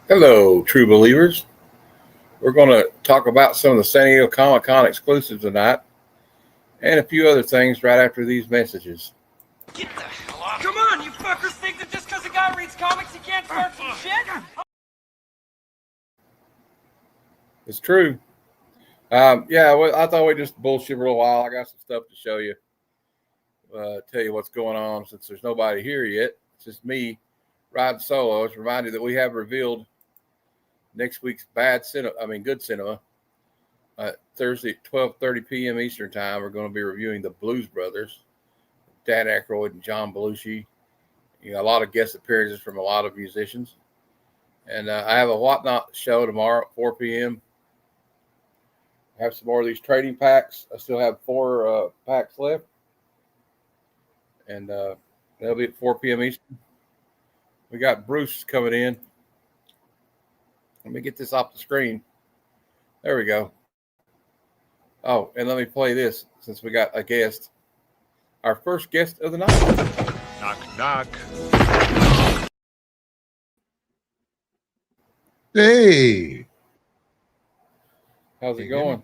Hello, true believers. We're going to talk about some of the San Diego Comic Con exclusives tonight and a few other things right after these messages. Get the hell off. Come on, you fuckers think that just because a guy reads comics he can't start some shit? It's true. I thought we'd just bullshit for a little while. I got some stuff to show you, tell you what's going on since there's nobody here yet. It's just me riding solo. It's reminded that we have revealed next week's good cinema. Thursday at 12:30 p.m. Eastern Time, we're going to be reviewing The Blues Brothers, Dan Aykroyd and John Belushi. You know, a lot of guest appearances from a lot of musicians. And I have a Whatnot show tomorrow at 4 p.m. I have some more of these trading packs. I still have 4 packs left. And they'll be at 4 p.m. Eastern. We got Bruce coming in. Let me get this off the screen. There we go. Oh, and let me play this since we got a guest. Our first guest of the night. Knock, knock. Hey. How's it going?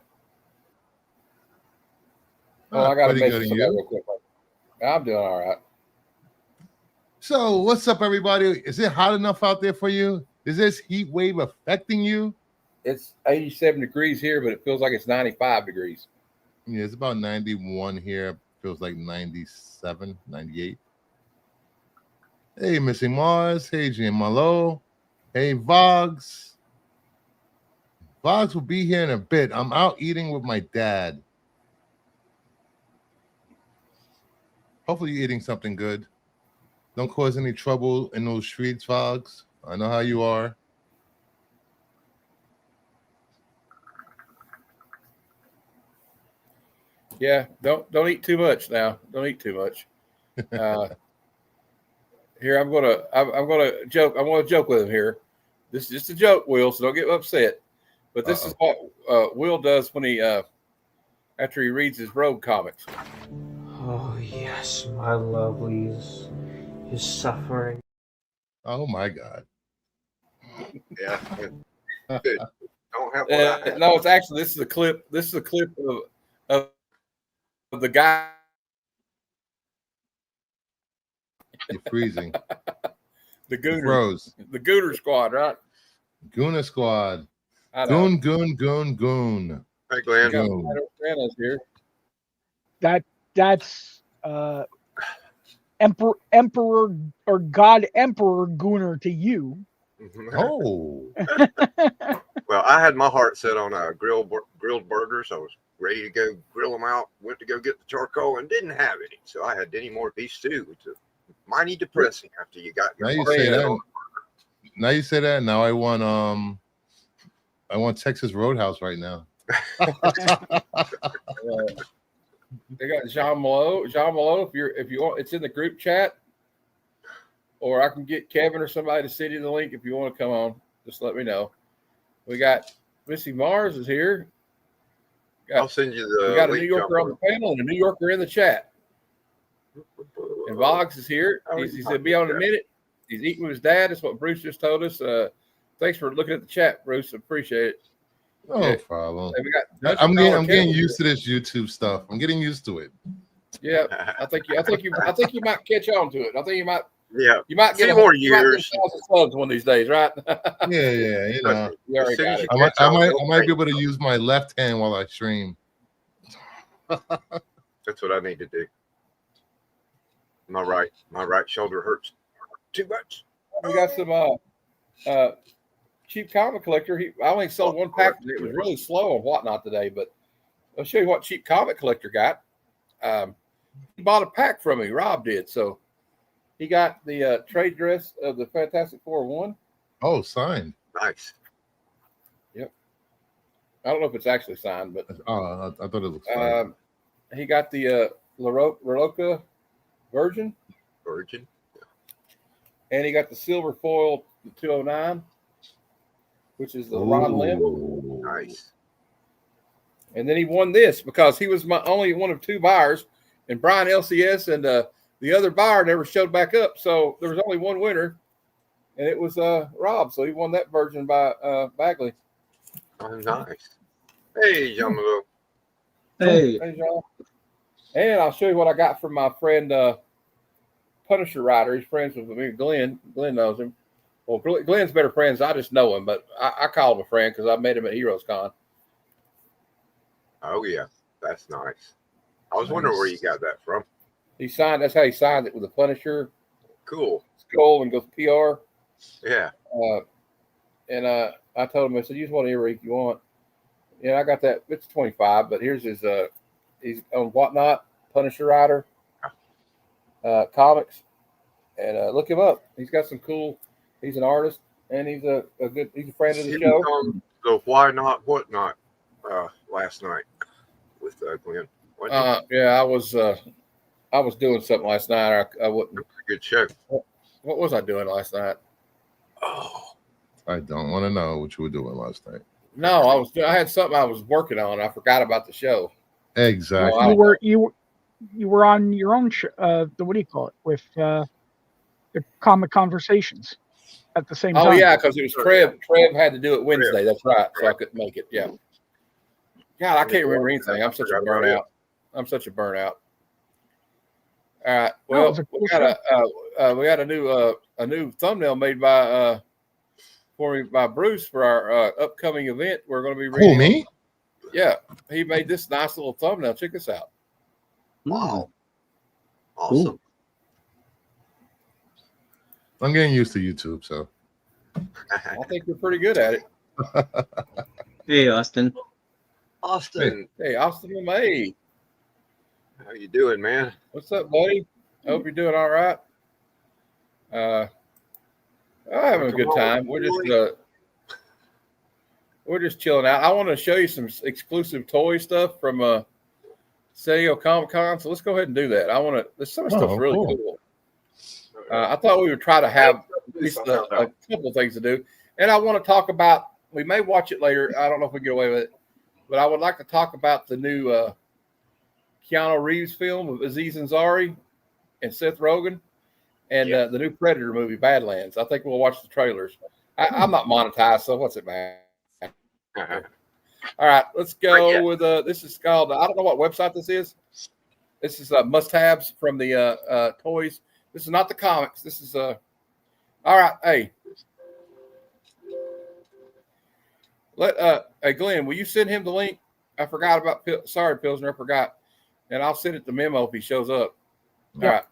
Oh, I got a message real quick. I'm doing all right. So, what's up, everybody? Is it hot enough out there for you? Is this heat wave affecting you? It's 87 degrees here, but it feels like it's 95 degrees. Yeah, it's about 91 here. Feels like 97, 98. Hey, Missy Mars. Hey, Jim Malo. Hey, Vogs. Vogs will be here in a bit. I'm out eating with my dad. Hopefully you're eating something good. Don't cause any trouble in those streets, Vogs. I know how you are. Yeah, don't eat too much now. Don't eat too much. Here I'm gonna joke. I'm gonna joke with him here. This is just a joke, Will. So don't get upset. But this is what Will does when he after he reads his Rogue comics. Oh yes, my lovelies, his suffering. Oh my God. Yeah. Good. Don't have one. No, it's actually this is a clip. This is a clip of the guy. You're freezing. The Gooner. Froze. The Gooner Squad, right? Gooner Squad. Goon. Hey, Glenn. Santa's here. That's Emperor or God Emperor Gooner to you. Oh. Well, I had my heart set on grilled burgers. I was ready to go grill them out. Went to go get the charcoal and didn't have any, so I had any more beef stew. It's mighty depressing after you got your Now you heart say set that. on. Now you say that. Now I want Texas Roadhouse right now. They got Jean Malo. Jean Malo, if you want, it's in the group chat. Or I can get Kevin or somebody to send you the link if you want to come on. Just let me know. We got Missy Mars is here. I'll send you the. We got a New Yorker on the panel and a New Yorker in the chat. And Vogs is here. He said, "Be on in a minute." He's eating with his dad. That's what Bruce just told us. Thanks for looking at the chat, Bruce. Appreciate it. No problem. We I'm getting used to this YouTube stuff. I'm getting used to it. Yeah, I think you might catch on to it. I think you might. Yeah, you might get more years. Subs one of these days, right? Yeah. You know, I might be able to use my left hand while I stream. That's what I need to do. My right shoulder hurts too much. We got some cheap comic collector. I only sold one pack. It was really slow on Whatnot today, but I'll show you what cheap comic collector got. He bought a pack from me. Rob did. So he got the trade dress of the Fantastic Four 1. Oh, signed. Nice. Yep. I don't know if it's actually signed, but I thought it looked signed. He got the Laroca Virgin. And he got the silver foil 209, which is the Ron Lim. Nice. And then he won this because he was my only one of 2 buyers, and Brian LCS and the other buyer never showed back up. So there was only one winner. and it was Rob. So he won that version by Bagley. Oh, nice. Hey, Jamalo. Hey, Hey, John. And I'll show you what I got from my friend Punisher Rider. He's friends with me. Glenn knows him. Well, Glenn's better friends. I just know him, but I call him a friend because I met him at Heroes Con. Oh, yeah. That's nice. I was wondering where you got that from. He signed. That's how he signed it with the Punisher Cool. skull and goes PR. Yeah. And I told him, I said, use one ear if you want. Yeah, I got that. It's 25, but here's his. He's on Whatnot, Punisher Rider comics, and look him up. He's got some cool. He's an artist, and he's a good. He's a friend of the show. So why not Whatnot last night with Glenn? Yeah, I was doing something last night. I wouldn't. Good show. What was I doing last night? Oh, I don't want to know what you were doing last night. No, I had something I was working on. I forgot about the show. Exactly. You were on your own what do you call it, with the comic conversations at the same time. Oh yeah, because it was Trev. Trev had to do it Wednesday. That's right. So I couldn't make it. Yeah. God, I can't remember anything. I'm such a burnout. All right. Well, we got a new thumbnail made by Bruce for our upcoming event. We're going to be reading. Who, me? Yeah, he made this nice little thumbnail. Check this out. wow. Awesome. Cool. I'm getting used to YouTube, so. I think we're pretty good at it. Hey, Austin. Austin, Hey, Austin LeMay. how you doing, man? What's up, buddy? I hope you're doing all right. I'm having a good time. We're just chilling out. I want to show you some exclusive toy stuff from San Diego Comic Con. So let's go ahead and do that. There's some stuff really cool. I thought we would try to have at least a couple of things to do. And I want to talk about, we may watch it later. I don't know if we can get away with it, but I would like to talk about the new Keanu Reeves film with Aziz Ansari and Seth Rogen and the new Predator movie, Badlands. I think we'll watch the trailers. I'm not monetized, so what's it matter? All right, let's go with this is called, I don't know what website this is. This is must-haves from the toys. This is not the comics. This is all right. Hey, hey Glenn, will you send him the link? I forgot about. Sorry, Pilsner, I forgot, and I'll send it to Memo if he shows up. All right.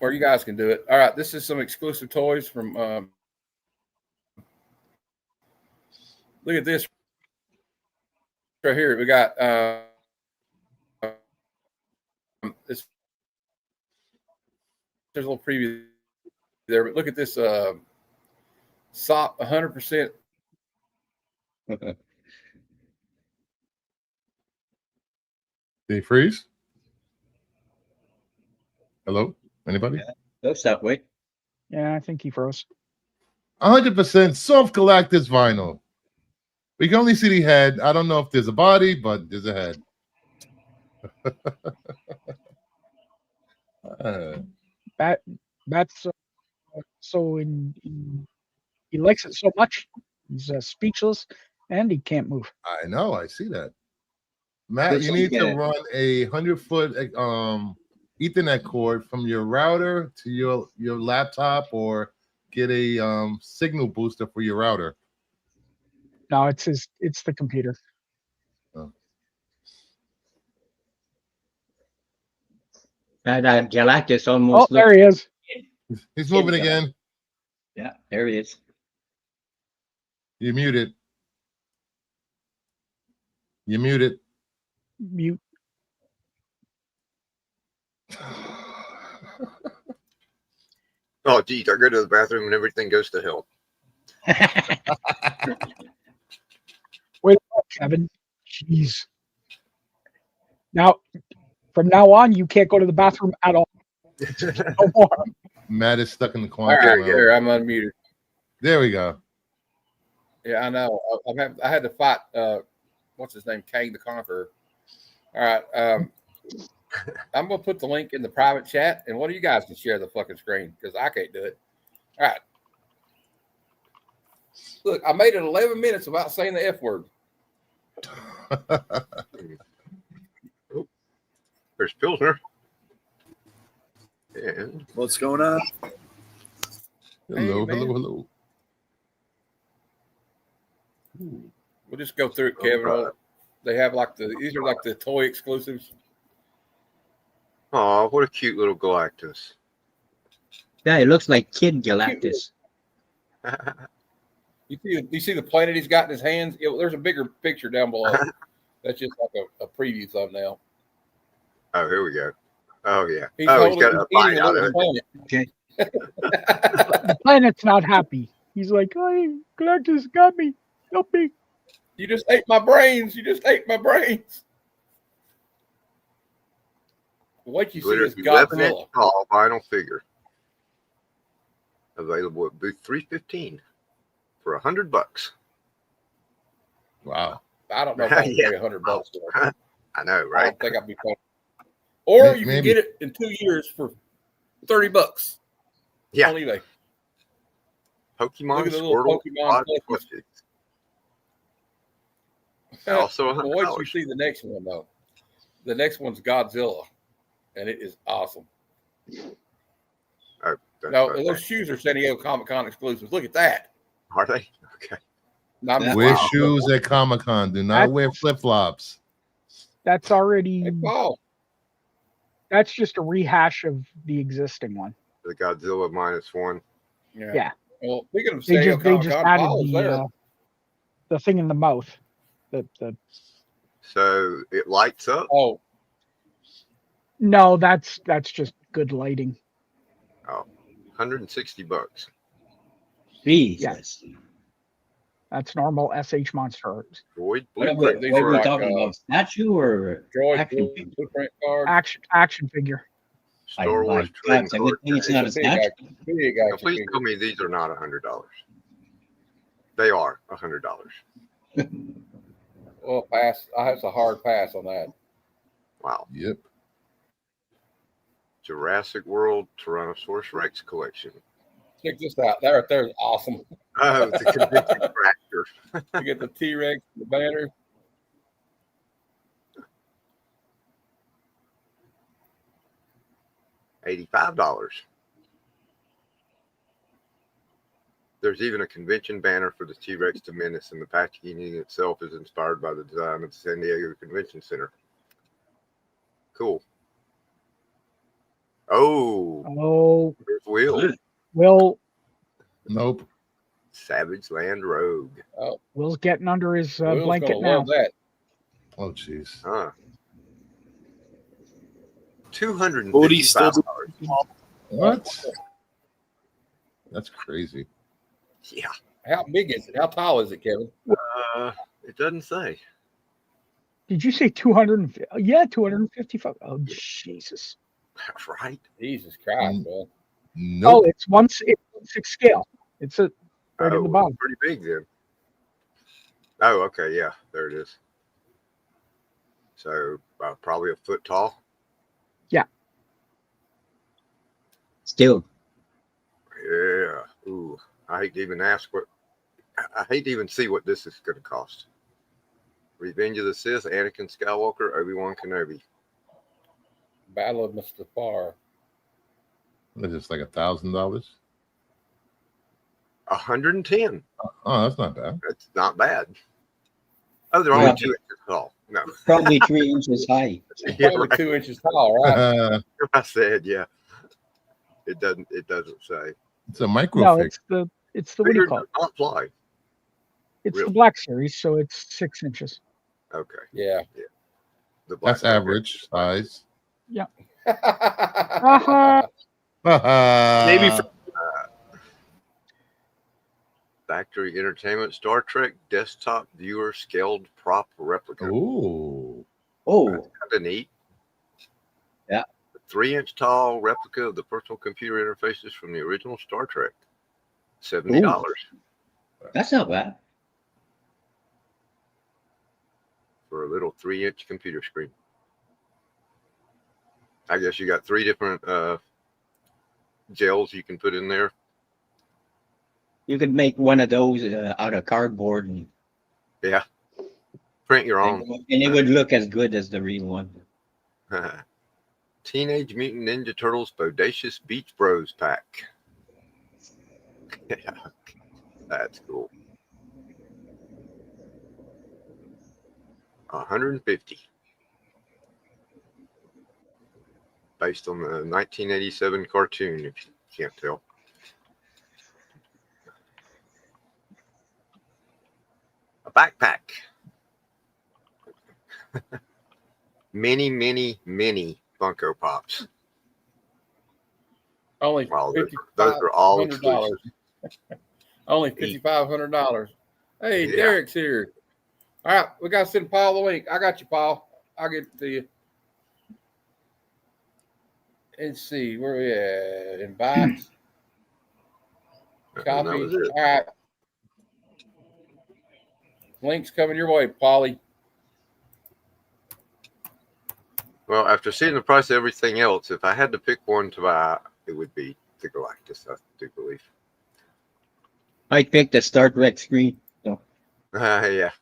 Or you guys can do it. All right, this is some exclusive toys from. Look at this right here. We got this. There's a little preview there, but look at this SOP 100%. Did he freeze? Hello? Anybody? Looks that way. Yeah, I think he froze. 100% soft Galactus vinyl. We can only see the head. I don't know if there's a body, but there's a head. That's so he likes it so much. He's speechless and he can't move. I know. I see that. Matt, you need to run a 100-foot Ethernet cord from your router to your laptop, or get a signal booster for your router. No, it's the computer. Oh. That Galactus almost. Oh, there he is. He's moving again. Yeah, there he is. You're muted. You're muted. Mute. Oh, geez, I go to the bathroom and everything goes to hell. Wait, Kevin. Jeez. Now, from now on, you can't go to the bathroom at all. No more. Matt is stuck in the All corner. right, here, I'm unmuted. There we go. Yeah, I know. I had to fight. What's his name? Kang the Conqueror. All right. I'm gonna put the link in the private chat, and one of you guys can share the fucking screen because I can't do it. All right. Look, I made it 11 minutes without saying the F word. There's Pilsner. And What's going on? Hello, man. hello. We'll just go through it, Kevin. They have these are like the toy exclusives. Oh, what a cute little Galactus. Yeah, it looks like Kid Galactus. You see the planet he's got in his hands? There's a bigger picture down below. That's just like a preview thumbnail. Oh, here we go. Oh, yeah. He's He's got a bite eating a out of little it. planet. Okay. The planet's not happy. He's like, "Hey, Galactus got me. Help me." You just ate my brains. You just ate my brains. What you see is 11-inch Godzilla. tall vinyl figure. Available at booth 315 for $100. Wow. I don't know if I can Yeah. pay $100 for it. I know, I right? don't think I'd be paying. Or you can Maybe. get it in 2 years for $30 Yeah. on eBay. Pokemon, Look at the little Squirtle, Pokemon Quad, plushies. Also Well, wait till you $100. see the next one though. The next one's Godzilla, and it is awesome. Oh, that's No, right. those shoes are San Diego Comic-Con exclusives. Look at that. Are they? Okay. No, I'm just Wear kidding. shoes at Comic-Con. Do not wear flip-flops. That's already. Hey, Paul. That's just a rehash of the existing one. The Godzilla -1. Yeah. Well, speaking of They San Diego just Comic-Con, added Paul was there. the thing in the mouth. The So it lights up. Oh, no, that's just good lighting. $160. Jesus. That's normal SH Monster Droid What are blueprint. these we are like, talking about? Statue or Droid action figure? blueprint cards. action figure. Star My Wars God, trading it's a good card. thing it's not a It's a statue. big Now, action please figure. tell me these are not $100. They are $100. Well, pass. I have a hard pass on that. Wow. Yep. Jurassic World Tyrannosaurus Rex collection. Check this out. That right there is awesome. Oh, it's a convention tractor. You get the T-Rex, the banner. $85. There's even a convention banner for the T-Rex to Menace, and the packaging itself is inspired by the design of the San Diego Convention Center. Cool. Oh, Oh, there's Will. Will Nope. Savage Land Rogue. Will's getting under his Will's blanket gonna now. love that. Oh, jeez. Huh. $255. Bodie's still What? That's crazy. Yeah. How big is it? How tall is it, Kevin? It doesn't say. Did you say 200? Yeah, 255. Oh, Jesus. Right. Jesus Christ, man. Oh, Nope. it's 1/6 scale. It's right in the Oh, bottom. pretty big then. Oh, okay. Yeah, there it is. So probably a foot tall. Still. Yeah. Ooh, I hate to even ask what. I hate to even see what this is going to cost. Revenge of the Sith, Anakin Skywalker, Obi-Wan Kenobi. Battle of Mustafar. What is this, like $1,000? 110. Oh, that's not bad. That's not bad. Oh, they're Yeah. only 2 inches tall. No. Probably 3 inches high. Yeah, Probably right. 2 inches tall, right? I said, yeah. It doesn't say. It's a micro No, fig. it's the what do you Figure call does it? not fly. It's really? the Black Series, so it's 6 inches. Okay. Yeah. The black That's average size. Uh-huh. Maybe for Factory Entertainment Star Trek desktop viewer scaled prop replica. Ooh. Oh, That's kind of neat. Yeah. A 3-inch tall replica of the personal computer interfaces from the original Star Trek. $70. that's not bad. For a little 3-inch computer screen. I guess you got 3 different gels you can put in there. You could make one of those out of cardboard, and Yeah. Print your own. it would look as good as the real one. Teenage Mutant Ninja Turtles Bodacious Beach Bros pack. Yeah, that's cool. 150. Based on the 1987 cartoon, if you can't tell. A backpack. Many, many, many Funko Pops. Only Wow, those are all $5,500. exclusive. Only $5,500. Hey, Yeah. Derek's here. All right, we got to send Paul the link. I got you, Paul. I'll get it to you. Let's see, where we at? Invites. And Copy. that was it. All right. Links coming your way, Paulie. Well, after seeing the price of everything else, if I had to pick one to buy, it would be the Galactus, I do believe. I picked the Star Trek screen. So. Yeah.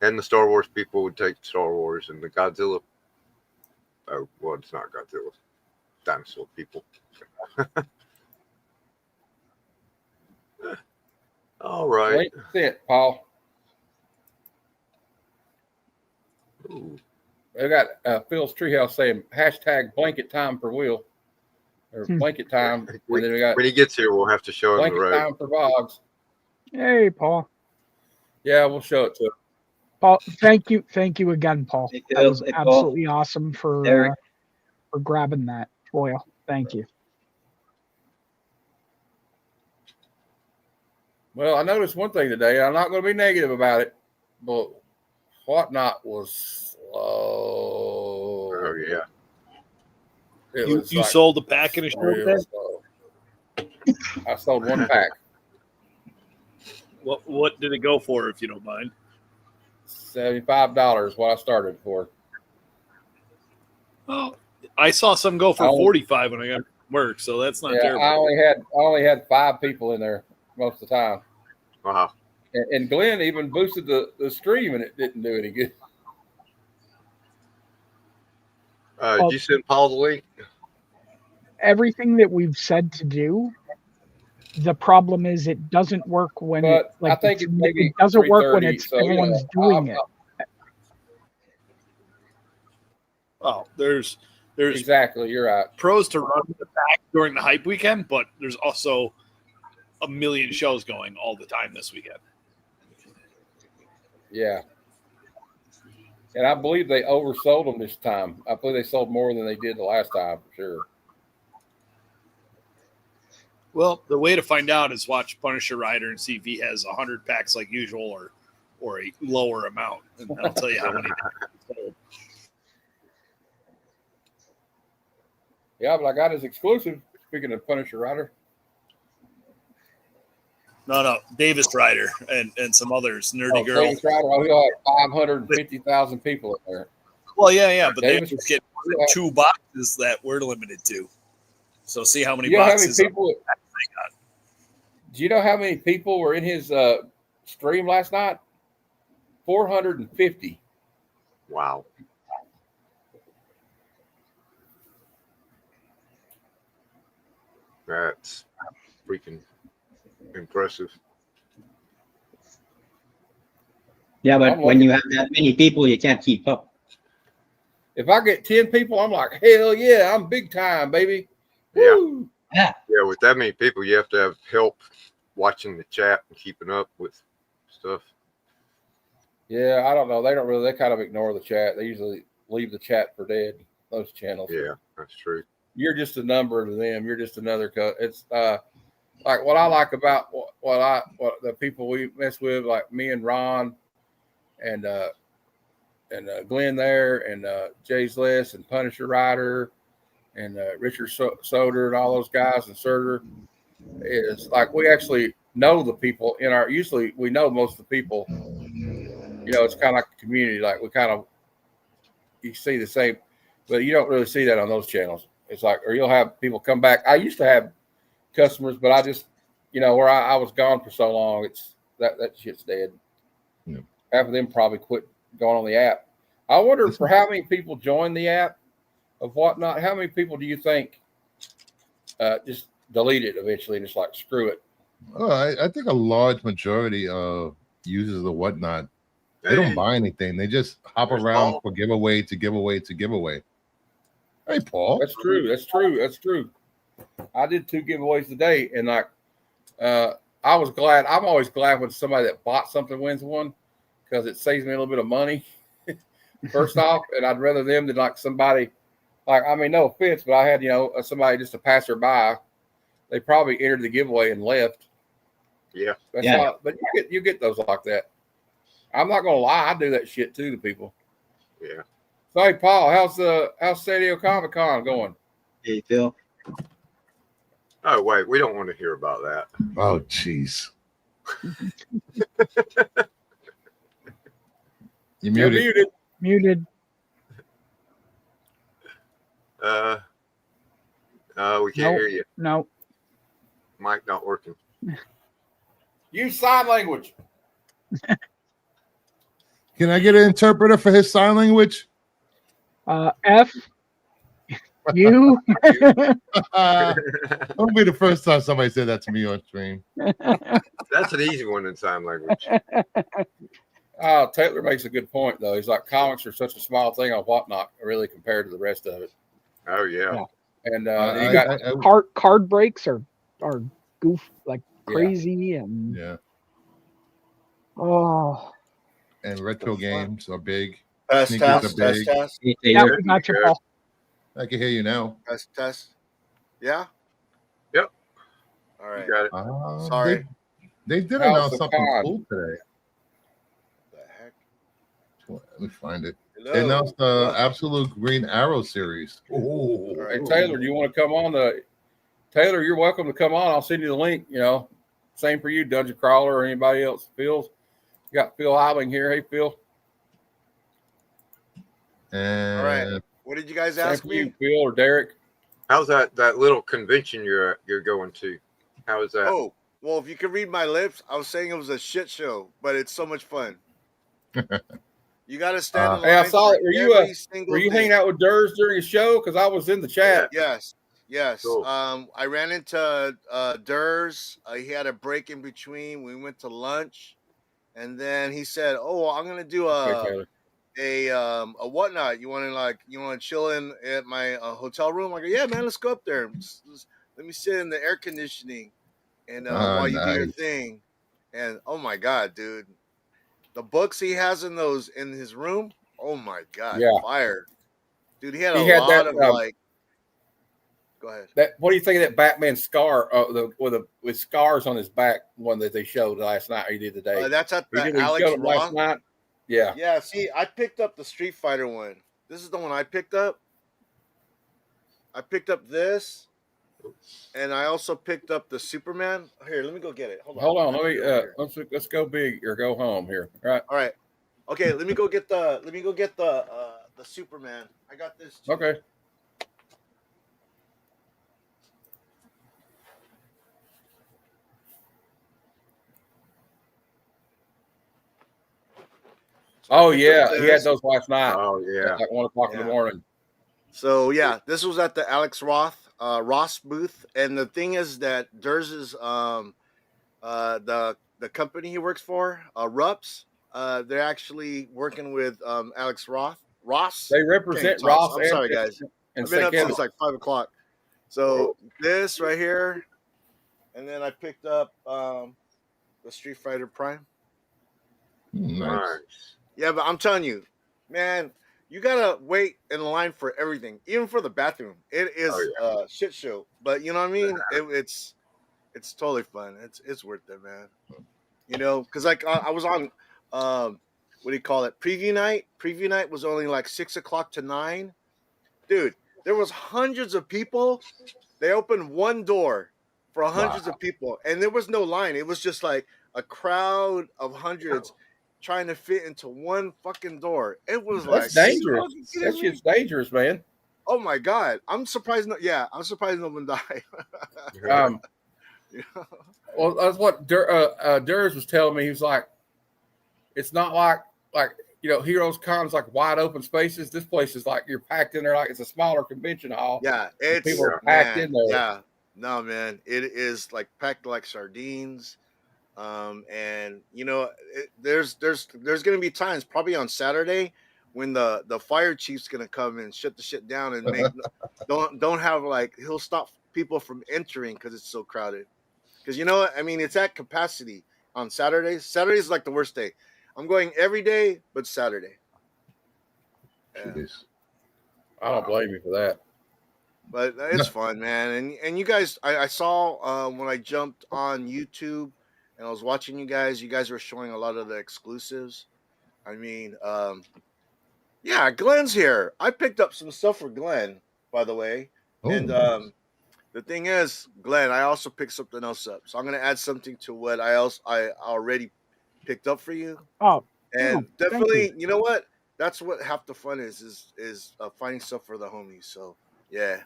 And the Star Wars people would take Star Wars, and the Godzilla. Oh, well, it's not Godzilla. Dinosaur people. All right. Link sent, Paul. Ooh. I got Phil's Treehouse saying hashtag blanket time for Will. Or blanket time. And then we got When he gets here, we'll have to show him the blanket road. time for Boggs. Hey, Paul. Yeah, we'll show it to him. Paul, thank you again, Paul. Thank That you. was Hey, Paul. absolutely awesome for grabbing that foil. Thank you. Well, I noticed one thing today. I'm not going to be negative about it, but Whatnot was slow. Oh, yeah. It You was sold a pack in a short real day? slow. I sold one pack. What did it go for, if you don't mind? $75 what I started for. Oh, I saw some go for 45 when I got to work, so that's not terrible. I only had 5 people in there most of the time. Wow. And Glenn even boosted the stream, and it didn't do any good. Did you send Paul the link? Everything that we've said to do, the problem is it doesn't work when But it, like, I think it's maybe it doesn't work when 3:30, it's so, everyone's doing it. Oh, there's Exactly, you're right. pros to running the pack during the hype weekend, but there's also a million shows going all the time this weekend. Yeah. And I believe they oversold them this time. I believe they sold more than they did the last time, for sure. Well, the way to find out is watch Punisher Rider and see if he has 100 packs like usual or a lower amount. And I'll tell you how many he sold. Yeah, but I got his exclusive. Speaking of Punisher Rider. No, Davis Rider and some others, Nerdy Girl. Davis Rider, we got 550,000 people in there. Well, yeah, but Davis, they just get 2 boxes that we're limited to. So see how many you know boxes how many people, do you know how many people were in his stream last night? 450. Wow. That's freaking impressive. Yeah, but when you have that many people, you can't keep up. If I get 10 people, I'm like, hell yeah, I'm big time, baby. Yeah. Woo! Yeah. Yeah, with that many people, you have to have help watching the chat and keeping up with stuff. Yeah, I don't know. They kind of ignore the chat. They usually leave the chat for dead, those channels. Yeah, that's true. You're just a number to them. You're just another it's like what I like about what the people we mess with, like me and Ron and Glenn there and Jay's List and Punisher Rider and Richard Soder and all those guys and Serter, is like we actually know the people in our. Usually we know most of the people. You know, it's kind of like a community. Like we kind of you see the same. but you don't really see that on those channels. It's like, or you'll have people come back. I used to have customers, but I just, where I was gone for so long, it's that shit's dead. Yeah. Half of them probably quit going on the app. I wonder for how many people join the app of whatnot. How many people do you think just delete it eventually and just like screw it? Oh, I think a large majority of users of whatnot, they don't buy anything. They just hop around for giveaway to giveaway to giveaway. Hey, Paul. That's true. That's true. That's true. I did 2 giveaways today, and like, I was glad. I'm always glad when somebody that bought something wins one because it saves me a little bit of money. First off, and I'd rather them than like somebody. Like, I mean, no offense, but I had somebody just a passerby. They probably entered the giveaway and left. Yeah. That's how, but you get those like that. I'm not gonna lie, I do that shit too to people. Yeah. So hey, Paul, how's San Diego Comic Con going? Hey, Phil. Oh wait, we don't want to hear about that. Oh, jeez. You're muted. Muted. We can't hear you. No. Mic not working. Use sign language. Can I get an interpreter for his sign language? F. You. That'll be the first time somebody said that to me on stream. That's an easy one in sign language. Taylor makes a good point though. He's like, comics are such a small thing on whatnot, really compared to the rest of it. Oh yeah. And you got card breaks are goof like crazy and and retro games are big. Test. Yeah, we got you, Paul. I can hear you now. Test. Yeah. Yep. All right. You got it. Sorry. They did announce something cool today. The heck? Let me find it. Hello. They announced the Absolute Green Arrow series. Oh. Hey Taylor, do you want to come on? Taylor, you're welcome to come on. I'll send you the link. Same for you, Dungeon Crawler or anybody else. You got Phil Howling here. Hey, Phil. And all right. What did you guys ask me? You, Phil or Derek? How's that little convention you're going to? How is that? Oh, well, if you could read my lips, I was saying it was a shit show, but it's so much fun. You got to stand in line. Hey, I saw it. Were you thing. hanging out with Durs during the show? Because I was in the chat. Yes. Cool. I ran into Durs. He had a break in between. We went to lunch, and then he said, "Oh, I'm gonna do a whatnot. You want to chill in at my hotel room?" I go, "Yeah, man, let's go up there. Let me sit in the air conditioning, and while you do your thing." And oh my god, dude, the books he has in his room. Oh my god, fire, dude. He had a lot of like. Go ahead. What do you think of that Batman scar with scars on his back? One that they showed last night. Or he did today. That's at the Alex Roth last night. Yeah. Yeah. See, I picked up the Street Fighter one. This is the one I picked up. I picked up this, and I also picked up the Superman. Here, let me go get it. Hold on. Let me let's go big or go home here. All right. Okay. Let me go get the Superman. I got this too. Okay. Oh yeah, he had those last night. Oh yeah, at 1 o'clock in the morning. So yeah, this was at the Alex Ross booth, and the thing is that Durs is the company he works for, Rups. They're actually working with Alex Ross. They represent Ross. I'm sorry, guys. I've been up since like 5 o'clock. So this right here, and then I picked up the Street Fighter Prime. Nice. Yeah, but I'm telling you, man, you gotta wait in line for everything, even for the bathroom. It is a shit show, but you know what I mean. It's totally fun. It's worth it, man. Because like I was on, what do you call it? Preview night. Preview night was only like 6 o'clock to 9. Dude, there was hundreds of people. They opened one door for hundreds of people, and there was no line. It was just like a crowd of hundreds. Trying to fit into one fucking door. It was That's dangerous. That shit's dangerous, man. Oh my God, I'm surprised. I'm surprised no one died. You know? Well, that's what Durs was telling me. He was like, it's not like Heroes Con's like wide open spaces. This place is like you're packed in there like it's a smaller convention hall. Yeah, it's people are packed in there. Yeah, no, man, it is like packed like sardines. And there's gonna be times probably on Saturday when the fire chief's gonna come and shut the shit down and make don't have like he'll stop people from entering because it's so crowded. Because I mean, it's at capacity on Saturdays. Saturday's like the worst day. I'm going every day, but Saturday. Yeah. I don't blame you for that. But it's fun, man. And you guys, I saw when I jumped on YouTube and I was watching you guys were showing a lot of the exclusives. I mean, yeah, Glenn's here. I picked up some stuff for Glenn, by the way. And the thing is, Glenn, I also picked something else up. So I'm gonna add something to what I already picked up for you. Oh, and definitely, you know what? That's what half the fun is finding stuff for the homies. So yeah.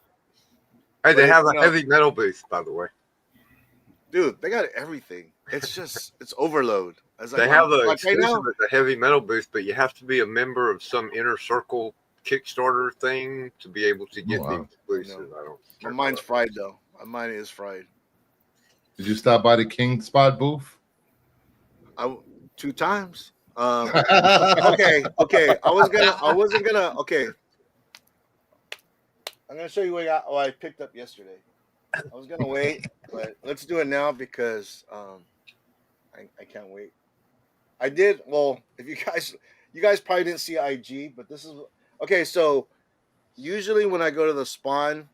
Hey, they have a heavy metal booth, by the way. Dude, they got everything. It's just it's overload. They have the exclusive at the heavy metal booth, but you have to be a member of some inner circle Kickstarter thing to be able to get the exclusive. My mind's fried though. My mind is fried. Did you stop by the King Spot booth? 2 times. Okay. I wasn't gonna. Okay. I'm gonna show you what I picked up yesterday. I was gonna wait, but let's do it now because I can't wait. I did well. If you guys probably didn't see IG, but this is okay. So usually when I go to the spawn,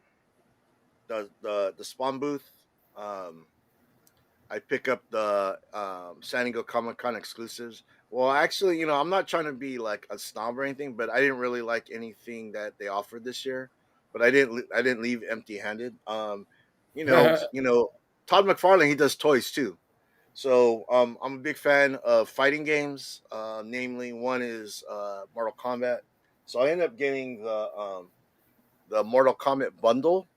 the spawn booth, I pick up the San Diego Comic-Con exclusives. Well, actually, I'm not trying to be like a snob or anything, but I didn't really like anything that they offered this year. But I didn't leave empty-handed. Todd McFarlane, he does toys too. So I'm a big fan of fighting games. Namely, one is Mortal Kombat. So I ended up getting the Mortal Kombat bundle.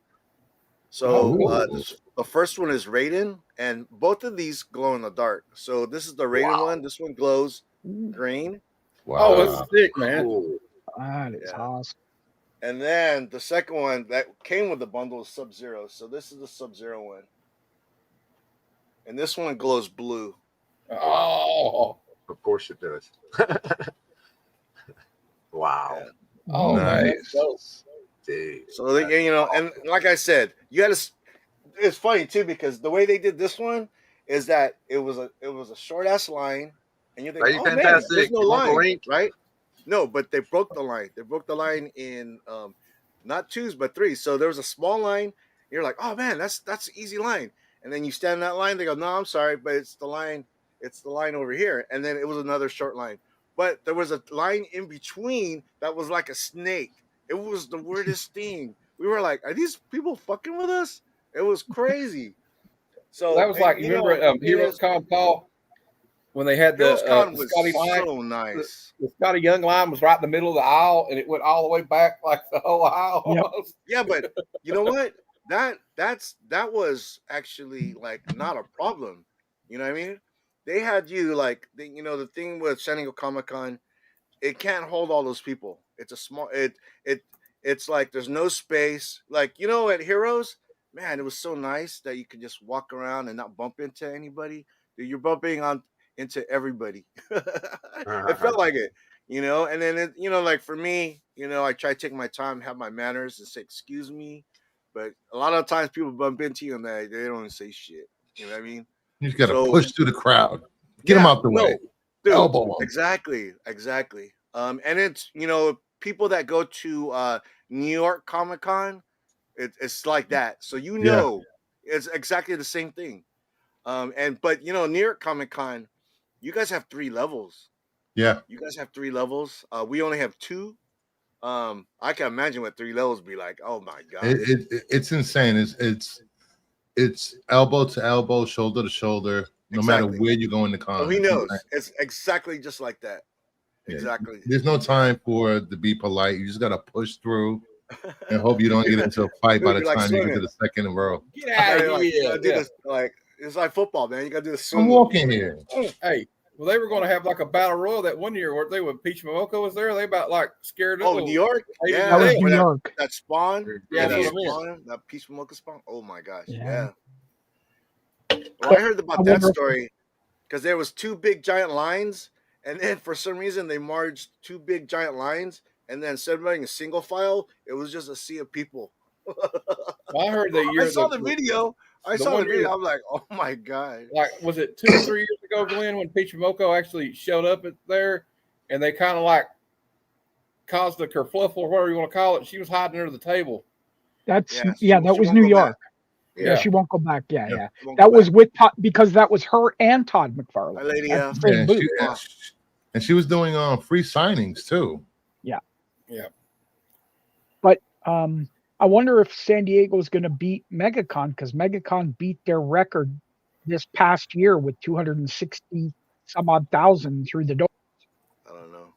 So the first one is Raiden, and both of these glow in the dark. So this is the Raiden one. This one glows green. Wow. Oh, that's sick, man. Cool. That is awesome. And then the second one that came with the bundle is Sub-Zero. So this is the Sub-Zero one. And this one glows blue. Oh, of course it does. Wow. Yeah. Oh, nice. Dude. So and like I said, you got to. It's funny too because the way they did this one is that it was a short ass line, and you think, oh man, there's no line, right? No, but they broke the line. They broke the line in not 2s but 3s. So there was a small line. You're like, oh man, that's an easy line. And then you stand in that line. They go, no, I'm sorry, but it's the line. It's the line over here. And then it was another short line. But there was a line in between that was like a snake. It was the weirdest thing. We were like, are these people fucking with us? It was crazy. So that was like, you remember Heroes Con, Paul? When they had the Scotty line, so nice. The Scotty Young line was right in the middle of the aisle, and it went all the way back like the whole aisle. Yep. Yeah, but you know what? That was actually like not a problem. You know what I mean? They had you like the thing with San Diego Comic-Con, it can't hold all those people. It's a small it's like there's no space. Like at Heroes, man, it was so nice that you could just walk around and not bump into anybody. Dude, you're bumping into everybody. It felt like it, and then like for me, I try to take my time, have my manners and say excuse me, but a lot of times people bump into you and they don't even say shit. You know what I mean? You just gotta push through the crowd, get them out the way, dude, elbow them. Exactly. And it's people that go to New York Comic-Con, it's like that. So it's exactly the same thing. But New York Comic-Con, you guys have 3 levels. Yeah. You guys have 3 levels. We only have 2. I can imagine what 3 levels be like. Oh my god. It's insane. It's elbow to elbow, shoulder to shoulder, no matter where you go in the con. Oh, he knows. It's exactly just like that. Yeah. Exactly. There's no time to be polite. You just gotta push through. And hope you don't get into a fight by It'd the be like time you get to swimming. the second row. Get out of Like, you here. gotta do Yeah. this, like it's like football, man. You gotta do the swim. I'm walking here. Hey, well, they were going to have like a battle royal that one year where they with Peach Momoko was there. They about like scared. Oh, New York? hated Yeah, That was to New death. York. that spawn. Yeah, that that's what I mean. spawn, that Peaceful Mocha spawn. Oh my gosh. Yeah. Yeah. Well, I heard about I that wonder if- story because there was two big giant lines, and then for some reason they merged two big giant lines, and then instead of making a single file, it was just a sea of people. Well, I heard that year. I saw the video. I the saw the one year video. that- I'm like, oh my god. Like, was it 2 or 3 years ago, Glenn, when Peach Momoko actually showed up there, and they kind of like caused a kerfluffle or whatever you want to call it. She was hiding under the table. That's Yeah, yeah. she That was won't New go York. back. Yeah, she won't go back. Yeah, Yeah. yeah. She won't That go was back. with Todd because that was her and Todd McFarlane. Hi, lady. That's the same Yeah, booth. and she was doing free signings too. But I wonder if San Diego is going to beat MegaCon because MegaCon beat their record this past year with 260 some odd thousand through the door. I don't know.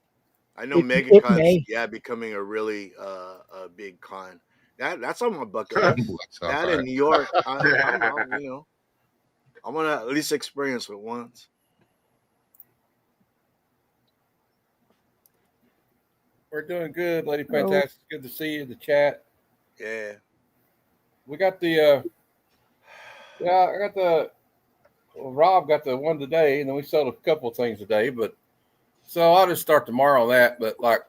I know It MegaCon's may. becoming a really a big con. That's on my bucket list. Bless her That heart. in New York, I'm gonna at least experience it once. We're doing good, Lady Hello. Fantastic. Good to see you in the chat. Yeah. We got the I got the Rob got the one today, and then we sold a couple of things today, but so I'll just start tomorrow on that. But like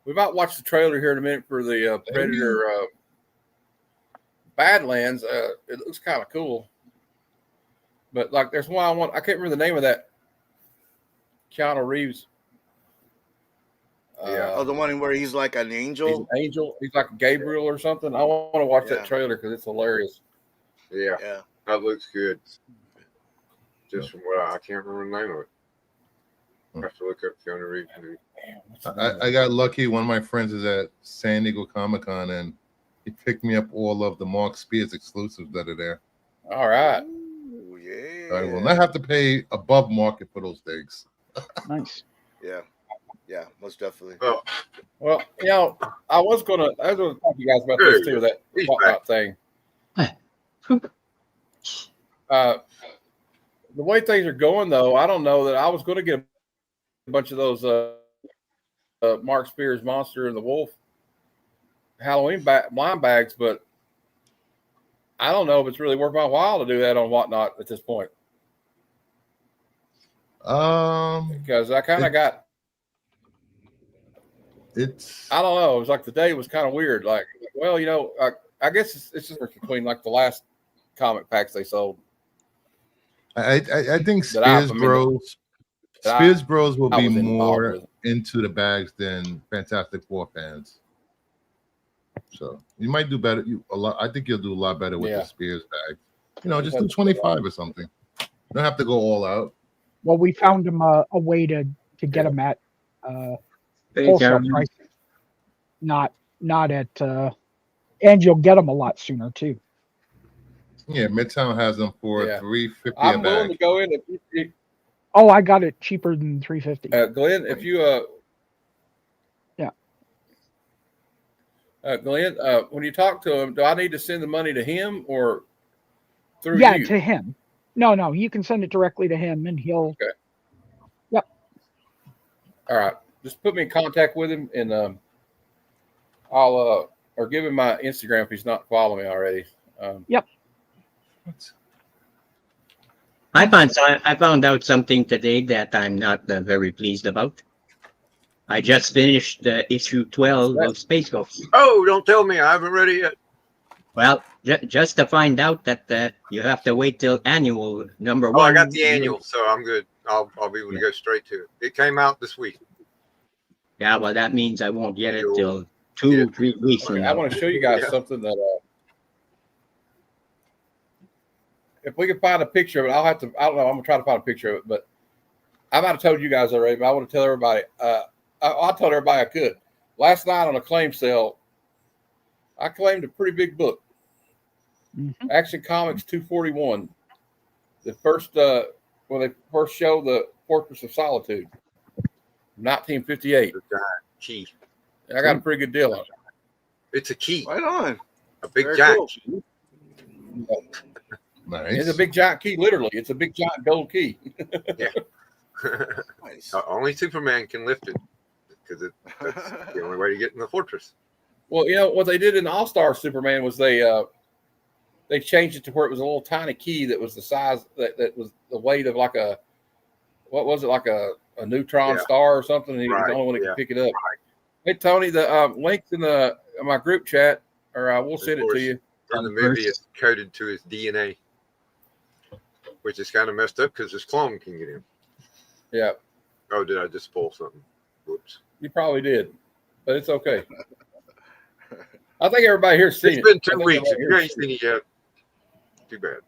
we might watch the trailer here in a minute for the Predator Badlands. It looks kind of cool. But like there's one I can't remember the name of that Keanu Reeves. Oh, the one where he's like an He's angel. an angel. He's like Gabriel or something. I want to watch Yeah. that trailer because it's hilarious. Yeah, Yeah. that looks good. Just from what I can't remember the name of it. I have to look up Keanu Reeves. I got lucky. One of my friends is at San Diego Comic-Con, and he picked me up all of the Mark Spears exclusives that are there. All right. Ooh, yeah. I will not have to pay above market for those things. Nice. Yeah. Yeah, most definitely. Well, you know, I was gonna talk to you guys about this too, that He's whatnot thing. The way things are going, though, I don't know that I was going to get a bunch of those Mark Spears Monster and the Wolf Halloween blind bags, but I don't know if it's really worth my while to do that on whatnot at this point. Because I kind of got. I don't know. It was like the day was kind of weird. Like, well, you know, I guess it's just between like the last comic packs they sold. I think Spears Bros will be more into the bags than Fantastic Four fans. So you might do better. I think you'll do a lot better with the Spears bag. You know, just do 25 or something. You don't have to go all out. Well, we found him a way to get them at wholesale price, not at, and you'll get them a lot sooner too. Yeah, Midtown has them for $350 I'm a willing bag. to go in. If Oh, I got it cheaper than $350. Glenn, if you Glenn, when you talk to him, do I need to send the money to him or through you? To him. No, you can send it directly to him, and he'll. Okay. Yep. All right, just put me in contact with him, and I'll or give him my Instagram if he's not following me already. Yep. I found out something today that I'm not very pleased about. I just finished issue 12 of Space Ghost. Oh, don't tell me I haven't read it yet. Well, just to find out that you have to wait till annual number 1. Oh, I got the annual, so I'm good. I'll be able to go straight to it. It came out this week. Yeah, well, that means I won't get it till 2-3 weeks from now. I want to show you guys something that if we can find a picture of it, I don't know. I'm gonna try to find a picture of it, but I might have told you guys already, but I want to tell everybody. I told everybody I could. Last night on a claim sale, I claimed a pretty big book. Mm-hmm. Action Comics 241. The first when they first showed the Fortress of Solitude, 1958. Gee. I got a pretty good deal on it. It's a key. Right on. A big Very giant cool. key. Nice. It's a big giant key, literally. It's a big giant gold key. Yeah. Nice. Only Superman can lift it because that's the only way to get in the fortress. Well, you know what they did in All-Star Superman was they changed it to where it was a little tiny key that was the size that was the weight of like a neutron Yeah. star or something. And he was the Right, only one that yeah. could pick it up. Hey Tony, the link's in my group chat, or we'll send it to you. In the movie, it's coded to his DNA, which is kind of messed up because his clone can get him. Yeah, Oh, did I just spoil something? Whoops. you probably did, but it's okay. I think everybody here's seen it. It's been 2 I think weeks. If everybody you here's ain't seen it yet, too bad.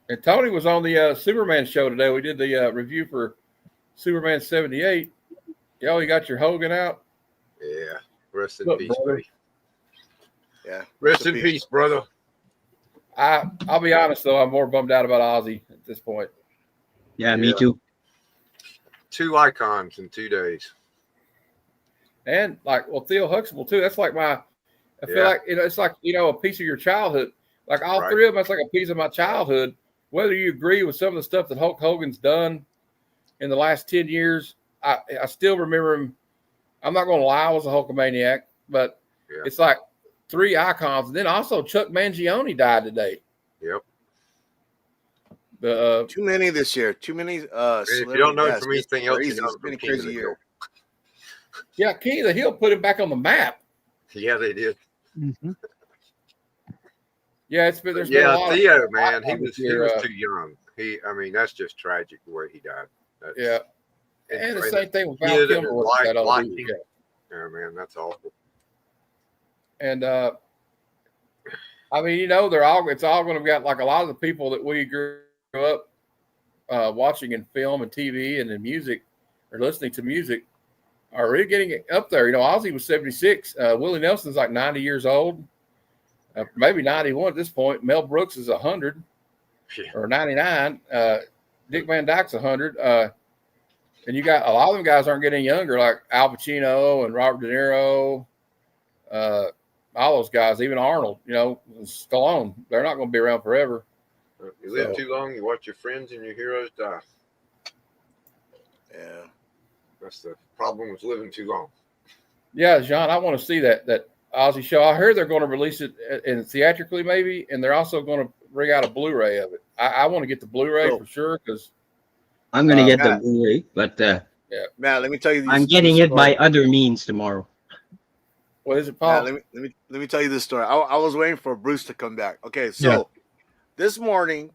And Tony was on the Superman show today. We did the review for Superman 78. Yo, you got your Hogan out? Yeah. Rest in Look, peace, brother. buddy. Yeah. Rest in peace, brother. I'll be honest though, I'm more bummed out about Ozzy at this point. Yeah, me too. 2 icons in 2 days. And Theo Huxtable too. That's like I feel like it's like a piece of your childhood. Like all three of them, that's like a piece of my childhood. Whether you agree with some of the stuff that Hulk Hogan's done in the last 10 years, I still remember him. I'm not going to lie, I was a Hulkamaniac, but it's like 3 icons. And then also Chuck Mangione died today. Yep. Too many this year. Too many. If you don't know it from it's anything else, crazy. you know It's been a King of crazy the year. Yeah, King of the Hill put him back on the map. Yeah, they did. Mm-hmm. Yeah, there's been a lot Theo, of man, he was here, too young. I mean, that's just tragic the way he died. Yeah. And the same thing with Val kid Kilmer and was his that wife old liked dude. him. Yeah, man, that's awful. And I mean, it's all going to be like a lot of the people that we grew up watching in film and TV and in music or listening to music are really getting up there. Ozzy was 76. Willie Nelson's like 90 years old, maybe 91 at this point. Mel Brooks is 100 or 99. Dick Van Dyke's 100. And you got a lot of them guys aren't getting younger, like Al Pacino and Robert De Niro, all those guys, even Arnold, Stallone. They're not going to be around forever. You live too long, you watch your friends and your heroes die. Yeah. That's the problem with living too long. Yeah, John, I want to see that Ozzy show. I heard they're going to release it in theatrically maybe, and they're also going to bring out a Blu-ray of it. I want to get the Blu-ray for sure because I'm going to get the Blu-ray, but Matt, let me tell you. I'm getting it by other means tomorrow. What is it, Paul? Matt, let me tell you this story. I was waiting for Bruce to come back. Okay, so this morning,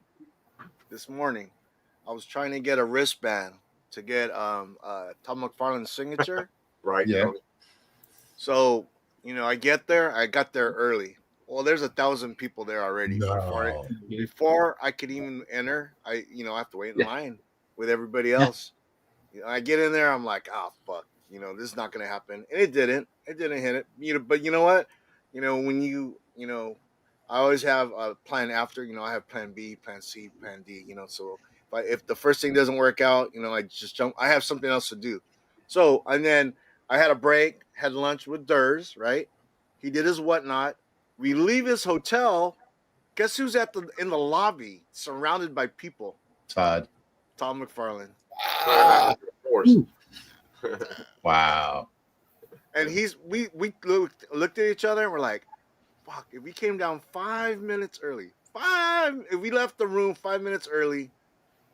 I was trying to get a wristband to get Tom McFarlane's signature. Right. Yeah. So I got there early. Well, there's 1,000 people there already. No. Before I could even enter, I have to wait in line with everybody else. I get in there, I'm like, oh fuck, this is not gonna happen, and it didn't. It didn't hit it. But you know what? When I always have a plan after. I have plan B, plan C, plan D. So if the first thing doesn't work out, I just jump. I have something else to do. So and then I had a break, had lunch with Durs. Right? He did his whatnot. We leave his hotel. Guess who's in the lobby, surrounded by people? Todd. Tom McFarlane. Of course. Wow. And we looked at each other and we're like, fuck, if we came down 5 minutes early, if we left the room 5 minutes early,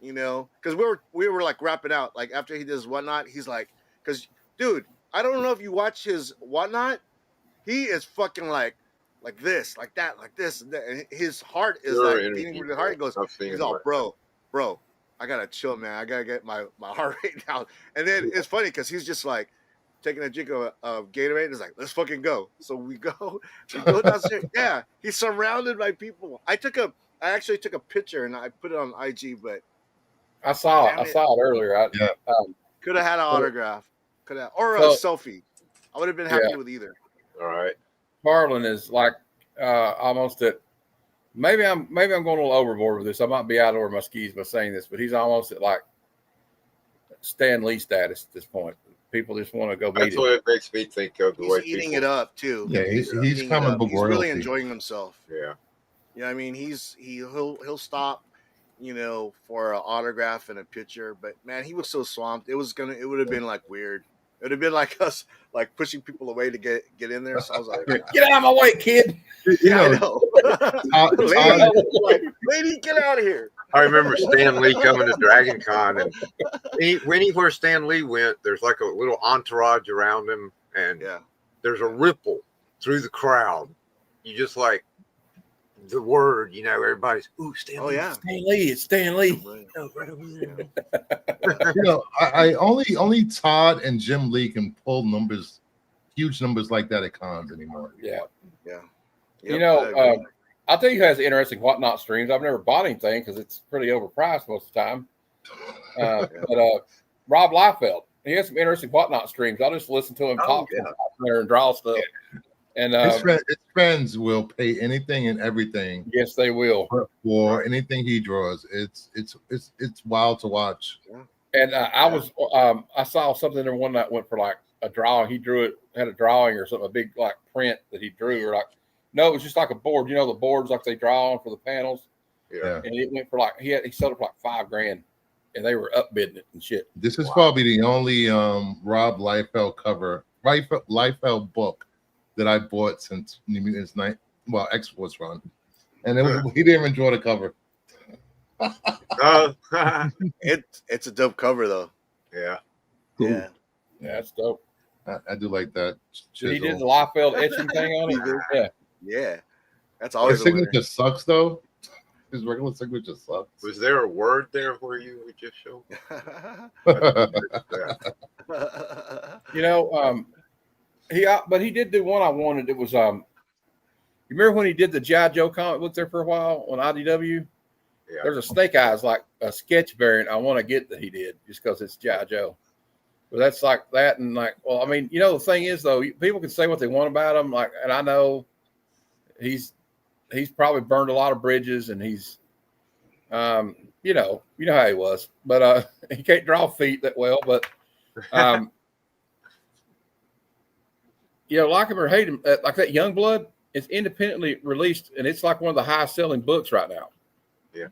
because we were like wrapping out, like after he does whatnot, he's like, because dude, I don't know if you watch his whatnot, he is fucking like this, like that, like this, and that. And his heart is beating with the heart. He goes, he's all, bro, I gotta chill, man. I gotta get my heart rate down. And then it's funny because he's just like taking a drink of Gatorade. And it's like, let's fucking go. So we go downstairs. Yeah, he's surrounded by people. I actually took a picture and I put it on IG, but I saw it. I saw it earlier. Could have had an autograph. Or a selfie. I would have been happy with either. All right. Farland is like almost at. Maybe I'm going a little overboard with this. I might be out over my skis by saying this, but he's almost at like Stan Lee status at this point. people just want to go meet That's him. what it makes me think of. The He's way eating people, it up too. Yeah, he's eating it comic up. book He's really royalty. enjoying himself. Yeah. Yeah, I mean, he'll stop, for an autograph and a picture. But man, he was so swamped. It would have been like weird. It would have been like us, like pushing people away to get in there. So I was like, Get out of my way, kid. yeah, I know. Todd, Lady, get out of here. I remember Stan Lee coming to Dragon Con, and anywhere Stan Lee went, there's like a little entourage around him, and Yeah. there's a ripple through the crowd. You just like the word, everybody's, ooh, Stan Oh Lee. yeah. Stan Lee. It's Stan Lee. Right. Oh, right over there. I only Todd and Jim Lee can pull numbers, huge numbers like that at cons anymore. Yeah. Yeah. I'll tell you who has interesting whatnot streams. I've never bought anything because it's pretty overpriced most of the time. But Rob Liefeld, he has some interesting whatnot streams. I'll just listen to him talk there and draw stuff. And His friends will pay anything and everything. Yes, they will for anything he draws. It's wild to watch. And I saw something there one night went for like a drawing. He drew it, had a drawing or something, a big like print that he drew, or like no, it was just like a board. The boards like they draw on for the panels. Yeah. And it went for like he sold it for like $5,000, and they were upbidding it and shit. This is probably the only Rob Liefeld Liefeld book that I bought since Mutants Night. Well, Exports run, and he didn't even draw the cover. It's a dope cover though. Yeah. Cool. Yeah. Yeah, that's dope. I do like that. He did the Liefeld etching thing on it. Yeah. Yeah. That's His always a winner. signature sucks though. His regular signature sucks. Was there a word there where you would just show? But he did do one I wanted. It was you remember when he did the G.I. Joe comic book there for a while on IDW? Yeah. There's a Snake Eyes, like a sketch variant I want to get that he did just because it's G.I. Joe. But that's like that, and like, well, I mean, the thing is though, people can say what they want about him, like, and I know he's probably burned a lot of bridges, and he's you know how he was, but he can't draw feet that well, but like him or hate him, like that Youngblood is independently released, and it's like one of the highest selling books right now. Yeah.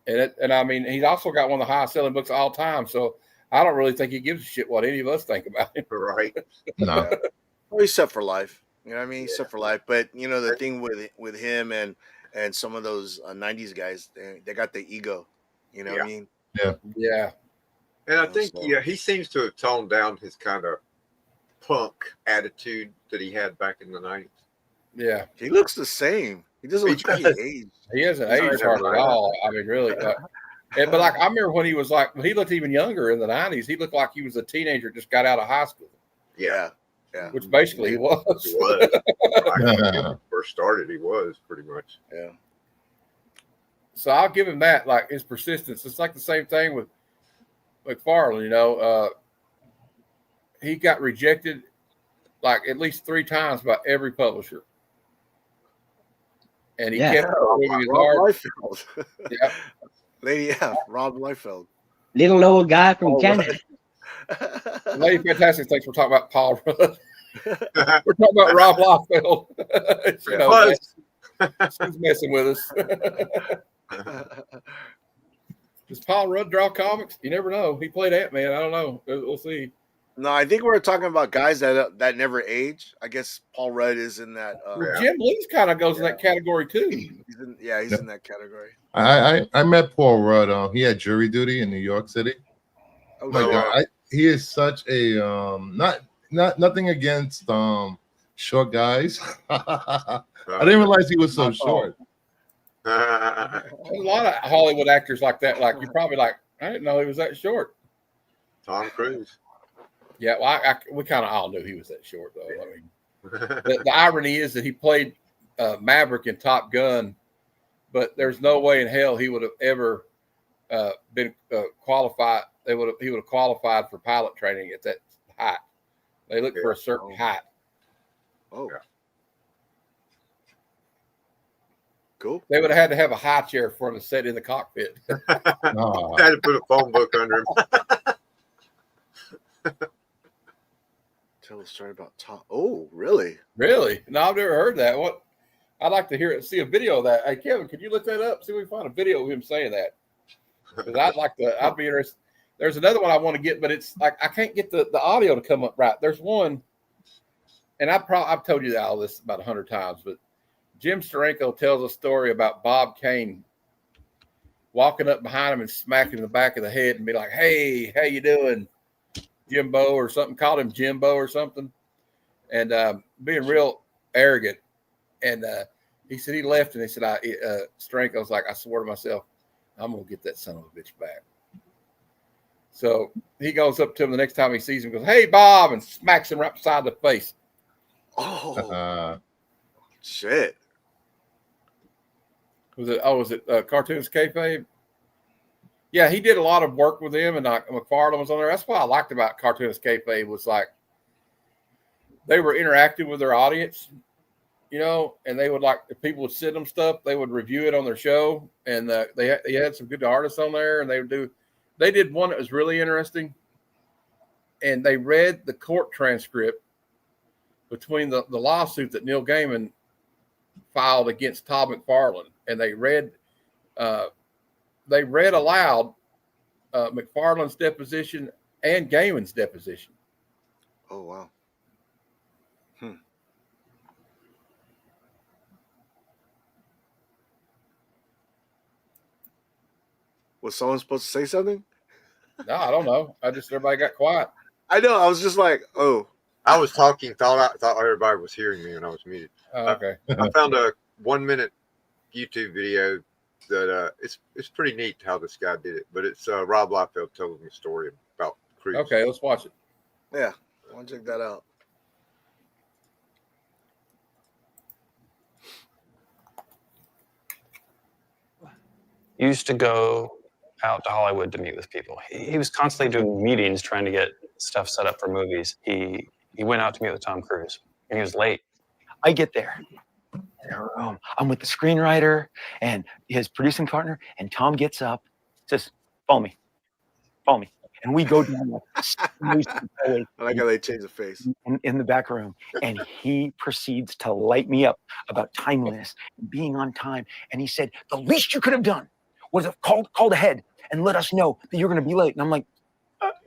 And I mean, he's also got one of the highest selling books of all time. So I don't really think he gives a shit what any of us think about him. Right. No. Well, he's set for life. You know what I mean? He's set for life. But the thing with him and some of those 90s guys, they got the ego. You know what I mean? Yeah. And I think he seems to have toned down his kind of punk attitude that he had back in the 90s. Yeah. He looks the same. He doesn't look like he aged. He hasn't aged hardly at all. I mean, really. But like, I remember when he was like, he looked even younger in the 90s. He looked like he was a teenager, just got out of high school. Yeah. Which basically he was. He was. When he first started, he was pretty much. Yeah. So I'll give him that, like his persistence. It's like the same thing with McFarlane, he got rejected like at least 3 times by every publisher. And he kept moving his hard. Yeah. Lady F, Rob Liefeld. Little old guy from Canada. Lady Fantastic thinks we're talking about Paul Rudd. We're talking about Rob Liefeld. She's messing with us. Does Paul Rudd draw comics? You never know. He played Ant-Man. I don't know. We'll see. No, I think we're talking about guys that never age. I guess Paul Rudd is in that. Jim Lee's kind of goes in that category too. He's in that category. I met Paul Rudd. He had jury duty in New York City. Oh my God, he is such a nothing against short guys. I didn't realize he was so short. A lot of Hollywood actors like that. Like you're probably like, I didn't know he was that short. Tom Cruise. Yeah, well, we kind of all knew he was that short, though. I mean, the irony is that he played Maverick in Top Gun, but there's no way in hell he would have ever been qualified. He would have qualified for pilot training at that height. They look for a certain height. Oh, yeah. Cool. They would have had to have a high chair for him to sit in the cockpit. Had to put a phone book under him. Tell a story about Tom. Oh, really? Really? No, I've never heard that. What? I'd like to hear it. See a video of that. Hey, Kevin, could you look that up? See if we can find a video of him saying that. Because I'd like to. I'd be interested. There's another one I want to get, but it's like I can't get the audio to come up right. There's one, and I've told you all this about 100 times, but Jim Steranko tells a story about Bob Kane walking up behind him and smacking him in the back of the head and be like, "Hey, how you doing, Jimbo?" or something. Called him Jimbo or something, and being real arrogant. And he said he left, and he said, Steranko was like, I swore to myself, I'm going to get that son of a bitch back. So he goes up to him the next time he sees him, goes, "Hey, Bob," and smacks him right beside the face. Oh, shit. Was it Cartoons Kayfabe? Yeah, he did a lot of work with him, and McFarlane was on there. That's what I liked about Cartoons Kayfabe was like they were interactive with their audience, you know, and they would like if people would send them stuff, they would review it on their show, and they had some good artists on there, and they did one that was really interesting, and they read the court transcript between the lawsuit that Neil Gaiman filed against Todd McFarlane, and they read aloud McFarlane's deposition and Gaiman's deposition. Oh, wow. Was someone supposed to say something? No, I don't know. Everybody got quiet. I know. I was just like, oh. I was talking, thought everybody was hearing me when I was muted. Oh, okay. I found a 1-minute YouTube video that it's pretty neat how this guy did it, but it's Rob Liefeld telling a story about Cruise. Okay, let's watch it. Yeah, I want to check that out. Used to go out to Hollywood to meet with people. He was constantly doing meetings trying to get stuff set up for movies. He went out to meet with Tom Cruise, and he was late. I get there. I'm with the screenwriter and his producing partner, and Tom gets up, says, follow me. And we go down I like how they change the face. In the back room, and he proceeds to light me up about timeliness, being on time. And he said, the least you could have done was have called ahead and let us know that you're going to be late. And I'm like,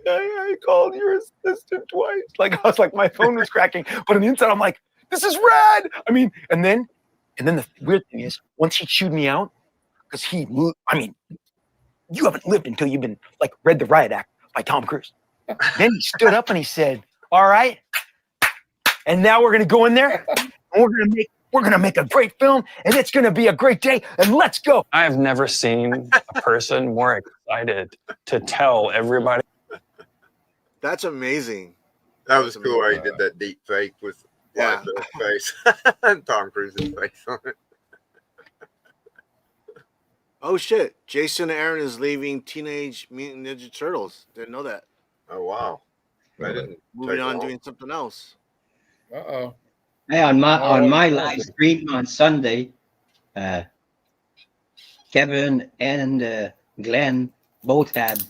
I called your assistant twice. Like, I was like, my phone was cracking. But on the inside, I'm like, this is rad. I mean, and then the weird thing is, once he chewed me out, because you haven't lived until you've been like read the Riot Act by Tom Cruise. Then he stood up and he said, all right, and now we're going to go in there and we're going to make a great film, and it's going to be a great day, and let's go. I have never seen a person more excited to tell everybody. That's amazing. That was cool how he did that deep fake with Liefeld's face and Tom Cruise's face on it. Oh, shit. Jason Aaron is leaving Teenage Mutant Ninja Turtles. Didn't know that. Oh, wow. I didn't. Moving on, doing something else. Uh-oh. Hey, on my live stream on Sunday, Kevin and Glenn both had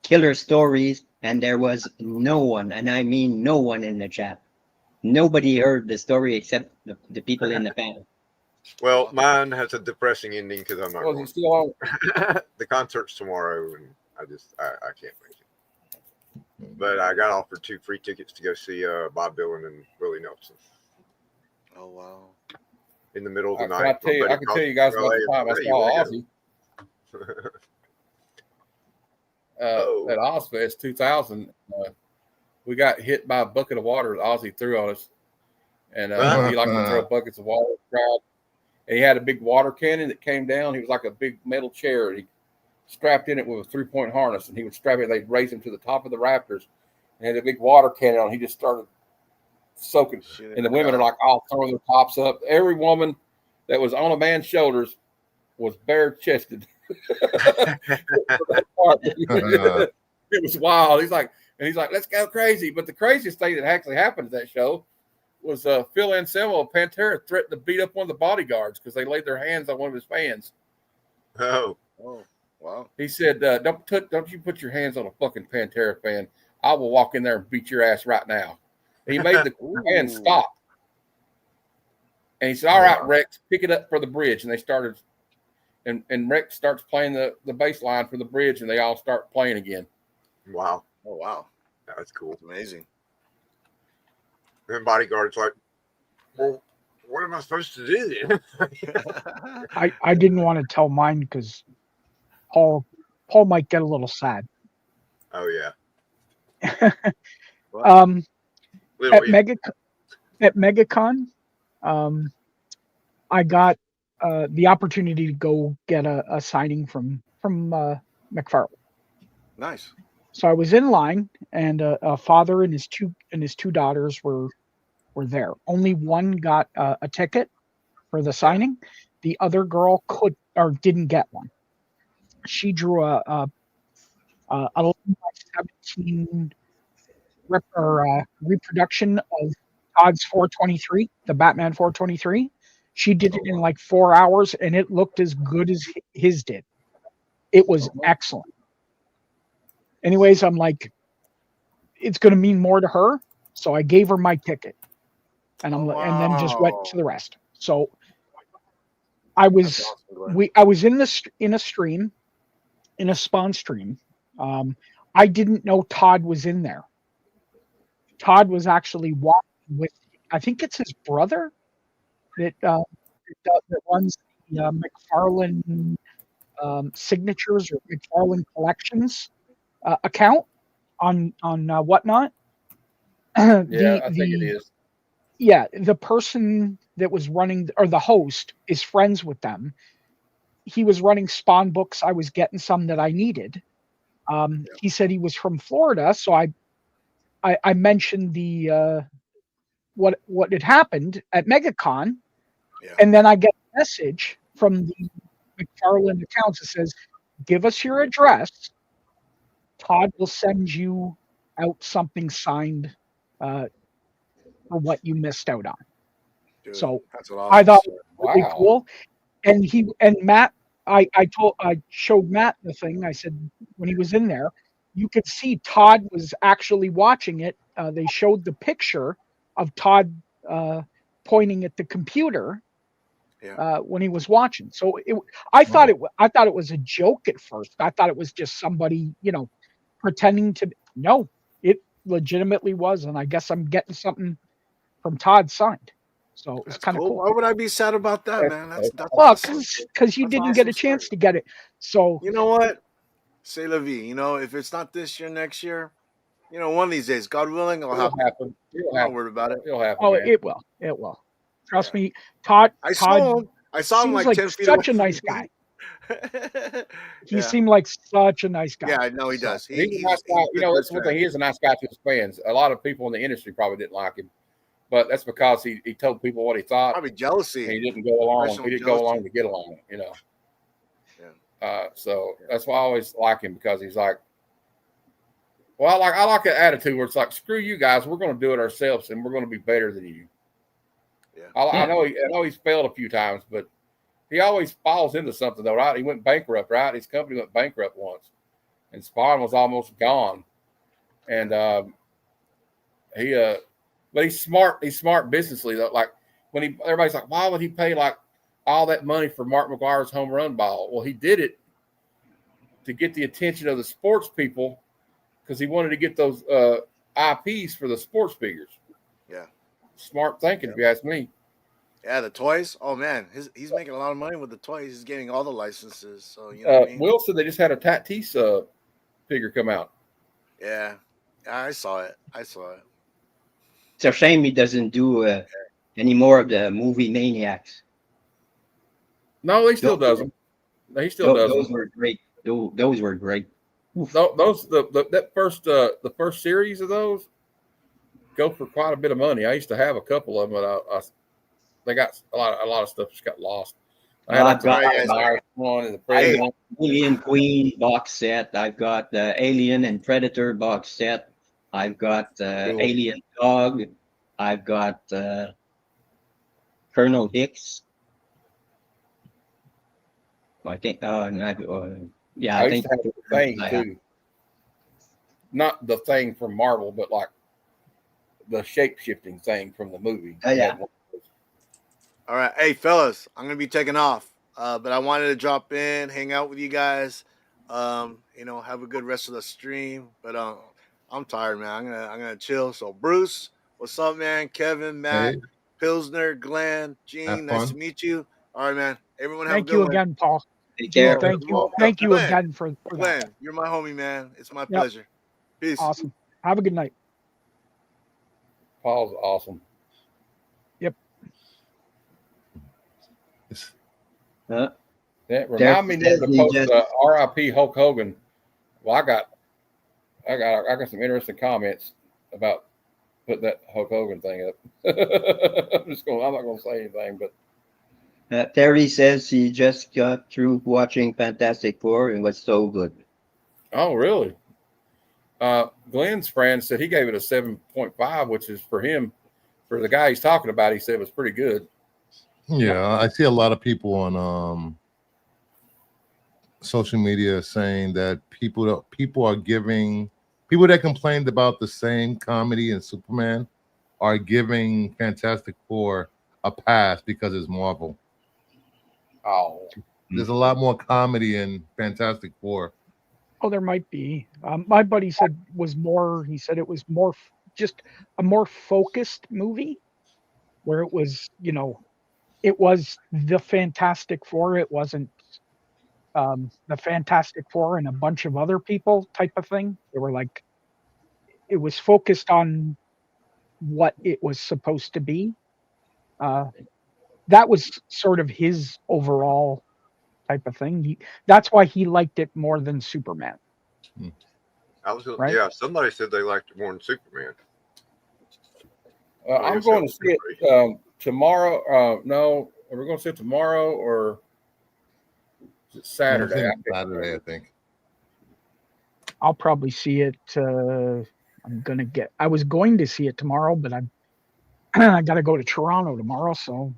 killer stories, and there was no one, and I mean no one in the chat. Nobody heard the story except the people in the panel. Well, mine has a depressing ending because I'm not Well, going. still on. The concert's tomorrow, and I can't make it. But I got offered 2 free tickets to go see Bob Dylan and Willie Nelson. Oh, wow. In the middle of the I night. can tell you guys about the time I saw Ozzy. At Ozfest 2000, we got hit by a bucket of water that Ozzy threw on us. And he liked to throw buckets of water at the crowd. And he had a big water cannon that came down. He was like a big metal chair. He strapped in it with a 3-point harness, and he would strap it. They'd raise him to the top of the rafters, and had a big water cannon on. He just started soaking, and the women are like all throwing their tops up. Every woman that was on a man's shoulders was bare chested. It was wild. He's like, let's go crazy. But the craziest thing that actually happened at that show was Phil Anselmo of Pantera threatened to beat up one of the bodyguards because they laid their hands on one of his fans. Oh, wow. He said, don't you put your hands on a fucking Pantera fan. I will walk in there and beat your ass right now. And he made the band stop. And he said, "All right, Rex, pick it up for the bridge." And they started, and Rex starts playing the bass line for the bridge, and they all start playing again. Wow. Oh, wow. That's cool. That's amazing. Then Bodyguard's like, well, what am I supposed to do then? I didn't want to tell mine because Paul might get a little sad. Oh yeah. At MegaCon, I got the opportunity to go get a signing from McFarlane. Nice. So I was in line, and a father and his two daughters were there. Only one got a ticket for the signing. The other girl didn't get one. She drew a 11/17 reproduction of Todd's 423, the Batman 423. She did it in like 4 hours, and it looked as good as his did. It was excellent. Anyways, I'm like, it's going to mean more to her, so I gave her my ticket, and and then just went to the rest. So I was in a stream, in a Spawn stream. I didn't know Todd was in there. Todd was actually walking with, I think it's his brother that runs the McFarlane Signatures or McFarlane Collections account on Whatnot. I think it is. Yeah, the person that was running, or the host, is friends with them. He was running Spawn books. I was getting some that I needed. He said he was from Florida, so I mentioned the what had happened at MegaCon, and then I get a message from the McFarlane accounts that says, "Give us your address. Todd will send you out something signed for what you missed out on." Dude, so that's awesome. I thought it was really cool. And Matt, I showed Matt the thing. I said, when he was in there, you could see Todd was actually watching it. They showed the picture of Todd pointing at the computer when he was watching. So I thought it was a joke at first. I thought it was just somebody, pretending to. No, it legitimately was, and I guess I'm getting something from Todd signed. So it's kind of cool. Why would I be sad about that, man? That's well, awesome. because you didn't get a chance to get it. So you know what? C'est la vie. If it's not this year, next year, one of these days, God willing, it'll happen. I'm not worried about it. It'll happen. Oh, man. It will. Trust me, Todd. I saw him like 10 feet such away a nice guy. He Yeah. seemed like such a nice guy. Yeah, I know he does. He's a nice guy. That's one thing. He is a nice guy to his fans. A lot of people in the industry probably didn't like him, but that's because he told people what he thought. Probably jealousy. And he didn't go along. He didn't go along to get along. So that's why I always like him, because he's like, well, I like that attitude where it's like, screw you guys, we're going to do it ourselves, and we're going to be better than you. Yeah. I know he's failed a few times, but he always falls into something though, right? He went bankrupt, right? His company went bankrupt once, and Spawn was almost gone. And but he's smart. He's smart businessly though. Like when everybody's like, why would he pay like all that money for Mark McGwire's home run ball? Well, he did it to get the attention of the sports people, because he wanted to get those IPs for the sports figures. Yeah. Smart thinking, if you ask me. Yeah, the toys. Oh man, he's making a lot of money with the toys. He's getting all the licenses. So what I mean? Will said they just had a Tatis figure come out. Yeah, I saw it. It's a shame he doesn't do any more of the movie Maniacs. No, he still doesn't. He still doesn't. Those were great. Those were great. The first series of those go for quite a bit of money. I used to have a couple of them, but they got a lot of stuff just got lost. I had the one and the Predator one. Alien Queen box set. I've got the Alien and Predator box set. I've got Alien Dog. I've got Colonel Hicks. I think. I think to have the Thing too. Not the Thing from Marvel, but like the shape shifting thing from the movie. Oh, yeah. All right, hey fellas, I'm gonna be taking off, but I wanted to drop in, hang out with you guys. Have a good rest of the stream. But I'm tired, man. I'm gonna chill. So Bruce, what's up, man? Kevin, Matt, Hey, Pilsner, Glenn, have Gene, nice to fun. meet you. All right, man. Everyone have a Thank good you one. again, Paul. Take Gene, care. thank you. Oh, Thank you Glenn, again for that. Glenn, you're my homie, man. It's my Yep. pleasure. Peace. Awesome. Have a good night. Paul's awesome. Yep. Uh, That Derek remind me says never to he post just R.I.P. Hulk Hogan. Well, I got some interesting comments about putting that Hulk Hogan thing up. I'm not going to say anything, but Terry says he just got through watching Fantastic Four and was so good. oh really? Glenn's friend said he gave it a 7.5, which is for him, for the guy he's talking about. He said it was pretty good. Yeah, I see a lot of people on social media saying that people that complained about the same comedy in Superman are giving Fantastic Four a pass because it's Marvel. Oh, There's a lot more comedy in Fantastic Four. Oh, there might be. My buddy said was more. He said it was more just a more focused movie, where it was, it was the Fantastic Four. It wasn't the Fantastic Four and a bunch of other people type of thing. They were like, it was focused on what it was supposed to be. That was sort of his overall type of thing. That's why he liked it more than Superman. Right? Yeah, somebody said they liked it more than Superman. I'm going to see it tomorrow. No, are we going to see it tomorrow or is it Saturday? Saturday, I think. I'll probably see it. I was going to see it tomorrow, but I got to go to Toronto tomorrow, so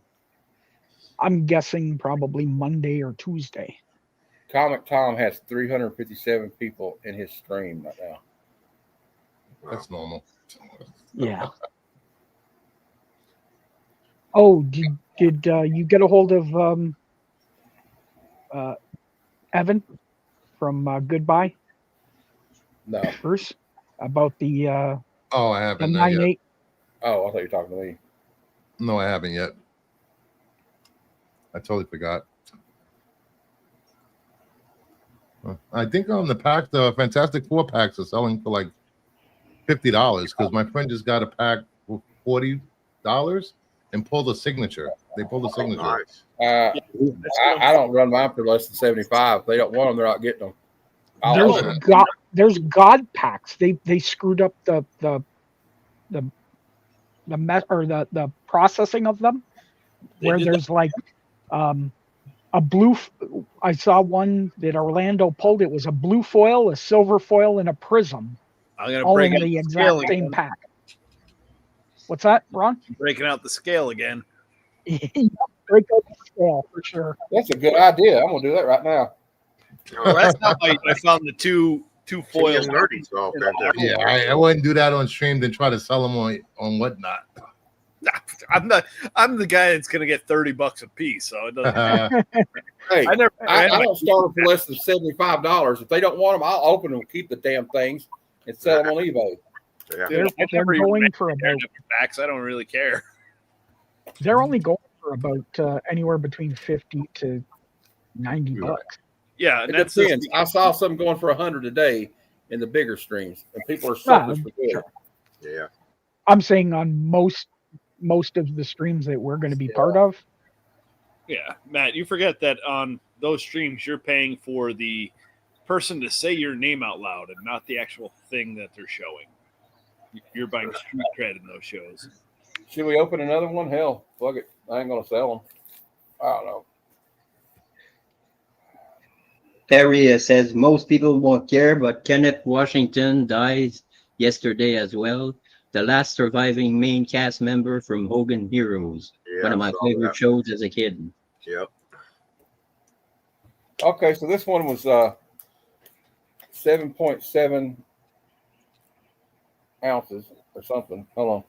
I'm guessing probably Monday or Tuesday. Comic Tom has 357 people in his stream right now. That's normal. Yeah. Oh, did you get a hold of Evan from Goodbye? No. Bruce, about the Oh, I haven't. the Not yet. 9.8. Oh, I thought you were talking to me. No, I haven't yet. I totally forgot. I think on the pack, the Fantastic Four packs are selling for like $50 because my friend just got a pack for $40 and pulled a signature. They pulled a signature. Nice. I don't run mine for less than 75. If they don't want them, they're not getting them. There's God packs. They screwed up the processing of them, where there's like a blue. I saw one that Orlando pulled. It was a blue foil, a silver foil, and a prism, I'm gonna all break in out the the exact scale same again. pack. What's that, Ron? Breaking out the scale again. Break out the scale for sure. That's a good idea. I'm gonna do that right now. Well, that's how I found the two foils. Yeah, I wouldn't do that on stream than try to sell them on whatnot. I'm the guy that's gonna get $30 a piece, so it doesn't. Hey, I don't start them for less than $75. If they don't want them, I'll open them, keep the damn things, and sell them on eBay. Dude, They're going for about. Backs. I don't really care. They're only going for about anywhere between $50 to $90. Yeah, It and that's depends. I saw some going for $100 a day in the bigger streams, and people are suckers for good. Sure. Yeah, I'm saying on most of the streams that we're going to be part of. Yeah, Matt, you forget that on those streams you're paying for the person to say your name out loud and not the actual thing that they're showing. You're buying street cred in those shows. Should we open another one? Hell, fuck it. I ain't gonna sell them. I don't know. Terry says most people won't care, but Kenneth Washington dies yesterday as well. The last surviving main cast member from Hogan Heroes, one of my favorite shows as a kid. Yep. Okay, so this one was 7.7 ounces or something. Hold on.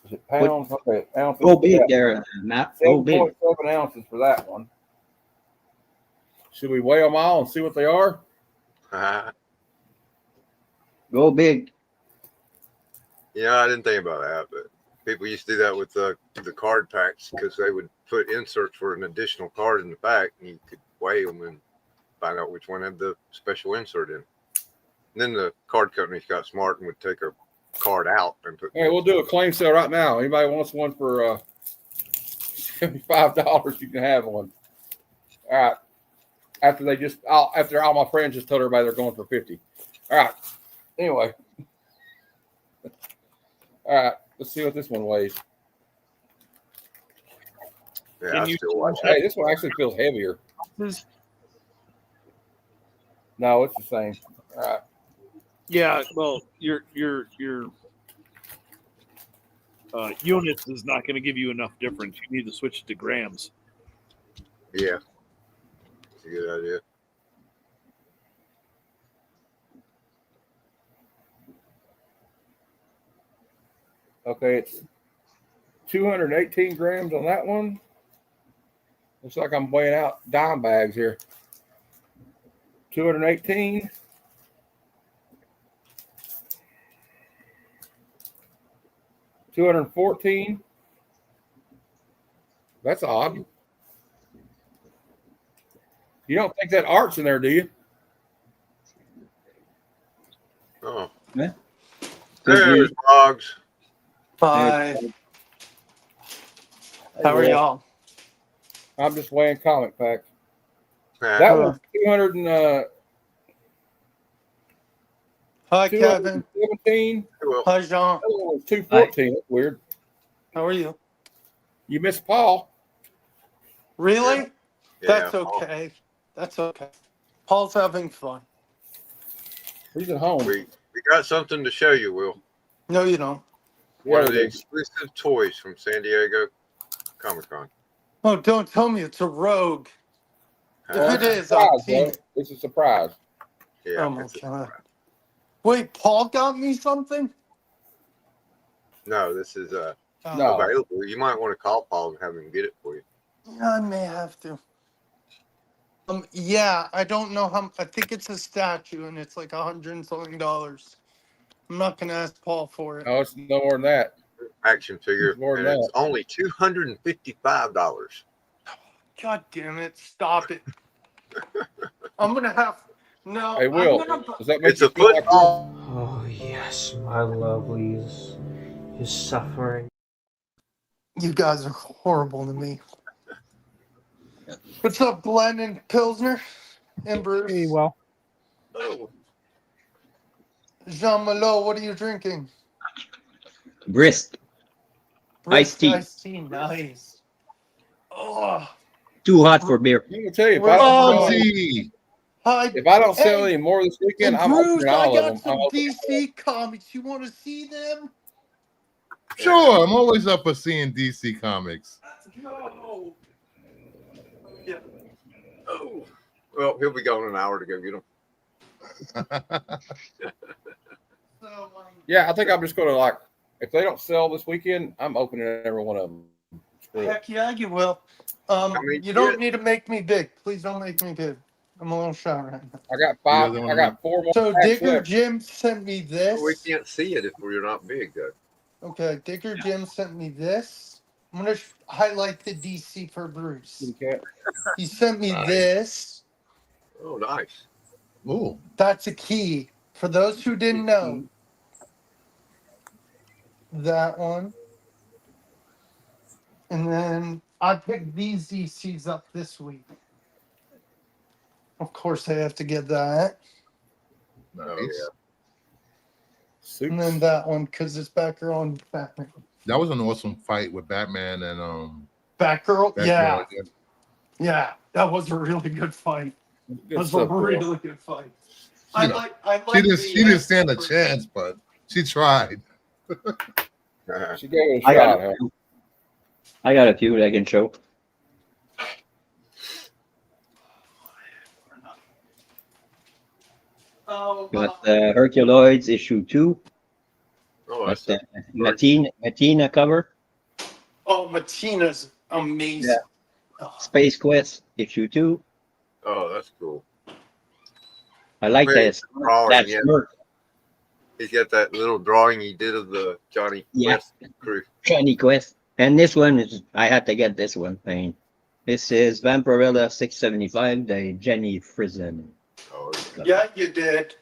Is it pounds? Okay, ounces. Go big there, Matt. Go big. 7.7 ounces for that one. Should we weigh them all and see what they are? Go big. Yeah, I didn't think about that, but people used to do that with the card packs because they would put inserts for an additional card in the back, and you could weigh them and find out which one had the special insert in. And then the card companies got smart and would take a card out and put. Hey, we'll do a claim sale right now. Anybody wants one for $75? You can have one. All right. After all my friends just told everybody they're going for 50. All right. Anyway. All right. Let's see what this one weighs. Yeah, I still watch Hey, this one actually feels heavier. No, it's the same. All right. Yeah, well, your units is not going to give you enough difference. You need to switch to grams. Yeah, it's a good idea. Okay, it's 218 grams on that one. Looks like I'm weighing out dime bags here. 218. 214. That's odd. You don't think that art's in there, do you? Oh. Yeah. There's Boggs. Bye. How are y'all? I'm just weighing comic packs. Yeah. That was 200 and Hi, Kevin. 217. Hi, Jean. That one was 214. That's weird. How are you? You missed Paul. Really? Yeah, That's Paul. okay. That's okay. Paul's having fun. He's at home. We got something to show you, Will. No, you don't. One of the exclusive toys from San Diego Comic-Con. Oh, don't tell me it's a rogue. Well, If it it's a is, I'll surprise, team bro. it. It's a surprise. Yeah. Oh, my God. Wait, Paul got me something? No, this is No. available. You might want to call Paul and have him get it for you. Yeah, I may have to. Yeah, I don't know how. I think it's a statue, and it's like $100 and something. I'm not gonna ask Paul for it. Oh, it's no more than that. Action figure, It's more and than it's that. only $255. God damn it! Stop it. I'm gonna have. No, Hey, Will, I'm gonna. does that make It's you a feel like football. Oh, yes, my lovelies. His suffering. You guys are horrible to me. What's up, Glenn and Pilsner and Bruce? Hey, well, Oh, Jean Malo, what are you drinking? Brisk. Iced tea. Iced tea, nice. Oh, Too hot for beer. I'm gonna tell you, Bugsy. hi. if I don't sell Hey, any more this weekend, and I'm Bruce, opening I all of got them. some DC comics. You want to see them? Sure, I'm always up for seeing DC comics. Let's go. Yeah. oh. Well, he'll be gone in an hour to go get them. So, Yeah, I think I'm just gonna if they don't sell this weekend, I'm opening every one of them. Screw it. heck yeah, you will. mean, You don't yeah. need to make me big. Please don't make me big. I'm a little shy right now. I got He 5. doesn't I wanna got 4 more. So packs Digger left. Jim sent me this. We can't see it if we're not big, though. Okay, Digger Jim sent me this. I'm gonna highlight the DC for Bruce. Kitty cat. He sent me this. Oh, nice. Ooh. That's a key. For those who didn't know, that one. And then I picked these DCs up this week. Of course, I have to get that. Nice. Oh, yeah. And then that one because it's Batgirl on Batman. That was an awesome fight with Batman and Batgirl? Yeah. Batgirl. Yeah. That was a really good fight. Good That was a stuff, Will. really good fight. You I know, like She didn't stand a chance, but she tried. She gave it a I shot. got Huh? I got a few that I can show. Oh, Got Herculoids issue 2. Oh, that's the Matina cover. Oh, Matina's amazing. Space Quest issue 2. Oh, that's cool. I like Very this. drawing, That's yeah. Merc. He's got that little drawing he did of the Johnny Quest crew. Johnny Quest. And this one is, I had to get this one. I mean, this is Vampirella 675, the Jenny Frison. Oh, Yeah, you did.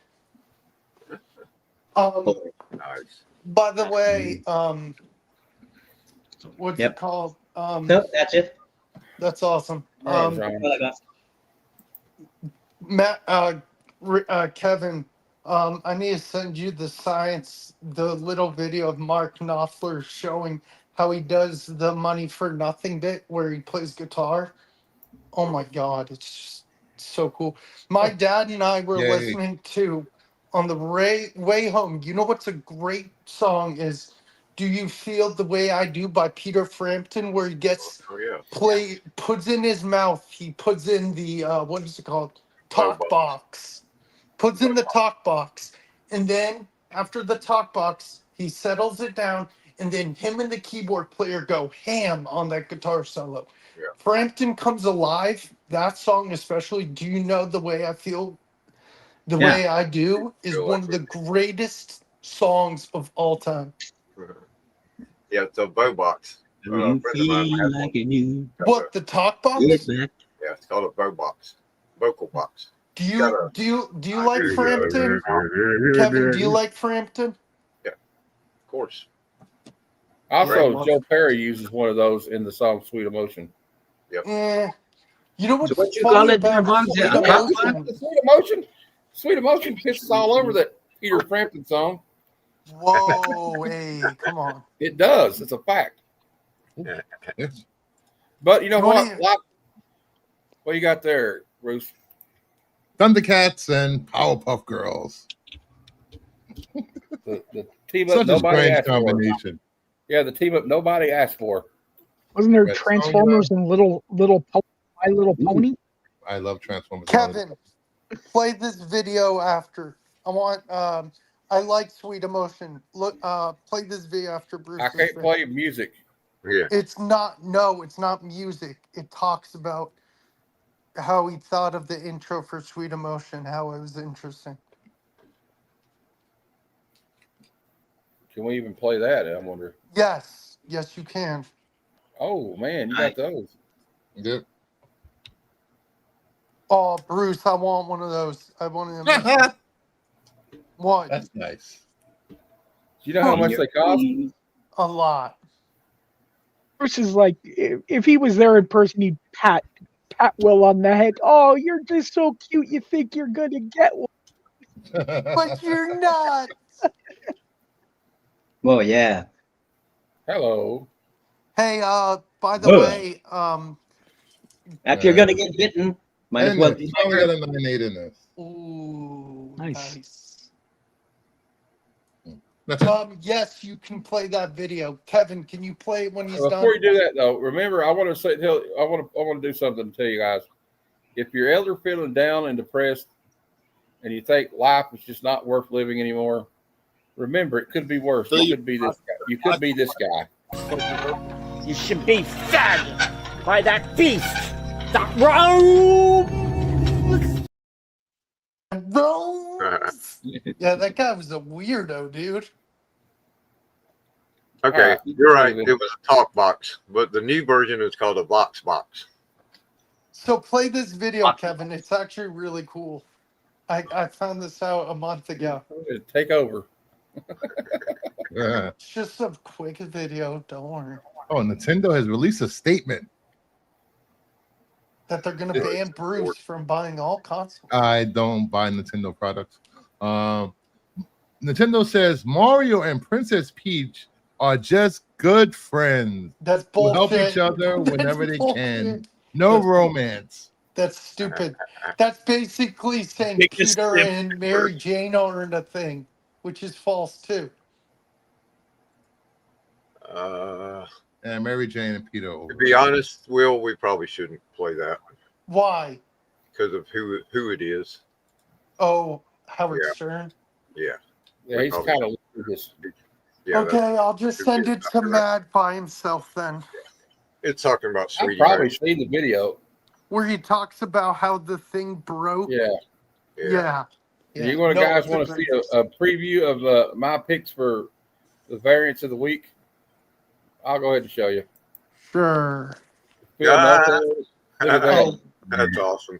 Nice. By the way, what's it called? No, that's it. That's awesome. All right, Matt, Kevin, I need to send you the little video of Mark Knopfler showing how he does the money for nothing bit where he plays guitar. Oh my God, it's just so cool. My dad and I were Yay. listening to on the way home. You know what's a great song is "Do You Feel the Way I Do" by Peter Frampton, where he gets puts in his mouth. He puts in the what is it called? Talk box. Puts in the talk box, and then after the talk box, he settles it down, and then him and the keyboard player go ham on that guitar solo. Yeah. Frampton Comes Alive, that song especially, Do You Know the Way I Feel, The Yeah. Way I Do, is one of the greatest songs of all time. Yeah, it's a bow box. You feel like you do. What, the talk box? Yes, man. Yeah, it's called a bow box. Vocal box. Do you like Frampton? Kevin, do you like Frampton? Yeah, of course. Also, Joe Perry uses one of those in the song "Sweet Emotion." Yep. You know what's So what you funny call it about there, Bugs? Sweet Yeah, Emotion? Sweet Emotion. Sweet Emotion pisses all over that Peter Frampton song. Whoa, hey, come on. It does. It's a fact. Yes. But you know what? do you- What you got there, Bruce? Thundercats and Powerpuff Girls. The team up Such a nobody strange asked combination. for. Yeah, the team up nobody asked for. Wasn't there Red Transformers and My Little Pony? I love Transformers. Kevin, play this video after. I want I like Sweet Emotion. Look, play this video after Bruce. I can't play music. Yeah. It's not music. It talks about how he thought of the intro for Sweet Emotion, how it was interesting. Can we even play that? I wonder. Yes, you can. Oh man, you got those. Yep. Oh, Bruce, I want one of those. I want them. What? That's nice. Do you know how much they cost? A lot. Bruce is like, if he was there in person, he'd pat Will on the head. Oh, you're just so cute. You think you're gonna get one, but you're not. Well, yeah. Hello. Hey, by the way, if you're gonna get bitten, might as well. He's only got a 9.8 in this. Ooh, nice. Yes, you can play that video. Kevin, can you play it when he's done? Before you do that, though, remember I want to do something to tell you guys. If you're ever feeling down and depressed, and you think life is just not worth living anymore, remember it could be worse. It could be this guy. You could be this guy. You should be fed by that beast, that rogue. Yeah, that guy was a weirdo, dude. Okay, you're right. It was a talk box, but the new version is called a Vox box. So play this video, Kevin. It's actually really cool. I found this out a month ago. Take over. Yeah. It's just a quick video. Don't worry. Oh, Nintendo has released a statement. That they're going to ban Bruce from buying all consoles. I don't buy Nintendo products. Nintendo says Mario and Princess Peach are just good friends. That's who bullshit. help each other whenever they bullshit. can. No romance. That's stupid. That's basically saying Peter and Mary Jane aren't a thing, which is false too. And Mary Jane and Peter. To be honest, Will, we probably shouldn't play that Why? because of who it is. Oh, Howard Stern. Yeah. Yeah, he's kind of this. Yeah. Okay, I'll just send it to Matt by himself then. It's talking about I've Sweetie. probably seen the video. Where he talks about how the thing broke. Yeah. Yeah. Do you guys it's a want to see great- a preview of my picks for the variants of the week? I'll go ahead and show you. Sure. Phil Nelson. Look at that. That's awesome.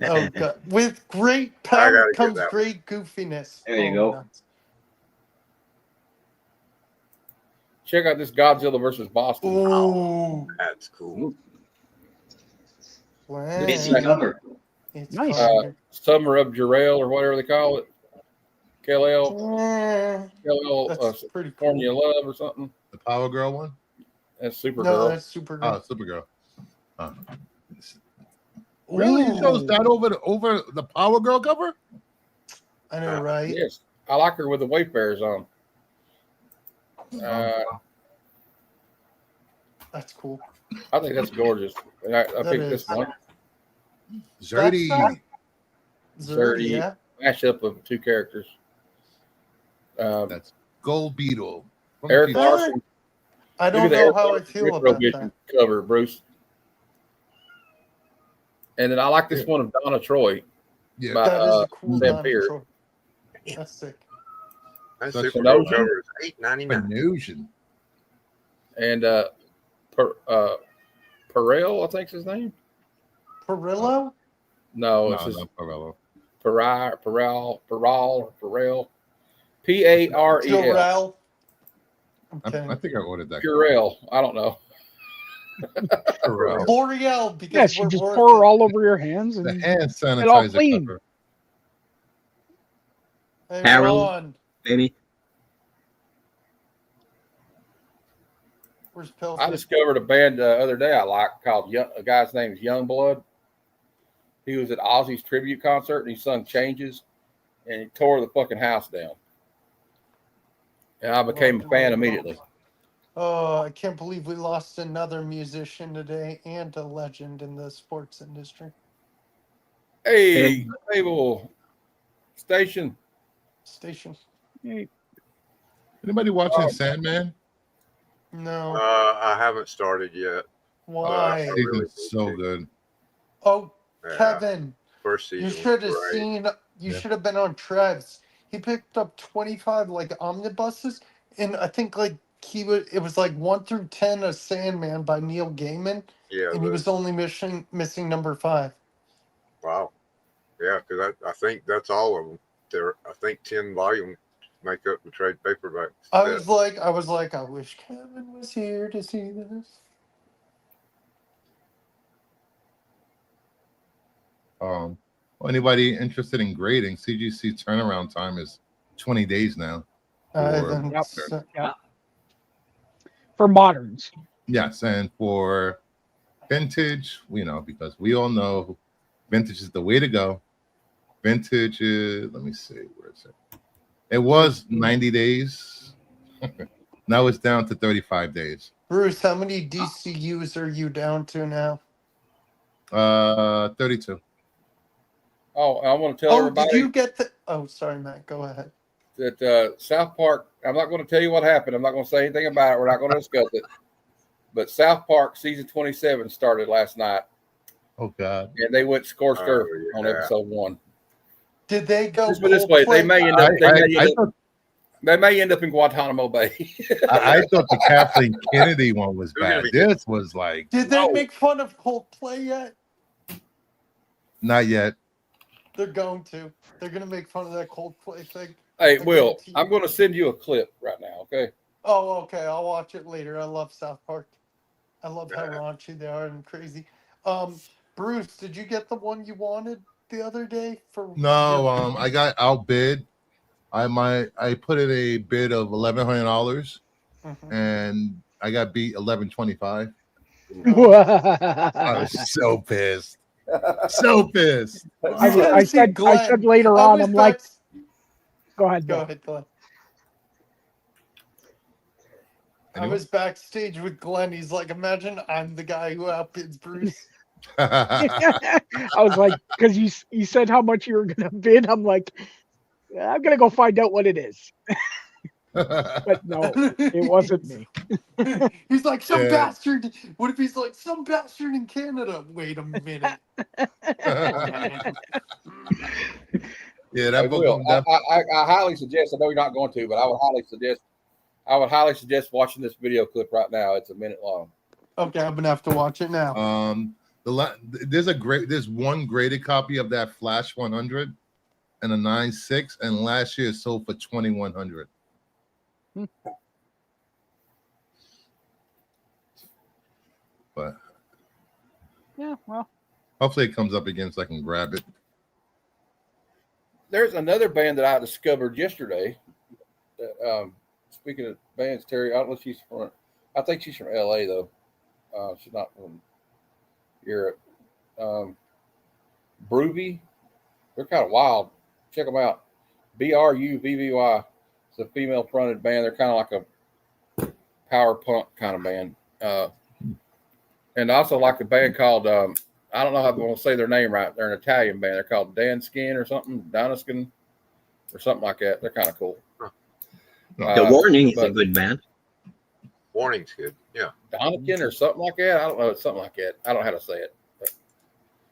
Oh God. With great I power gotta get comes that great goofiness. There you Oh, go. nuts. Check out this Godzilla versus Boston. Ooh. That's cool. Busy cover. It's Nice. covered. Summer of Jarrell or whatever they call it. KL. That's pretty California cool. Love or something. The Power Girl one? That's Supergirl. No, that's Supergirl. Oh, Supergirl. Really? You chose that over the Power Girl cover? I know, right? Yes. I like her with the Wayfarers on. That's cool. I think that's gorgeous. And I picked this one. Zerdy. Zerdy. Yeah. Mashup of two characters. That's Gold Beetle. Eric Larson. I don't know how I feel about that. Cover, Bruce. And then I like this one of Donna Troy. Yeah, by, that is a cool Sam Donna Pierce. Troy. That's sick. That Such Supergirl Phenosion. cover is $8.99. Illusion. And Perel, I think's his name. Perillo? No, it's just Perel. Perel. P-A-R-E-L. Jarrell. Okay. I think I ordered that. Purell. I don't know. L'Oreal, because Yes, you we're just worth pour it. all over your hands and The hand it all sanitizer clean. cover. Hey, Harold, Ron, baby. where's Pilfer? I discovered a band the other day I like called a guy's name is Youngblood. He was at Ozzy's tribute concert and he sung Changes and he tore the fucking house down. And I became a fan immediately. Oh, I can't believe we lost another musician today and a legend in the sports industry. Hey, Fable Station. Anybody watching Sandman? No. I haven't started yet. Why? I really Season's so good. Oh, Yeah. Kevin, First season. you should have was great. seen. You Yeah. should have been on Trev's. He picked up 25 like omnibuses, and I think like it was like 1 through 10 of Sandman by Neil Gaiman, Yeah. and he was only missing number 5. Wow. Yeah, because I think that's all of them. I think 10 volumes make up the trade paperback. I was like, I wish Kevin was here to see this. Anybody interested in grading? CGC turnaround time is 20 days now. For moderns. Yes, and for vintage, because we all know vintage is the way to go. Vintage is, let me see, where is it? It was 90 days. Now it's down to 35 days. Bruce, how many DCUs are you down to now? 32. Oh, I want to tell everybody. Did you get the? Oh, sorry, Matt. Go ahead. That South Park, I'm not going to tell you what happened. I'm not going to say anything about it. We're not going to discuss it. But South Park season 27 started last night. Oh, God. And they went scorched earth on episode 1. Did they go? Just put it this way, they may end up. They may end up in Guantanamo Bay. I thought the Kathleen Kennedy one was bad. This was like. Did they make fun of Coldplay yet? Not yet. They're going to. They're going to make fun of that Coldplay thing. Hey, Will, I'm going to send you a clip right now, okay? Oh, okay. I'll watch it later. I love South Park. I love how raunchy they are and crazy. Bruce, did you get the one you wanted the other day? No, I got outbid. I put in a bid of $1,100, and I got beat $1,125. I was so pissed. So pissed. I said later on, I'm like, go ahead. Go ahead. I was backstage with Glenn. He's like, imagine I'm the guy who outbids Bruce. I was like, because you said how much you were going to bid. I'm like, I'm going to go find out what it is. But no, it wasn't me. He's like, some Yeah. bastard. What if he's like, some bastard in Canada? Wait a minute. Yeah, I that book will. was definitely. I highly suggest. I know you're not going to, but I would highly suggest. I would highly suggest watching this video clip right now. It's a minute long. Okay, I'm gonna have to watch it now. There's one graded copy of that Flash 100 and a 9.6, and last year it sold for $2,100. But Yeah, well, hopefully it comes up again so I can grab it. There's another band that I discovered yesterday. That, speaking of bands, Terry, I don't know if she's from. I think she's from LA though. She's not from Europe. Broovy. They're kind of wild. Check them out. BRUVVY. It's a female fronted band. They're kind of like a power punk kind of band. And also like a band called I don't know how I want to say their name right. They're an Italian band. They're called Danskin or something, Daniskin or something like that. They're kind of cool. The Warning is a good band. Warning's good. Yeah. Donikin or something like that. I don't know. It's something like that. I don't know how to say it.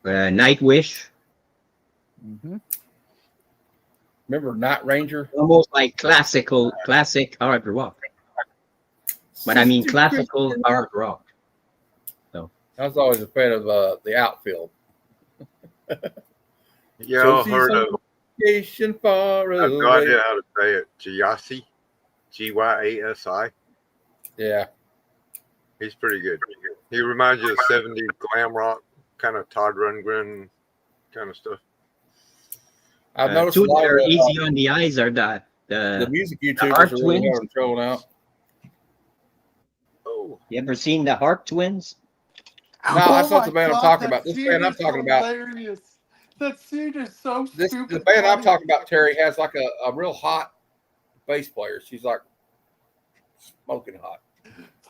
Nightwish. Mm-hmm. Remember Night Ranger? Almost like classic hard rock. But I mean classical hard rock. So I was always a fan of the Outfield. Yeah, I heard of. Far I have no idea how to say it. Gyasi, Gyasi. Yeah, he's pretty good. He reminds you of 70s glam rock, kind of Todd Rundgren kind of stuff. I've noticed two a lot that are of easy on the eyes are the music the YouTubers Hart are really Twins. having trouble now. Oh, You ever seen the Hart Twins? No, that's not the band I'm talking about. This band I'm talking about. Hilarious. That scene is so The stupid. band I'm funny. talking about, Terry, has like a real hot bass player. She's like smoking hot.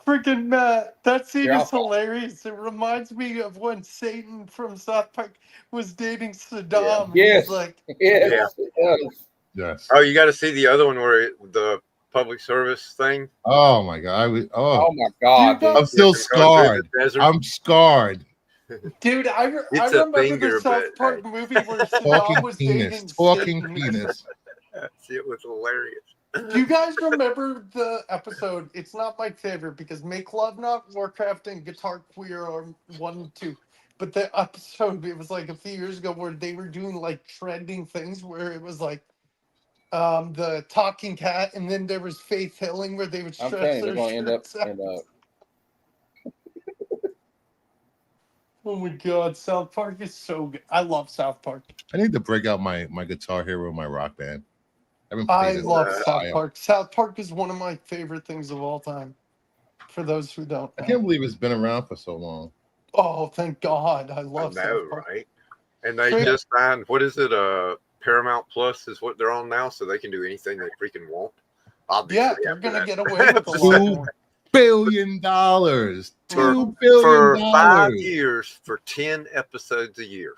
Freaking Matt, that scene Yeah, is hilarious. It reminds me of when Satan from South Park was dating Saddam. Yes. He's like, Yes. Yeah. It does. Yes. Oh, you got to see the other one where the public service thing. Oh my God. Oh my God. Dude, I'm still Going through scarred. the desert. I'm scarred. dude, I It's a remember finger, the South but, Park hey. movie where Saddam Talking was penis. dating Talking Satan. penis. It was hilarious. Do you guys remember the episode? It's not my favorite because Make Love Not Warcraft and Guitar Queer are 1 and 2. But the episode, it was like a few years ago where they were doing like trending things where it was like the talking cat, and then there was Faith Hilling where they would I'm stretch telling you, their they're going to end up shirts out. in Oh my God, South Park is so good. I love South Park. I need to break out my Guitar Hero, my rock band. I love South Park. South Park is one of my favorite things of all time. For those who don't I know. can't believe it's been around for so long. Oh, thank God. I I love know, South Park. right? And they Straight- just signed, what is it? Paramount Plus is what they're on now, so they can do anything they freaking want. Obviously, Yeah, they're after going to that get away with a lot episode. more. $2 billion. For, $2 billion. for 5 years for 10 episodes a year.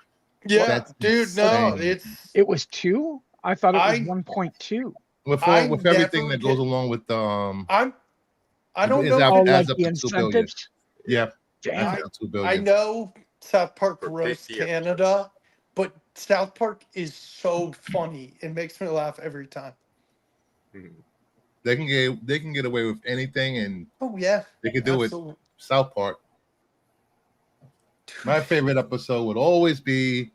Yeah, That's dude, no, insane. it was 2. I thought it was I- 1.2. With everything that goes along with I don't is know. out- Oh, adds like up the to $2 billion. incentives. Yeah, Damn. that's $2 billion. I know South Park For roasts 50 Canada, but South Park is so funny. It makes me laugh every time. They can get away with anything, and Oh yeah, they can do absolutely. it. South Park. My favorite episode would always be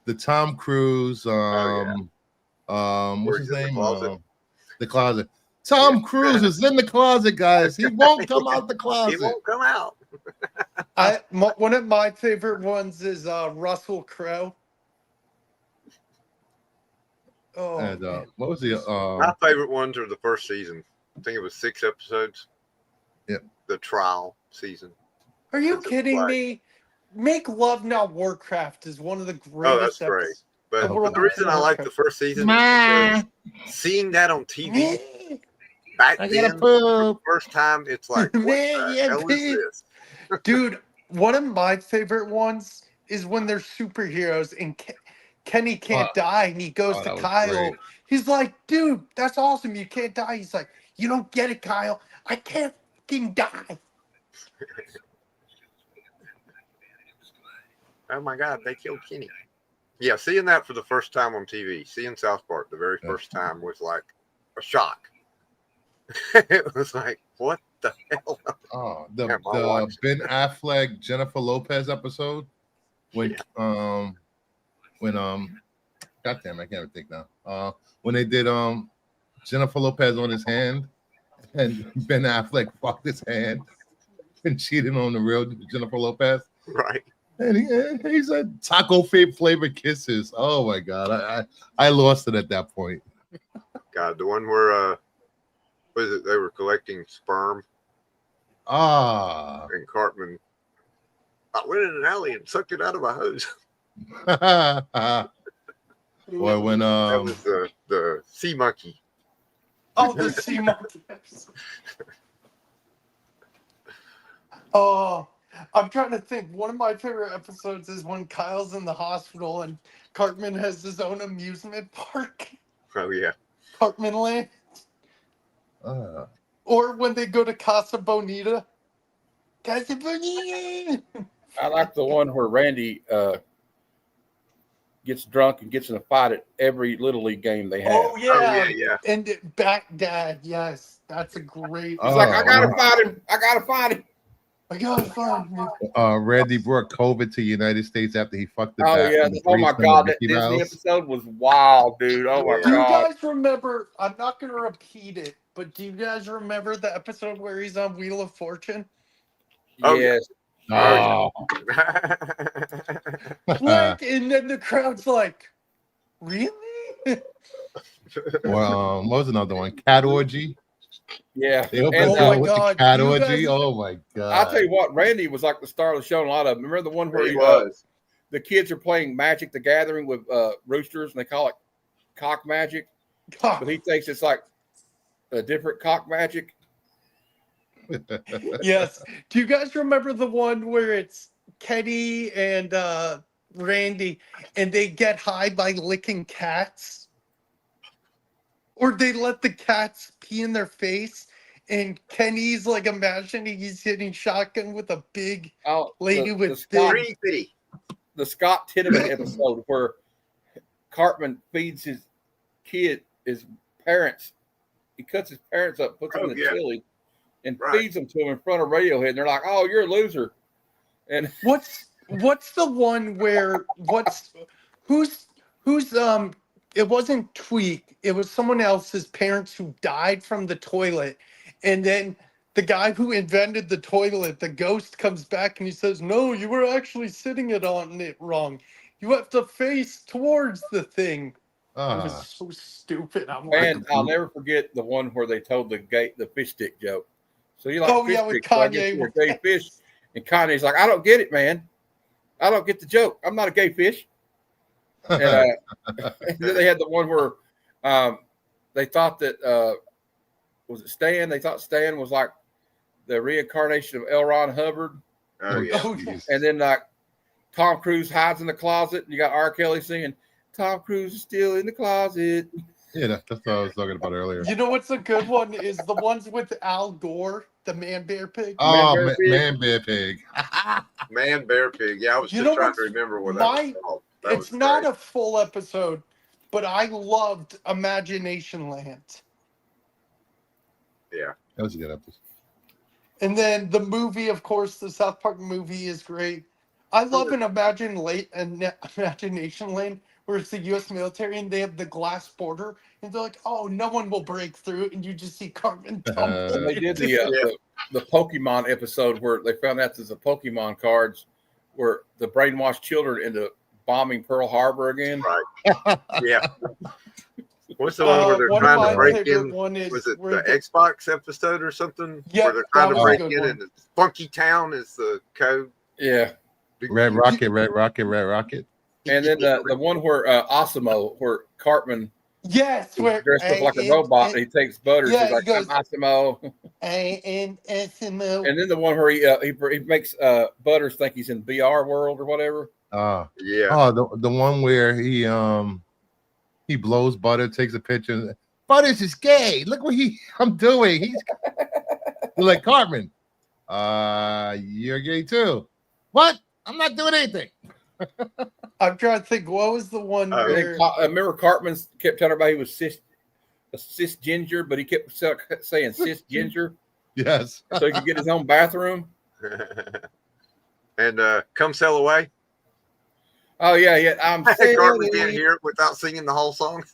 the Tom Cruise. What's Where his he's in the name? closet. The closet. Tom Cruise is in the closet, guys. He won't come out the He closet. won't come out. One of my favorite ones is Russell Crowe. Oh, And man. what was the My favorite ones are the first season. I think it was 6 episodes. Yep. The trial season. Are you It's a kidding flag. me? Make Love Not Warcraft is one of the greatest. Oh, that's great. episodes. But World the reason I like the first season is because seeing that on TV back I then, gotta for the poop. first time, it's like, what Man, the yeah, hell is dude. this? Dude, one of my favorite ones is when they're superheroes and Kenny can't die, and he goes to that was Kyle. great. He's like, dude, that's awesome. You can't die. He's like, you don't get it, Kyle. I can't fucking die. Oh my God, they killed Kenny. Yeah, seeing that for the first time on TV, seeing South Park the very first time was like a shock. It was like, what the hell? Oh, the Ben Affleck Jennifer Lopez episode when goddamn, I can't even think now. When they did Jennifer Lopez on his hand, and Ben Affleck fucked his hand and cheated on the real Jennifer Lopez. Right. And he said taco flavored kisses. Oh my God, I lost it at that point. God, the one where what is it? They were collecting sperm. And Cartman, I went in an alley and sucked it out of a hose. Or when that was the sea monkey. Oh, the sea monkey. Oh, I'm trying to think. One of my favorite episodes is when Kyle's in the hospital and Cartman has his own amusement park. Oh yeah, Cartman Land. Or when they go to Casa Bonita. Casa Bonita. I like the one where Randy gets drunk and gets in a fight at every Little League game they have. Oh yeah. And back dad, yes. That's a great. He's like, I gotta fight him. I gotta fight him. I gotta find him. Randy brought COVID to the United States after he fucked the Oh yeah. Oh my God, that Mickey Disney Mouse. episode was wild, dude. Oh my Do you God. guys remember? I'm not gonna repeat it, but do you guys remember the episode where he's on Wheel of Fortune? Yes. Oh. Like, and then the crowd's like, really? Well, what was another one? Cat Orgy. Yeah. They opened And, the show with the Cat Orgy. Oh my God. I'll tell you what, Randy was like the star of the show in a lot of them. Remember the one where He was. The kids are playing Magic the Gathering with roosters, and they call it cock magic. But he thinks it's like a different cock magic. Yes. Do you guys remember the one where it's Kenny and Randy and they get high by licking cats? Or they let the cats pee in their face and Kenny's like imagining he's hitting shotgun with a big lady with big. The Scott Tenement episode where Cartman feeds his parents. He cuts his parents up, puts them in the chili, and feeds them to him in front of Radiohead. And they're like, "Oh, you're a loser." And what's the one where who's it wasn't Tweak, it was someone else's parents who died from the toilet, and then the guy who invented the toilet, the ghost comes back and he says, "No, you were actually sitting on it wrong. You have to face towards the thing." It was so stupid. I'm like, and I'll never forget the one where they told the fish stick joke. So you like fish with sticks, so I guess Kanye. you're a gay fish. And Kanye's like, I don't get it, man. I don't get the joke. I'm not a gay fish. And, and then they had the one where they thought that was it Stan? They thought Stan was like the reincarnation of L. Ron Hubbard. Oh yeah. And then like Tom Cruise hides in the closet, and you got R. Kelly singing, "Tom Cruise is still in the closet." Yeah, that's what I was talking about earlier. You know what's a good one is the ones with Al Gore, the Man Bear Pig. Oh, Man Bear Pig. Man Bear Pig. Yeah, I was just trying to remember what that was called. It's not a full episode, but I loved Imagination Land. Yeah. That was a good episode. And then the movie, of course, the South Park movie is great. I love an Imagination Lane where it's the U.S. military and they have the glass border and they're like, "Oh, no one will break through," and you just see Cartman tumble. And they did the Pokemon episode where they found out there's the Pokemon cards where the brainwashed children into bombing Pearl Harbor again. Right. Yeah. What's the one where they're trying to break in? Was it the Xbox episode or something? Yeah, where they're trying to break in one. and Funky Town is the code. Yeah. Red Rocket. And then the one where Osimo, where Cartman where dressed up like a robot and he takes Butters. Yeah, he's like, he goes, "I'm Osimo." I am Osimo. And then the one where he makes Butters think he's in VR world or whatever. Yeah. Oh, the one where he blows butter, takes a picture. Butters is gay. Look what I'm doing. He's like Cartman. You're gay too. What? I'm not doing anything. I'm trying to think. What was the one where? Remember Cartman kept telling everybody he was cis ginger, but he kept saying cis ginger. Yes. So he could get his own bathroom. And Come Sail Away. Oh yeah. I'm saying Cartman can't hear it without singing the whole song.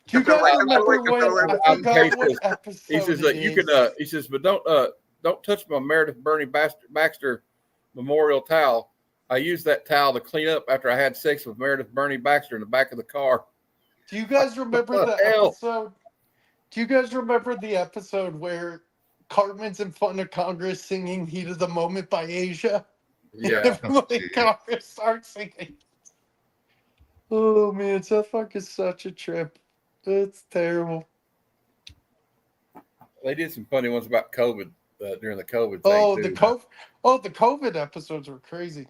Do you guys remember when? I forgot what episode he says it you is. can. He says, but don't touch my Meredith Bernie Baxter memorial towel. I used that towel to clean up after I had sex with Meredith Bernie Baxter in the back of the car. Do you guys remember the episode? Do you guys remember the episode where Cartman's in front of Congress singing "Heat of the Moment" by Asia? Yeah. Everyone in Congress starts singing. Oh man, South Park is such a trip. It's terrible. They did some funny ones about COVID during the COVID thing. Oh, too. the COVID episodes were crazy.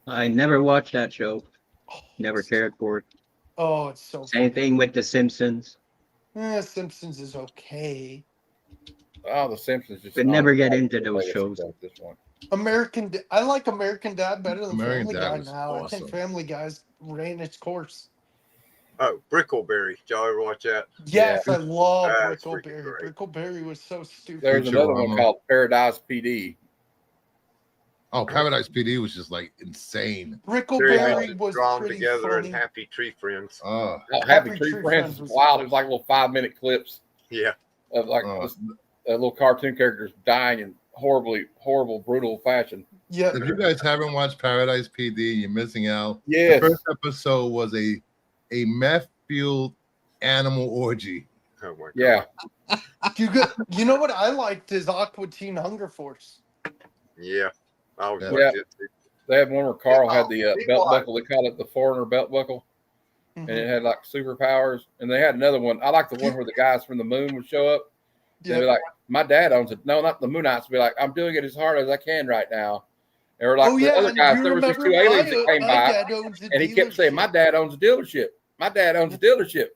I never watched that show. Never cared for it. Oh, it's so Same thing with The Simpsons. Simpsons is okay. Oh, The Simpsons just But never get into those shows. This one. I like American Dad better than American Family Dad Guy was now. I awesome. think Family Guy's ran its course. Oh, Brickleberry. Did y'all ever watch that? Yes, Yeah. I love That's Brickleberry. freaking great. Brickleberry was so stupid. There's another one Futurama. called Paradise PD. Oh, Paradise PD was just like insane. Brickleberry was drawn pretty together funny. and Happy Tree Friends. Oh, Happy Tree Friends was wild. It was like little 5-minute clips Yeah. of like little cartoon characters dying in horrible, brutal fashion. Yeah. If you guys haven't watched Paradise PD, you're missing out. Yes. The first episode was a meth-fueled animal orgy. Oh my God. Yeah. You know what I liked is Aqua Teen Hunger Force. Yeah. I was Yeah. it. They had one where Carl had the Big belt one. buckle. They called it the foreigner belt buckle. Mhm. And it had like superpowers. And they had another one. I like the one where the guys from the moon would show up. They'd be like, my dad owns it. No, not the Moonites. Be like, I'm doing it as hard as I can right now. And we're like, the other guys, there was these two aliens that came by. And he kept saying, my dad owns a dealership. My dad owns a dealership.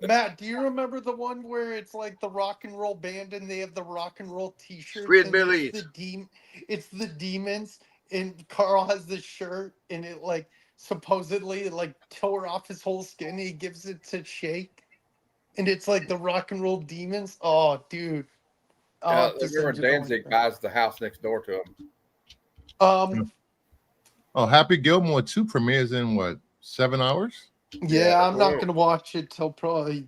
Matt, do you remember the one where it's like the rock and roll band and they have the rock and roll t-shirt? Squidbillies. It's the demons, and Carl has this shirt, and it like supposedly like tore off his whole skin. And he gives it to Shake, and it's like the rock and roll demons. Oh, dude. I remember Danzig buys the house next door to him. Oh, Happy Gilmore 2 premieres in what, 7 hours? Yeah, I'm not gonna watch it till probably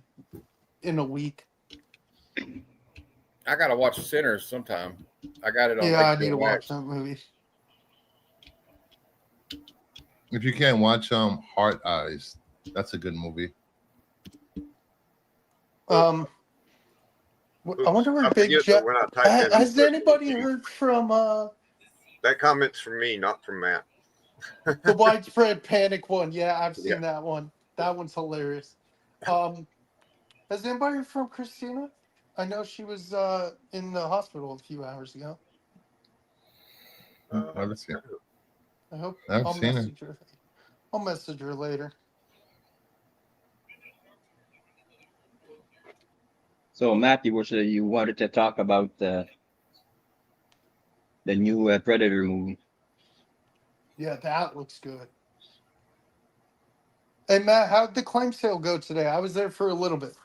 in a week. I gotta watch Sinners sometime. I got it on. Yeah, I need to HBO watch Max. that movie. If you can't watch Heart Eyes, that's a good movie. I wonder where I Big forget Jeff. that when I typed in Has anybody heard from That comment's from me, not from Matt. the Widespread Panic one? Yeah, I've seen that one. That one's hilarious. Has anybody heard from Christina? I know she was in the hospital a few hours ago. I haven't seen her. I hope I haven't I'll seen her. message her. I'll message her later. So Matthew, you wanted to talk about the new Predator movie. Yeah, that looks good. Hey Matt, how'd the claim sale go today? I was there for a little bit.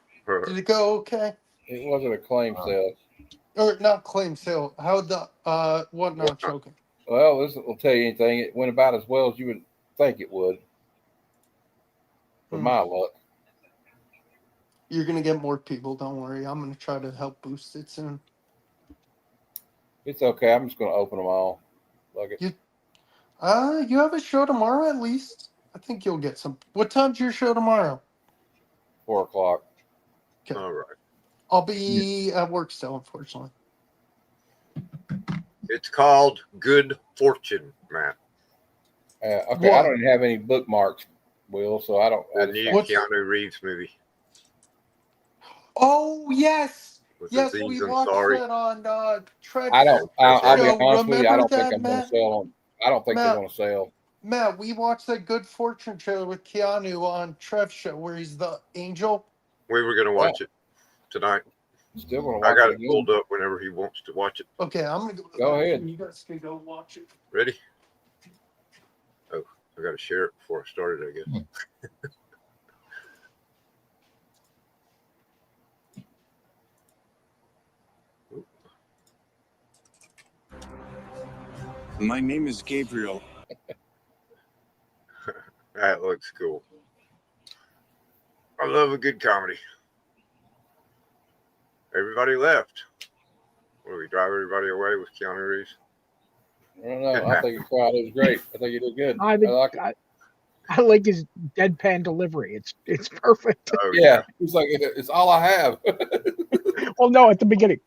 Did it go okay? It wasn't a claim sale. Or not claim sale. How'd the whatnot choking? Well, this will tell you anything. It went about as well as you would think it would. For my luck. You're gonna get more people, don't worry. I'm gonna try to help boost it soon. It's okay. I'm just gonna open them all. Look it. You have a show tomorrow at least? I think you'll get some. What time's your show tomorrow? 4 o'clock. Okay. All right. I'll be at work still, unfortunately. It's called Good Fortune, Matt. Okay, I don't even have any bookmarks, Will, so I don't. The new Keanu Reeves movie. Oh yes, with Yes, Aziz we watched Ansari. that on Trev I don't. I'll be show. honest with you. I Remember don't think that, I'm going to Matt? sell them. I don't think they're Matt, going to sell. Matt, we watched that Good Fortune trailer with Keanu on Trev show where he's the angel. We were going to watch it tonight. Still going to I watch got it it again. pulled up whenever he wants to watch it. Okay, I'm gonna go. Go ahead. You guys can go watch it. Ready? Oh, I got to share it before I started, I guess. My name is Gabriel. That looks cool. I love a good comedy. Everybody left. What do we drive everybody away with Keanu Reeves? I don't know. I think it was great. I think he did good. I think I like his deadpan delivery. It's perfect. Oh, yeah. He's like, it's all I have. Well, no, at the beginning,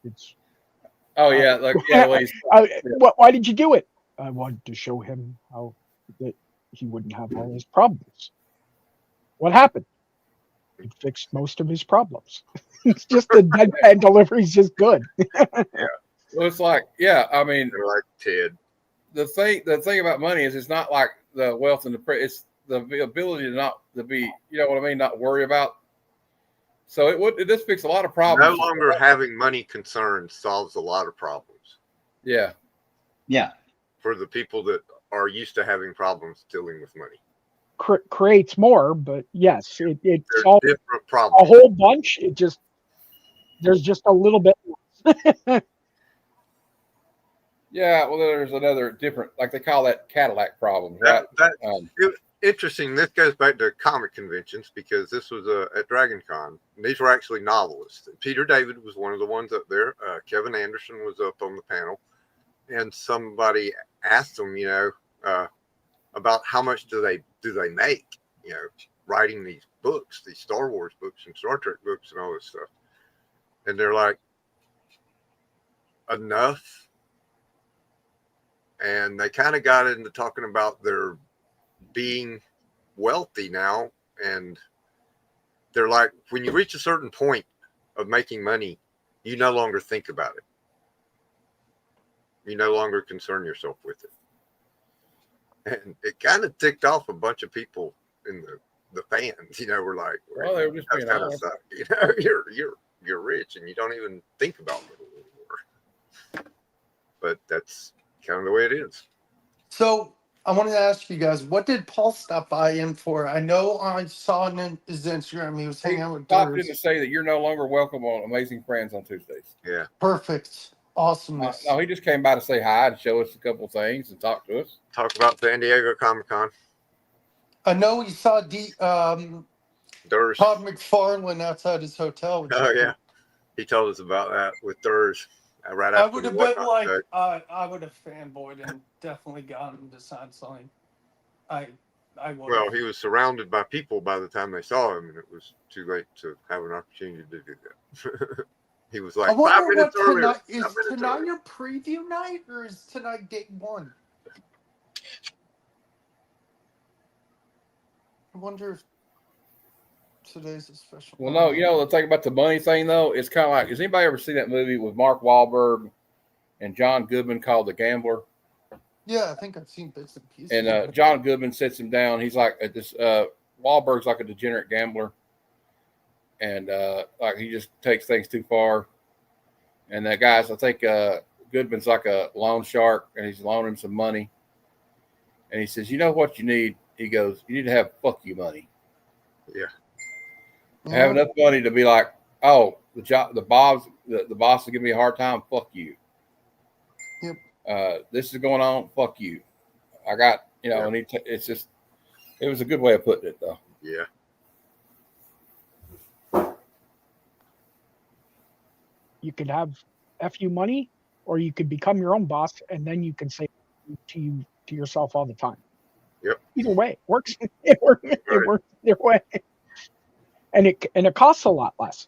it's. Oh yeah, like yeah. Why did you do it? I wanted to show him how that he wouldn't have all his problems. What happened? It fixed most of his problems. It's just the deadpan delivery is just good. Yeah. Well, it's like, yeah. I mean, they're like Ted. The thing about money is it's not like the wealth and it's the ability to be, you know what I mean, not worry about. So it does fix a lot of problems. No longer having money concerns solves a lot of problems. Yeah. Yeah. For the people that are used to having problems dealing with money. Creates more, but yes, it solves different problems. A whole bunch. There's just a little bit. Yeah, well, there's another different, like they call that Cadillac problem, right? Interesting. This goes back to comic conventions because this was at Dragon Con. And these were actually novelists. Peter David was one of the ones up there. Kevin Anderson was up on the panel, and somebody asked them, about how much do they make, writing these books, these Star Wars books and Star Trek books and all this stuff, and they're like, enough. And they kind of got into talking about their being wealthy now, and they're like, when you reach a certain point of making money, you no longer think about it. You no longer concern yourself with it. And it kind of ticked off a bunch of people in the fans, were like, well, they were just being honest. You're rich and you don't even think about it anymore. But that's kind of the way it is. So I wanted to ask you guys, what did Paul stop by in for? I know I saw on his Instagram he was hanging out with stopped in Durs. to say that you're no longer welcome on Amazing Friends on Tuesdays. Yeah. Perfect. Awesomeness. No, he just came by to say hi and show us a couple things and talk to us. Talk about San Diego Comic-Con. I know he saw Durs. Todd McFarlane outside his hotel. Oh yeah, he told us about that with Durs. Right I after would have the been whatnot like, show. I would have fanboyed and definitely gotten him to sign something. I would. Well, he was surrounded by people by the time they saw him, and it was too late to have an opportunity to do that. He was like, I wonder 5 minutes what earlier. tonight is. Tonight your preview night, or is tonight day one? I wonder if today's a special. Well, no, the thing about the money thing though, it's kind of like, has anybody ever seen that movie with Mark Wahlberg and John Goodman called The Gambler? Yeah, I think I've seen bits and pieces. And John Goodman sits him down. He's like Wahlberg's like a degenerate gambler, and like he just takes things too far. And that guy's, I think Goodman's like a loan shark, and he's loaning him some money. And he says, "You know what you need?" He goes, "You need to have fuck you money." Yeah. Have enough money to be like, oh, the boss will give me a hard time. Fuck you. Yep. This is going on. Fuck you. I got, and it's just, it was a good way of putting it though. Yeah. You could have FU money, or you could become your own boss, and then you can say to yourself all the time. Yep. Either way, it works. It works either way. And it costs a lot less.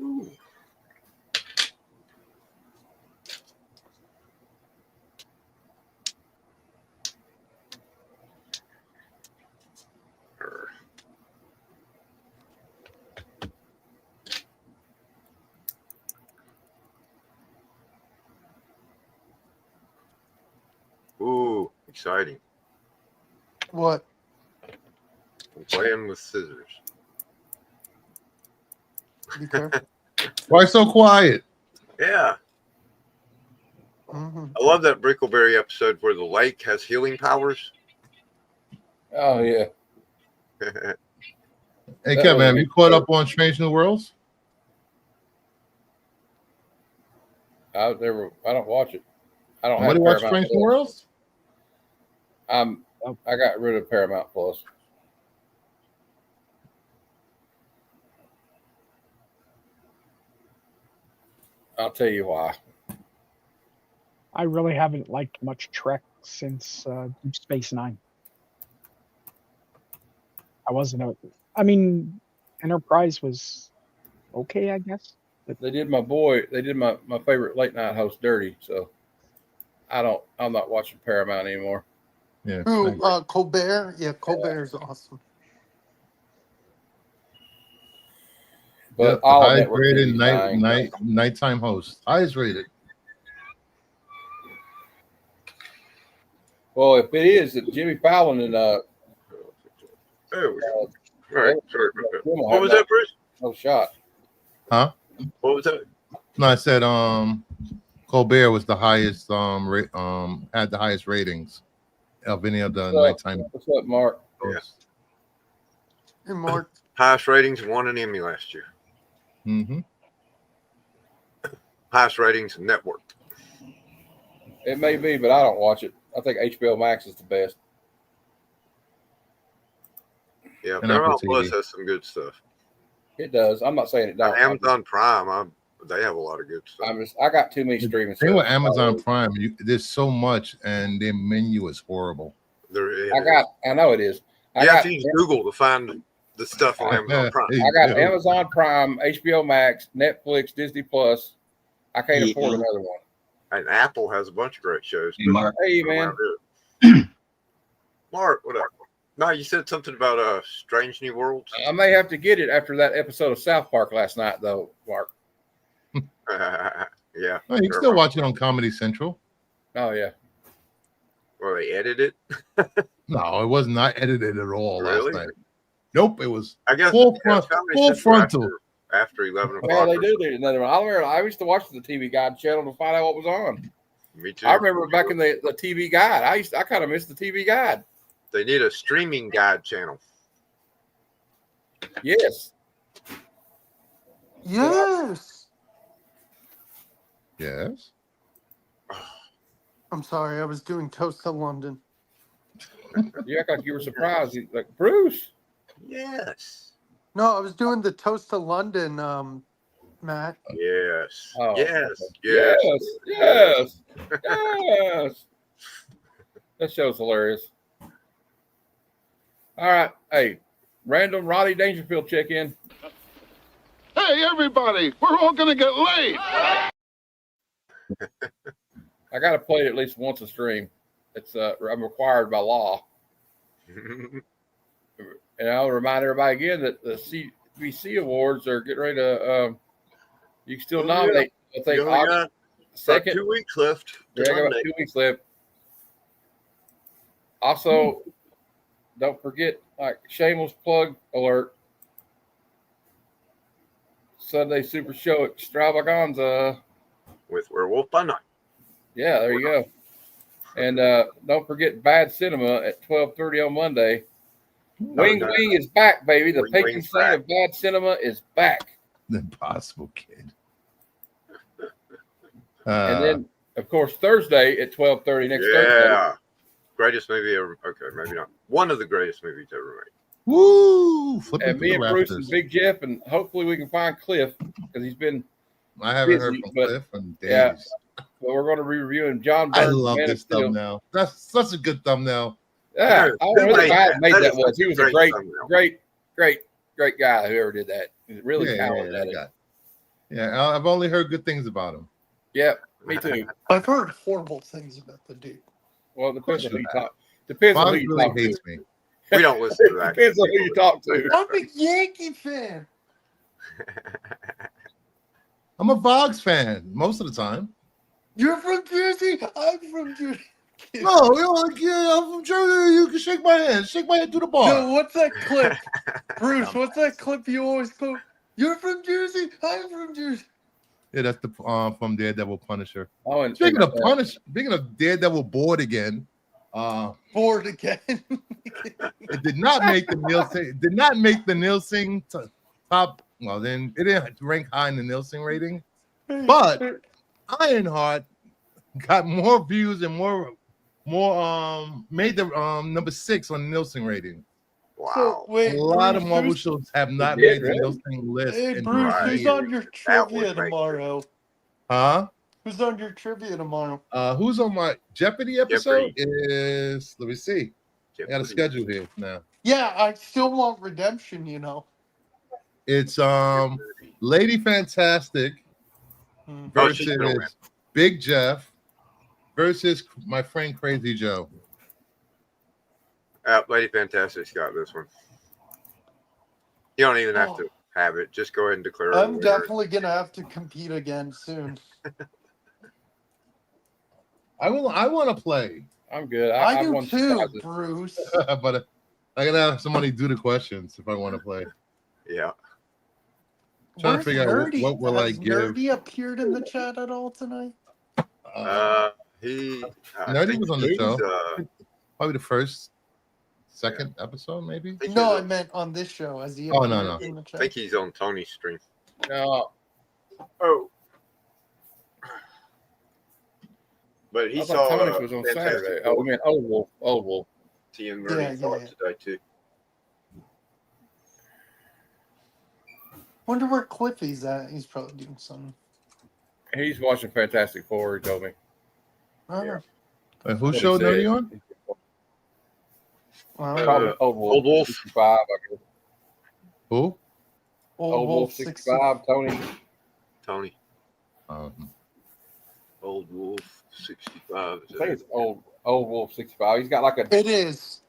Ooh. Exciting. What? I'm playing with scissors. Be careful. Why so quiet? Yeah. Mm-hmm. I love that Brickleberry episode where the lake has healing powers. Oh yeah. Hey, That Kevin, was a have you good caught show. up on Strange New Worlds? I don't watch it. I don't Nobody have watch Paramount Strange New Plus. Worlds? I got rid of Paramount Plus. I'll tell you why. I really haven't liked much Trek since Deep Space Nine. I mean, Enterprise was okay, I guess. But They did my favorite late night host dirty, so I'm not watching Paramount anymore. Yeah. Who? Colbert? Yeah, Colbert is awesome. But Yep, the all highest network rated TV's dying. nighttime host. Highest rated. Well, if it is, that Jimmy Fallon and There we go. All right. Sorry about that. Jim will What have was that, Bruce? no shot. Huh? What was that? No, I said Colbert was the highest had the highest ratings of any of the nighttime. What's up, Mark? Yes. Hey, Mark. Highest ratings, won an Emmy last year. Mm-hmm. Highest ratings network. It may be, but I don't watch it. I think HBO Max is the best. Yeah, And Paramount Apple Plus TV. has some good stuff. It does. I'm not saying it don't. Amazon Prime, they have a lot of good stuff. I got too many streaming. The thing with services. Amazon Prime, there's so much, and their menu is horrible. I know it is. You have to use Google to find the stuff on Amazon Prime. I got Amazon Prime, HBO Max, Netflix, Disney Plus. I can't afford another one. And Apple has a bunch of great shows. Hey, Mark. Hey, man. Mark, what up? No, you said something about Strange New Worlds. I may have to get it after that episode of South Park last night, though, Mark. Yeah. Oh, you can still watch it on Comedy Central. Oh yeah. Well, they edited it. No, it was not edited at all Really? last night. Nope, it was I guess full Comedy Central frontal. after 11 o'clock. Well, they do another one. I remember I used to watch the TV Guide channel to find out what was on. Me too. I remember back in the TV Guide. I kind of missed the TV Guide. They need a streaming guide channel. Yes. Yes. Yes. I'm sorry, I was doing Toast to London. You act like you were surprised. Like, Bruce. Yes. No, I was doing the Toast to London, Matt. Yes. Oh, yes. okay. Yes. Yes. Yes. That show's hilarious. All right. Hey, random Roddy Dangerfield check in. Hey, everybody, we're all going to get laid. I got to play it at least once a stream. It's I'm required by law. And I'll remind everybody again that the CBC Awards are getting ready to. You can still nominate. I think You only got second. about 2 weeks left. Yeah, I got about 2 weeks left. Also, don't forget, like, shameless plug alert. Sunday Super Show Extravaganza with Werewolf by Night. Yeah, there you go. And don't forget Bad Cinema at 12:30 on Monday. Wing Wing is back, baby. The patron saint of Bad Cinema is back. The Impossible Kid. And then, of course, Thursday at 12:30 next Thursday. Yeah. Greatest movie ever. Okay, maybe not. One of the greatest movies ever made. Woo! And me and Bruce and Big Jeff, and hopefully we can find Cliff because he's been. I haven't busy, heard from Cliff in days. Yeah, but we're going to be reviewing John I Burns. love Man this of Steel. thumbnail. That's such a good thumbnail. Yeah, I don't know who the guy that made that was. He was a great guy. Whoever did that, he's really talented at it. Yeah, I've only heard good things about him. Yeah, me too. I've heard horrible things about the dude. Well, it depends on who you talk. Depends on who you really talk hates to. me. We don't listen to that. Depends on who you talk to. I'm a Yankee fan. I'm a Vogs fan most of the time. You're from Jersey. I'm from Jersey. No, like, yeah, I'm from Jersey. You can shake my hand. Shake my hand to the bar. No, what's that clip? Bruce, what's that clip you always quote? You're from Jersey. I'm from Jersey. Yeah, that's the from Daredevil Punisher. Oh, and Speaking of Daredevil bored again. Bored again. It did not make the Nielsen. Did not make the Nielsen top. Well, then it didn't rank high in the Nielsen rating. But Ironheart got more views and more made the number 6 on the Nielsen rating. Wow. So, wait, a lot Bruce, of Marvel shows have not did, made the really? Nielsen list. Hey, in Bruce, who's years. on your trivia tomorrow? Huh? Who's on your trivia tomorrow? Who's on my Jeopardy episode? Is let me see. I got a schedule here now. Yeah, I still want redemption, you know. It's Lady Fantastic versus Big Jeff versus my friend Crazy Joe. Lady Fantastic's got this one. You don't even have to have it. Just go ahead and declare. I'm definitely gonna have to compete again soon. I want to play. I'm good. I do too, Bruce. But I gotta have somebody do the questions if I want to play. Yeah. Trying to figure out what will I give. Nerdy appeared in the chat at all tonight? Nerdy was on the show. Probably the second episode, maybe. No, I meant on this show. As he no. In the chat. I think he's on Tony's stream. No. Oh. But he I saw thought Tony's was on Saturday. Oh, we meant Old Wolf. Old Wolf. T and Nerdy saw it today too. Wonder where Cliffy's at. He's probably doing something. He's watching Fantastic Four, he told me. Yeah. Who showed Nerdy on? Old Wolf. 65, I guess. Who? Old Wolf 65, Tony. Old Wolf 65. I think it's Old Wolf 65. He's got like a. It is.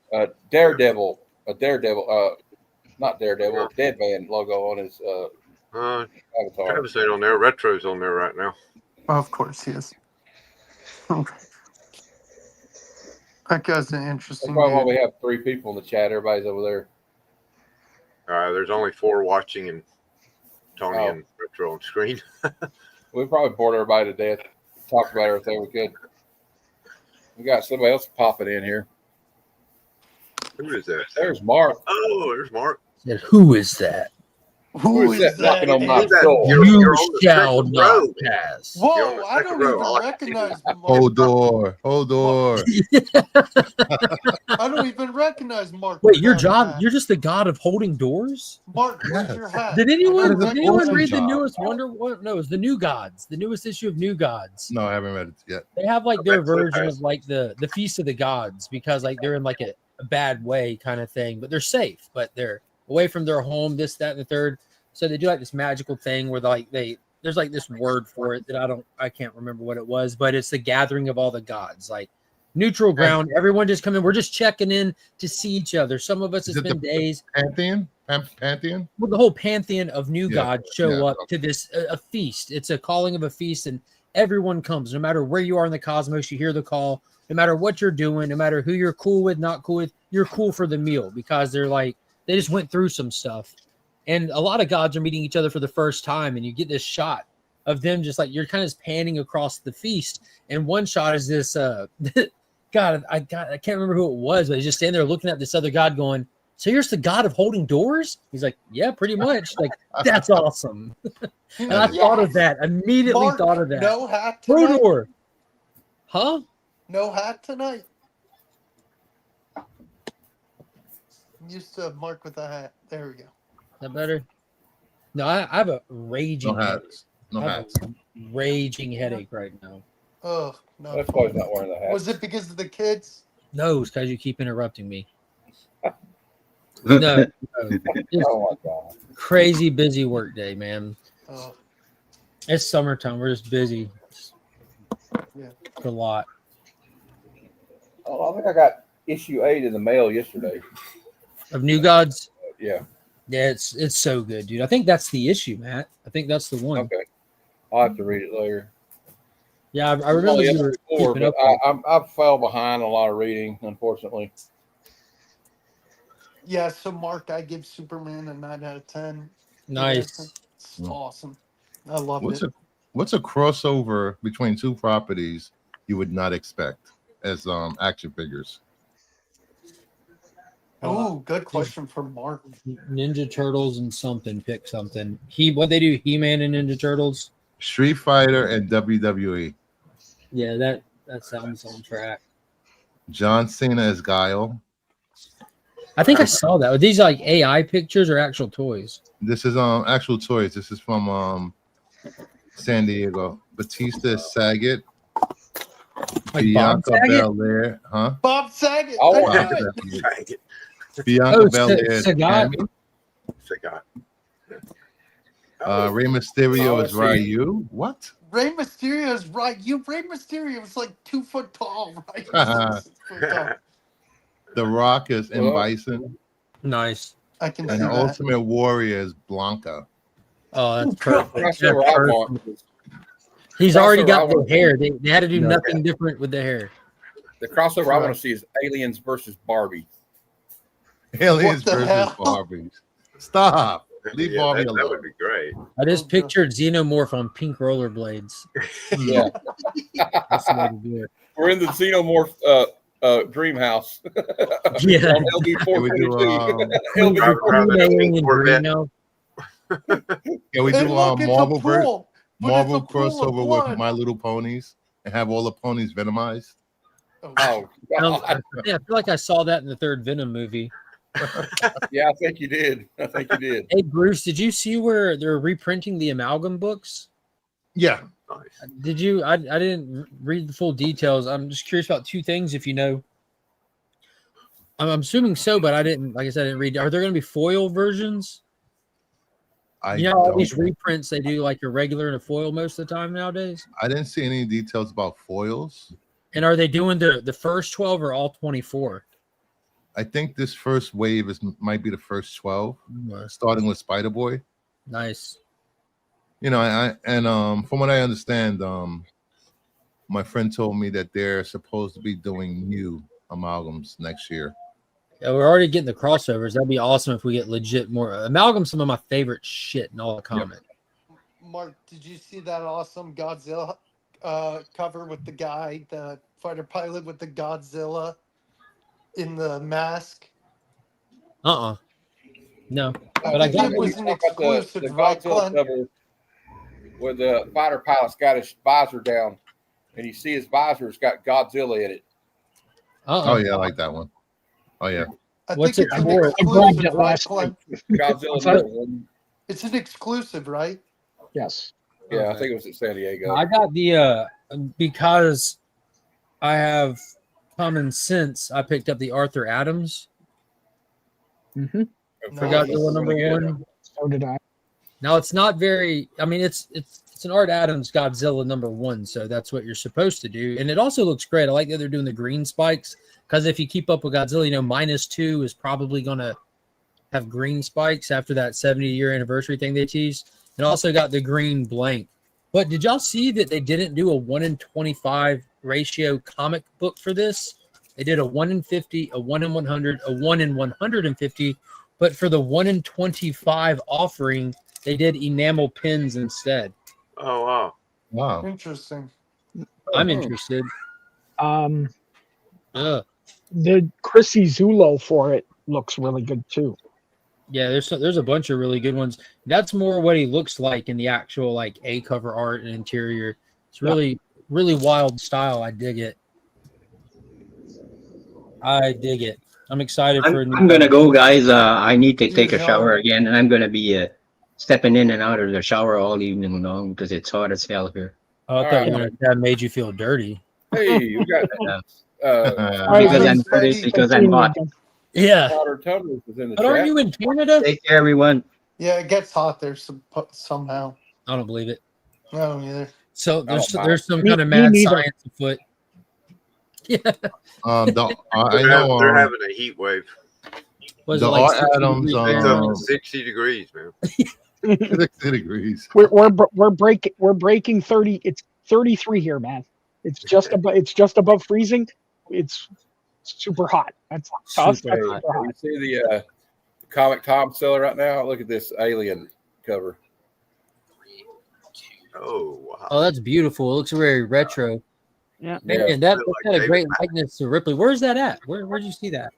Daredevil. Not Daredevil. Dead Man logo on his avatar. Travis ain't on there. Retro's on there right now. Of course he is. That guy's an interesting. That's why we have 3 people in the chat. Everybody's over there. There's only 4 watching, and Tony and Retro on screen. We probably bored everybody to death. Talk about everything we could. We got somebody else popping in here. Who is that? There's Mark. Oh, there's Mark. Who is that? Who is that knocking on my door? You shall not pass. Whoa, I don't even recognize Mark. Hold door. I don't even recognize Mark. Wait, you're just the god of holding doors? Mark, where's your hat? Did anyone read the newest Wonder Woman? No, it's the New Gods, the newest issue of New Gods. No, I haven't read it yet. They have like their version of like the Feast of the Gods, because like they're in like a bad way kind of thing, but they're safe, but they're away from their home, this, that, and the third. So they do like this magical thing where there's like this word for it that I can't remember what it was, but it's the gathering of all the gods, like neutral ground. Everyone just come in. We're just checking in to see each other. Some of us, it's been days. Pantheon? Well, the whole pantheon of new gods show up to this a feast. It's a calling of a feast, and everyone comes. No matter where you are in the cosmos, you hear the call. No matter what you're doing, no matter who you're cool with, not cool with, you're cool for the meal, because they just went through some stuff. And a lot of gods are meeting each other for the first time, and you get this shot of them just like you're kind of panning across the feast. And one shot is this God, I can't remember who it was, but he's just standing there looking at this other god going, "So you're the god of holding doors?" He's like, "Yeah, pretty much." Like, that's awesome. And I thought of that, immediately Mark, thought of that. No hat tonight. Brodor. Huh? No hat tonight. I'm used to Mark with a hat. There we go. Is that better? No, I have a raging raging headache right now. Oh no! That's why he's not wearing the hat. Was it because of the kids? No, it's because you keep interrupting me. No. Oh my God! Crazy busy work day, man. Oh. It's summertime. We're just busy. Yeah. It's a lot. Oh, I think I got issue 8 in the mail yesterday. Of New Gods? Yeah. Yeah, it's so good, dude. I think that's the issue, Matt. I think that's the one. Okay. I'll have to read it later. Yeah, I remember you were keeping but up with it. I fell behind a lot of reading, unfortunately. Yeah, so Mark, I give Superman a 9 out of 10. Nice. It's awesome. I loved What's it. a crossover between two properties you would not expect as action figures? Oh, good question from Mark. Ninja Turtles and something. Pick something. What they do? He-Man and Ninja Turtles. Street Fighter and WWE. Yeah, that sounds on track. John Cena as Guile. I think I saw that. Are these like AI pictures or actual toys? This is actual toys. This is from San Diego. Batista as Saget. Like Bob Bianca Saget? Belair, huh? Bob Saget. Oh, I knew it. Saget. Bianca Belair. Sagat. Rey Mysterio Oh, as I see. Ryu. What? Rey Mysterio is right. Rey Mysterio was like 2 foot tall, right? The Rock as M. Bison. Nice. I can And see the that. Ultimate Warrior is Blanca. Oh, that's God. perfect. That's That's what I perfect. want. He's Crossover already I got the want. hair. They had to do Yeah. nothing different with the hair. The crossover I want Right. to see is Aliens versus Barbie. Aliens What the versus hell? Barbies. Stop. Leave Barbie that alone. would be great. I just Oh, pictured Xenomorph on pink rollerblades. Yeah, That's the way to do it. we're in the Xenomorph dream house. Yeah. On LB Can we do 422. Drive around in a Alien pink Corvette. Reno. can we And do look, it's a Marvel pool. But Marvel it's a pool of crossover blood. with My Little Ponies and have all the ponies venomized? Oh, God. Yeah, I feel like I saw that in the third Venom movie. Yeah, I think you did. Hey, Bruce, did you see where they're reprinting the Amalgam books? Yeah. Nice. Did you? I didn't read the full details. I'm just curious about two things. If you know, I'm assuming so, but I didn't. Like I said, I didn't read. Are there going to be foil versions? I You know, all don't. these reprints they do like a regular and a foil most of the time nowadays. I didn't see any details about foils. And are they doing the first 12 or all 24? I think this first wave might be the first 12, starting with Spider Boy. Nice. You know, from what I understand, my friend told me that they're supposed to be doing new amalgams next year. Yeah, we're already getting the crossovers. That'd be awesome if we get legit more Amalgam's some of my favorite shit in all the comic. Mark, did you see that awesome Godzilla cover with the guy, the fighter pilot with the Godzilla in the mask? No. I But I think got it was an the exclusive, right, Godzilla Glenn? cover where the fighter pilot's got his visor down, and you see his visor's got Godzilla in it. Oh yeah, I like that one. Oh yeah. I What's think it it's an for? exclusive, right, Glenn? Godzilla number one. It's an exclusive, right? Yes. Yeah, I think it was at San Diego. I got the because I have common sense. I picked up the Arthur Adams. For Godzilla number one. So did I. Now it's not very. I mean, it's an Art Adams Godzilla number one, so that's what you're supposed to do, and it also looks great. I like that they're doing the green spikes because if you keep up with Godzilla, you know -2 is probably gonna have green spikes after that 70-year anniversary thing they teased, and also got the green blank. But did y'all see that they didn't do a 1:25 ratio comic book for this? They did a 1:50, a 1:100, a 1:150, but for the 1:25 offering, they did enamel pins instead. Oh wow. Wow. Interesting. I'm interested. The Chrissy Zulo for it looks really good too. Yeah, there's a bunch of really good ones. That's more what he looks like in the actual like A cover art and interior. It's really wild style. I dig it. I'm excited for a new I'm gonna go, guys. I need to take a shower again, and I'm gonna be stepping in and out of the shower all evening long because it's hot as hell here. Oh, I thought you were that made you feel dirty. Hey, you got because I'm dirty, because I'm hot. Yeah. Powder Tunnels is in the But aren't chat. you in Canada? Take care, everyone. Yeah, it gets hot there somehow. I don't believe it. I don't either. So I don't mind. there's some Me- kind of me mad neither. science afoot. Yeah. I They're know. having a heat wave. Was the it like Art 60 Adams. degrees It's up to 60 degrees, man. 60 degrees. We're breaking 30. It's 33 here, man. It's just above freezing. It's super hot. That's to us, Super that's hot. super hot. You see the Comic Tom seller right now? Look at this alien cover. Oh, wow. Oh, that's beautiful. It looks very retro. Yeah. Man, that's got a great likeness to Ripley. Where's that at? Where'd you see that?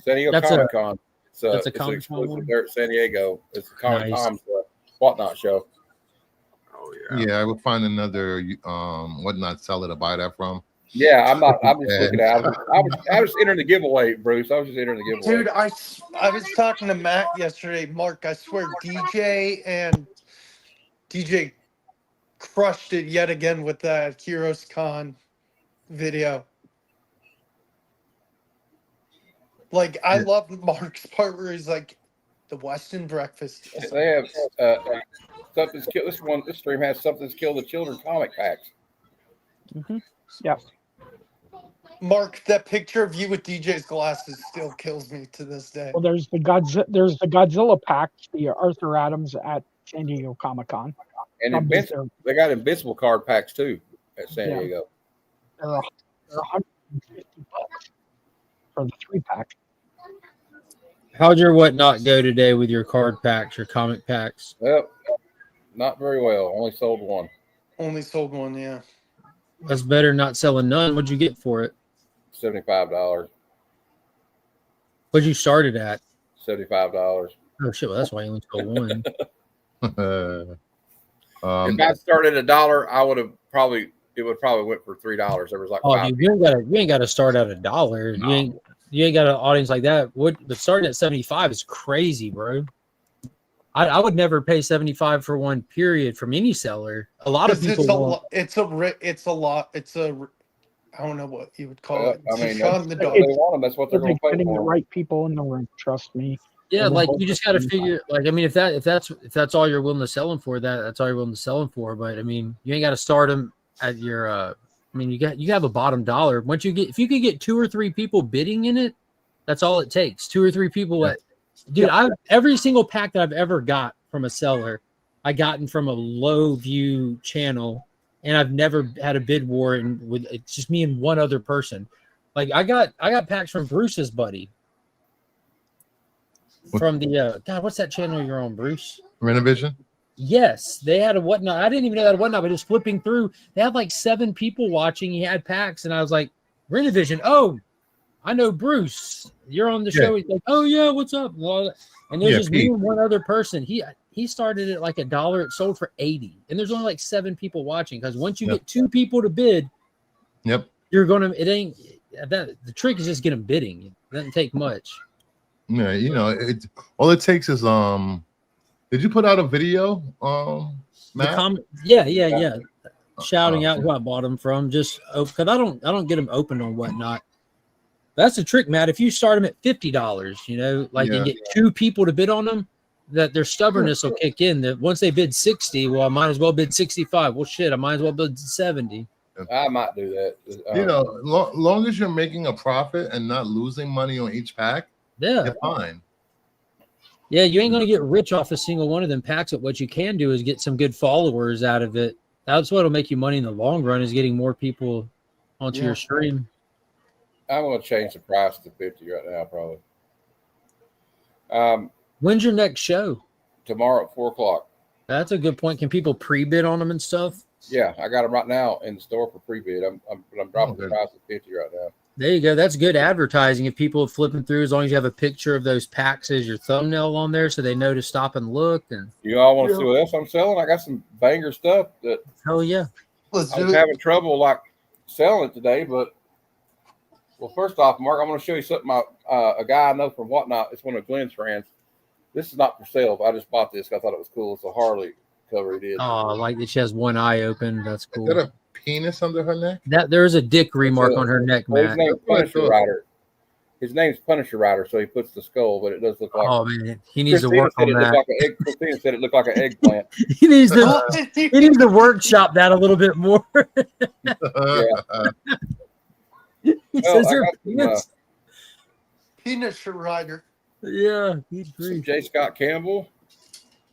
San Diego That's Comic Con. that's a It's an Comic-Con exclusive one? there at San Diego. It's Comic Nice. Tom's Whatnot show. Oh Yeah, I would find another whatnot seller to buy that from. Yeah, I'm just looking at. I was entering the giveaway, Bruce. I was just entering the giveaway. Dude, I was talking to Matt yesterday. Mark, I swear, DJ crushed it yet again with that Heroes Con video. Like, I love Mark's part where he's like, the Western breakfast. They have something's killed. This stream has Something's Killed the Children comic packs. Mm-hmm. Yeah. Mark, that picture of you with DJ's glasses still kills me to this day. Well, there's the Godzilla pack, the Arthur Adams at San Diego Comic Con. And they got Invincible card packs too at San Diego. They're $150 for the 3-pack. How'd your whatnot go today with your card packs, your comic packs? Well, not very well. Only sold one. Only sold one, yeah. That's better than not selling none. What'd you get for it? $75. What'd you start it at? $75. Oh shit! Well, that's why you only sold one. If I started at $1, I would have probably went for $3. There was like Oh, 5 dude, you ain't got to start at $1. No. You ain't got an audience like that. But starting at 75 is crazy, bro. I would never pay 75 for one period from any seller. A lot of people. It's a lot. I don't know what you would call it. I mean, That's what they're going to pay getting for. the right people in the room. Trust me. Yeah, like you just got to figure. Like, I mean, if that's all you're willing to sell them for, that's all you're willing to sell them for. But I mean, you ain't got to start them at your. I mean, you have a bottom dollar. Once if you could get 2 or 3 people bidding in it, that's all it takes. 2 or 3 people. Dude, every single pack that I've ever got from a seller, I gotten from a low view channel, and I've never had a bid war. And it's just me and one other person. Like I got packs from Bruce's buddy. From the God, what's that channel you're on, Bruce? Renovision? Yes, they had a whatnot. I didn't even know that whatnot, but just flipping through, they had like 7 people watching. He had packs, and I was like, Renovision. Oh, I know Bruce. You're on the show. He's like, oh yeah, what's up? And there's just me and one other person. He started at like $1. It sold for $80, and there's only like 7 people watching. Because once you get 2 people to bid, you're gonna. It ain't that. The trick is just getting bidding. It doesn't take much. Yeah, you know, all it takes is Did you put out a video, Matt? Yeah. Shouting out who I bought them from, just because I don't get them opened on whatnot. That's the trick, Matt. If you start them at $50, you know, like and get 2 people to bid on them, that their stubbornness will kick in. That once they bid 60, well, I might as well bid 65. Well, shit, I might as well bid 70. I might do that. You know, long as you're making a profit and not losing money on each pack, you're fine. Yeah, you ain't gonna get rich off a single one of them packs. But what you can do is get some good followers out of it. That's what'll make you money in the long run, is getting more people onto your stream. I'm gonna change the price to 50 right now, probably. When's your next show? Tomorrow at 4:00. That's a good point. Can people pre-bid on them and stuff? Yeah, I got them right now in the store for pre-bid. I'm dropping the price at 50 right now. There you go. That's good advertising. If people are flipping through, as long as you have a picture of those packs as your thumbnail on there, so they know to stop and look. And you all want to see what else I'm selling? I got some banger stuff that. Hell yeah! I was having trouble like selling it today, but well, first off, Mark, I'm going to show you something. A guy I know from Whatnot. It's one of Glenn's friends. This is not for sale. But I just bought this. I thought it was cool. It's a Harley cover. It is. Oh, like that she has one eye open. That's cool. Is that a penis under her neck? That there's a dick remark on her neck, Matt. His name's Punisher Rider. His name's Punisher Rider, so he puts the skull, but it does look like. Oh man, he needs to work on that. Christina said it looked like an eggplant. He needs to workshop that a little bit more. He says they're penis. Penis Rider. Yeah, some J. Scott Campbell.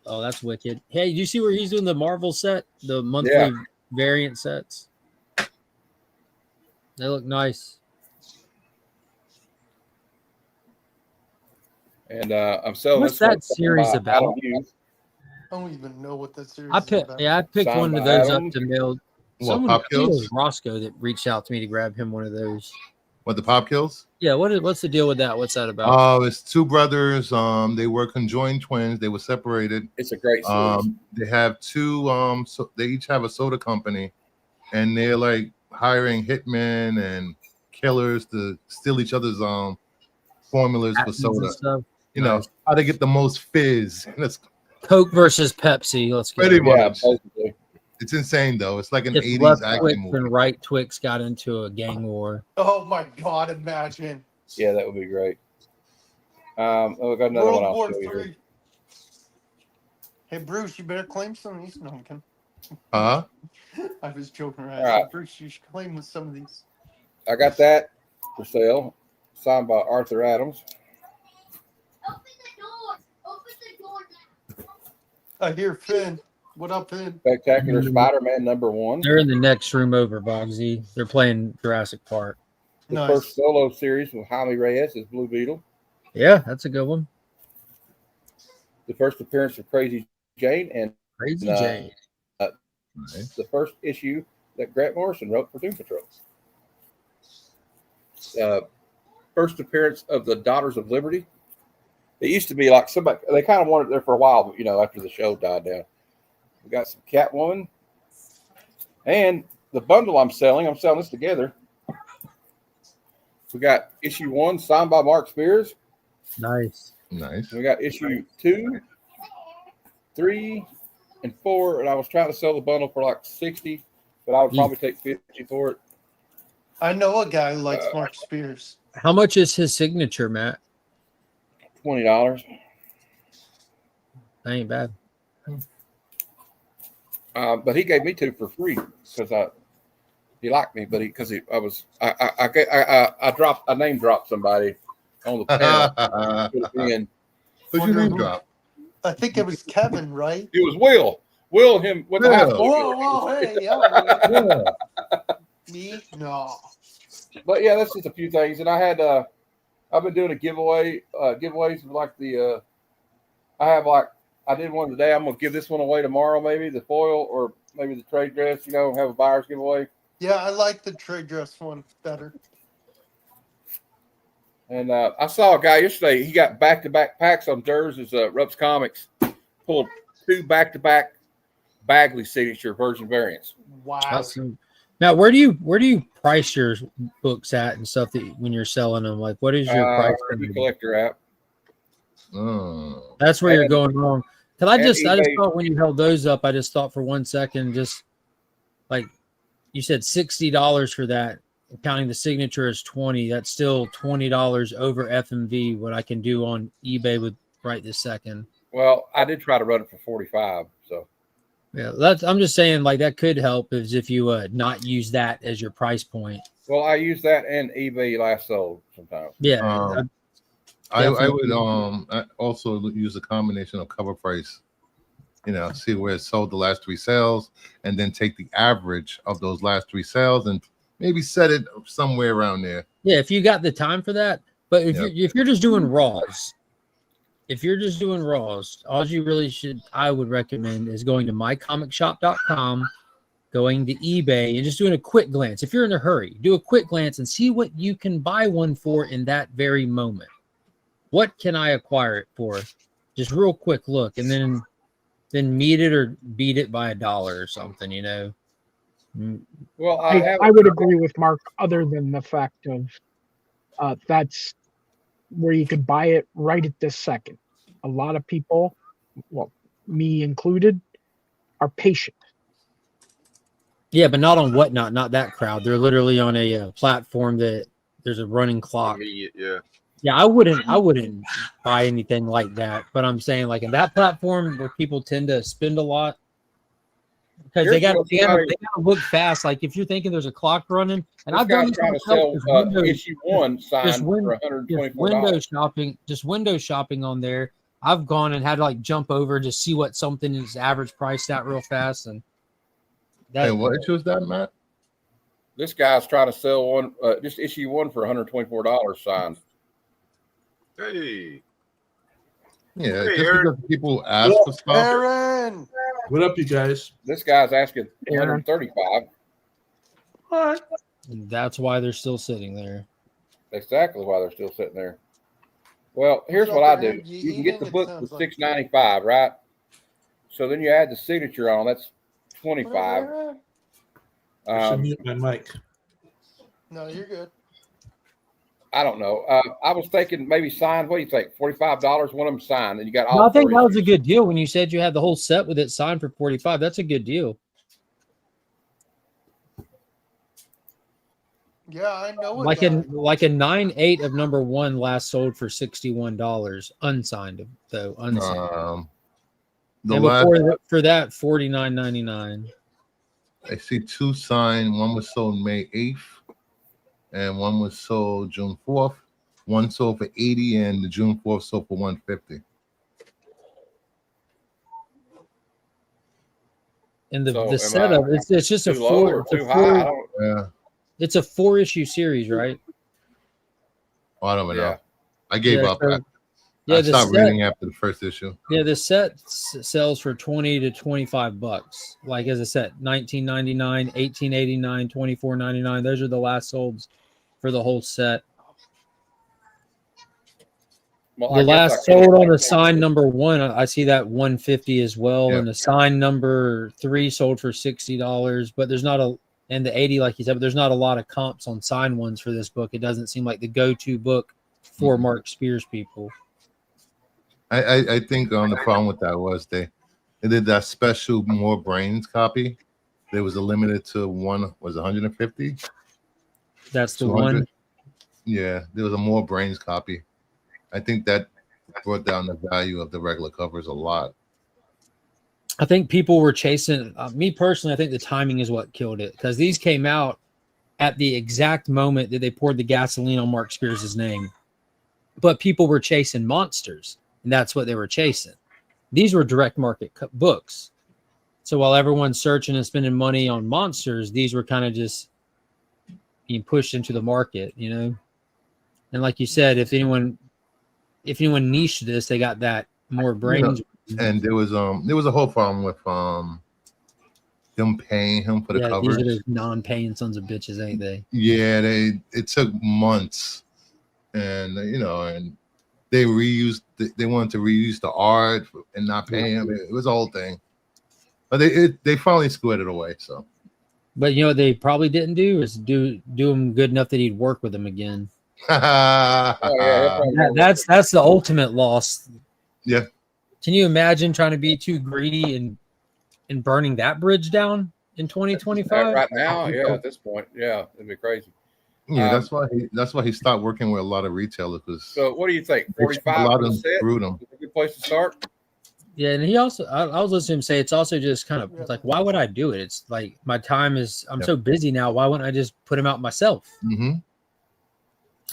Oh, that's wicked. Hey, do you see where he's doing the Marvel set, the monthly variant sets. They look nice. And I'm selling What's this one that series by about? Adam Hughes. I don't even know what that series I is picked, about. yeah, I picked Signed one of by those Adam. up to mail. What, Someone, Pop I think it was Kills? Roscoe that reached out to me to grab him one of those. What, the Pop Kills? Yeah, what's the deal with that? What's that about? It's two brothers. They were conjoined twins. They were separated. It's a great series. They have two. So they each have a soda company, and they're like hiring hitmen and killers to steal each other's formulas for Patents and soda. stuff. You know Nice. how to get the most fizz. That's Coke versus Pepsi. Let's go. pretty Yeah, much. basically. It's insane though. It's like an If 80s left action Twix movie. and right Twix got into a gang war. Oh my God! Imagine Yeah, that would be great. We got another one World I'll War show you here. III. Hey Bruce, you better claim some of these. No, I'm kidding. Huh? I was joking around. All right. Bruce, you should claim with some of these. I got that for sale, signed by Arthur Adams. I hear Finn. What up, Finn? Spectacular Spider-Man #1. They're in the next room over, Bogsy. They're playing Jurassic Park. The Nice. first solo series with Jaime Reyes as Blue Beetle. Yeah, that's a good one. The first appearance of Crazy Jane and Crazy Jane. The first issue that Grant Morrison wrote for Doom Patrol. First appearance of the Daughters of Liberty. It used to be like somebody, they kind of wanted it there for a while, but after the show died down. We got some Catwoman. And the bundle I'm selling this together. We got issue 1 signed by Mark Spears. Nice. We got issue 2, 3, and 4. And I was trying to sell the bundle for like 60, but I would probably take 50 for it. I know a guy who likes Mark Spears. How much is his signature, Matt? $20. That ain't bad. But he gave me 2 for free because he liked me, but I name dropped somebody on the panel. Who'd you name drop? I think it was Kevin, right? It was Will. Will, him with the house. Whoa, hey, yeah. Me? No. But yeah, that's just a few things. And I had I've been doing a giveaways with like the I did one today. I'm gonna give this one away tomorrow, maybe the foil or maybe the trade dress, have a buyer's giveaway. Yeah, I like the trade dress one better. And I saw a guy yesterday, he got back-to-back packs on Durs' Rups Comics, pulled 2 back-to-back Bagley signature version variants. Wow. Awesome. Now, where do you price your books at and stuff when you're selling them? Like, what is your price? The collector app. That's where you're going wrong. Because I just eBay. thought when you held those up, I just thought for 1 second, just like you said, $60 for that, counting the signature as 20. That's still $20 over FMV. What I can do on eBay with right this second. Well, I did try to run it for 45. So yeah, I'm just saying like that could help if you not use that as your price point. Well, I use that and eBay last sold sometimes. Yeah. I would also use a combination of cover price, see where it sold the last 3 sales, and then take the average of those last 3 sales and maybe set it somewhere around there. Yeah, if you got the time for that. But if you're just doing raws, all you really I would recommend is going to mycomicshop.com, going to eBay, and just doing a quick glance. If you're in a hurry, do a quick glance and see what you can buy one for in that very moment. What can I acquire it for? Just real quick look, and then meet it or beat it by $1 or something, Well, I would agree with Mark, other than the fact of that's where you could buy it right at this second. A lot of people, well, me included, are patient. Yeah, but not on Whatnot, not that crowd. They're literally on a platform that there's a running clock. Yeah. Yeah, I wouldn't buy anything like that. But I'm saying, like in that platform where people tend to spend a lot, because they got to look fast. Like if you're thinking there's a clock running, and I've done trying to sell issue 1 signed for $124. Just window shopping on there. I've gone and had to like jump over to see what something is average priced at real fast, and Hey, what issue is that, Matt? This guy's trying to sell one, just issue one for $124 signed. Hey. Yeah, Hey, just Aaron. because people ask for stuff. Aaron. What up, you guys? This guy's asking 135. What? That's why they're still sitting there. Exactly why they're still sitting there. Well, here's What's what up, I do. Aaron? You can get the It book sounds for like. $6.95, right? So then you add the signature on. That's $25. I should mute my mic. No, you're good. I don't know. I was thinking maybe signed. What do you think? $45. One of them signed, and you got all. No, I think four that was a issues. good deal when you said you had the whole set with it signed for 45. That's a good deal. Yeah, I know. Like a 9.8 of number one last sold for $61, unsigned though. Unsigned. The And last, before for that, $49.99. I see two signed. One was sold May 8th, and one was sold June 4th. One sold for 80, and the June 4th sold for 150. And the So setup, it's just a too low or too high? I don't. Yeah. It's a 4-issue series, right? Oh, I don't even Yeah. know. I gave Yeah, up. so- I the stopped set- reading after the first issue. Yeah, the set sells for $20 to $25. Like as I said, $19.99, $18.89, $24.99. Those are the last solds for the whole set. Well, The I guess I last could've- sold on the sign number one, I see that 150 as well, Yeah. and the sign number 3 sold for $60. But there's not a and the 80, like you said, but there's not a lot of comps on sign ones for this book. It doesn't seem like the go-to book for Mark Spears people. I think the problem with that was they did that special More Brains copy. There was a limited to one, was 150. That's the 200. one. Yeah, there was a More Brains copy. I think that brought down the value of the regular covers a lot. I think people were chasing me personally. I think the timing is what killed it, because these came out at the exact moment that they poured the gasoline on Mark Spears' name. But people were chasing monsters, and that's what they were chasing. These were direct market books. So while everyone's searching and spending money on monsters, these were kind of just being pushed into the market, you know. And like you said, if anyone niched this, they got that More Brains. And there was a whole problem with them paying him for the covers. These are those non-paying sons of bitches, ain't they? Yeah, it took months, and and they wanted to reuse the art and not pay him. It was a whole thing, but they finally squared it away. So, but you know what they probably didn't do is do him good enough that he'd work with them again. Oh, yeah, That's the ultimate loss. Yeah. Can you imagine trying to be too greedy and burning that bridge down in 2025? Right now, yeah, at this point, yeah, it'd be crazy. Yeah, that's why he stopped working with a lot of retailers. Because So, what do you think? 45 a lot for of the them set? screwed him. Is it a good place to start? Yeah, and he also, I was listening to him say, it's also just kind of it's like, why would I do it? It's like my time is, I'm so busy now. Why wouldn't I just put him out myself? Mm-hmm.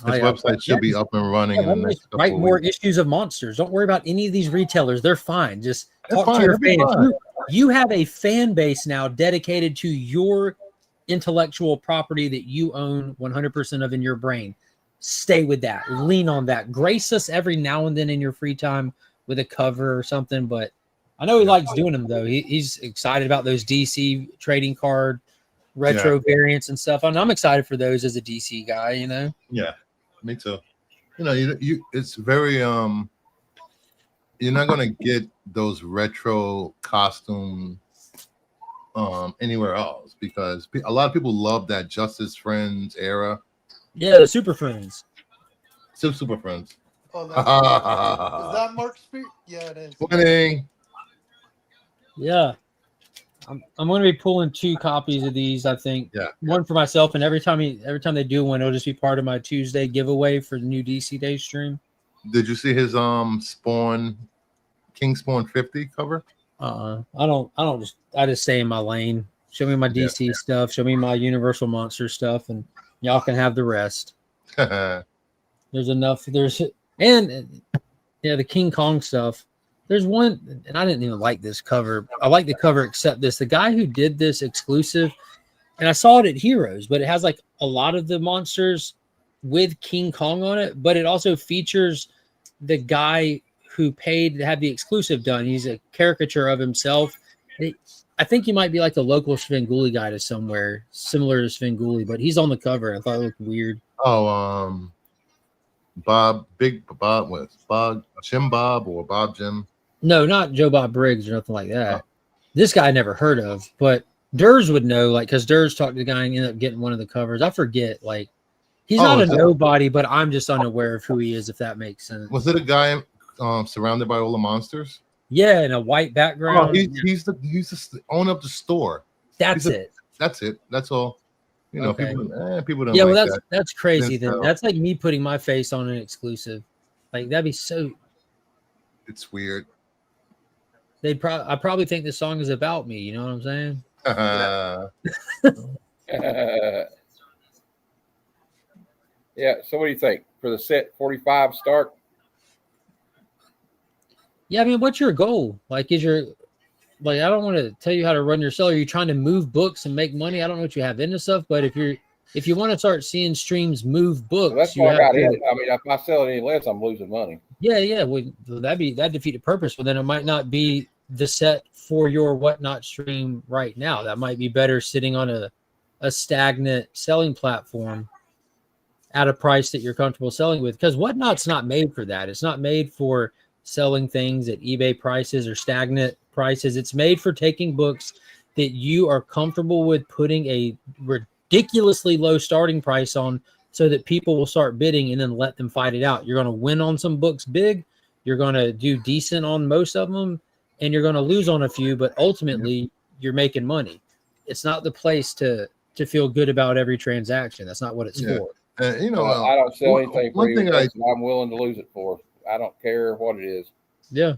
His website should be up and running in the next couple write of more weeks. issues of monsters. Don't worry about any of these retailers. They're fine. Just They're talk fine. to your They'll be fans. fine. You have a fan base now dedicated to your intellectual property that you own 100% of in your brain. Stay with that. Lean on that. Grace us every now and then in your free time with a cover or something. But I know he likes doing them, though. He's excited about those DC trading card retro variants and stuff. And I'm excited for those as a DC guy, you know? Yeah, me too. You it's very you're not gonna get those retro costumes anywhere else, because a lot of people love that Justice Friends era. Yeah, the Super Friends. Super Friends. Oh, that's is that Mark Spears? Yeah, it is. Winning. Yeah. I'm going to be pulling 2 copies of these, I think. Yeah. One for myself, and every time they do one, it'll just be part of my Tuesday giveaway for the new DC Day stream. Did you see his King Spawn 50 cover? I just stay in my lane. Show me my DC stuff, show me my Universal Monster stuff, and y'all can have the rest. There's enough. And the King Kong stuff. There's one, and I didn't even like this cover. I like the cover except this. The guy who did this exclusive, and I saw it at Heroes, but it has like a lot of the monsters with King Kong on it, but it also features the guy who paid to have the exclusive done. He's a caricature of himself. I think he might be like the local Svengoolie guy to somewhere similar to Svengoolie, but he's on the cover. I thought it looked weird. Oh, Big Bob was Bob Jim Bob or Bob Jim? No, not Joe Bob Briggs or nothing like that. This guy I never heard of, but Durs would know, like, because Durs talked to the guy and ended up getting one of the covers. I forget, like, he's not a nobody, but I'm just unaware of who he is, if that makes sense. Was it a guy surrounded by all the monsters? Yeah, in a white background. He's the owner of the store. That's it. That's it. That's all. You know, Okay. people don't. Yeah, like well, that. that's crazy. Then So, that's like me putting my face on an exclusive. Like that'd be so. It's weird. I probably think the song is about me. You know what I'm saying? Yeah. So what do you think for the set 45 start? Yeah, I mean, what's your goal? Like, I don't want to tell you how to run your seller. Are you trying to move books and make money? I don't know what you have into stuff, but if you want to start seeing streams move books, Well, that's why I got in it. I mean, if I sell it any less, I'm losing money. Yeah. Well, that defeat the purpose. But then it might not be the set for your whatnot stream right now. That might be better sitting on a stagnant selling platform at a price that you're comfortable selling with. Because whatnot's not made for that. It's not made for selling things at eBay prices or stagnant prices. It's made for taking books that you are comfortable with putting a ridiculously low starting price on so that people will start bidding and then let them fight it out. You're going to win on some books big. You're going to do decent on most of them, and you're going to lose on a few, but ultimately you're making money. It's not the place to feel good about every transaction. That's not what it's for. You know, I don't sell anything for one thing I'm willing to lose it for. I don't care what it is. Yeah.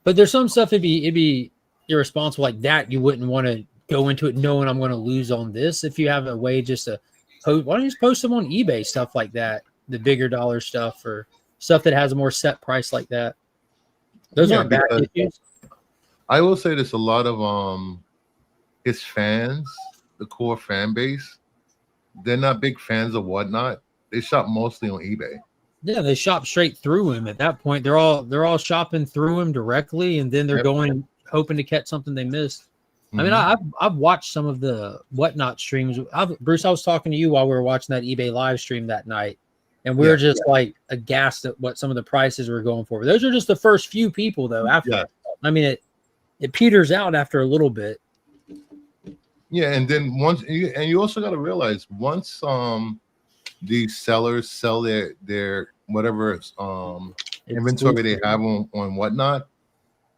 But there's some stuff it'd be irresponsible like that. You wouldn't want to go into it knowing I'm going to lose on this. If you have a way just to post, why don't you just post them on eBay, stuff like that, the bigger dollar stuff or stuff that has a more set price like that. Those aren't bad issues. I will say this: a lot of his fans, the core fan base, they're not big fans of whatnot. They shop mostly on eBay. Yeah, they shop straight through him. At that point, they're all shopping through him directly, and then they're going hoping to catch something they missed. I mean, I've watched some of the whatnot streams. Bruce, I was talking to you while we were watching that eBay live stream that night, and we were just like aghast at what some of the prices were going for. Those are just the first few people, though. After, I mean, it peters out after a little bit. Yeah, and then you also got to realize once these sellers sell their whatever inventory they have on whatnot,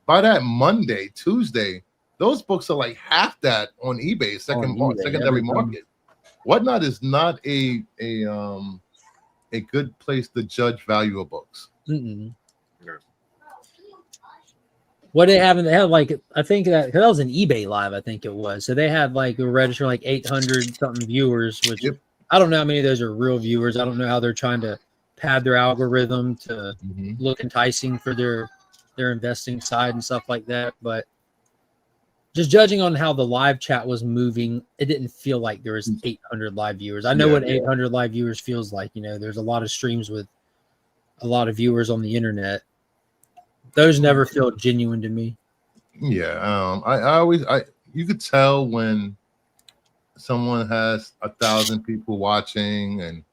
by that Monday, Tuesday, those books are like half that on eBay, secondary market. Whatnot is not a good place to judge value of books. Mm-mm. What they have like, I think that was an eBay live, I think it was. So they had like a register like 800 something viewers, which I don't know how many of those are real viewers. I don't know how they're trying to pad their algorithm to look enticing for their investing side and stuff like that. But just judging on how the live chat was moving, it didn't feel like there was 800 live viewers. I know what 800 live viewers feels like. You know, there's a lot of streams with a lot of viewers on the internet. Those never feel genuine to me. Yeah, you could tell when someone has 1,000 people watching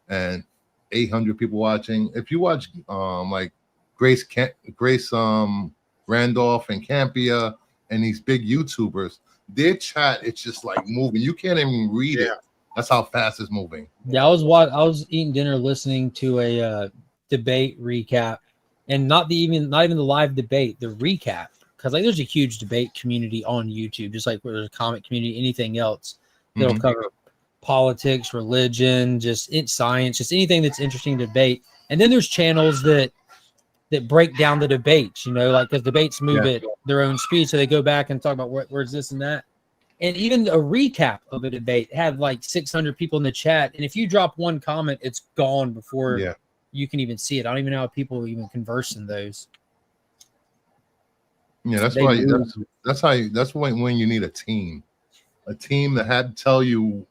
and 800 people watching. If you watch like Grace Randolph and Campia and these big YouTubers, their chat, it's just like moving. You can't even read it. That's how fast it's moving. Yeah, I was eating dinner listening to a debate recap, and not even the live debate, the recap, because like there's a huge debate community on YouTube, just like there's a comic community, anything else that'll cover politics, religion, just science, just anything that's interesting to debate. And then there's channels that break down the debates, you know, like because debates move at their own speed, so they go back and talk about where's this and that. And even a recap of a debate had like 600 people in the chat, and if you drop one comment, it's gone before you can even see it. I don't even know how people even converse in those. Yeah, that's They why. move. That's when you need a team that had to tell you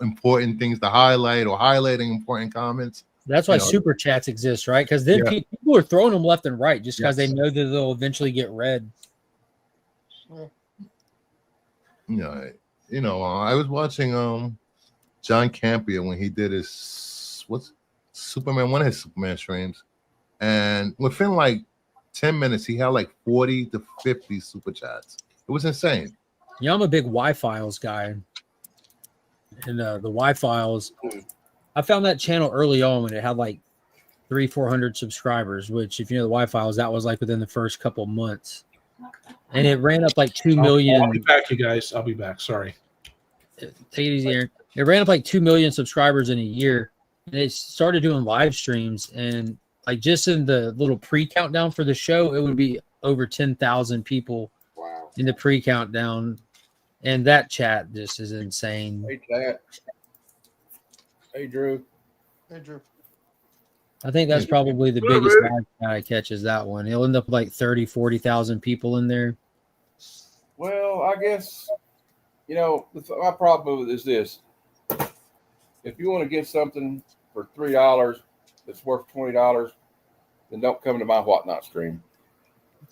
important things to highlight or highlighting important comments. That's why super chats exist, right? Because then Yeah. people are throwing them left and right just because they Yes. know that they'll eventually get read. I was watching John Campion when he did his one of his Superman streams, and within like 10 minutes he had like 40 to 50 super chats. It was insane. Yeah, I'm a big Y-Files guy, and the Y-Files, I found that channel early on when it had like 300-400 subscribers, which if you know the Y-Files, that was like within the first couple months, and it ran up like 2 million. I'll be back, you guys. I'll be back. Sorry. Take it easy, Aaron. It ran up like 2 million subscribers in a year, and it started doing live streams, and like just in the little pre-countdown for the show, it would be over 10,000 people in the pre-countdown, and that chat just is insane. Hey, chat. Hey, Drew. Hey, Drew. I think that's probably the biggest live chat I catch is that one. It'll end up like 30,000-40,000 people in there. Well, I guess, my problem with it is this. If you want to get something for $3 that's worth $20, then don't come to my Whatnot stream.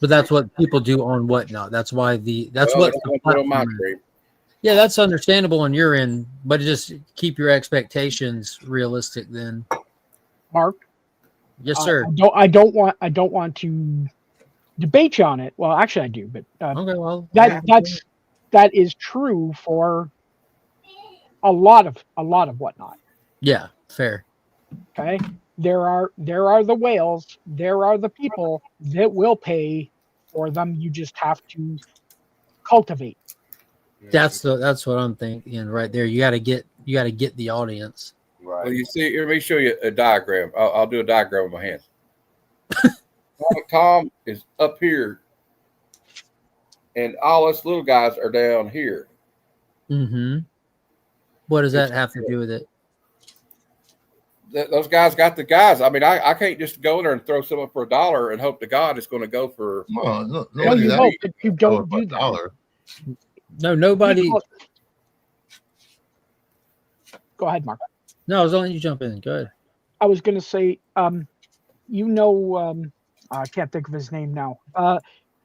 But that's what people do on Whatnot. That's why that's what the on my platform is. stream. Yeah, that's understandable on your end, but just keep your expectations realistic then. Mark? Yes, sir. I don't want to debate you on it. Well, actually I do, but okay, well, that is true for a lot of Whatnot. Yeah, fair. Okay. There are the whales, there are the people that will pay for them. You just have to cultivate. That's what I'm thinking right there. You gotta get the audience. Right. Well, you see, let me show you a diagram. I'll do a diagram with my hands. Tom is up here, and all us little guys are down here. Mm-hmm. What does that have to do with it? Those guys got the guys. I mean, I can't just go there and throw something for $1 and hope to God it's going to go for. You don't do that. No, nobody. Go ahead, Mark. No, I was letting you jump in. Go ahead. I was going to say, I can't think of his name now.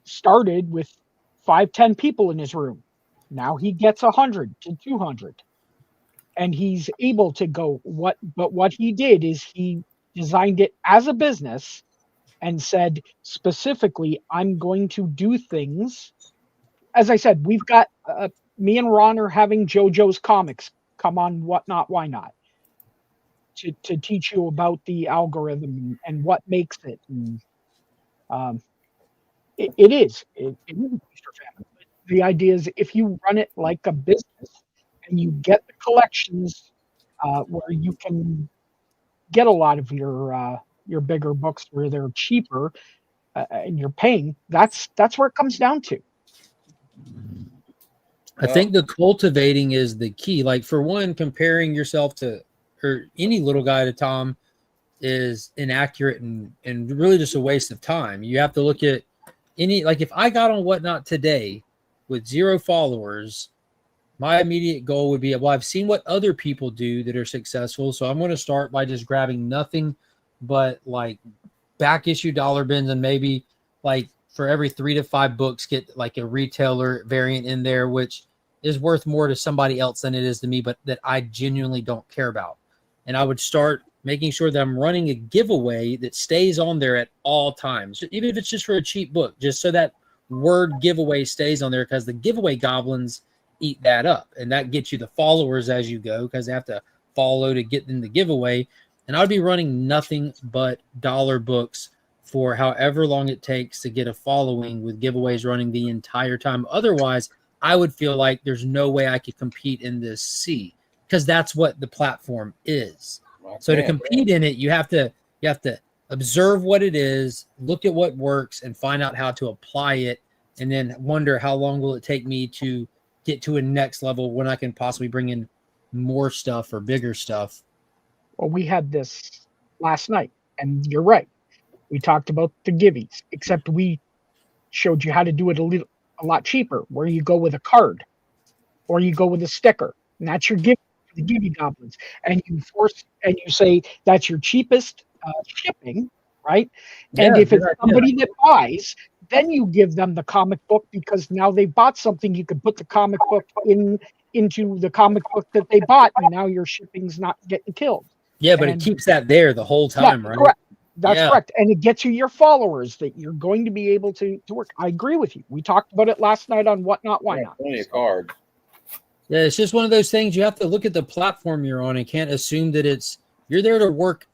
Started with 5-10 people in his room. Now he gets 100 to 200, and he's able to go. But what he did is he designed it as a business, and said specifically, "I'm going to do things." As I said, we've got me and Ron are having JoJo's comics come on Whatnot, Why Not, to teach you about the algorithm and what makes it. And it is a booster fan. The idea is if you run it like a business and you get the collections where you can get a lot of your bigger books where they're cheaper and you're paying, that's where it comes down to. I think the cultivating is the key. Like, for one, comparing yourself to or any little guy to Tom is inaccurate and really just a waste of time. You have to look at if I got on Whatnot today with 0 followers, my immediate goal would be, well, I've seen what other people do that are successful, so I'm going to start by just grabbing nothing but like back issue dollar bins, and maybe like for every 3 to 5 books, get like a retailer variant in there, which is worth more to somebody else than it is to me, but that I genuinely don't care about. And I would start making sure that I'm running a giveaway that stays on there at all times, even if it's just for a cheap book, just so that word giveaway stays on there, because the giveaway goblins eat that up, and that gets you the followers as you go, because they have to follow to get in the giveaway. And I'd be running nothing but dollar books for however long it takes to get a following, with giveaways running the entire time. Otherwise, I would feel like there's no way I could compete in this sea, because that's what the platform is. So to compete in it, you have to observe what it is, look at what works, and find out how to apply it, and then wonder how long will it take me to get to a next level when I can possibly bring in more stuff or bigger stuff. Well, we had this last night, and you're right. We talked about the giveies, except we showed you how to do it a lot cheaper, where you go with a card or you go with a sticker, and that's your gift for the Gibby Goblins, and you say that's your cheapest shipping, right? And Yeah, if good it's idea. somebody that buys, then you give them the comic book, because now they bought something. You can put the comic book into the comic book that they bought, and now your shipping's not getting killed. Yeah, but it And keeps that there the whole yeah, time, right? correct. That's Yeah. correct. And it gets you your followers that you're going to be able to work. I agree with you. We talked about it last night on What Not, Why Not. Plenty of cards. Yeah, it's just one of those things. You have to look at the platform you're on and can't assume that you're there to work,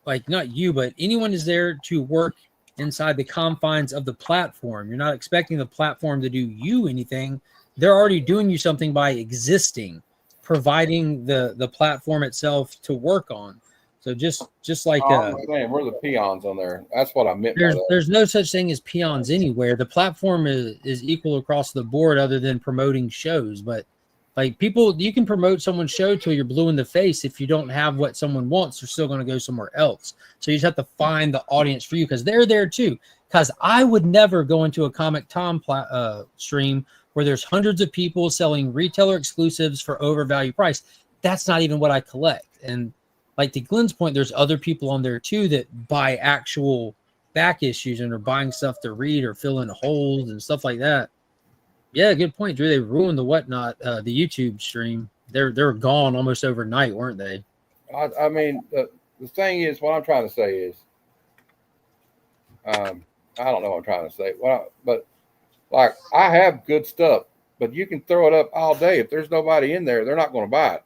like not you, but anyone is there to work inside the confines of the platform. You're not expecting the platform to do you anything. They're already doing you something by existing, providing the platform itself to work on. So just like I'm saying, we're the peons on there. That's what I meant by that. there's no such thing as peons anywhere. The platform is equal across the board, other than promoting shows. But like people, you can promote someone's show till you're blue in the face. If you don't have what someone wants, they're still going to go somewhere else. So you just have to find the audience for you, because they're there too. Because I would never go into a Comic Tom stream where there's hundreds of people selling retailer exclusives for overvalued price. That's not even what I collect. And like to Glenn's point, there's other people on there too that buy actual back issues and are buying stuff to read or fill in holes and stuff like that. Yeah, good point, Drew. They ruined the Whatnot, the YouTube stream. They're gone almost overnight, weren't they? I mean, the thing is, what I'm trying to say is, I don't know what I'm trying to say. But like, I have good stuff, but you can throw it up all day. If there's nobody in there, they're not going to buy it.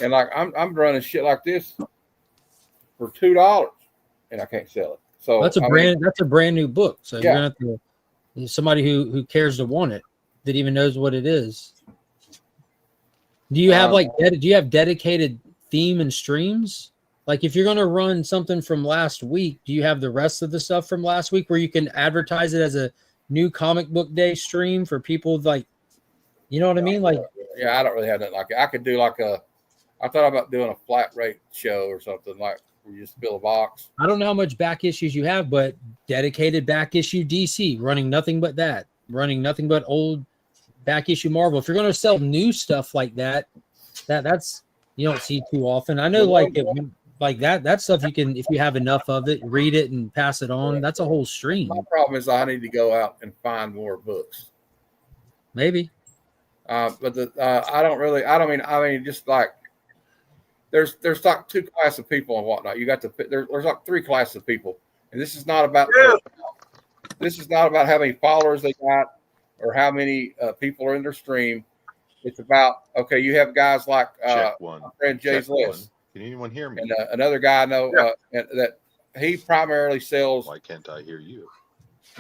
And like, I'm running shit like this for $2, and I can't sell it. So that's a brand new book. So yeah. you're gonna have to somebody who cares to want it, that even knows what it is. Do you have do you have dedicated theme and streams? Like if you're gonna run something from last week, do you have the rest of the stuff from last week where you can advertise it as a new comic book day stream for people, like, you know what I mean? Like, yeah, I don't really have that. Like, I could do like I thought about doing a flat rate show or something, like where you just fill a box. I don't know how much back issues you have, but dedicated back issue DC, running nothing but that, running nothing but old back issue Marvel. If you're going to sell new stuff like that, that's you don't see too often. I know, like that stuff you can, if you have enough of it, read it and pass it on. That's a whole stream. My problem is I need to go out and find more books. Maybe. But I mean, just like there's like two classes of people and whatnot. You got there's like three classes of people, and this is not about how many followers they got or how many people are in their stream. It's about, okay, you have guys like my friend Jay's List. Can anyone hear me? And another guy I know that he primarily sells. Why can't I hear you?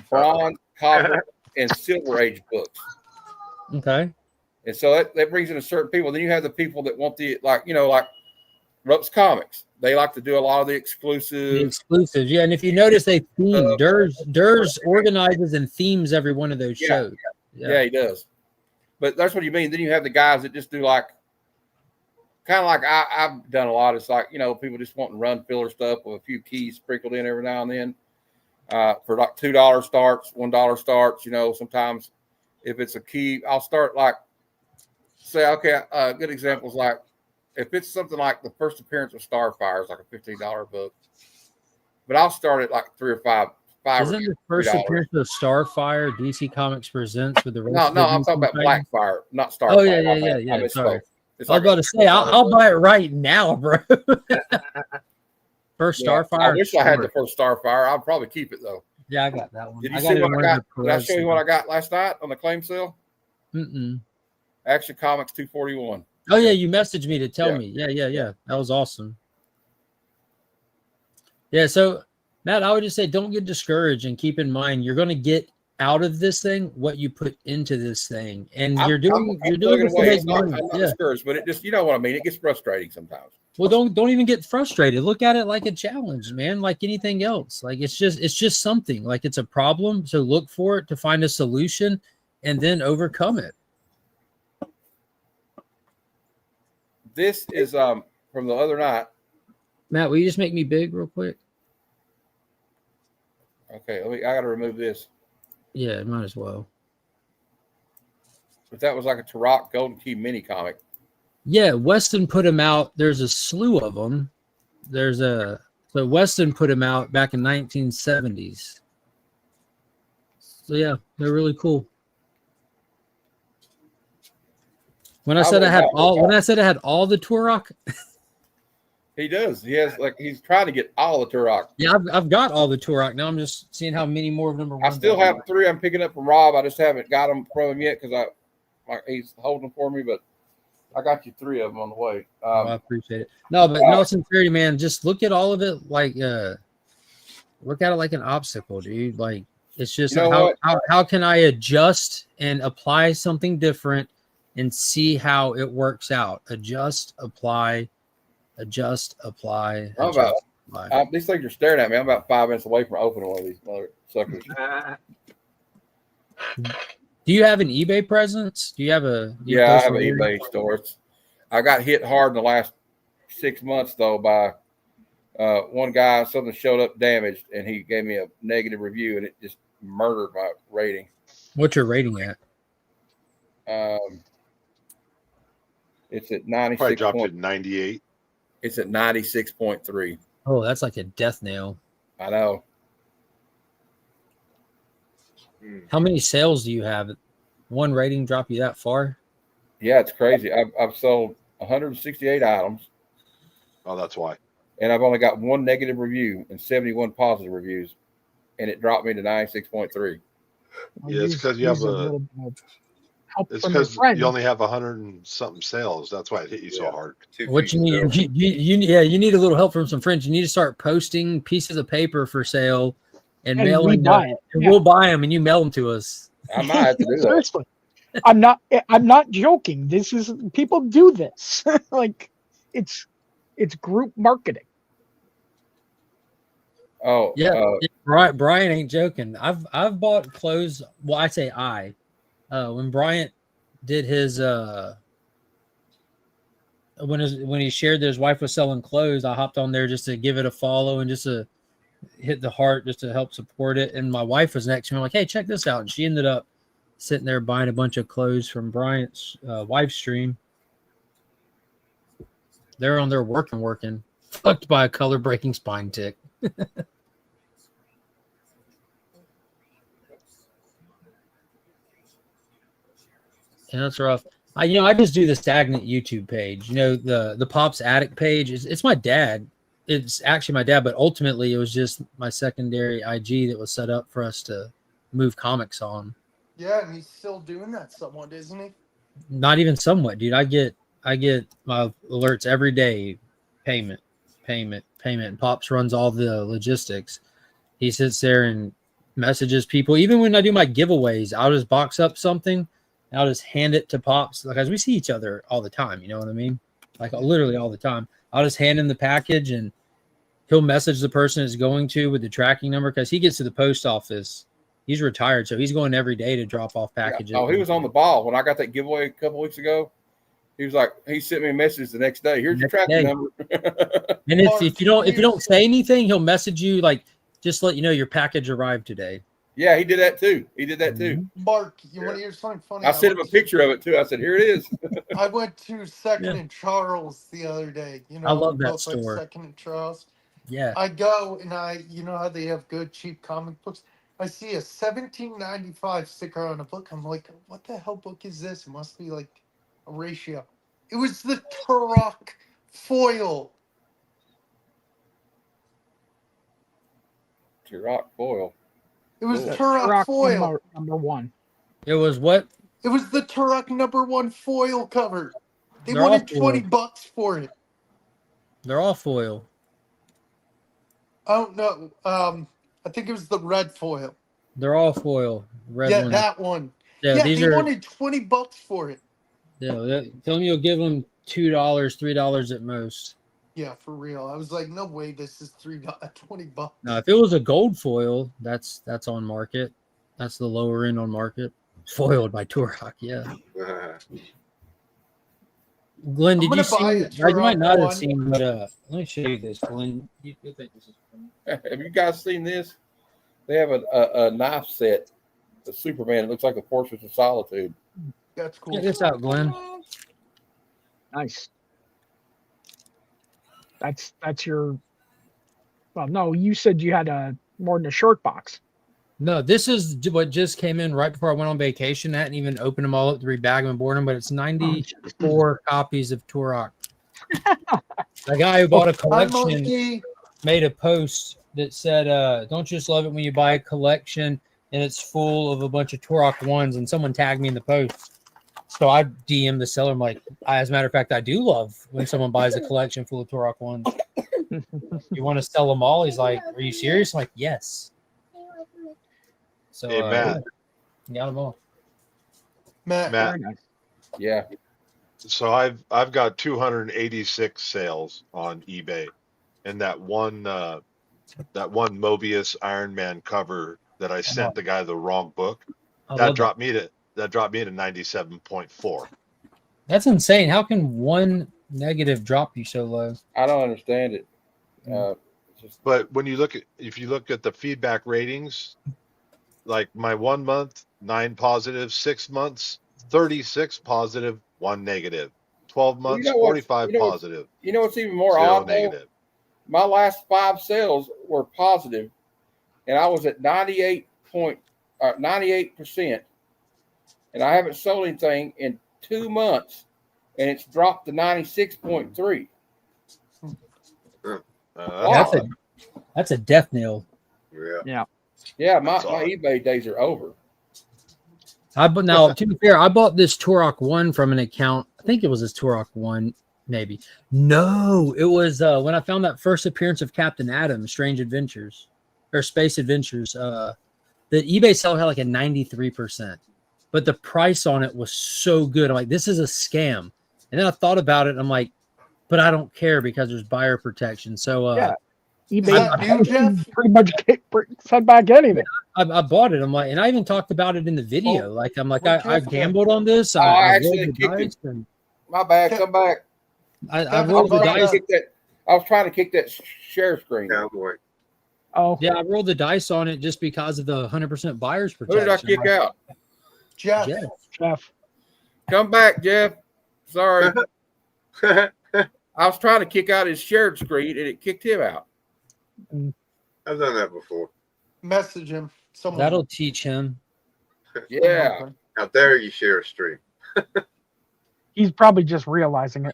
Bronze, copper, and silver age books. Okay. And so that brings in a certain people. Then you have the people that want like Rups Comics. They like to do a lot of the exclusives. Yeah. And if you notice, they theme Durs organizes and themes every one of those shows. Yeah, he does. But that's what you mean. Then you have the guys that just do like, kind of like I've done a lot. It's like, people just want to run filler stuff with a few keys sprinkled in every now and then for like $2 starts, $1 starts. Sometimes if it's a key, I'll start like, say, okay, good examples like if it's something like the first appearance of Starfire is like a $15 book, but I'll start at like 3 or 5. Isn't the first appearance of Starfire DC Comics Presents with the rest? No, I'm talking about Blackfire, not Starfire. Oh yeah. Sorry. I was about to say I'll buy it right now, bro. First Starfire. I wish I had the first Starfire. I'll probably keep it though. Yeah, I got that one. Did you see what I got? Did I show you what I got last night on the claim sale? Action Comics 241. Oh yeah, you messaged me to tell me. Yeah. That was awesome. Yeah, so Matt, I would just say don't get discouraged and keep in mind you're going to get out of this thing what you put into this thing, and you're doing this to make money. I'm not discouraged, but it just, you know what I mean. It gets frustrating sometimes. Well, don't even get frustrated. Look at it like a challenge, man. Like anything else. Like it's just something. Like it's a problem. So look for it to find a solution, and then overcome it. This is from the other night. Matt, will you just make me big real quick? Okay, I got to remove this. Yeah, might as well. But that was like a Turok Golden Key mini comic. Yeah, Weston put them out. There's a slew of them. So Weston put them out back in 1970s. So yeah, they're really cool. When I said I had all the Turok, he does. He has he's trying to get all the Turok. Yeah, I've got all the Turok. Now I'm just seeing how many more of number one. I still have 3 I'm picking up from Rob. I just haven't got them from him yet because he's holding them for me, but I got you 3 of them on the way. I appreciate it. No, but no sincerity, man. Just look at all of it like look at it like an obstacle, dude. Like it's just how can I adjust and apply something different and see how it works out. Adjust, apply, adjust, apply. These things are staring at me. I'm about 5 minutes away from opening one of these mother suckers. Do you have an eBay presence? Do you have a? Yeah, I have an eBay store. I got hit hard in the last 6 months though by one guy. Something showed up damaged, and he gave me a negative review, and it just murdered my rating. What's your rating at? It's at 96. Probably dropped it 98. It's at 96.3. Oh, that's like a death nail. I know. How many sales do you have? One rating drop you that far? Yeah, it's crazy. I've sold 168 items. Oh, that's why. And I've only got 1 negative review and 71 positive reviews, and it dropped me to 96.3. Yeah, it's because you have it's because you only have 100 and something sales. That's why it hit you so hard. What you need? You need a little help from some friends. You need to start posting pieces of paper for sale and mailing them. We'll buy them, and you mail them to us. I might have to do that. Seriously, I'm not joking. This is people do this. Like it's group marketing. Oh yeah, Brian ain't joking. I've bought clothes. Well, I say when Bryant did his when he shared that his wife was selling clothes, I hopped on there just to give it a follow and just to hit the heart just to help support it. And my wife was next to me. I'm like, hey, check this out. And she ended up sitting there buying a bunch of clothes from Bryant's wife's stream. They're on there working, fucked by a color breaking spine tick. Yeah, that's rough. I just do the stagnant YouTube page. The Pops Attic page. It's my dad. It's actually my dad, but ultimately it was just my secondary IG that was set up for us to move comics on. Yeah, and he's still doing that somewhat, isn't he? Not even somewhat, dude. I get my alerts every day. Payment. And Pops runs all the logistics. He sits there and messages people. Even when I do my giveaways, I'll just box up something. I'll just hand it to Pops, like, as we see each other all the time. You know what I mean? Like literally all the time. I'll just hand him the package, and he'll message the person it's going to with the tracking number because he gets to the post office. He's retired, so he's going every day to drop off packages. Yeah. Oh, he was on the ball when I got that giveaway a couple weeks ago. He was like, he sent me a message the next day. Here's your tracking number. And if you don't say anything, he'll message you like, just let you know your package arrived today. Yeah, he did that too. Mark, you want to hear something funny? I sent him a picture of it too. I said, "Here it is." I went to Second and Charles the other day. I love that store. Second and Charles. Yeah. I go and how they have good cheap comic books. I see a $17.95 sticker on a book. I'm like, what the hell book is this? It must be like a ratio. It was the Turok foil. Turok foil. It was Turok foil. Number 1. It was what? It was the Turok #1 foil cover. They wanted $20 for it. They're all foil. Oh no. I think it was the red foil. They're all foil. Red one. That one. Yeah, they wanted $20 for it. Yeah, tell me you'll give them $2, $3 at most. Yeah, for real. I was like, no way, this is $20. Now, if it was a gold foil, that's on market. That's the lower end on market. Foiled by Turok, yeah. Glenn, did you see? You might not have seen, but let me show you this, Glenn. Have you guys seen this? They have a knife set the Superman. It looks like a Fortress of Solitude. That's cool. Check this out, Glenn. Nice. That's your. Well, no, you said you had more than a short box. No, this is what just came in right before I went on vacation. I hadn't even opened them all up to rebag them and board them, but it's 94 copies of Turok. The guy who bought a collection made a post that said, don't just love it when you buy a collection and it's full of a bunch of Turok ones, and someone tagged me in the post. So I DM the seller. I'm like, as a matter of fact, I do love when someone buys a collection full of Turok ones. You want to sell them all? He's like, are you serious? I'm like, yes. So, hey, Matt. Got them all. Matt. Yeah. So I've got 286 sales on eBay, and that one Mobius Iron Man cover that I sent the guy the wrong book, that dropped me to 97.4. That's insane. How can one negative drop you so low? I don't understand it. But when you look at the feedback ratings, like my 1 month, 9 positive, 6 months, 36 positive, 1 negative, 12 months, 45 positive. You know what's even more 0 odd? negative. My last 5 sales were positive, and I was at 98%, and I haven't sold anything in 2 months, and it's dropped to 96.3. That's a death nail. Yeah. My eBay days are over. Now, to be fair, I bought this Turok 1 from an account. I think it was this Turok 1, maybe. No, it was when I found that first appearance of Captain Atom, Strange Adventures, or Space Adventures. The eBay seller had like a 93%, but the price on it was so good. I'm like, this is a scam. And then I thought about it, and I'm like, but I don't care because there's buyer protection. So eBay pretty much sent back anything. I bought it. I'm like, and I even talked about it in the video. I gambled on this. I rolled actually the dice. And my bad. Come back. I rolled the dice. I was trying to kick that share screen. Oh, yeah, I rolled the dice on it just because of the 100% buyer's Who protection. did I kick out? Jeff. Come back, Jeff. Sorry. I was trying to kick out his shared screen, and it kicked him out. I've done that before. Message him. That'll teach him. Yeah. Out there, you share a stream. He's probably just realizing it.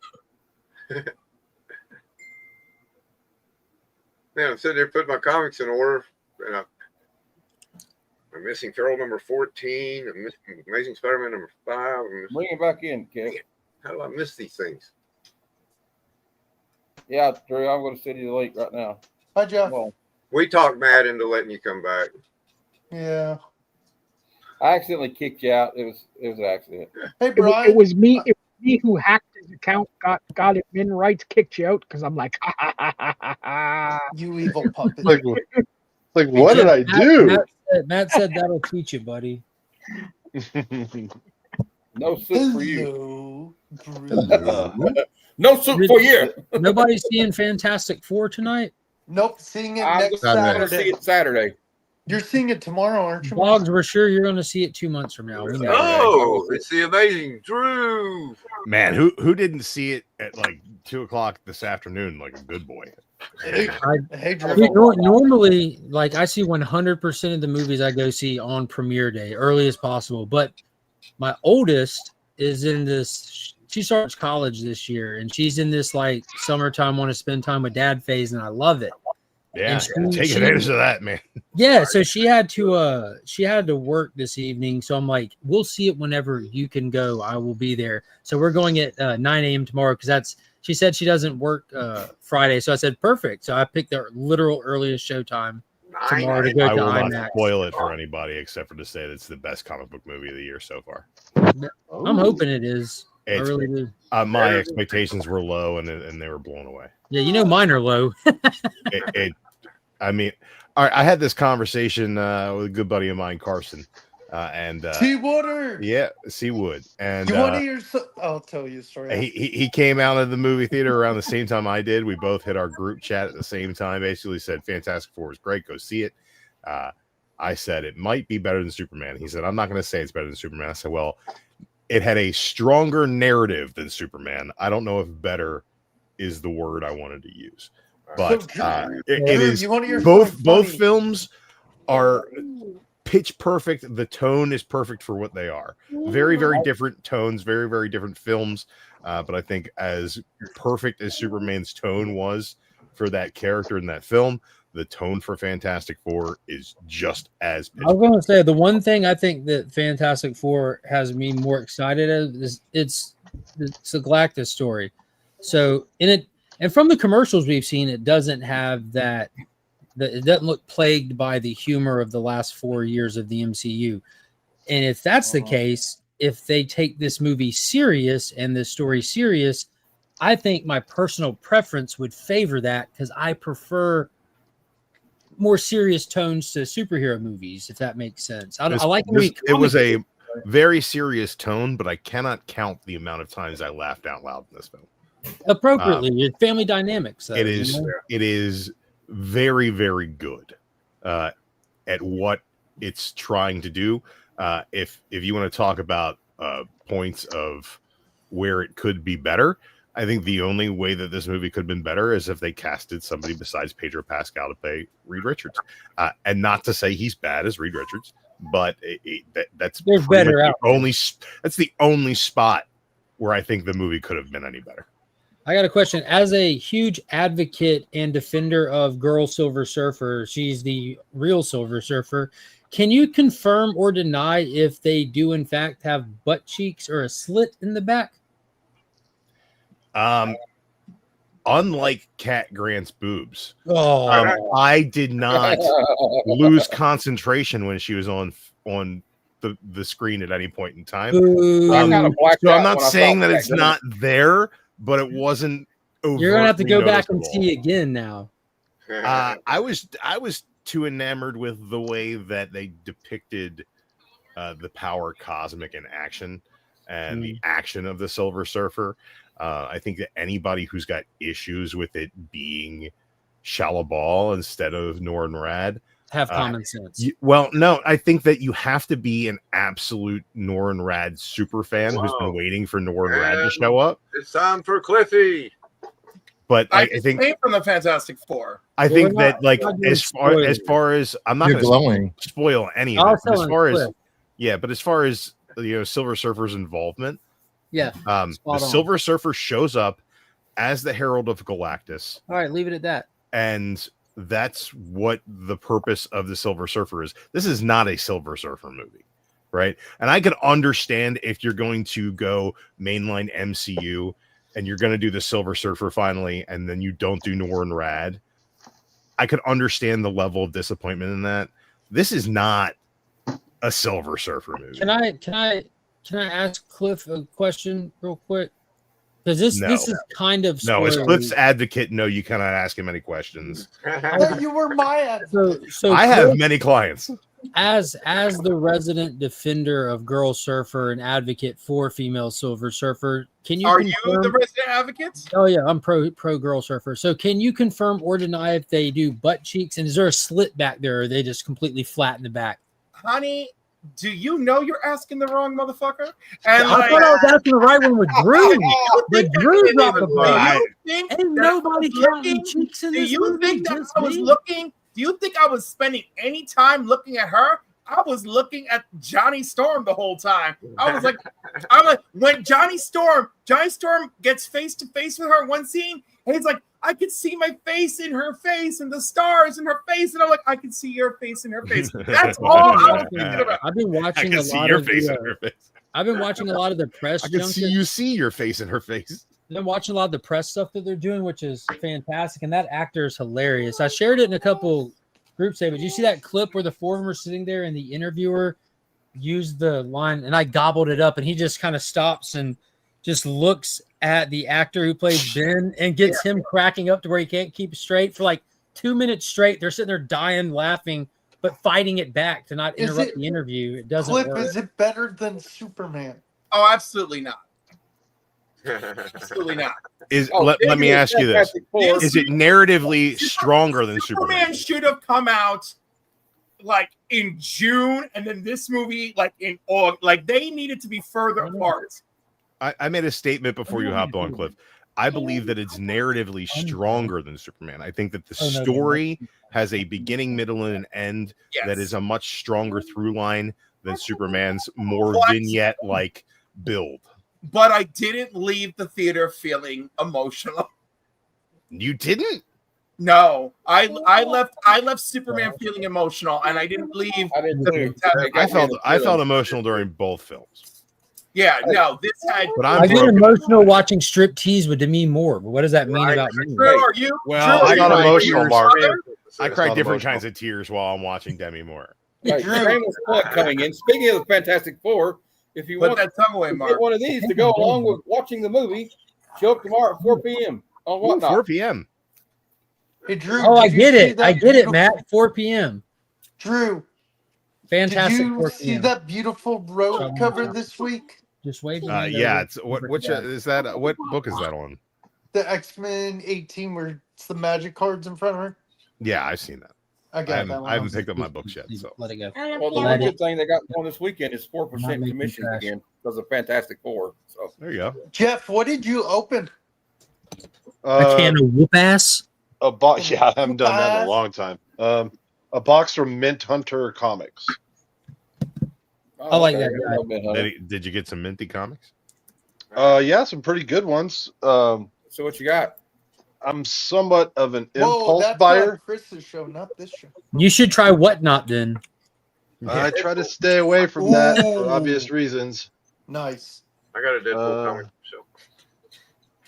Man, I'm sitting there putting my comics in order, and I'm missing Feral number 14. I'm missing Amazing Spider-Man number 5. Bring it back in, kid. How do I miss these things? Yeah, Drew, I'm going to send you the link right now. Hi, Jeff. We talked Matt into letting you come back. Yeah. I accidentally kicked you out. It was an accident. Hey, Brian. It was me who hacked his account, got it in rights, kicked you out because I'm like, you evil puppet. Like what did I do? Matt said that'll teach you, buddy. No soup for you. No soup for you. Nobody's seeing Fantastic Four tonight? Nope, seeing it I'm next going to Saturday. see it Saturday. You're seeing it tomorrow, aren't you? Boggs, we're sure you're going to see it 2 months from now. We know Oh, it's the amazing Drew. Man, who didn't see it at like 2:00 this afternoon like a good boy? Hey, Drew. Normally, like I see 100% of the movies I go see on premiere day, early as possible. But my oldest is in this. She starts college this year, and she's in this like summertime want to spend time with dad phase, and I love it. Yeah, take advantage of that, man. Yeah, so she had to work this evening, so I'm like, we'll see it whenever you can go. I will be there. So we're going at 9 a.m. tomorrow because she said she doesn't work Friday. So I said perfect. So I picked the literal earliest showtime tomorrow to go I to will IMAX. not spoil it for anybody except for to say that it's the best comic book movie of the year so far. I'm hoping it is. I It's, really do. my expectations were low and they were blown away. Yeah, mine are low. I mean, all right, I had this conversation with a good buddy of mine, Carson, and Seawater. Yeah, Seawood, and You want to hear? I'll tell you a story. he came out of the movie theater around the same time I did. We both hit our group chat at the same time. Basically said, "Fantastic Four is great. Go see it." I said it might be better than Superman. He said, I'm not going to say it's better than Superman. I said, well, it had a stronger narrative than Superman. I don't know if better is the word I wanted to use, but it is both films are pitch perfect. The tone is perfect for what they are. Very, very different tones, very, very different films. But I think as perfect as Superman's tone was for that character in that film, the tone for Fantastic Four is just as pitch I was going to say the one thing I think that Fantastic Four has me more excited is it's the Galactus story. So in it, and from the commercials we've seen, it doesn't have that. It doesn't look plagued by the humor of the last 4 years of the MCU. And if that's the case, if they take this movie serious and this story serious, I think my personal preference would favor that because I prefer more serious tones to superhero movies, if that makes sense. I like it was a very serious tone, but I cannot count the amount of times I laughed out loud in this film. Appropriately, it's family dynamics. Though, it is very, very good at what it's trying to do. If you want to talk about points of where it could be better, I think the only way that this movie could have been better is if they casted somebody besides Pedro Pascal to play Reed Richards. And not to say he's bad as Reed Richards, but that's better that's the only spot where I think the movie could have been any better. I got a question. As a huge advocate and defender of Girl Silver Surfer, she's the real Silver Surfer. Can you confirm or deny if they do in fact have butt cheeks or a slit in the back? Unlike Cat Grant's boobs, I did not lose concentration when she was on the screen at any point in time. So I'm not saying that it's not there, but it wasn't. You're gonna have to go back and see again now. I was too enamored with the way that they depicted the power cosmic in action and the action of the Silver Surfer. I think that anybody who's got issues with it being Shalla-Bal instead of Norrin Rad have common sense. No, I think that you have to be an absolute Norrin Rad super fan who's been waiting for Norrin Rad to show up. It's time for Cliffy. But I think came from the Fantastic Four. I think that as far as I'm not going to spoil any of it. But as far as but as far as Silver Surfer's involvement. Yeah. The Silver Surfer shows up as the Herald of Galactus. All right, leave it at that. And that's what the purpose of the Silver Surfer is. This is not a Silver Surfer movie, right? And I can understand if you're going to go mainline MCU and you're going to do the Silver Surfer finally, and then you don't do Norrin Rad. I could understand the level of disappointment in that. This is not a Silver Surfer movie. Can I ask Cliff a question real quick? Because this is kind of no. As Cliff's advocate, no, you cannot ask him any questions. You were my advocate. So I have many clients. As the resident defender of Girl Surfer and advocate for female Silver Surfer, can you? Are you the resident advocate? Oh yeah, I'm pro Girl Surfer. So can you confirm or deny if they do butt cheeks and is there a slit back there, or are they just completely flat in the back? Honey, do you know you're asking the wrong motherfucker? And I thought I was asking the right one with Drew. But Drew dropped the ball. Ain't nobody counting cheeks in this movie. Do you think that I was looking? Do you think I was spending any time looking at her? I was looking at Johnny Storm the whole time. I'm like, when Johnny Storm gets face to face with her in one scene, and he's like, I could see my face in her face and the stars in her face. And I'm like, I can see your face in her face. That's all I was thinking about. I've been watching a lot of face in her face. I've been watching a lot of the press. I can see your face in her face. I've been watching a lot of the press stuff that they're doing, which is fantastic. And that actor is hilarious. I shared it in a couple group statements. You see that clip where the four of them are sitting there and the interviewer used the line, and I gobbled it up, and he just kind of stops and just looks at the actor who plays Ben and gets him cracking up to where he can't keep straight for like 2 minutes straight. They're sitting there dying, laughing, but fighting it back to not interrupt the interview. It doesn't work. Is it better than Superman? Oh, absolutely not. Absolutely not. Let me ask you this. Is it narratively stronger than Superman? Superman should have come out like in June, and then this movie like in August. Like they needed to be further apart. I made a statement before you hopped on, Cliff. I believe that it's narratively stronger than Superman. I think that the story has a beginning, middle, and an end that is a much stronger through line than Superman's more vignette-like build. But I didn't leave the theater feeling emotional. You didn't? No, I left Superman feeling emotional, and I didn't leave. I felt emotional during both films. Yeah, no, this had. But I get emotional watching strip tease with Demi Moore. But what does that mean about me? Drew, are you? Well, Drew, I got are you emotional, Mark. I It's cried not different emotional. kinds of tears while I'm watching Demi Moore. Right, shameless plug coming in. Speaking of the Fantastic Four, if you Put want that tongue away, to Mark. get one of these to go along with watching the movie, show up tomorrow at 4 p.m. on Ooh, Whatnot. 4 p.m. Hey, Drew. Oh, I did you get see it. that I get it, beautiful- Matt. 4 p.m. Drew, Fantastic. did you 4 see p.m. that beautiful road cover this week? Just wave. Yeah, it's which is that? What book is that on? The X-Men 18, where it's the magic cards in front of her. Yeah, I've seen that. I got that one. I haven't picked up my books yet. So let it go. Well, the one good thing they got going this weekend is 4% commission again because of Fantastic Four. So there you go. Jeff, what did you open? A can of whoop ass. A box. Yeah, I haven't done that in a long time. A box from Mint Hunter Comics. I like that. Did you get some minty comics? Yeah, some pretty good ones. So what you got? I'm somewhat of an Whoa, impulse that's buyer. on Chris's show, not this show. You should try Whatnot then. I try to stay away from that for obvious reasons. Nice. I got a Deadpool comic, so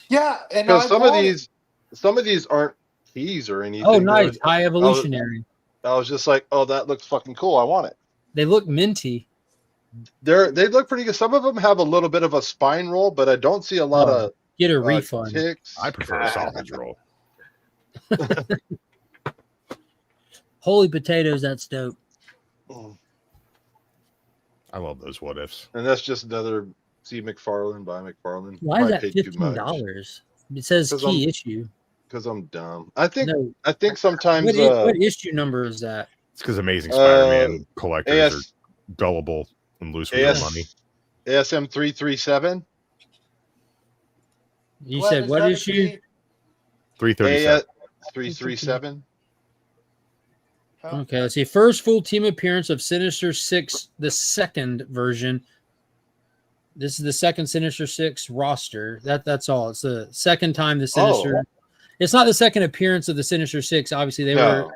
Yeah, and because I some of bought it. these aren't keys or anything. Oh, nice. They're- High evolutionary. I was just like, oh, that looks fucking cool. I want it. They look minty. They look pretty good. Some of them have a little bit of a spine roll, but I don't see a lot of Get a refund. ticks. I prefer a sausage roll. Holy potatoes, that's dope. I love those what ifs. And that's just another C. McFarlane by McFarlane. Why is that Probably paid too much. $15? It says 'Cause key I'm- issue. Because I'm dumb. I think No. sometimes What issue number is that? It's because Amazing Spider-Man collectors AS are gullible and loose with their money. ASM 337. You said what issue? 337. 337. Okay, let's see. First full team appearance of Sinister Six, the second version. This is the second Sinister Six roster. That's all. It's the second time the Sinister. It's not the second appearance of the Sinister Six. Obviously, they were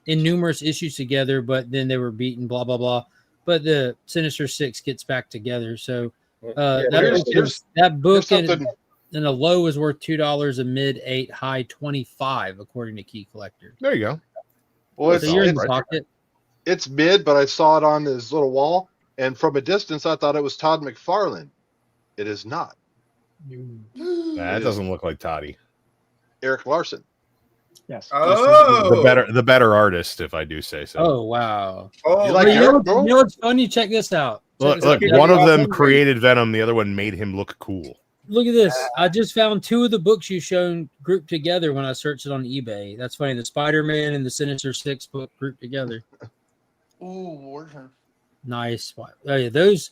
in numerous issues together, but then they were beaten. Blah blah blah. But the Sinister Six gets back together. So that book and a low is worth $2, a mid $8, high $25, according to Key Collector. There you go. Well, So you're in the pocket. It's mid, but I saw it on this little wall, and from a distance, I thought it was Todd McFarlane. It is not. That doesn't look like Toddy. Eric Larson. Yes. The better artist, if I do say so. Oh wow! You like you Eric, know what's funny? Check this out. Look, one of them created Venom, the other one made him look cool. Look at this. I just found two of the books you've shown grouped together when I searched it on eBay. That's funny. The Spider-Man and the Sinister Six book grouped together. Ooh, Warhammer. Nice. Oh yeah, those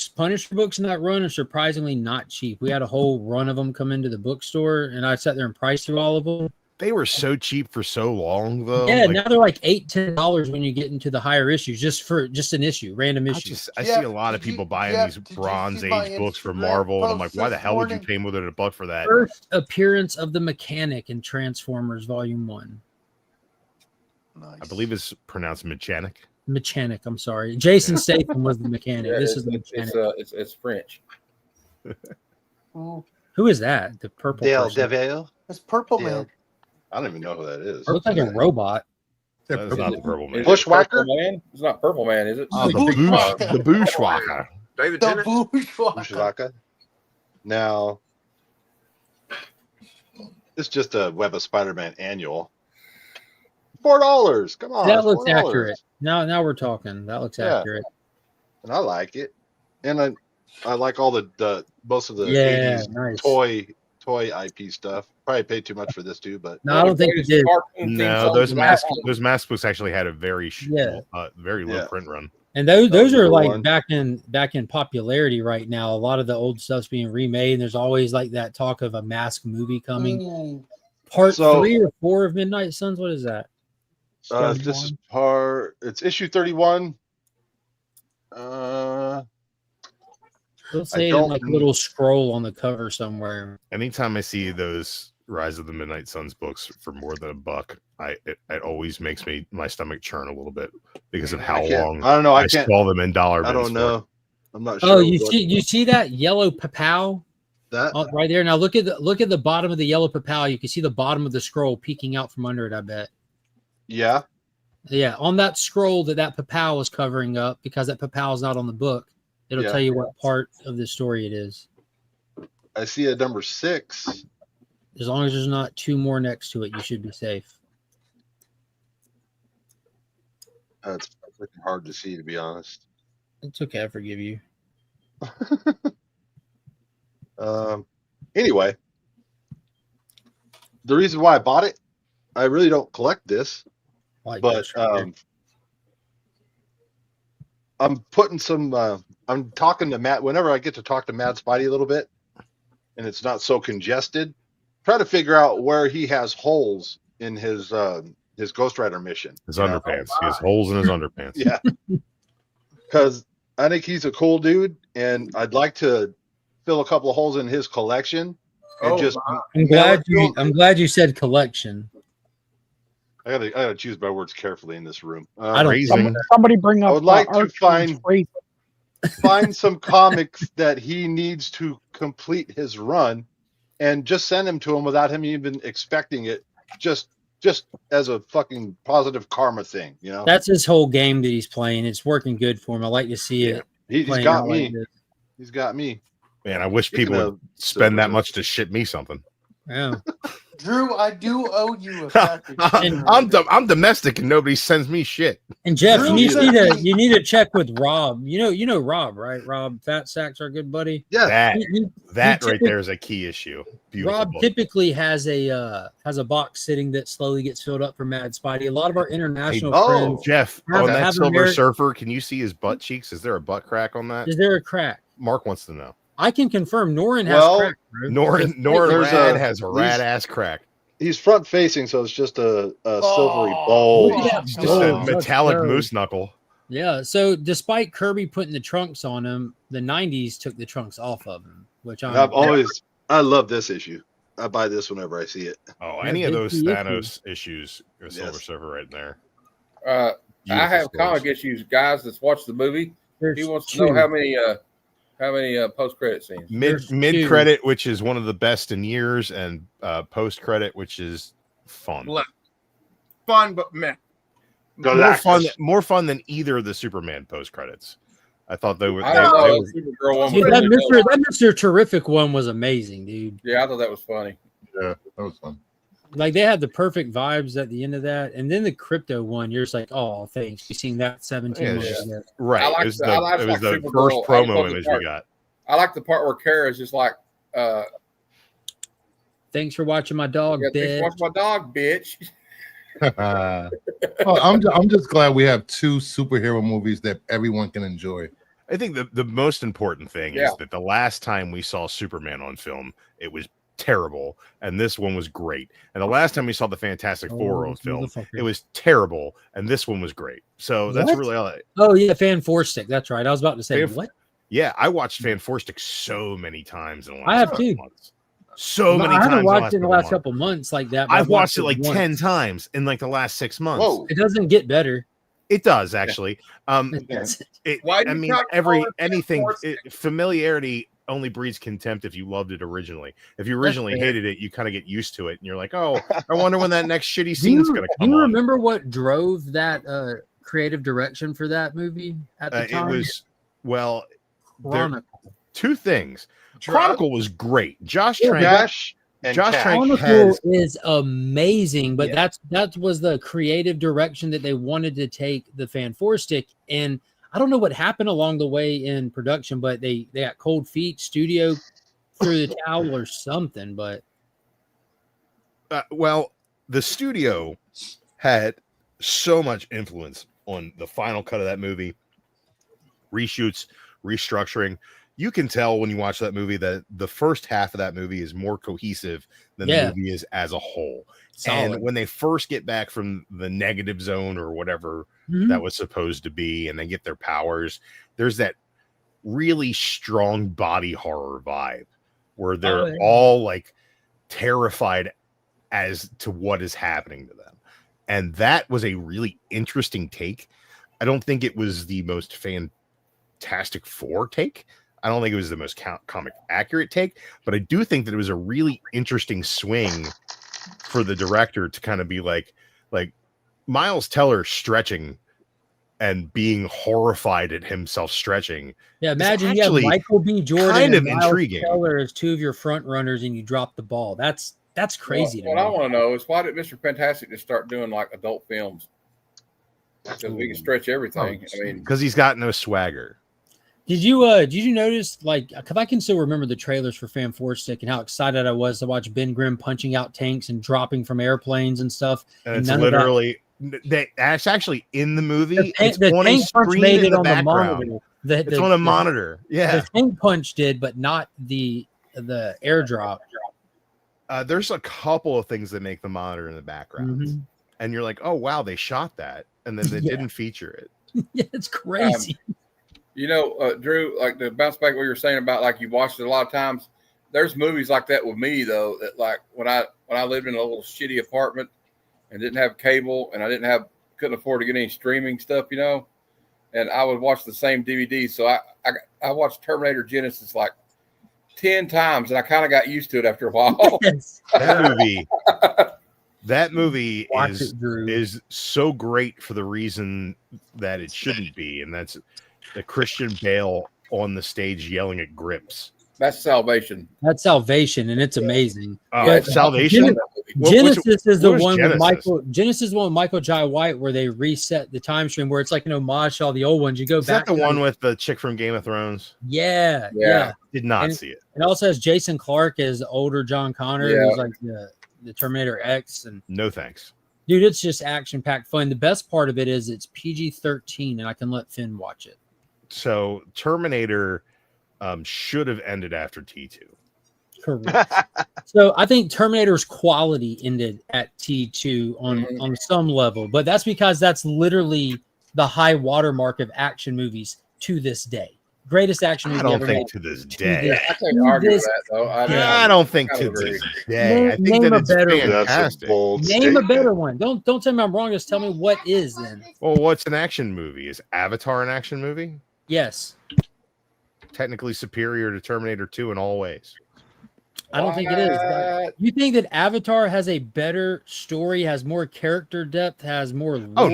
Punisher books in that run are surprisingly not cheap. We had a whole run of them come into the bookstore, and I sat there and priced through all of them. They were so cheap for so long, though. Yeah, now they're like $8-10 when you get into the higher issues, just an issue, random issue. I see a lot of people buying these Bronze Age books for Marvel, and I'm like, why the hell would you pay more than $1 for that? First appearance of the Mechanic in Transformers Volume 1. I believe it's pronounced Mechanic. Mechanic, I'm sorry. Jason Statham was the Mechanic. This is the Mechanic. It's French. Ooh. Who is that? The purple person? Deville. It's Purple Man. I don't even know who that is. Looks like a robot. That's not the Purple Man. Bushwhacker? Man? It's not Purple Man, is it? Oh, the Bushwhacker. David The Tennant? Bushwhacker. Now, it's just a Web of Spider-Man annual. $4. Come on. That it's looks $4. accurate. Now we're talking. That looks Yeah. accurate. And I like it. And I like all the most of the Yeah, 80s nice. toy toy IP stuff. Probably paid too much for this too, but No, I don't think we did. No, those mask books actually had a very very low Yeah. print run. And those are number like one. back in popularity right now. A lot of the old stuff's being remade, and there's always like that talk of a mask movie coming. Ooh. Part So- 3 or 4 of Midnight Suns. What is that? This is it's issue 31. It'll say don't- like a little scroll on the cover somewhere. Anytime I see those Rise of the Midnight Suns books for more than $1, it always makes my stomach churn a little bit because of how long I don't know. I I can't saw them in dollar I bins don't for. know. I'm not sure. Oh, you see that yellow papau that right there? Now look at the bottom of the yellow papau. You can see the bottom of the scroll peeking out from under it. I bet. Yeah. Yeah, on that scroll that papau is covering up, because that papau is not on the book. It'll Yeah. tell you what part of the story it is. I see a number 6. As long as there's not 2 more next to it, you should be safe. It's freaking hard to see, to be honest. It's okay. I forgive you. Anyway, the reason why I bought it, I really don't collect this, but I'm putting some. I'm talking to Matt whenever I get to talk to Matt Spidey a little bit, and it's not so congested. Try to figure out where he has holes in his Ghost Rider mission. His underpants. He has holes in his underpants. Yeah, because I think he's a cool dude, and I'd like to fill a couple of holes in his collection. And I'm glad you said collection. I gotta choose my words carefully in this room. I don't. Somebody bring up. I would like to Archie's find some comics that he needs to complete his run, and just send them to him without him even expecting it. Just as a fucking positive karma thing, you know. That's his whole game that he's playing. It's working good for him. I like to see it. He's playing got out me. like this. He's got me. Man, I wish Speaking people of would spend that much to ship me something. Yeah. Drew, I do owe you a package. I'm domestic and nobody sends me shit. And Jeff, Drew, you need to check with Rob. You know Rob, right? Rob Fat Sacks, our good buddy. Yeah, that right there is a key issue. Beautiful Rob book. typically has a box sitting that slowly gets filled up for Mad Spidey. A lot of our international Hey, friends. Jeff, have- on that have Silver Ameri- Surfer, can you see his butt cheeks? Is there a butt crack on that? Is there a crack? Mark wants to know. I can confirm Norin has Well, crack. Bro. Norin There's Rad a- has a these- rad ass crack. He's front facing, so it's just a silvery bulge. It's just a metallic moose knuckle. Yeah. So despite Kirby putting the trunks on him, the '90s took the trunks off of him, which I love this issue. I buy this whenever I see it. Oh, Yeah, any of big those key Thanos issues, or Silver Surfer right there. I Beautiful have stories. comic issues, guys. That's watched the movie. There's He wants to two. know how many post credit scenes. Mid credit, which is one of the best in years, and post credit, which is fun. Fun, but meh. More fun than either of the Superman post credits. I thought they were. I they thought were- the Supergirl one Dude, was that really good. Mr. Terrific one was amazing, dude. Yeah, I thought that was funny. Yeah, that was fun. Like they had the perfect vibes at the end of that, and then the crypto one, you're just like, oh, thanks. You've seen that 17 Yeah, months it's ago. just- right. I like it was the- I like the Supergirl. first I promo love the image part- we got. I like the part where Kara's just like, Thanks for watching my dog, yeah, thanks bitch. for watching my dog, bitch. Well, I'm just glad we have 2 superhero movies that everyone can enjoy. I think the most important thing Yeah. is that the last time we saw Superman on film, it was terrible, and this one was great. And the last time we saw the Fantastic Four on this film, motherfucker. it was terrible, and this one was great. So that's What? really all. Oh yeah, Fan Four Stick. That's right. I was about to say what? Yeah, I watched Fan Four Stick so many times in the last I have couple too. months. So many I times. haven't watched it in the last couple couple months like that. but I've watched it like once. 10 times in like the last 6 months. Whoa. It doesn't get better. It does actually. Why do I you mean, not every call it anything Fantastic? familiarity only breeds contempt if you loved it originally. If you originally fair. hated it, you kind of get used to it, and you're like, oh, I wonder when that next shitty Do scene's you, gonna do come you on. remember what drove that creative direction for that movie at the It time? was there Chronicle. 2 things. Drug? Chronicle was great. Josh Yeah, Trank. Cash and Josh Cash. Trank Chronicle has is amazing, but that was the creative direction that they wanted to take the Fan Four Stick. And I don't know what happened along the way in production, but they got cold feet. Studio threw the towel or something, but well, the studio had so much influence on the final cut of that movie, reshoots, restructuring. You can tell when you watch that movie that the first half of that movie is more cohesive than the movie is as a whole. Solid. And when they first get back from the negative zone or whatever that was supposed to be, and they get their powers, there's that really strong body horror vibe where they're all like terrified as to what is happening to them. And that was a really interesting take. I don't think it was the most Fantastic Four take. I don't think it was the most comic accurate take, but I do think that it was a really interesting swing for the director to kind of be like Miles Teller stretching and being horrified at himself stretching. yeah, imagine you have Michael B. Jordan kind of and Miles intriguing. Teller as two of your front runners, and you drop the ball. That's crazy. What I want to know is why did Mr. Fantastic just start doing like adult films? Because we can stretch everything. I mean, because he's got no swagger. Did you notice, like, because I can still remember the trailers for Fan Four Stick and how excited I was to watch Ben Grimm punching out tanks and dropping from airplanes and stuff. And it's literally that's actually in the movie. It's the on a tank punch screen made in it the on the background. monitor. It's on a monitor. Yeah, the tank punch did, but not the airdrop. There's a couple of things that make the monitor in the background, and you're like, oh wow, they shot that, and then they didn't feature it. Yeah, it's crazy. You know, Drew, like to bounce back what you were saying about like you watched it a lot of times. There's movies like that with me though, that like when I lived in a little shitty apartment and didn't have cable and I couldn't afford to get any streaming stuff, you know, and I would watch the same DVD. So I watched Terminator Genesis like 10 times and I kind of got used to it after a while. That movie is so great for the reason that it shouldn't be, and that's the Christian Bale on the stage yelling at Grips. That's Salvation. That's Salvation, and it's amazing. Salvation. Genesis is the one with Michael. Genesis is one with Michael Jai White, where they reset the time stream, where it's like an homage to all the old ones. You go Is back. that the one with the chick from Game of Thrones? Yeah. Did not see it. It also has Jason Clarke as older John Connor, who's like the Terminator X. And no thanks, dude. It's just action packed fun. The best part of it is it's PG-13, and I can let Finn watch it. So Terminator should have ended after T2. Correct. So I think Terminator's quality ended at T2 on some level, but that's because that's literally the high watermark of action movies to this day. Greatest action movie I don't ever think made. to this day. I can't argue with that though. I don't think to this day. I think that it's fantastic. Name a better one. Don't tell me I'm wrong. Just tell me what is then. Well, what's an action movie? Is Avatar an action movie? Yes. Technically superior to Terminator 2 in all ways. I don't think it is. You think that Avatar has a better story, has more character depth, has more lore? Oh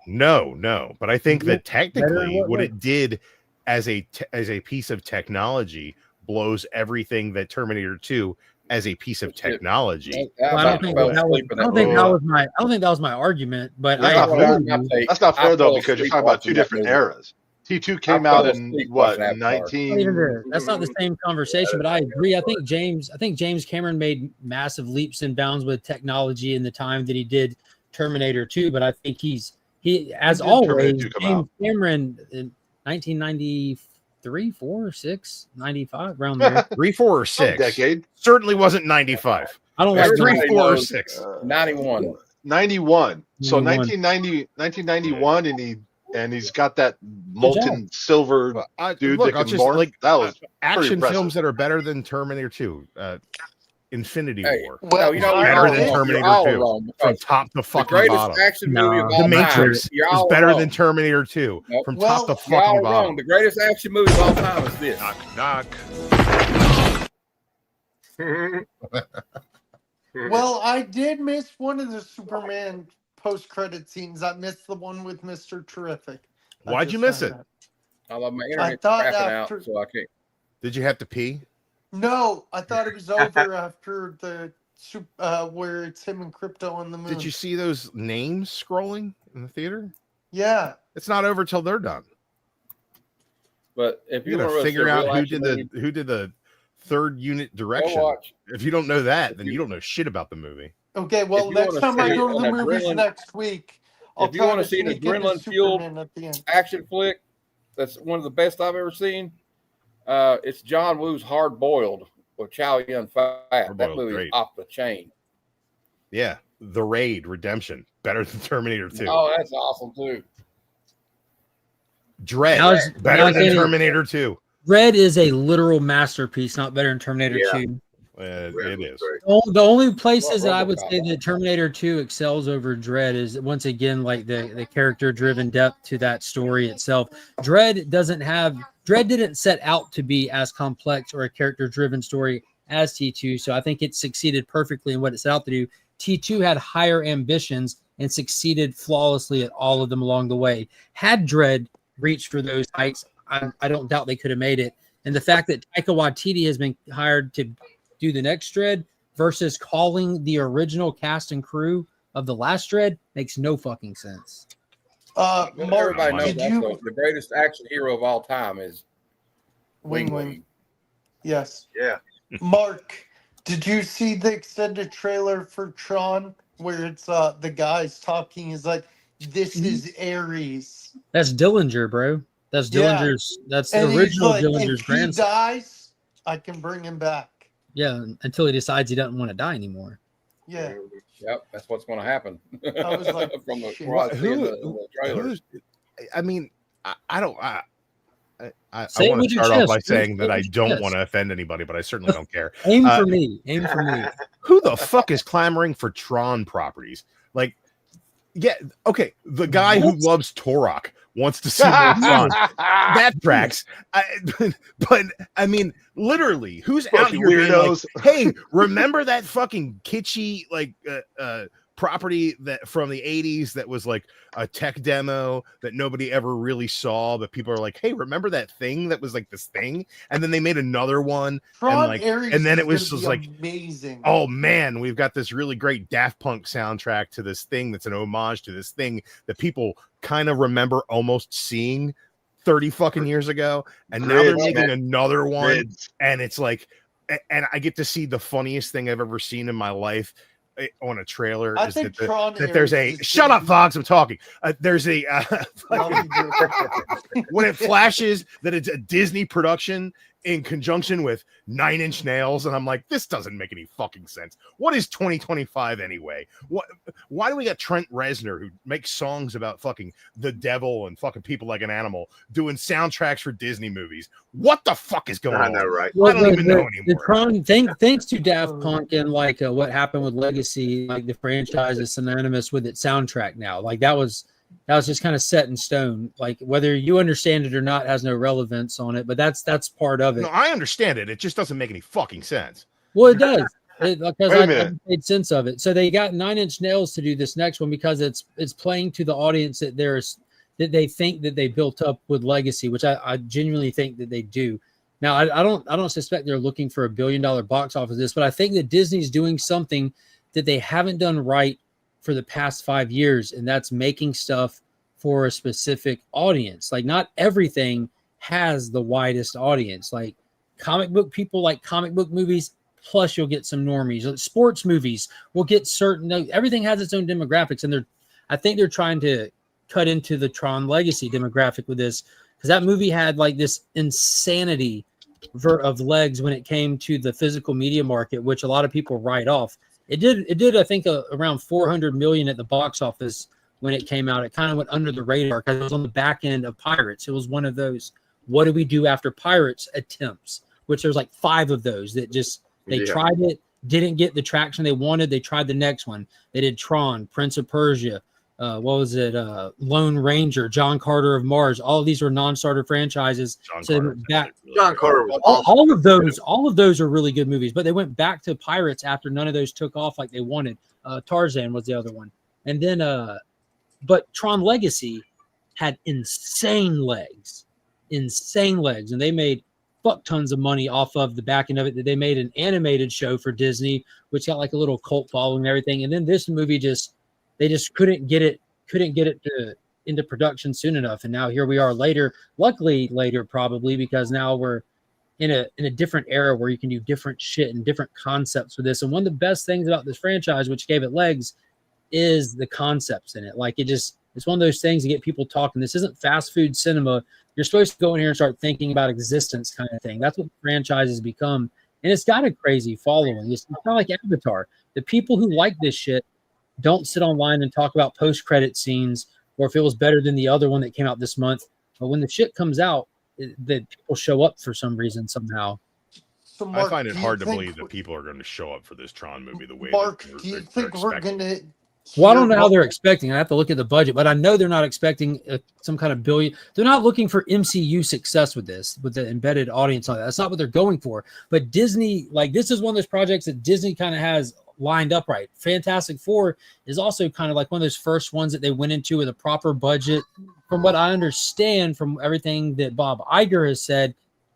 no. But I think that technically what it did as a piece of technology blows everything that Terminator 2 as a piece of technology. Well, I don't think that was my argument, but that's not fair though, because you're talking about two different eras. T2 came out in what 19. That's not the same conversation, but I agree. I think James Cameron made massive leaps and bounds with technology in the time that he did Terminator 2, but I think he as always James Cameron in 1993, 4, 6, 95 around there. 3, 4, or 6 decade certainly wasn't 95. I don't like 3, 4, or 6. 91. 91. So 1991, and he's got that molten silver dude that can morph. That was action films that are better than Terminator 2. Infinity War. Well, you know, better than Terminator 2 from top to fucking greatest bottom. action movie of all The Matrix time. You're is all better wrong. than Terminator 2 from top to You're all fucking wrong. bottom. The greatest action movie of all time is this. Knock. Well, I did miss one of the Superman post-credit scenes. I missed the one with Mr. Terrific. Why'd you miss it? I love my I internet thought crapping after- out, so I can't. Did you have to pee? No, I thought it was over after the where it's him and Crypto on the moon. Did you see those names scrolling in the theater? Yeah. It's not over till they're done. But if You you gotta want to figure out who did the third unit direction. watch. If you don't know that, then you don't know shit about the movie. Okay, well, you next wanna time I see go to the an movies adrenaline- next week, I'll If you try want to to see an sneak into adrenaline-fueled Superman at the end. action flick, that's one of the best I've ever seen. It's John Woo's Hard Boiled with Chow Yun Fat. That Boiled, movie is great. off the chain. Yeah, The Raid Redemption, better than Terminator 2. Oh, that's awesome too. Dread, Now it's- better now than it's- Terminator 2. Red is a literal masterpiece, not better than Terminator 2. It is. The only places that I would say that Terminator 2 excels over Dread is once again like the character driven depth to that story itself. Dread didn't set out to be as complex or a character driven story as T2, so I think it succeeded perfectly in what it set out to do. T2 had higher ambitions and succeeded flawlessly at all of them along the way. Had Dread reached for those heights, I don't doubt they could have made it. And the fact that Taika Waititi has been hired to do the next Dread versus calling the original cast and crew of the last Dread makes no fucking sense. Mark, Everybody knows did that's you? the greatest action hero of all time is Wing Wing. Yes. Yeah. Mark, did you see the extended trailer for Tron where it's the guys talking? He's like, "This is Ares." That's Dillinger, bro. That's Yeah. Dillinger's. That's And the he's original like, Dillinger's if he grandson. dies, I can bring him back. Yeah, until he decides he doesn't want to die anymore. Yeah. Yep, that's what's going to happen. I was like, from the, shit. from what I see in the trailer. I mean, I don't. I Say it want to with your start off by chest, saying Chris. that I Say it with don't your want to offend anybody, but I certainly don't care. Aim for me. Aim for me. Who the fuck is clamoring for Tron properties? Like, yeah, okay, the guy who loves Turok wants to see more Tron. That tracks. But I mean, literally, who's out Fucking here being weirdos. like, "Hey, remember that fucking kitschy like property that from the 80s that was like a tech demo that nobody ever really saw, but people are like, hey, remember that thing that was like this thing?" And then they made another one, Tron and Ares then it is was gonna just be like, amazing. oh man, we've got this really great Daft Punk soundtrack to this thing that's an homage to this thing that people kind of remember almost seeing 30 fucking years ago, and now they're Grids, making man. another one. Grids. And it's like, and I get to see the funniest thing I've ever seen in my life on a trailer. I Is think that, Tron that there's a Ares is shut gonna up, be- Fox, I'm talking. There's a when it flashes that it's a Disney production in conjunction with 9 Inch Nails, and I'm like, this doesn't make any fucking sense. What is 2025 anyway? Why do we got Trent Reznor, who makes songs about fucking the devil and fucking people like an animal, doing soundtracks for Disney movies? What the fuck is going on? I know, right? I don't even know The anymore. Tron, thanks to Daft Punk and like what happened with Legacy, like the franchise is synonymous with its soundtrack now. Like that was just kind of set in stone. Like whether you understand it or not has no relevance on it, but that's part of it. No, I understand it. It just doesn't make any fucking sense. Well, it does. Because Wait a I minute. made sense of it. So they got 9 Inch Nails to do this next one because it's playing to the audience that that they think that they built up with Legacy, which I genuinely think that they do. Now I don't suspect they're looking for $1 billion box office this, but I think that Disney's doing something that they haven't done right for the past 5 years, and that's making stuff for a specific audience. Like not everything has the widest audience. Like comic book people like comic book movies, plus you'll get some normies. Like sports movies will get certain. Everything has its own demographics, and I think they're trying to cut into the Tron Legacy demographic with this, because that movie had like this insanity of legs when it came to the physical media market, which a lot of people write off. It did I think around 400 million at the box office when it came out. It kind of went under the radar because it was on the back end of Pirates. It was one of those what do we do after Pirates attempts, which there's like 5 of those that just they tried it, didn't get the traction they wanted. They tried the next one. They did Tron, Prince of Persia, what was it? Lone Ranger, John Carter of Mars. All of these were non-starter franchises. So they went back. John Carter was All of those are really good movies, but they went back to Pirates after none of those took off like they wanted. Tarzan was the other one. And then but Tron Legacy had insane legs. And they made fuck tons of money off of the back end of it. That they made an animated show for Disney, which got like a little cult following and everything. And then this movie they just couldn't get it into production soon enough. And now here we are later, luckily later probably, because now we're in a different era where you can do different shit and different concepts with this. And one of the best things about this franchise, which gave it legs, is the concepts in it. Like it's one of those things to get people talking. This isn't fast food cinema. You're supposed to go in here and start thinking about existence kind of thing. That's what the franchise has become. And it's got a crazy following. It's kind of like Avatar. The people who like this shit don't sit online and talk about post-credit scenes or if it was better than the other one that came out this month. But when the shit comes out, that people show up for some reason somehow. So Mark, I find it hard to believe that people are going to show up for this Tron movie the way Mark, that do you think we're going to... Well, I don't know how they're expecting. I have to look at the budget, but I know they're not expecting some kind of billion. They're not looking for MCU success with this, with the embedded audience on that. That's not what they're going for. But Disney, like, this is one of those projects that Disney kind of has lined up right. Fantastic Four is also kind of like one of those first ones that they went into with a proper budget. From what I understand from everything that Bob Iger has said,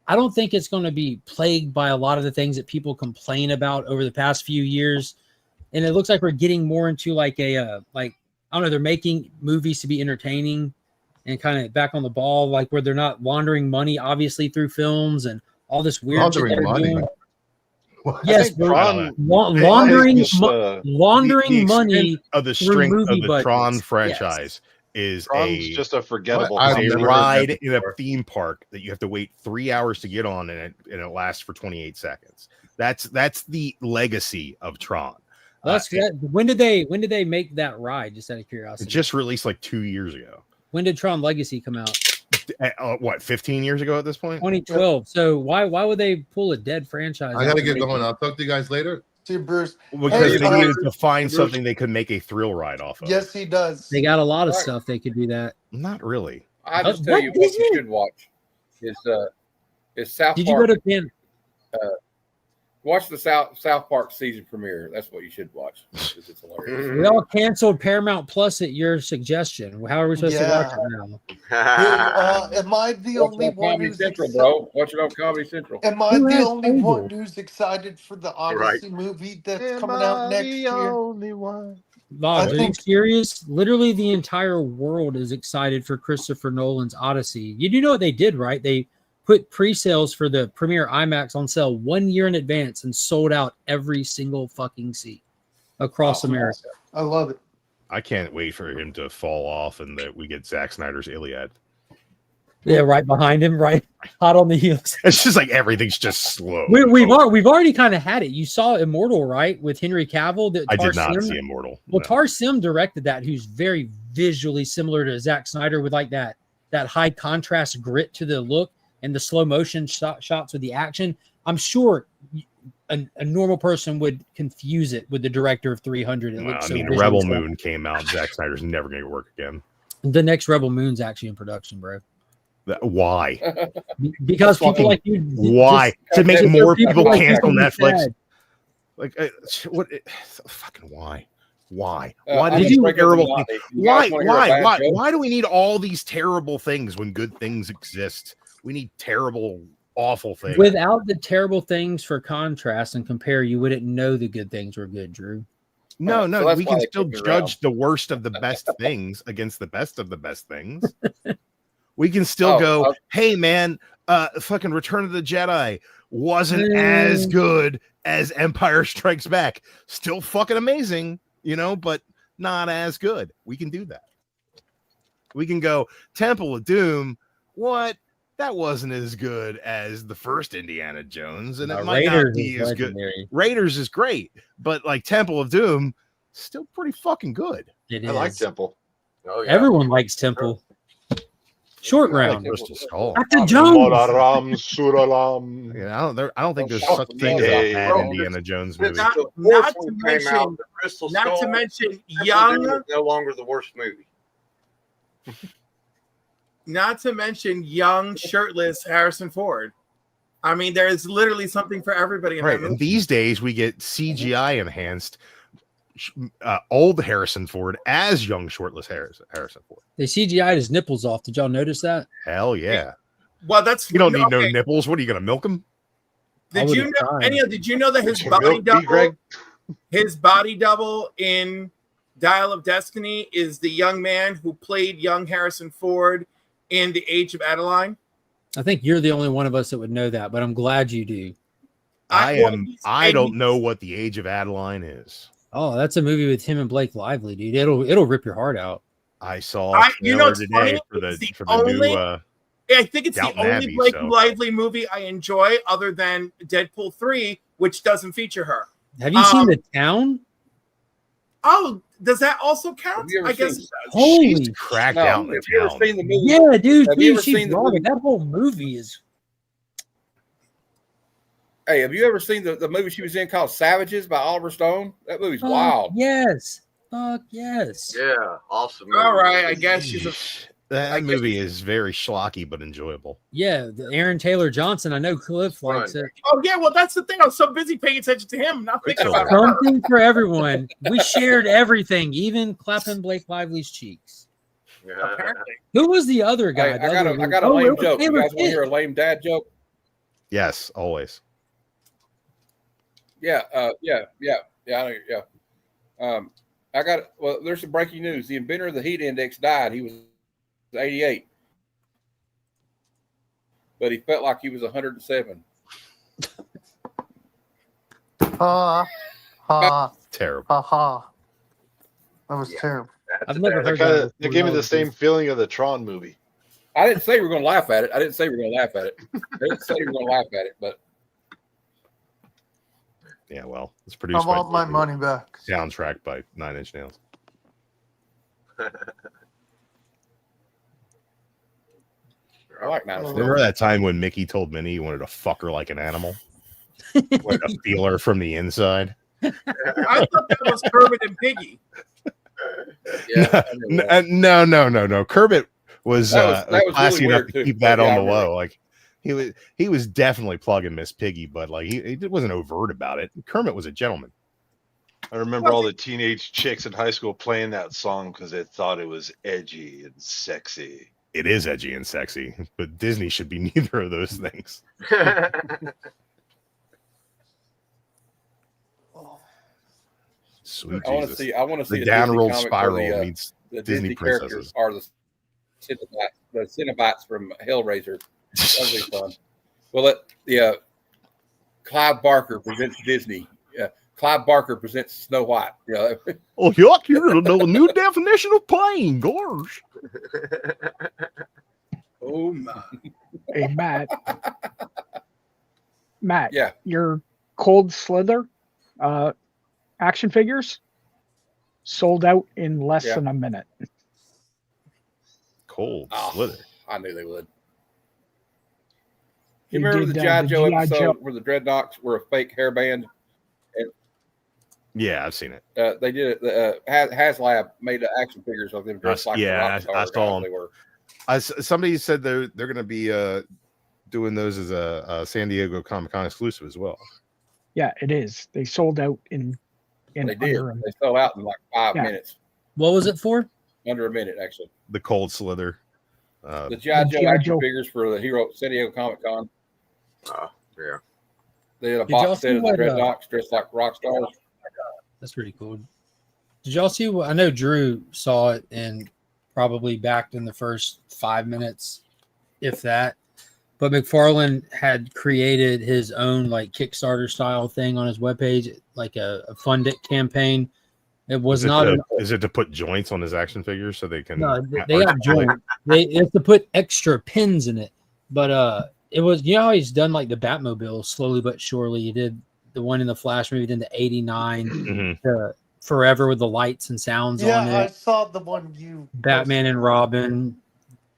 I don't think it's going to be plagued by a lot of the things that people complain about over the past few years. And it looks like we're getting more into like I don't know, they're making movies to be entertaining and kind of back on the ball, like where they're not laundering money, obviously, through films and all this weird shit they're doing. Yes, laundering money of the strength of the Tron franchise is just a forgettable ride in a theme park that you have to wait 3 hours to get on, and it lasts for 28 seconds. That's the legacy of Tron. When did they make that ride? Just out of curiosity. It just released like 2 years ago. When did Tron Legacy come out? What, 15 years ago at this point? 2012. So why would they pull a dead franchise? I gotta get going. I'll talk to you guys later. See you, Bruce. Because they needed to find something they could make a thrill ride off of. Yes, he does. They got a lot of stuff they could do that. Not really. I just tell you what you should watch is South Park. Did you go to watch the South Park season premiere? That's what you should watch. It's hilarious. We all canceled Paramount Plus at your suggestion. How are we supposed to watch it now? Am I the only one who's Central, bro? Watch it on Comedy Central. Am I the only one who's excited for the Odyssey movie that's coming out next year? Bob, are you serious? Literally, the entire world is excited for Christopher Nolan's Odyssey. You do know what they did, right? They put pre-sales for the premiere IMAX on sale 1 year in advance and sold out every single fucking seat across America. I love it. I can't wait for him to fall off and that we get Zack Snyder's Iliad. Yeah, right behind him, right hot on the heels. It's just like everything's just slow. We've already kind of had it. You saw Immortal, right, with Henry Cavill. I did not see Immortal. Well, Tar Sim directed that, who's very visually similar to Zack Snyder with like that high contrast grit to the look. And the slow motion shots with the action. I'm sure a normal person would confuse it with the director of 300. Rebel Moon came out. Zack Snyder's never going to work again. The next Rebel Moon's actually in production, bro. Why? Because people like you. Why? To make more people cancel Netflix? Like, what? Fucking why? Why? Why did you terrible? Why do we need all these terrible things when good things exist? We need terrible, awful things. Without the terrible things for contrast and compare, you wouldn't know the good things were good, Drew. No, so we can still judge the worst of the best things against the best of the best things. We can still go, hey, man, fucking Return of the Jedi wasn't as good as Empire Strikes Back. Still fucking amazing, but not as good. We can do that. We can go, Temple of Doom, what? That wasn't as good as the first Indiana Jones, and it might not be as good. Raiders is great, but like Temple of Doom, still pretty fucking good. I like Temple. Oh, yeah. Everyone likes Temple. Short round. Dr. Jones. Yeah, I don't think there's such thing as a bad Indiana Jones movie. Not to mention young. No longer the worst movie. Not to mention young, shirtless Harrison Ford. I mean, there is literally something for everybody in that movie. And these days, we get CGI enhanced old Harrison Ford as young, shirtless Harrison Ford. They CGI'd his nipples off. Did y'all notice that? Hell yeah. Well, that's you don't need no nipples. What are you going to milk them? Did you know that his body double in Dial of Destiny is the young man who played young Harrison Ford in The Age of Adeline? I think you're the only one of us that would know that, but I'm glad you do. I don't know what The Age of Adeline is. Oh, that's a movie with him and Blake Lively, dude. It'll rip your heart out. I saw a trailer today for the new. I think it's the Downton only Abbey, Blake so. Lively movie I enjoy, other than Deadpool 3, which doesn't feature her. Have you seen The Town? Oh, does that also count? you ever I guess. seen- Holy She's cracked No, out in The have you ever Town. seen the movie? Yeah, dude. Have you ever She's seen the wrong. movie? That whole movie is. Hey, have you ever seen the movie she was in called Savages by Oliver Stone? That movie's wild. Yes. Fuck yes. Yeah, awesome. All right, I guess she's a. That movie is very schlocky but enjoyable. Yeah, the Aaron Taylor Johnson. I know Cliff likes it. Oh yeah, well that's the thing. I was so busy paying attention to him, not thinking about her. Something for everyone. We shared everything, even clapping Blake Lively's cheeks. Apparently. Who was the other guy? Hey, I got a lame joke. You guys want to hear a lame dad joke? Yes, always. Yeah. I got it. Well, there's some breaking news. The inventor of the heat index died. He was 88, but he felt like he was 107. Terrible. That was terrible. I've never heard that. It gave me the same feeling of the Tron movie. I didn't say we were going to laugh at it. I didn't say we were going to laugh at it. But yeah, well, it's I produced want by my money back. soundtrack by Nine Inch Nails. I like Nine Inch Nails. Remember that time when Mickey told Minnie he wanted to fuck her like an animal? Wanted to feel her from the inside? I thought that was Kermit and Piggy. No. Kermit was that was classy really enough weird, to too. keep that Yeah, on I the remember. low. Like he was definitely plugging Miss Piggy, but like he wasn't overt about it. Kermit was a gentleman. I remember all the teenage chicks in high school playing that song because they thought it was edgy and sexy. It is edgy and sexy, but Disney should be neither of those things. Sweet I want to Jesus. see. I want to see the a downward Disney comic spiral where meets the Disney characters princesses. are the Cenobites from Hellraiser. That'll be fun. Well, Clive Barker presents Disney. Clive Barker presents Snow White. Yeah. Oh, yuck! You're the new definition of plain, gosh. Oh my. Hey, Matt. Yeah. Your Cold Slither action figures sold out in less than a minute. Cold Slither. I knew they would. They You remember did, the G.I. the Joe G.I. episode Joe. where the Dreadnoks were a fake hairband? And, Yeah, I've seen it. they did it. HasLab made the action figures of them dressed like the rock I stars saw they them. were. Somebody said they're going to be doing those as a San Diego Comic-Con exclusive as well. Yeah, it is. They sold out in They did. under a They sold out in like 5 minutes. What was it for? Under a minute, actually. The Cold Slither. The G.I. Joe action figures for the San Diego Comic Con. Yeah. They had a Did y'all box see set of the what, Dreadnoks dressed like rock stars. That's pretty cool. Did y'all see what? I know Drew saw it and probably backed in the first 5 minutes, if that. But McFarlane had created his own like Kickstarter style thing on his webpage, like a fund it campaign. It was not. Is it to put joints on his action figures so they can? No, they got joint. They have to put extra pins in it. But it was, you know how he's done like the Batmobile slowly but surely. He did the one in the Flash movie, then the '89 to Forever with the lights and sounds on Yeah, I it. saw the one you. Batman and Robin.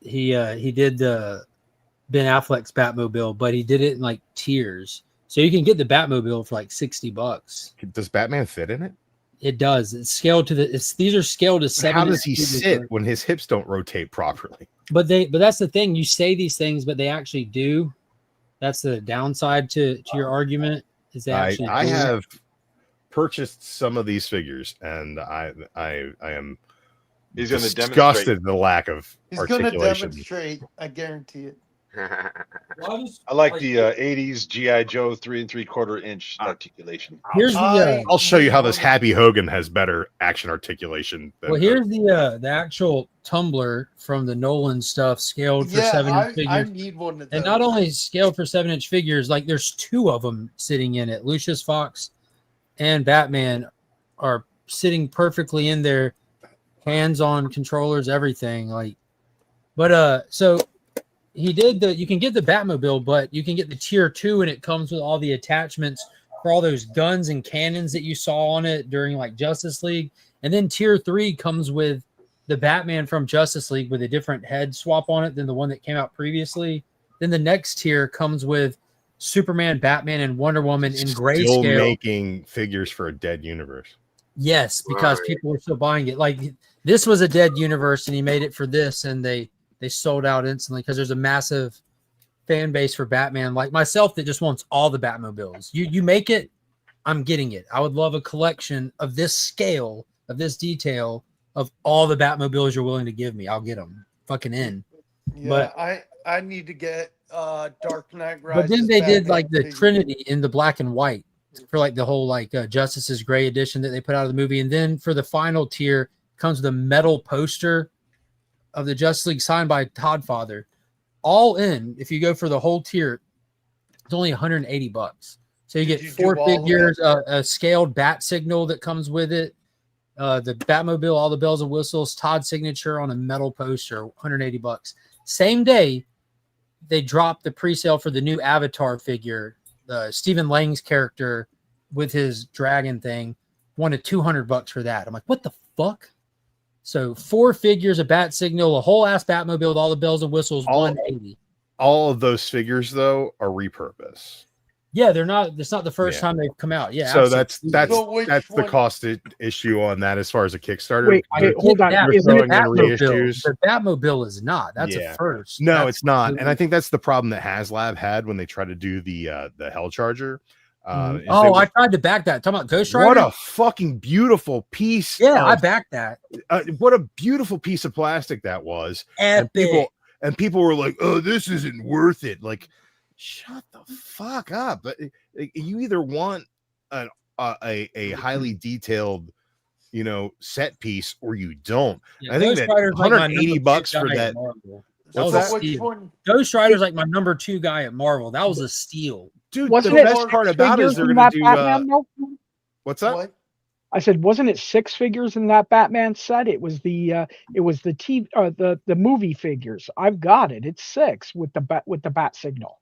He did the Ben Affleck's Batmobile, but he did it in like tiers. So you can get the Batmobile for like $60. Does Batman fit in it? It does. It's scaled to these are scaled to 70. How does he sit when his hips don't rotate properly? But that's the thing. You say these things, but they actually do. That's the downside to your argument. Is they actually I do. have purchased some of these figures, and I am He's going to disgusted demonstrate at the lack of He's going to articulation. demonstrate. I guarantee it. I like the 80s GI Joe 3 3/4 inch articulation. Here's the I'll show you how this Happy Hogan has better action articulation. Than well, here's the actual tumbler from the Nolan stuff, scaled for Yeah, 7-inch I figures. need one of those. And not only scaled for 7-inch figures, like there's 2 of them sitting in it. Lucius Fox and Batman are sitting perfectly in there, hands on controllers, everything. Like, but so he did you can get the Batmobile, but you can get the tier 2, and it comes with all the attachments for all those guns and cannons that you saw on it during like Justice League. And then tier 3 comes with the Batman from Justice League with a different head swap on it than the one that came out previously. Then the next tier comes with Superman, Batman, and Wonder Woman in Still grayscale. making figures for a dead universe. Yes, because people were still buying it. Like this was a dead universe, and he made it for this, and they sold out instantly because there's a massive fan base for Batman, like myself, that just wants all the Batmobiles. You make it, I'm getting it. I would love a collection of this scale, of this detail, of all the Batmobiles you're willing to give me. I'll get them. Fucking in. Yeah, But I need to get Dark Knight Rises. but then they did Batman like the figure. Trinity in the black and white for like the whole like Justice's Gray edition that they put out of the movie, and then for the final tier comes with a metal poster of the Justice League signed by Todd Father. All in, if you go for the whole tier, it's only $180. So you get you 4 do all of figures, a scaled bat signal that comes with it, the Batmobile, all the bells and whistles, Todd's signature on a metal poster, $180. Same day, they dropped the pre-sale for the new Avatar figure, Stephen Lang's character with his dragon thing, wanted $200 for that. I'm like, what the fuck? So 4 figures, a bat signal, a whole ass Batmobile with all the bells and whistles, $180. All of those figures though are repurpose. Yeah, they're not. It's not the first time they've come out. Yeah, So absolutely. that's the cost issue on that as far as a Kickstarter. Wait, hold on. That, Isn't it the Batmobile? reissues. The Batmobile is not. That's Yeah. a first. No, That's it's not. And I absolutely- think that's the problem that HasLab had when they tried to do the Hell Charger. Is they Oh, were- I tried to back that. Talking about Ghost Rider. what a fucking beautiful piece! Yeah, I of- backed that. what a beautiful piece of plastic that was. And people were like, "Oh, this isn't worth it." Like, shut the fuck up. But you either want a highly detailed, set piece, or you don't. Yeah, I think Ghost that Rider's like my $180 number 2 for guy that. at Marvel. What's That was that? a steal. Ghost Rider's like my number 2 guy at Marvel. That was a steal. Dude, Wasn't the it best part about it is figures they're in going that to do. Batman, though? What's that? I said, wasn't it 6 figures in that Batman set? It was the TV, the movie figures. I've got it. It's 6 with the bat signal.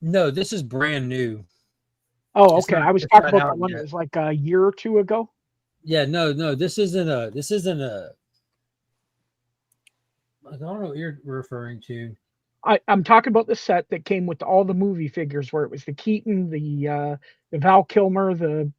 No, this is brand new. Oh, It's okay. not- I was it's talking not about out the one yet. that was like a year or 2 ago. Yeah, no, this isn't a. I don't know what you're referring to. I'm talking about the set that came with all the movie figures, where it was the Keaton, the Val Kilmer, the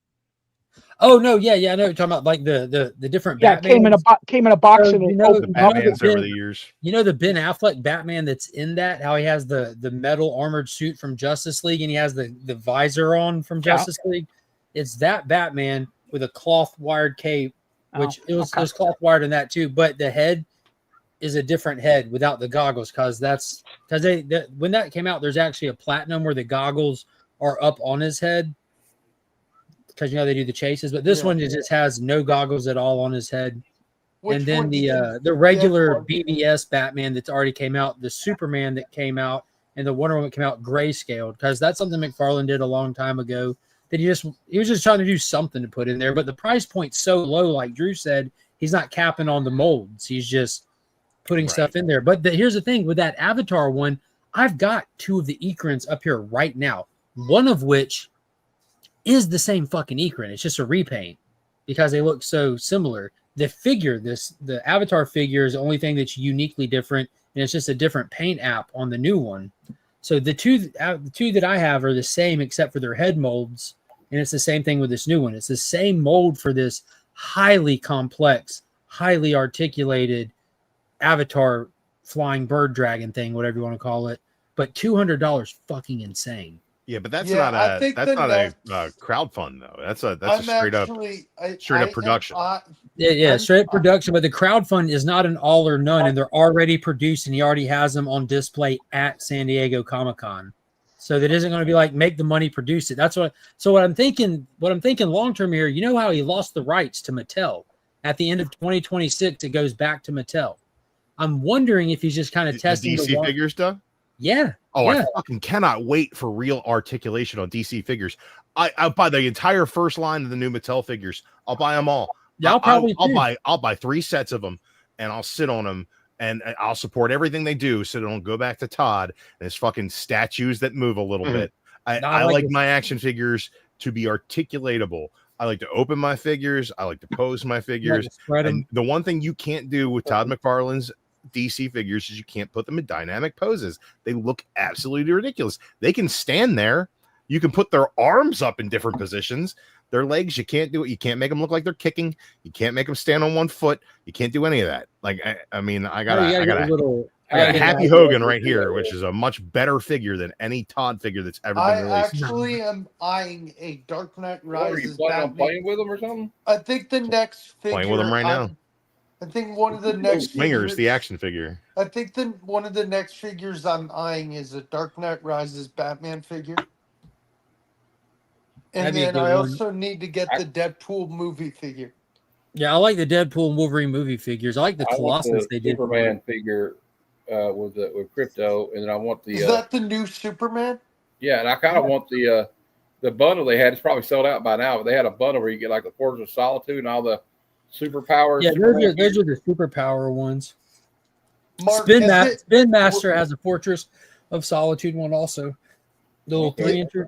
Oh no, yeah, I know what you're talking about, like the different. yeah, came in a box So and you it know, opened up. You know the Ben Affleck Batman that's in that, how he has the metal armored suit from Justice League and he has the visor on from Yeah. Justice League. It's that Batman with a cloth wired cape, which Oh, it was okay. there's cloth wired in that too, but the head is a different head without the goggles because when that came out, there's actually a platinum where the goggles are up on his head because they do the chases, but this Yeah. one just has no goggles at all on his head. Which And then one did you- the regular BBS Batman that's already came out, the Superman that came out, and the Wonder Woman that came out grayscaled because that's something McFarlane did a long time ago. That he was just trying to do something to put in there, but the price point's so low, like Drew said, he's not capping on the molds. He's just putting stuff in there. But here's the thing with that Avatar one, I've got 2 of the Ekrins up here right now. One of which is the same fucking Ekrin. It's just a repaint because they look so similar. The figure, the Avatar figure is the only thing that's uniquely different, and it's just a different paint app on the new one. So the two that I have are the same except for their head molds, and it's the same thing with this new one. It's the same mold for this highly complex, highly articulated Avatar flying bird dragon thing, whatever you want to call it. But $200 fucking insane. Yeah, but that's Yeah, not I a think that's the not next. a crowdfund though. That's a I'm straight up actually. production. Yeah, I'm- straight production, but the crowdfund is not an all or none, and they're already produced, and he already has them on display at San Diego Comic-Con. So that isn't going to be like make the money, produce it. That's what. So what I'm thinking long term here. You know how he lost the rights to Mattel at the end of 2026? It goes back to Mattel. I'm wondering if he's just kind of testing the DC figures, Doug. Yeah. Oh, yeah. I fucking cannot wait for real articulation on DC figures. I'll buy the entire first line of the new Mattel figures. I'll buy them all. Yeah, I'll buy 3 sets of them, and I'll sit on them, and I'll support everything they do. So don't go back to Todd and his fucking statues that move a little bit. I like my action figures to be articulatable. I like to open my figures. I like to pose my figures. And the one thing you can't do with Todd McFarlane's DC figures is you can't put them in dynamic poses. They look absolutely ridiculous. They can stand there. You can put their arms up in different positions. Their legs, you can't do it. You can't make them look like they're kicking. You can't make them stand on one foot. You can't do any of that. Like, I mean, I got a Happy Hogan right here, which is a much better figure than any Todd figure that's ever been released. I actually am eyeing a Dark Knight Rises. Are you planning on playing with them or something? I think the next figure. Playing with them right now. I think one of the next Wingers, the action figure. I think one of the next figures I'm eyeing is a Dark Knight Rises Batman figure. And then I also need to get the Deadpool movie figure. Yeah, I like the Deadpool and Wolverine movie figures. I like the Colossus they did. Superman figure with Crypto, and then I want the. Is that the new Superman? Yeah, and I kind of want the bundle they had. It's probably sold out by now, but they had a bundle where you get like the Fortress of Solitude and all the superpowers. Yeah, those are the superpower ones. Mark, Spin Master has a Fortress of Solitude one also. The little 3-incher.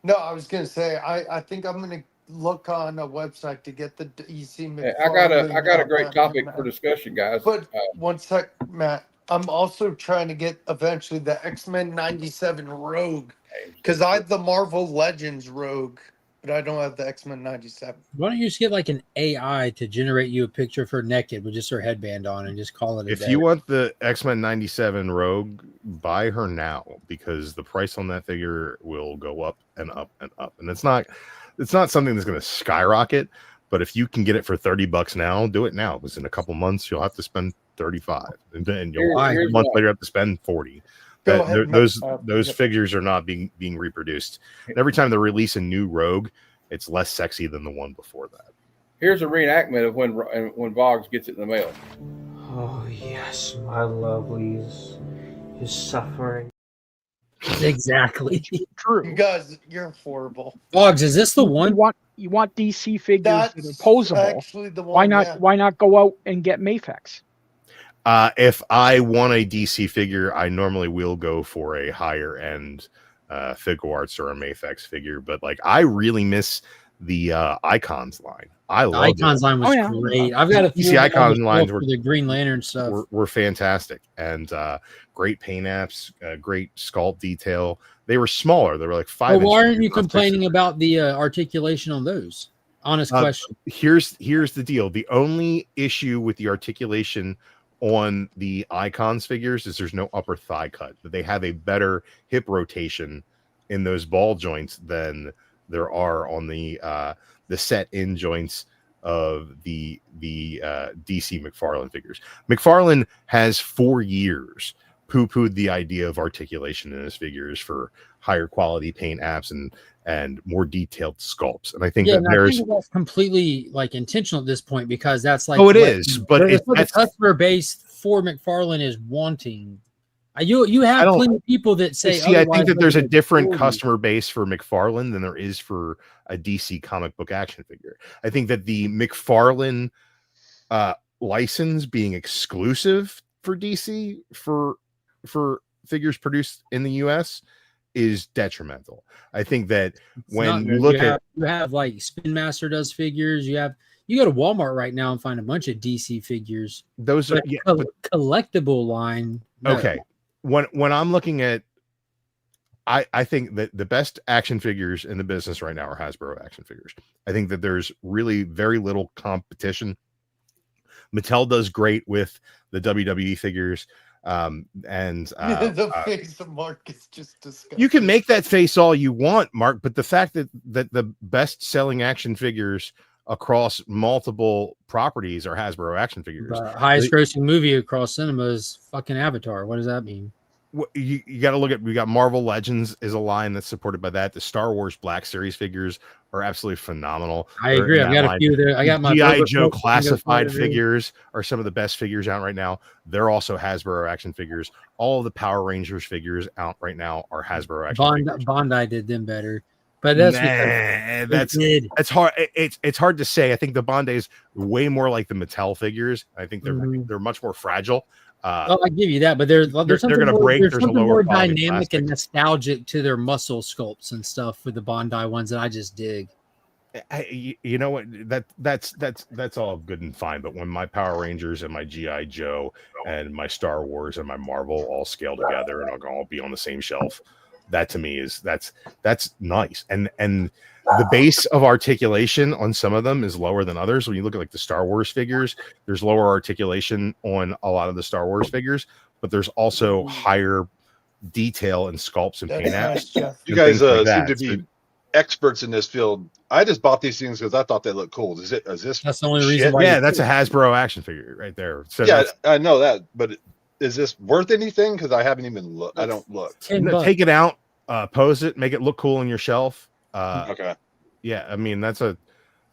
No, I was gonna say I think I'm gonna look on a website to get the DC. I got a great topic for discussion, guys. But one sec, Matt. I'm also trying to get eventually the X-Men '97 Rogue because I have the Marvel Legends Rogue, but I don't have the X-Men '97. Why don't you just get like an AI to generate you a picture of her naked with just her headband on and just call it a If day? you want the X-Men 97 Rogue, buy her now because the price on that figure will go up and up and up. And it's not something that's going to skyrocket, but if you can get it for $30 now, do it now because in a couple months you'll have to spend 35 and then you'll a month later have to spend 40. Those figures are not being reproduced. And every time they release a new Rogue, it's less sexy than the one before that. Here's a reenactment of when Boggs gets it in the mail. Oh yes, my lovelies, his suffering. Exactly. True. You guys, you're horrible. Boggs, is this the one? You want DC figures that are That's posable? actually the one. Why not? yeah. Why not go out and get Mafex? If I want a DC figure, I normally will go for a higher end Figure Arts or a Mafex figure. But like, I really miss the Icons line. I love Icons line was great. I've got a few DC Icons lines for the Green Lantern stuff. Were fantastic and great paint apps, great sculpt detail. They were smaller. They were like 5 Well, why inches. aren't you complaining about the articulation on those? Honest question. Here's the deal. The only issue with the articulation on the Icons figures is there's no upper thigh cut. They have a better hip rotation in those ball joints than there are on the set in joints of the DC McFarlane figures. McFarlane has 4 years poo-pooed the idea of articulation in his figures for higher quality paint apps and more detailed sculpts. And I think that's completely like intentional at this point because that's like it is, but it's what the customer base for McFarlane is wanting. You have plenty of people that say. I think that there's a different customer base for McFarlane than there is for a DC comic book action figure. I think that the McFarlane license being exclusive for DC for figures produced in the US is detrimental. I think that when you look at you have like Spin Master does figures, you go to Walmart right now and find a bunch of DC figures. Those are collectible line. No. Okay. When I'm looking at I think that the best action figures in the business right now are Hasbro action figures. I think that there's really very little competition. Mattel does great with the WWE figures. And the face of Mark is just disgusting. you can make that face all you want, Mark, but the fact that the best-selling action figures across multiple properties are Hasbro action figures. The highest grossing movie across cinema is fucking Avatar. What does that mean? You got to look at, we got Marvel Legends is a line that's supported by that. The Star Wars Black Series figures are absolutely phenomenal. I agree. I've got a few there. I got my G.I. Boba Joe Fett classified figure. figures are some of the best figures out right now. They're also Hasbro action figures. All of the Power Rangers figures out right now are Hasbro action figures. Bondi did them better, but that's that's hard. It's hard to say. I think the Bondi is way more like the Mattel figures. I think they're much more fragile. I give you that, but there's they're something going to more, break. There's There's a something lower more quality dynamic plastic. and nostalgic to their muscle sculpts and stuff with the Bondi ones that I just dig. You know what? That's all good and fine. But when my Power Rangers and my G.I. Joe and my Star Wars and my Marvel all scale together and all be on the same shelf, that to me is that's nice. And the base of articulation on some of them is lower than others. When you look at like the Star Wars figures, there's lower articulation on a lot of the Star Wars figures, but there's also higher detail and sculpts and paint apps. You guys seem to be experts in this field. I just bought these things because I thought they looked cool. Is this? That's the only reason why. Yeah, that's a Hasbro action figure right there. So yeah, I know that, but is this worth anything? Because I haven't even looked. I don't look. Take it out, pose it, make it look cool on your shelf. Okay. Yeah, I mean that's a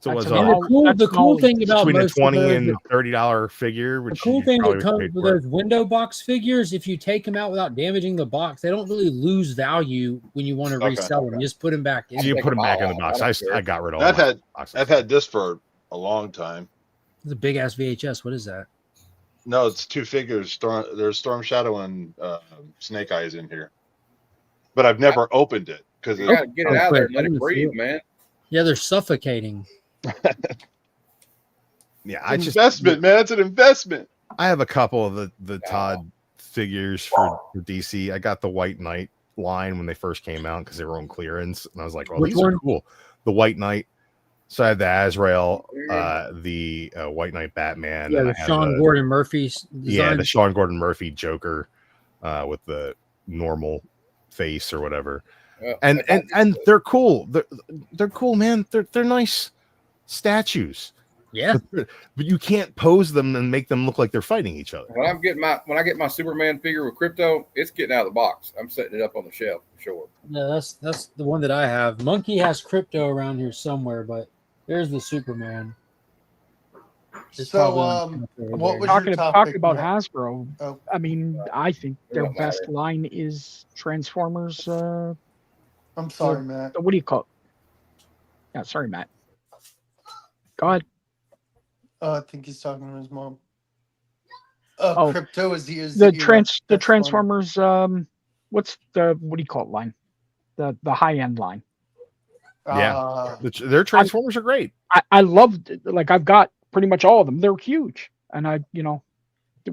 the cool thing about between a most $20 of and those, $30 figure. Which the cool you thing that probably comes paid with for. those window box figures, if you take them out without damaging the box, they don't really lose value when you want to resell them. You just put them back in. So you put them back in the box. I got rid of all. I've had this for a long time. It's a big ass VHS. What is that? No, it's two figures. There's Storm Shadow and Snake Eyes in here, but I've never opened it because you gotta get it out there and let it breathe, man. Yeah, they're suffocating. Yeah, investment, man. It's an investment. I have a couple of the Todd figures for DC. I got the White Knight line when they first came out because they were on clearance, and I was like, "Well, these are cool." The White Knight. So I have the Azrael, the White Knight Batman. Yeah, and the Sean Gordon Murphy's design. Yeah, the Sean Gordon Murphy Joker with the normal face or whatever. And they're cool. They're cool, man. They're nice statues. Yeah, but you can't pose them and make them look like they're fighting each other. When I get my Superman figure with Crypto, it's getting out of the box. I'm setting it up on the shelf for sure. Yeah, that's the one that I have. Monkey has Crypto around here somewhere, but there's the Superman. So, what was your topic? Talking about Hasbro, I mean, I think their best line is Transformers. I'm sorry, Matt. What do you call it? Yeah, sorry, Matt. Go ahead. I think he's talking to his mom. Crypto is the Transformers. What do you call it line? The high end line. Yeah, their Transformers are great. I loved it. Like I've got pretty much all of them. They're huge, and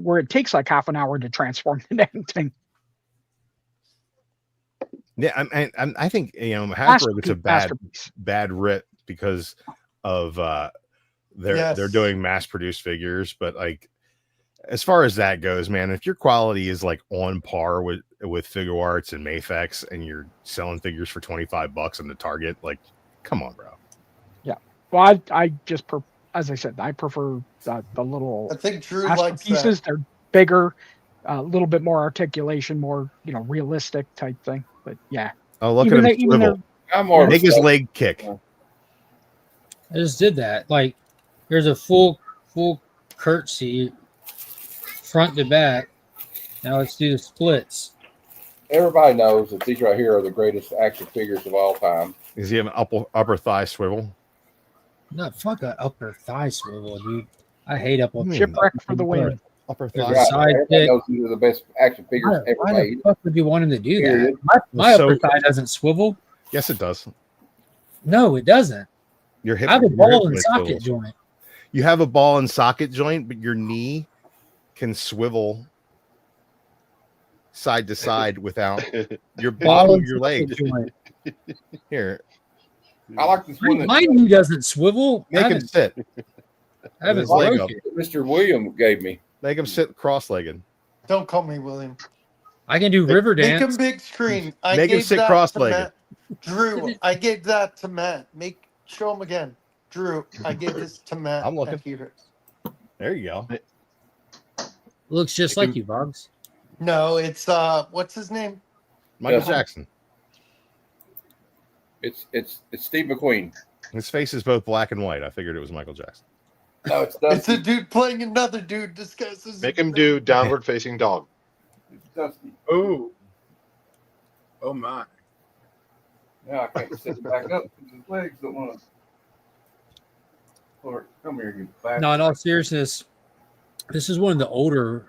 where it takes like half an hour to transform the damn thing. Yeah, I think Hasbro gets a bad rip because of they're doing mass produced figures, but like as far as that goes, man, if your quality is like on par with Figure Arts and Mafex and you're selling figures for $25 in the Target, like come on, bro. Yeah, well, I just as I said, I prefer the little. I think Drew likes pieces. They're bigger, a little bit more articulation, more realistic type thing. But yeah. Oh, look at him swivel. Make his leg kick. I just did that. Like, there's a full curtsy, front to back. Now let's do the splits. Everybody knows that these right here are the greatest action figures of all time. Does he have an upper thigh swivel? No, fuck an upper thigh swivel, dude. I hate upper. Shipwreck for the win. Upper thigh. Everybody knows these are the best action figures ever why made. the fuck would you want him to do that? My upper thigh doesn't swivel. Yes, it does. No, it doesn't. Your hip. I have a your ball hip and socket joint. You have a ball and socket joint, but your knee can swivel side to side without your bottom of your leg. Here. I like this one. My knee doesn't swivel. Make him sit. I haven't Mr. William gave me. Make him sit cross-legged. Don't call me William. I can do river Make him dance. big screen. I Make him gave sit that cross-legged. to Matt. Drew, I gave that to Matt. Show him again. Drew, I gave this to Matt. I'm looking. At here. There you go. Looks just like you, Boggs. No, it's what's his name? Michael Jackson. It's Steve McQueen. His face is both black and white. I figured it was Michael Jackson. No, it's It's a dude playing another dude disguised. Make him do downward facing dog. Dusty. Oh. Oh my. Yeah, I can't sit back up because his legs don't want to. Lord, come here, you bastard. No, in all seriousness, this is one of the older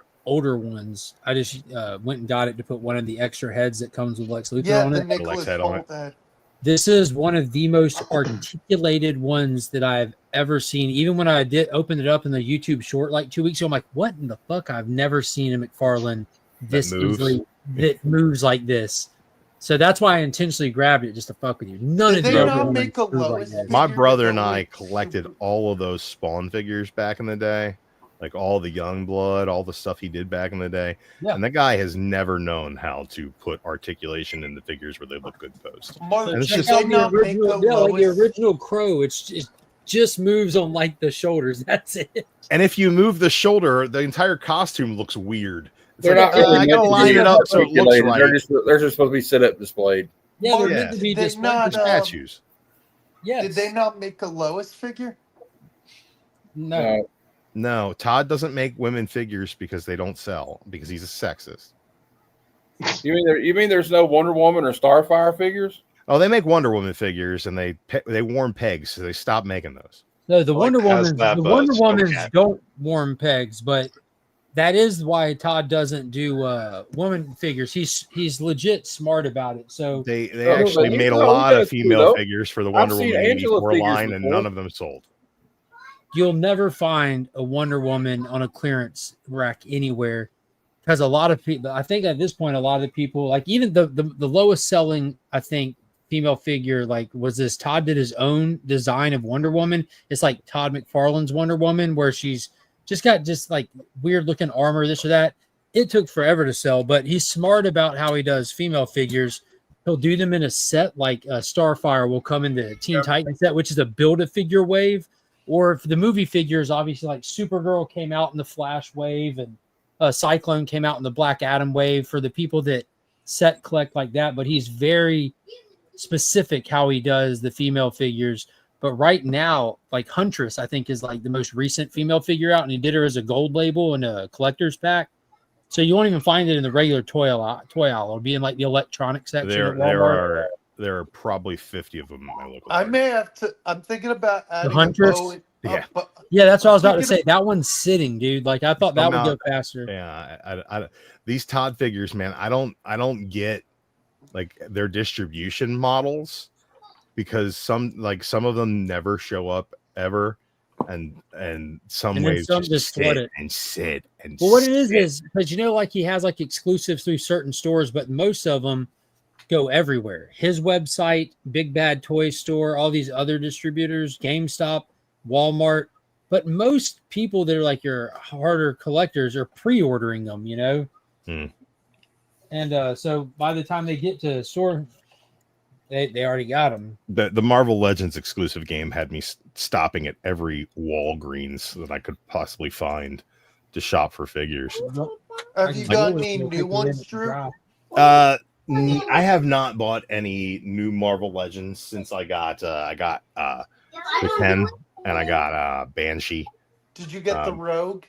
ones. I just went and got it to put one of the extra heads that comes with Lex Luthor on it. Nicholas Hoult head. This is one of the most articulated ones that I've ever seen. Even when I did open it up in the YouTube short like 2 weeks ago, I'm like, what in the fuck? I've never seen a McFarlane this easily that moves like this. So that's why I intentionally grabbed it just to fuck with you. None of the other ones move like this. My brother and I collected all of those Spawn figures back in the day, like all the Youngblood, all the stuff he did back in the day. Yeah. And that guy has never known how to put articulation in the figures where they look good posed. So check out the original, like the original Crow. It just moves on like the shoulders. That's it. And if you move the shoulder, the entire costume looks weird. It's They're like, not really I gotta line it up so it looks right. They're just supposed to be set up displayed. Yeah, they're meant to be Did they not, statues. Yes. Did they not make a Lois figure? No. No, Todd doesn't make women figures because they don't sell, because he's a sexist. You mean there's no Wonder Woman or Starfire figures? Oh, they make Wonder Woman figures and they warm pegs, so they stopped making those. No, the Wonder Womans don't warm pegs, but that is why Todd doesn't do woman figures. He's legit smart about it. So they actually made a lot of female figures for the Wonder Woman 84 line, and none of them sold. You'll never find a Wonder Woman on a clearance rack anywhere, because a lot of people, I think at this point, a lot of the people, like even the lowest selling, I think, female figure, like was this Todd did his own design of Wonder Woman. It's like Todd McFarlane's Wonder Woman, where she's just got like weird looking armor, this or that. It took forever to sell, but he's smart about how he does female figures. He'll do them in a set, like Starfire will come in the Teen Titans set, which is a build-a-figure wave. Or if the movie figures, obviously like Supergirl came out in the Flash wave and Cyclone came out in the Black Adam wave for the people that set collect like that. But he's very specific how he does the female figures. But right now, like Huntress, I think is like the most recent female figure out, and he did her as a gold label in a collector's pack. So you won't even find it in the regular toy aisle. It'll be in like the electronic section. There are probably 50 of them in my local. I may have to. I'm thinking about adding the Huntress. Yeah, that's what I was about to say. That one's sitting, dude. Like I thought that would go faster. Yeah, I these Todd figures, man. I don't get like their distribution models, because some of them never show up ever, and some ways just sit and sit and. Well, what it is because like he has like exclusives through certain stores, but most of them go everywhere. His website, Big Bad Toy Store, all these other distributors, GameStop, Walmart. But most people that are like your harder collectors are pre-ordering them, And so by the time they get to store, they already got them. The Marvel Legends exclusive game had me stopping at every Walgreens that I could possibly find to shop for figures. Have you got any new ones, Drew? I have not bought any new Marvel Legends since I got the 10 and I got Banshee. Did you get the Rogue?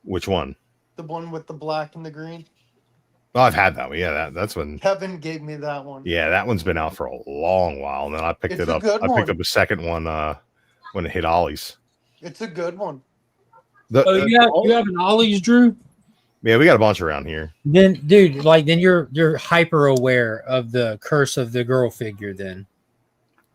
Which one? The one with the black and the green? Oh, I've had that one. Yeah, that's when Kevin gave me that one. Yeah, that one's been out for a long while, and then I picked it up. I picked up the second one when it hit Ollie's. It's a good one. You have an Ollie's, Drew? Yeah, we got a bunch around here. Then, dude, then you're hyper aware of the curse of the girl figure. Then,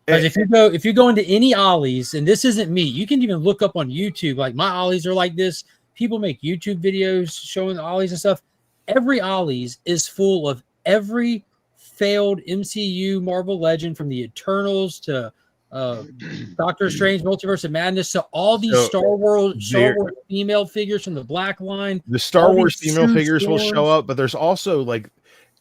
because if you go into any Ollie's, and this isn't me, you can even look up on YouTube. Like my Ollie's are like this. People make YouTube videos showing the Ollie's and stuff. Every Ollie's is full of every failed MCU Marvel Legend, from the Eternals to Doctor Strange, Multiverse of Madness. So all these So, Star Wars there- female figures from the Black Line. The Star all Wars these female Sue figures will show Storms. up, but there's also like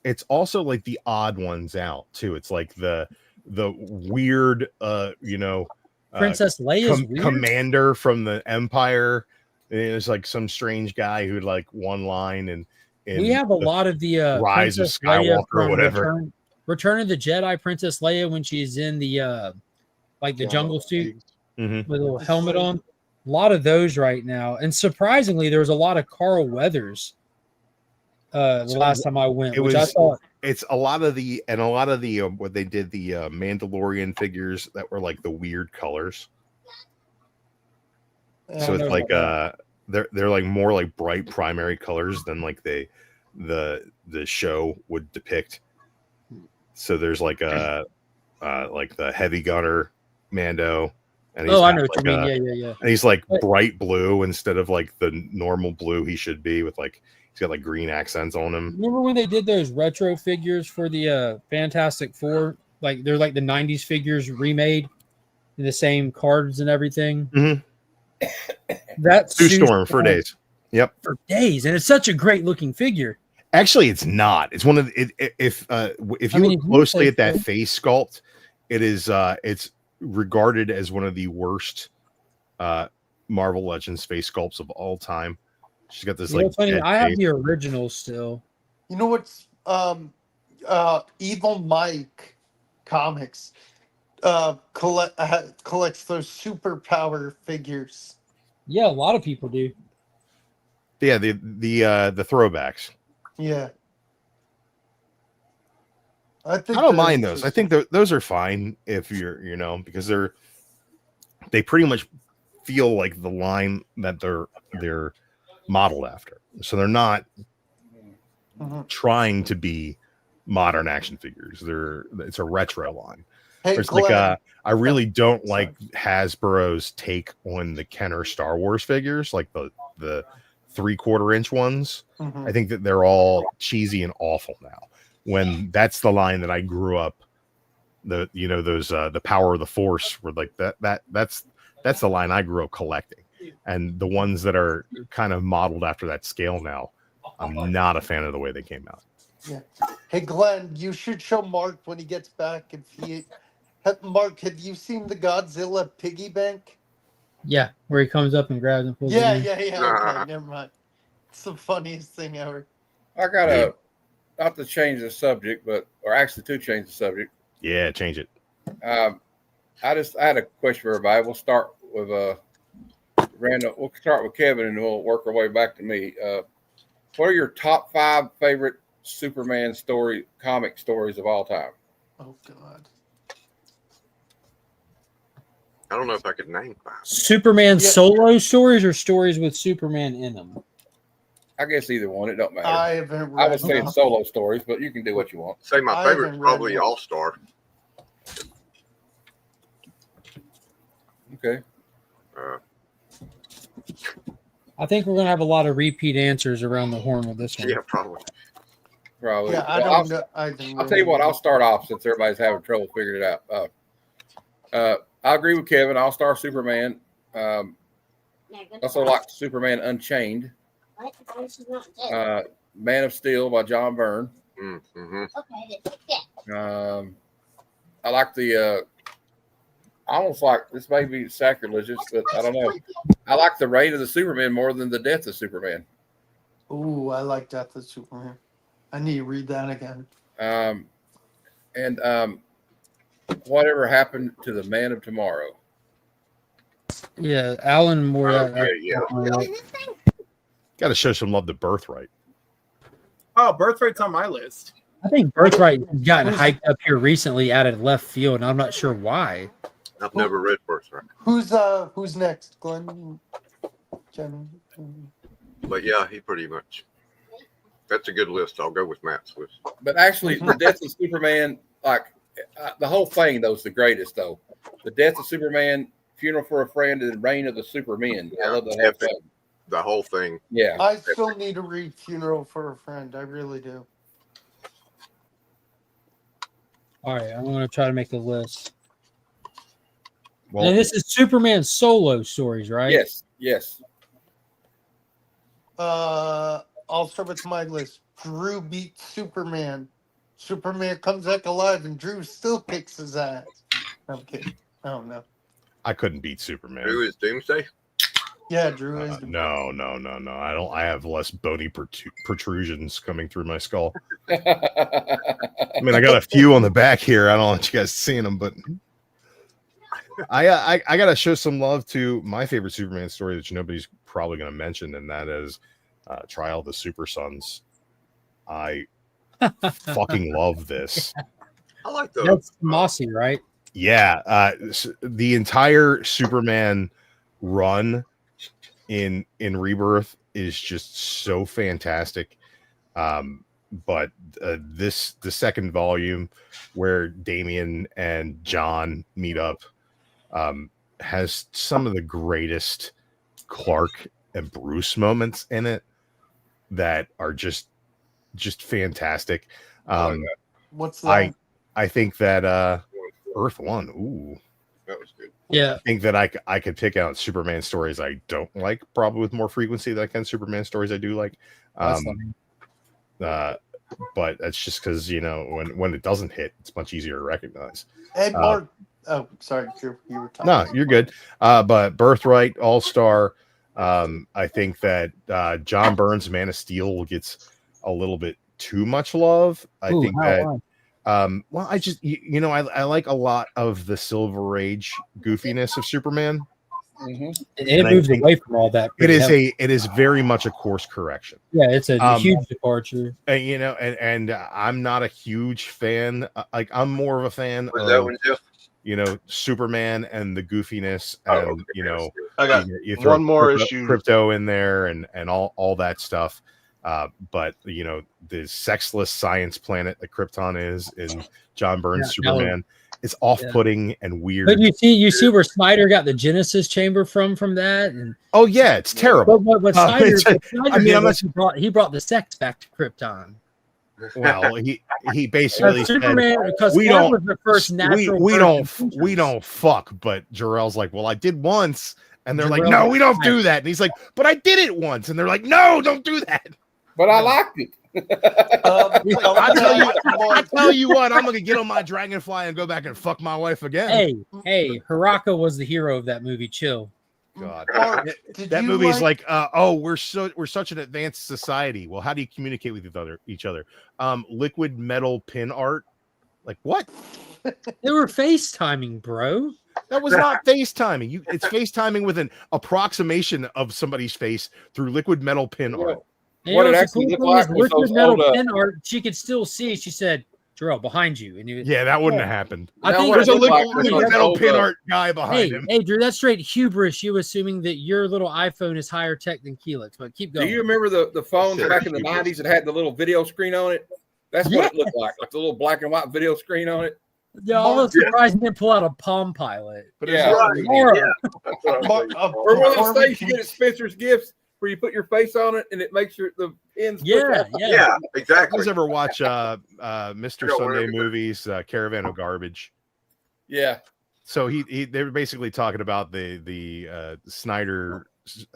it's also like the odd ones out too. It's like the weird Princess Leia's weird. commander from the Empire. There's like some strange guy who had like one line and We have a lot of the Rise of Princess Leia Skywalker or from whatever. Return of the Jedi. Princess Leia when she's in the like the jungle suit Mhm. with a little helmet on. A lot of those right now, and surprisingly, there was a lot of Carl Weathers. The last time I went, which I thought it's a lot of the what they did the Mandalorian figures that were like the weird colors. So it's like they're like more like bright primary colors than like the show would depict. So there's like like the heavy gunner Mando, and he's I know got what you like mean. Yeah. and he's like bright blue instead of like the normal blue he should be with like he's got like green accents on him. Remember when they did those retro figures for the Fantastic Four? Like they're like the '90s figures remade in the same cards and everything. Mm-hmm. That's Sue Storm for days. Yep, for days, and it's such a great looking figure. Actually, it's not. It's one of the, if you look closely at that face sculpt, it is it's regarded as one of the worst Marvel Legends face sculpts of all time. She's got this like funny. dead I have face. the original still. You know what's Evil Mike Comics collects those superpower figures. Yeah, a lot of people do. Yeah, the throwbacks. Yeah. I don't mind those. I think those are fine if you're, because they pretty much feel like the line that they're modeled after. So they're not trying to be modern action figures. It's a retro line. Hey, It's like I really don't like Hasbro's take on the Kenner Star Wars figures, like the 3/4 inch ones. Mhm. I think that they're all cheesy and awful now. When that's the line that I grew up, those the Power of the Force were like that's the line I grew up collecting. And the ones that are kind of modeled after that scale now, I'm not a fan of the way they came out. Yeah. Hey, Glenn, you should show Mark when he gets back. Mark, have you seen the Godzilla piggy bank? Yeah, where he comes up and grabs and pulls Yeah, it in. Okay, never mind. It's the funniest thing ever. I got not to change the subject, or actually to change the subject. Yeah, change it. I had a question for everybody. We'll start with random. We'll start with Kevin, and we'll work our way back to me. What are your top 5 favorite Superman comic stories of all time? Oh God. I don't know if I could name 5. Superman solo stories or stories with Superman in them? I guess either one. It don't matter. I haven't I read was saying them. solo stories, but you can do what you want. Say my I favorite is haven't read probably them. All Star. Okay. I think we're gonna have a lot of repeat answers around the horn with this one. Yeah, probably. Probably. Yeah, I don't know. I'll tell you what. I'll start off since everybody's having trouble figuring it out. I agree with Kevin. All-Star Superman. Also like Superman Unchained. Man of Steel by John Byrne. Mm-hmm. I like the almost like this may be sacrilegious, but I don't know. I like the Reign of the Superman more than the Death of Superman. Ooh, I like Death of Superman. I need to read that again. And whatever happened to the Man of Tomorrow? Yeah, Alan Moore. Got to show some love to Birthright. Oh, Birthright's on my list. I think Birthright has gotten hyped up here recently out of left field, and I'm not sure why. I've never read Birthright. Who's next, Glenn? Jen? But yeah, he pretty much. That's a good list. I'll go with Matt's list. But actually, the Death of Superman, like the whole thing, though, is the greatest. Though the Death of Superman, Funeral for a Friend, and Reign of the Supermen. I love the whole thing. The whole thing. Yeah. I still need to read Funeral for a Friend. I really do. All right, I'm going to try to make a list. Well, and this is Superman solo stories, right? Yes, yes. I'll start with my list. Drew beats Superman. Superman comes back alive, and Drew still kicks his ass. I'm kidding. I don't know. I couldn't beat Superman. Drew is Doomsday. Yeah, Drew is. No. I don't. I have less bony protrusions coming through my skull. I mean, I got a few on the back here. I don't want you guys seeing them, but I gotta show some love to my favorite Superman story that nobody's probably gonna mention, and that is Trial of the Super Sons. I fucking love this. I like those. That's Mossy, right? Yeah, the entire Superman run in Rebirth is just so fantastic. But the second volume where Damian and John meet up has some of the greatest Clark and Bruce moments in it that are just fantastic. What's that? I think that Earth One, ooh, that was good. Yeah, I think that I could pick out Superman stories I don't like probably with more frequency than I can Superman stories I do like. But that's just because when it doesn't hit, it's much easier to recognize. Ed Mark. Oh, sorry, you were talking. No, you're good. But Birthright, All-Star. I think that John Byrne's Man of Steel gets a little bit too much love. I think that. Well, I just I like a lot of the Silver Age goofiness of Superman. Mm-hmm. It moves away from all that. It is very much a course correction. Yeah, it's a huge departure. And I'm not a huge fan. Like I'm more of a fan of Superman and the goofiness, and I got you throw one more issue, crypto in there, and all that stuff. But the sexless science planet that Krypton is in John Byrne's Superman is off-putting and weird. But you see where Snyder got the Genesis chamber from that, and oh yeah, it's terrible. But Snyder, he brought the sex back to Krypton. Well, he basically Superman, said, because we that don't was the first natural we don't fuck. But Jor-El's like, well, I did once. And they're like, Jor-El, no, we don't do that. And he's like, but I did it once. And they're like, no, don't do that. But I liked it. I tell you what, I'm going to get on my dragonfly and go back and fuck my wife again. Hey, Haraka was the hero of that movie. Chill. God, Mark, that movie's like we're such an advanced society. Well, how do you communicate with each other? Liquid metal pin art. Like what? They were FaceTiming, bro. That was not FaceTiming. It's FaceTiming with an approximation of somebody's face through liquid metal pin art. What it actually looked like was liquid metal pin art. She could still see. She said, "Jarrell, behind you." And that wouldn't have happened. I think there's a liquid metal pin art guy behind him. Hey, Drew, that's straight hubris. You assuming that your little iPhone is higher tech than Keelix, but keep going. Do you remember the phones back in the 90s that had the little video screen on it? That's what it looked like the little black and white video screen on it. Yeah, I was surprised you didn't pull out a Palm Pilot. But or one of those things you get at Spencer's Gifts where you put your face on it and it makes the ends. Yeah, exactly. You guys ever watch Mr. Sunday Movies, Caravan of Garbage? Yeah. So they were basically talking about the Snyder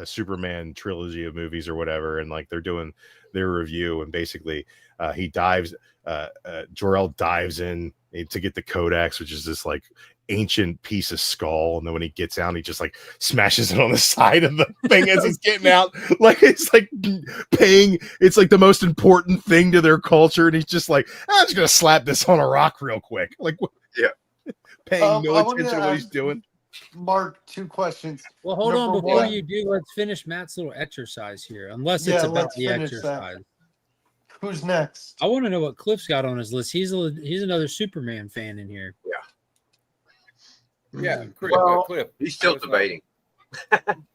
Superman trilogy of movies or whatever, and like they're doing their review, and basically Jor-El dives in to get the codex, which is this like ancient piece of skull, and then when he gets out, he just like smashes it on the side of the thing as it's getting out, like it's like paying, it's like the most important thing to their culture, and he's just like, I'm just gonna slap this on a rock real quick, like paying no attention to what he's doing. Mark, 2 questions. Well, hold on before you do. Let's finish Matt's little exercise here, unless it's about the exercise. Who's next? I want to know what Cliff's got on his list. He's another Superman fan in here. Yeah, Cliff. He's still debating.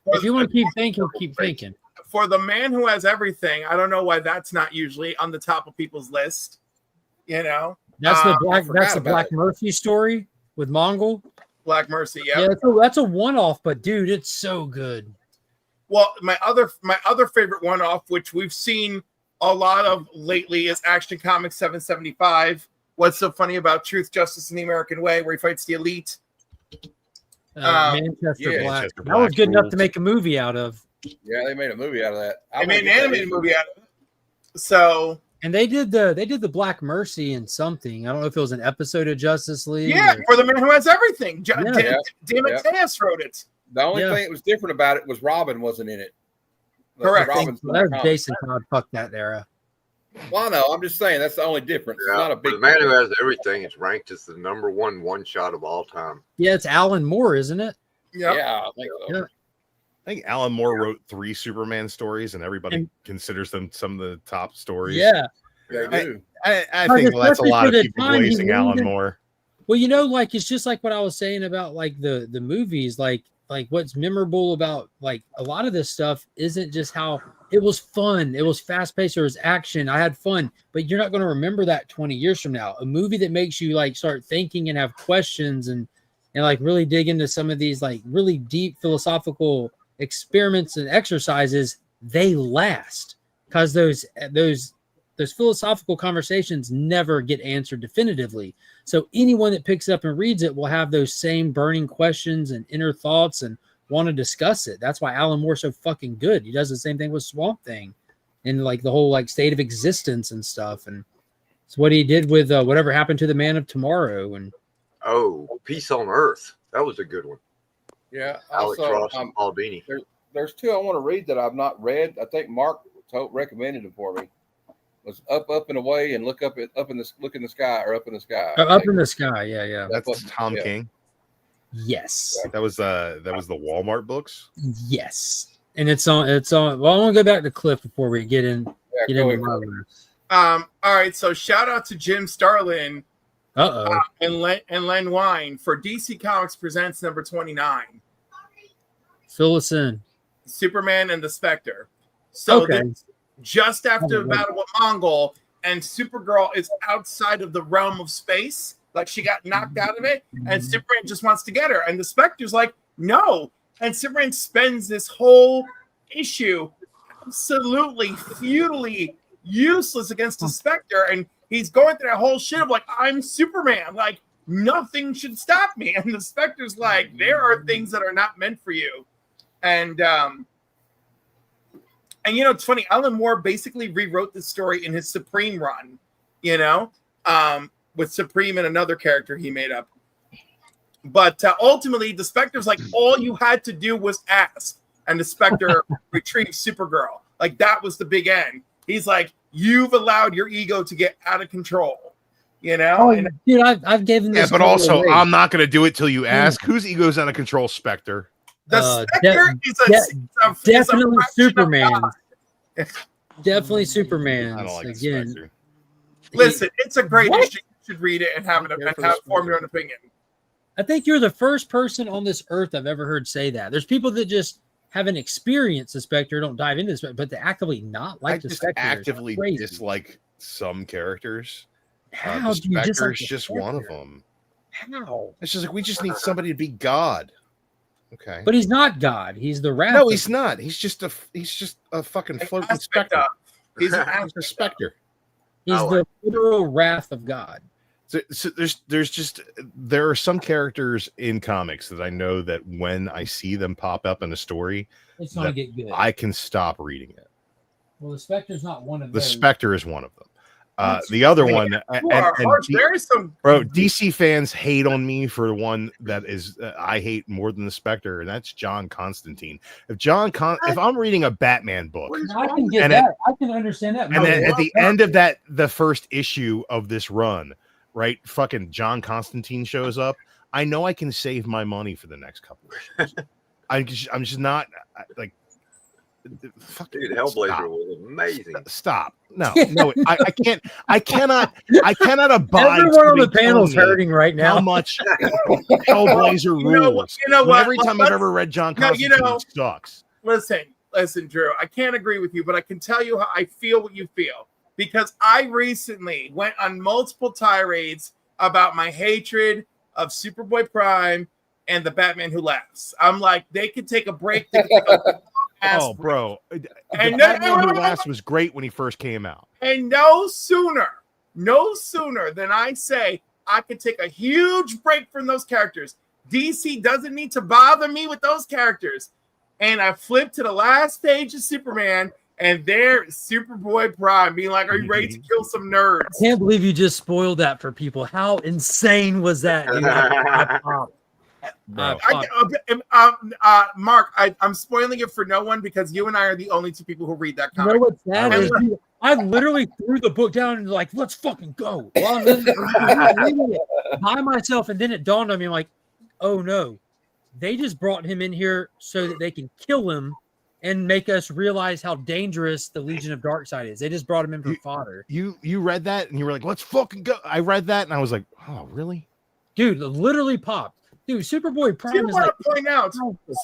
If you want to keep thinking, keep thinking. For the man who has everything, I don't know why that's not usually on the top of people's list. That's the Black Mercy story with Mongol. Black Mercy, yeah, that's a one-off, but dude, it's so good. Well, my other favorite one-off, which we've seen a lot of lately, is Action Comics 775. What's so funny about Truth, Justice, and the American Way, where he fights the Elite? Manchester yeah. Black. Manchester That was Black good enough rules. to make a movie out of. Yeah, they made a movie out of that. They made an animated movie out of it. So And they did the Black Mercy in something. I don't know if it was an episode of Justice League. yeah, or- for the man who has everything. Yeah. Mateus wrote it. The only Yeah. thing that was different about it was Robin wasn't in it. Correct. Robin's That was Jason Todd. Fuck that era. Well, no, I'm just saying that's the only difference. Yeah, It's not a big the man who has everything is ranked as the number one shot of all time. Yeah, it's Alan Moore, isn't it? Yep. Yeah, I think so. Yeah. I think Alan Moore wrote 3 Superman stories, and everybody considers them some of the top stories. Yeah. They do. I think that's a especially lot for of the people time he glazing Alan needed- Moore. Well, you know, like it's just like what I was saying about like the movies, like what's memorable about like a lot of this stuff isn't just how it was fun, it was fast paced, there was action, I had fun, but you're not going to remember that 20 years from now. A movie that makes you like start thinking and have questions and like really dig into some of these like really deep philosophical experiments and exercises, they last because those philosophical conversations never get answered definitively. So anyone that picks up and reads it will have those same burning questions and inner thoughts and want to discuss it. That's why Alan Moore's so fucking good. He does the same thing with Swamp Thing and like the whole like state of existence and stuff. And it's what he did with Whatever Happened to the Man of Tomorrow. And Peace on Earth. That was a good one. Yeah. Alex Also, Ross and Paul Dini. There's 2 I want to read that I've not read. I think Mark recommended them for me. Was Up and Away and Look in the Sky or Up in the Sky. Up in the Sky, yeah. That's Tom yeah. King. Yes. That was the Walmart books. Yes. And it's on. Well, I want to go back to Cliff before we get into my list. All right, so shout out to Jim Starlin and Len Wein for DC Comics Presents number 29. Fill us in. Superman and the Spectre. So Okay. this, just after the battle with Mongol, and Supergirl is outside of the realm of space, like she got knocked out of it, and Superman just wants to get her, and the Spectre's like, no, and Superman spends this whole issue absolutely futilely useless against the Spectre, and he's going through that whole shit of like, I'm Superman, like nothing should stop me, and the Spectre's like, there are things that are not meant for you, and you know, it's funny, Alan Moore basically rewrote the story in his Supreme run, you know, with Supreme and another character he made up. But ultimately, the Spectre's like, all you had to do was ask, and the Spectre retrieved Supergirl. Like, that was the big end. He's like, you've allowed your ego to get out of control, you know? Oh, and dude, I've given this. Yeah, but also, away. I'm not going to do it till you ask. Whose ego's out of control, Spectre? the Spectre is definitely fraction of Superman. God. Definitely Superman. I don't like the again. Spectre. Listen, it's a great issue. You should read it and form your own opinion. I think you're the first person on this earth I've ever heard say that. There's people that just haven't experienced the Spectre, don't dive into this, but to actively not like I the just Spectre. actively is crazy. dislike some characters. How the do you dislike Spectre's the just one of Spectre? them. How? It's just like we just need somebody to be God. Okay. But he's not God. He's the wrath. No, of he's God. not. He's just a fucking floating Spectre. He's a Spectre. He's the literal wrath of God. So there are some characters in comics that I know that when I see them pop up in a story, It's gonna that get good. I can stop reading it. Well, the Spectre's not one of The those. Spectre is one of them. The other one, there is some DC fans hate on me for the one that is I hate more than the Spectre, and that's John Constantine. If I'm reading a Batman book, I can get and that. I can understand that. and then at the end of the first issue of this run, right, fucking John Constantine shows up. I know I can save my money for the next couple of issues. I'm just not like. Dude, Hellblazer was amazing. Stop. No, I can't. I cannot abide. Everyone on the panel's hurting right now. How much Hellblazer rules? You know what? Every time I've ever read John Constantine, it sucks. Listen, Drew. I can't agree with you, but I can tell you how I feel what you feel, because I recently went on multiple tirades about my hatred of Superboy Prime and the Batman Who Laughs. I'm like, they could take a break. They could take a Oh, bro. The And Batman Who Laughs was great when he first came out. And no sooner than I say I could take a huge break from those characters, DC doesn't need to bother me with those characters. And I flipped to the last page of Superman, and there's Superboy Prime being like, "Are you ready to kill some nerds?" I can't believe you just spoiled that for people. How insane was that, dude? I popped. Mark, I'm spoiling it for no one because you and I are the only two people who read that You comic. know what's sad is, dude, I literally threw the book down and like, let's fucking go. Well, I'm reading it by myself, and then it dawned on me, like, oh no, they just brought him in here so that they can kill him and make us realize how dangerous the Legion of Darkseid is. They just brought him in for fodder. You read that and you were like, let's fucking go. I read that and I was like, oh, really? Dude, it literally popped. Dude, Superboy Prime is like, point out,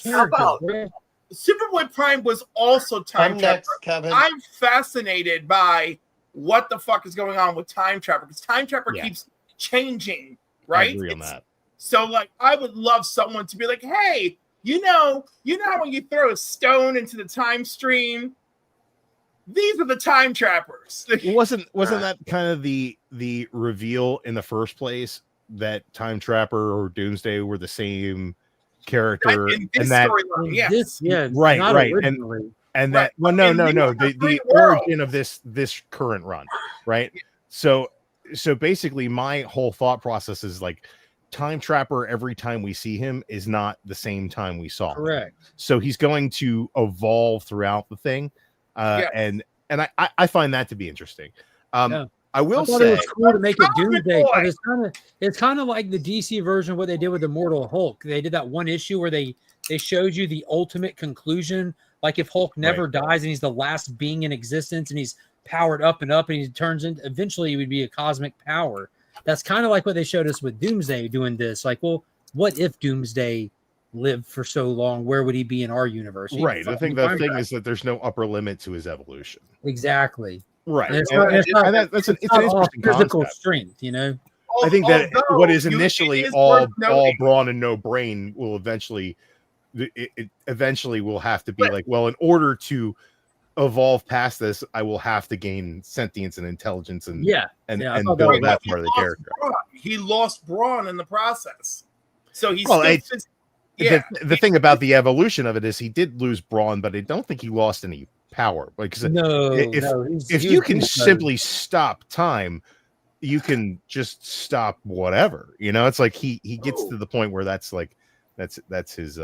character, Superboy Prime was also time traveler. Kevin. I'm fascinated by what the fuck is going on with Time Trapper, because Time Trapper keeps changing, right? I agree on that. So, like, I would love someone to be like, hey, you know how when you throw a stone into the time stream, these are the Time Trappers. Wasn't that kind of the reveal in the first place that Time Trapper or Doomsday were the same character? And that right. And that well, no. The origin of this current run, right? So basically, my whole thought process is like, Time Trapper, every time we see him, is not the same time we saw him. Correct. So he's going to evolve throughout the thing, and I find that to be interesting. I will thought say it was cool to make it Doomsday. It's kind of like the DC version of what they did with Immortal Hulk. They did that one issue where they showed you the ultimate conclusion. Like if Hulk never dies and he's the last being in existence and he's powered up and he turns into, eventually he would be a cosmic power. That's kind of like what they showed us with Doomsday doing this. Like, well, what if Doomsday lived for so long? Where would he be in our universe? Right. The thing is that there's no upper limit to his evolution. Exactly. Right. And it's an interesting physical concept. strength, you know. I think that what is initially all brawn and no brain will eventually will have to be like, well, in order to evolve past this, I will have to gain sentience and intelligence and build that part of the character. He lost brawn in the process, so he's the thing about the evolution of it is he did lose brawn, but I don't think he lost any power. Like, if you can simply stop time, you can just stop whatever. You know, it's like he gets to the point where that's his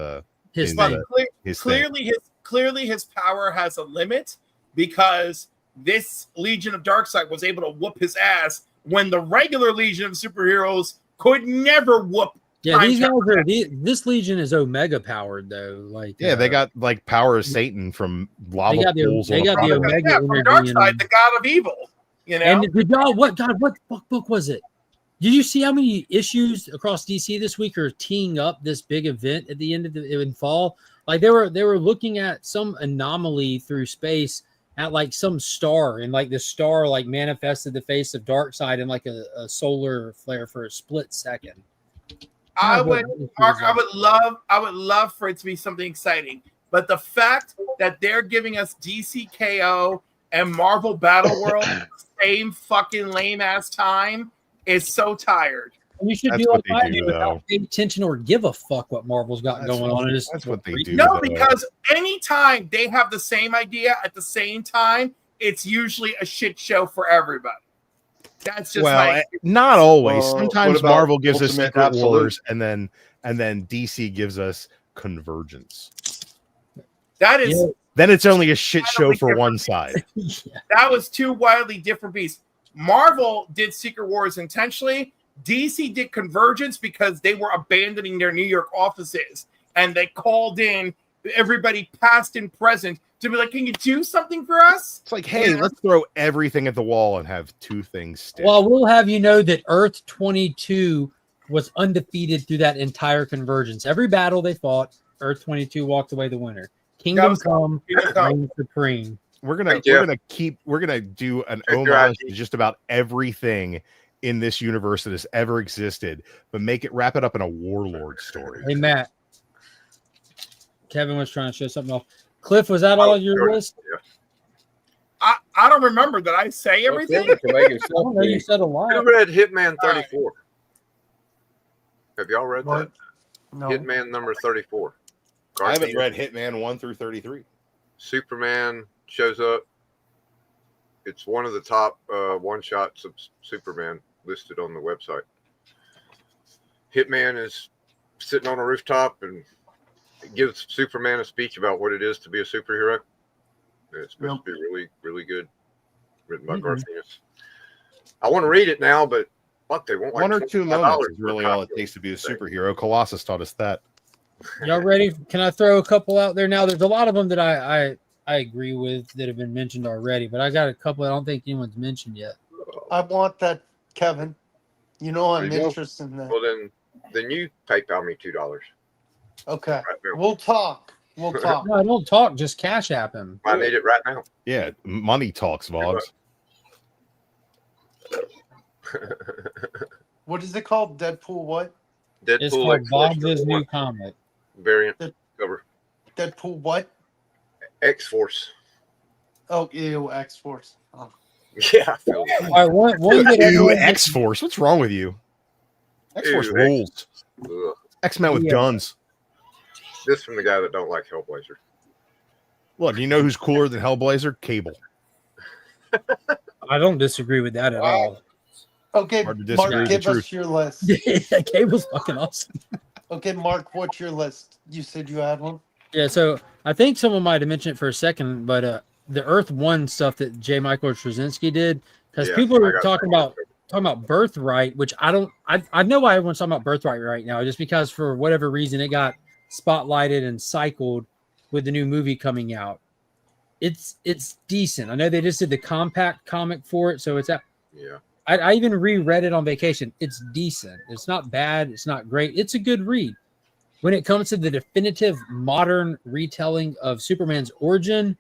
clearly his power has a limit, because this Legion of Darkseid was able to whoop his ass when the regular Legion of superheroes could never whoop. Yeah, these guys are this Legion is Omega powered though. Like they got like power of Satan from lava pools. They got the Omega from Darkseid, the god of evil. You know, and did y'all what book was it? Did you see how many issues across DC this week are teeing up this big event at the end of in fall? Like they were looking at some anomaly through space at like some star, and like the star like manifested the face of Darkseid in like a solar flare for a split second. I would love for it to be something exciting, but the fact that they're giving us DCKO and Marvel Battle World at the same fucking lame ass time is so tired. You should be like I do without paying attention or give a fuck what Marvel's got going on. That's what they do. No, because anytime they have the same idea at the same time, it's usually a shit show for everybody. That's just not always. Sometimes Marvel gives us Secret Wars, and then DC gives us Convergence. That is then it's only a shit show for one side. That was two wildly different beasts. Marvel did Secret Wars intentionally. DC did Convergence because they were abandoning their New York offices, and they called in everybody past and present to be like, can you do something for us? It's like, hey, let's throw everything at the wall and have two things stick. Well, we'll have you know that Earth 22 was undefeated through that entire Convergence. Every battle they fought, Earth 22 walked away the winner. Kingdom Come reigns supreme. We're gonna do an homage to just about everything in this universe that has ever existed, but wrap it up in a warlord story. Hey Matt, Kevin was trying to show something off. Cliff, was that all your list? I don't remember. Did I say everything? You said a lot. I read Hitman 34. Have y'all read that? No. Hitman number 34. I haven't read Hitman 1 through 33. Superman shows up. It's one of the top one-shots of Superman listed on the website. Hitman is sitting on a rooftop and gives Superman a speech about what it is to be a superhero. And it's supposed to be really, really good. Written by Garth Ennis. I want to read it now, but fuck, they won't. One or two moments is really all it takes to be a superhero. Colossus taught us that. Y'all ready? Can I throw a couple out there now? There's a lot of them that I agree with that have been mentioned already, but I got a couple I don't think anyone's mentioned yet. I want that, Kevin. You know I'm interested in that. Well, then you PayPal me $2. Okay. Right now. We'll talk. We'll talk. No, don't talk. Just cash app him. I need it right now. Yeah, money talks, Vogs. What is it called? Deadpool what? Deadpool It's called Vogs' new comic. Variant cover. Deadpool what? X-Force. Oh, ew, X-Force. Oh. Yeah, I feel that. All right, one that Ew, everyone- X-Force. What's wrong with you? X-Force Ew, rules. Ugh. X-Men with guns. This from the guy that don't like Hellblazer. Look, you know who's cooler than Hellblazer? Cable. I don't disagree with that at all. Okay, Hard to disagree Mark, with the give us truth. your list. Yeah, Cable's fucking awesome. Okay, Mark, what's your list? You said you had one? Yeah, so I think someone might have mentioned it for a second, but the Earth One stuff that J. Michael Straczynski did, because Yeah, people I are got talking about Birthright, which I know why everyone's talking about Birthright right now, just because for whatever reason it got spotlighted and cycled with the new movie coming out. It's decent. I know they just did the compact comic for it, so it's at. Yeah. I even reread it on vacation. It's decent. It's not bad. It's not great. It's a good read. When it comes to the definitive modern retelling of Superman's origin,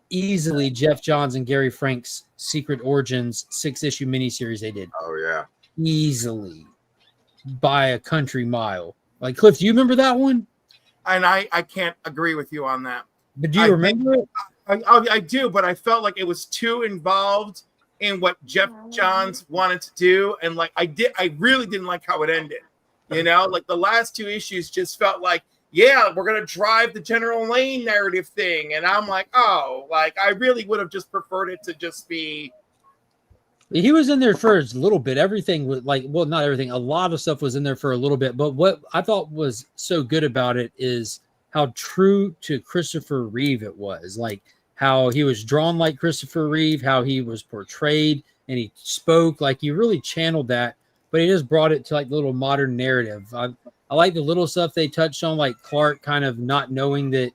easily Jeff Johns and Gary Frank's Secret Origins 6-issue miniseries they did. Oh, yeah. Easily. By a country mile. Like, Cliff, do you remember that one? And I can't agree with you on that. But do you remember it? I do, but I felt like it was too involved in what Jeff Johns wanted to do, and like I really didn't like how it ended. You know, like the last two issues just felt like, yeah, we're gonna drive the General Lane narrative thing, and I'm like, oh, like I really would have just preferred it to just be. He was in there for a little bit. Everything was like, well, not everything. A lot of stuff was in there for a little bit. But what I thought was so good about it is how true to Christopher Reeve it was. Like how he was drawn like Christopher Reeve, how he was portrayed, and he spoke like he really channeled that. But he just brought it to like the little modern narrative. I like the little stuff they touched on, like Clark kind of not knowing that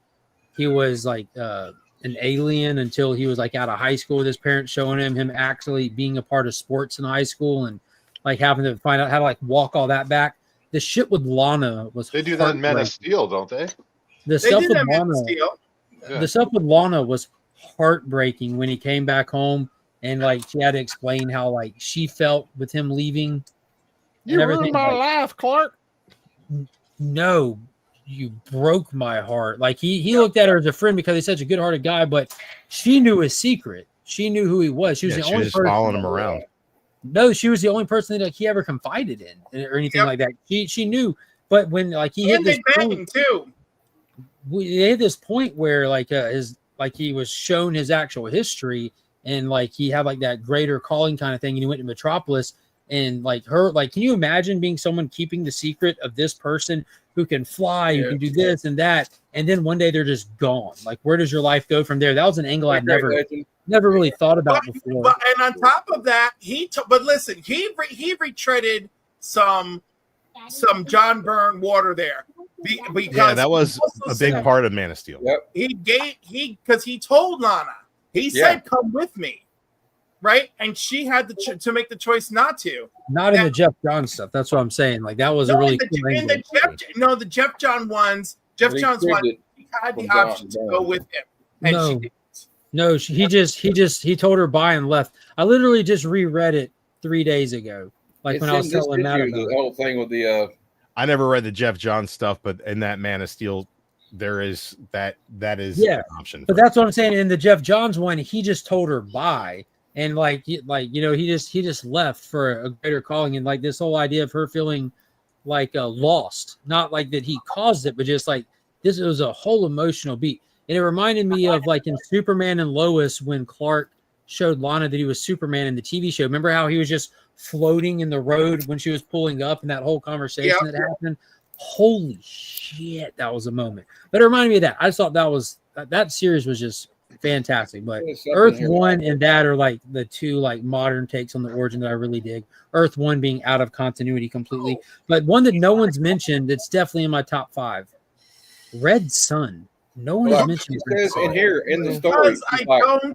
he was like an alien until he was like out of high school with his parents showing him actually being a part of sports in high school and like having to find out how to like walk all that back. The shit with Lana was They do that in Men of Steel, don't they? The stuff with Lana, the stuff with Lana was heartbreaking when he came back home and like she had to explain how like she felt with him leaving. You ruined my life, Clark. No, you broke my heart. Like he looked at her as a friend because he's such a good-hearted guy, but she knew his secret. She knew who he was. She was the only person following him around. No, she was the only person that like, he ever confided in or anything like that. She knew, but when like he hit this point, too. They hit this point where like he was shown his actual history and like he had like that greater calling kind of thing, and he went to Metropolis. And like her, like, can you imagine being someone keeping the secret of this person who can fly, who can do this and that, and then one day they're just gone? Like, where does your life go from there? That was an angle I'd never really thought about before. But and on top of that, but listen, he retreaded some John Byrne water there because Yeah, that was a big part of Man of Steel. Because he told Lana, he said, "Come with me." Right, and she had to make the choice not to. Not in the Jeff John stuff. That's what I'm saying. Like that was a really cool angle. The Jeff John ones. Jeff John's one. He had the option to go with him, and she didn't. No, he told her bye and left. I literally just reread it 3 days ago. Like when I was telling Matt about the whole thing with the. I never read the Jeff John stuff, but in that Man of Steel, there is that is an option. But that's what I'm saying. In the Jeff Johns one, he just told her bye. And like he just left for a greater calling, and like this whole idea of her feeling like Lost, not like that he caused it, but just like this was a whole emotional beat. And it reminded me of like in Superman and Lois when Clark showed Lana that he was Superman in the TV show. Remember how he was just floating in the road when she was pulling up and that whole conversation that happened? Holy shit, that was a moment. But it reminded me of that. I just thought that series was just fantastic. But Earth One and that are like the two like modern takes on the origin that I really dig. Earth One being out of continuity completely, but one that no one's mentioned that's definitely in my top 5. Red Sun. No one has mentioned Red Sun. in here in the story. Because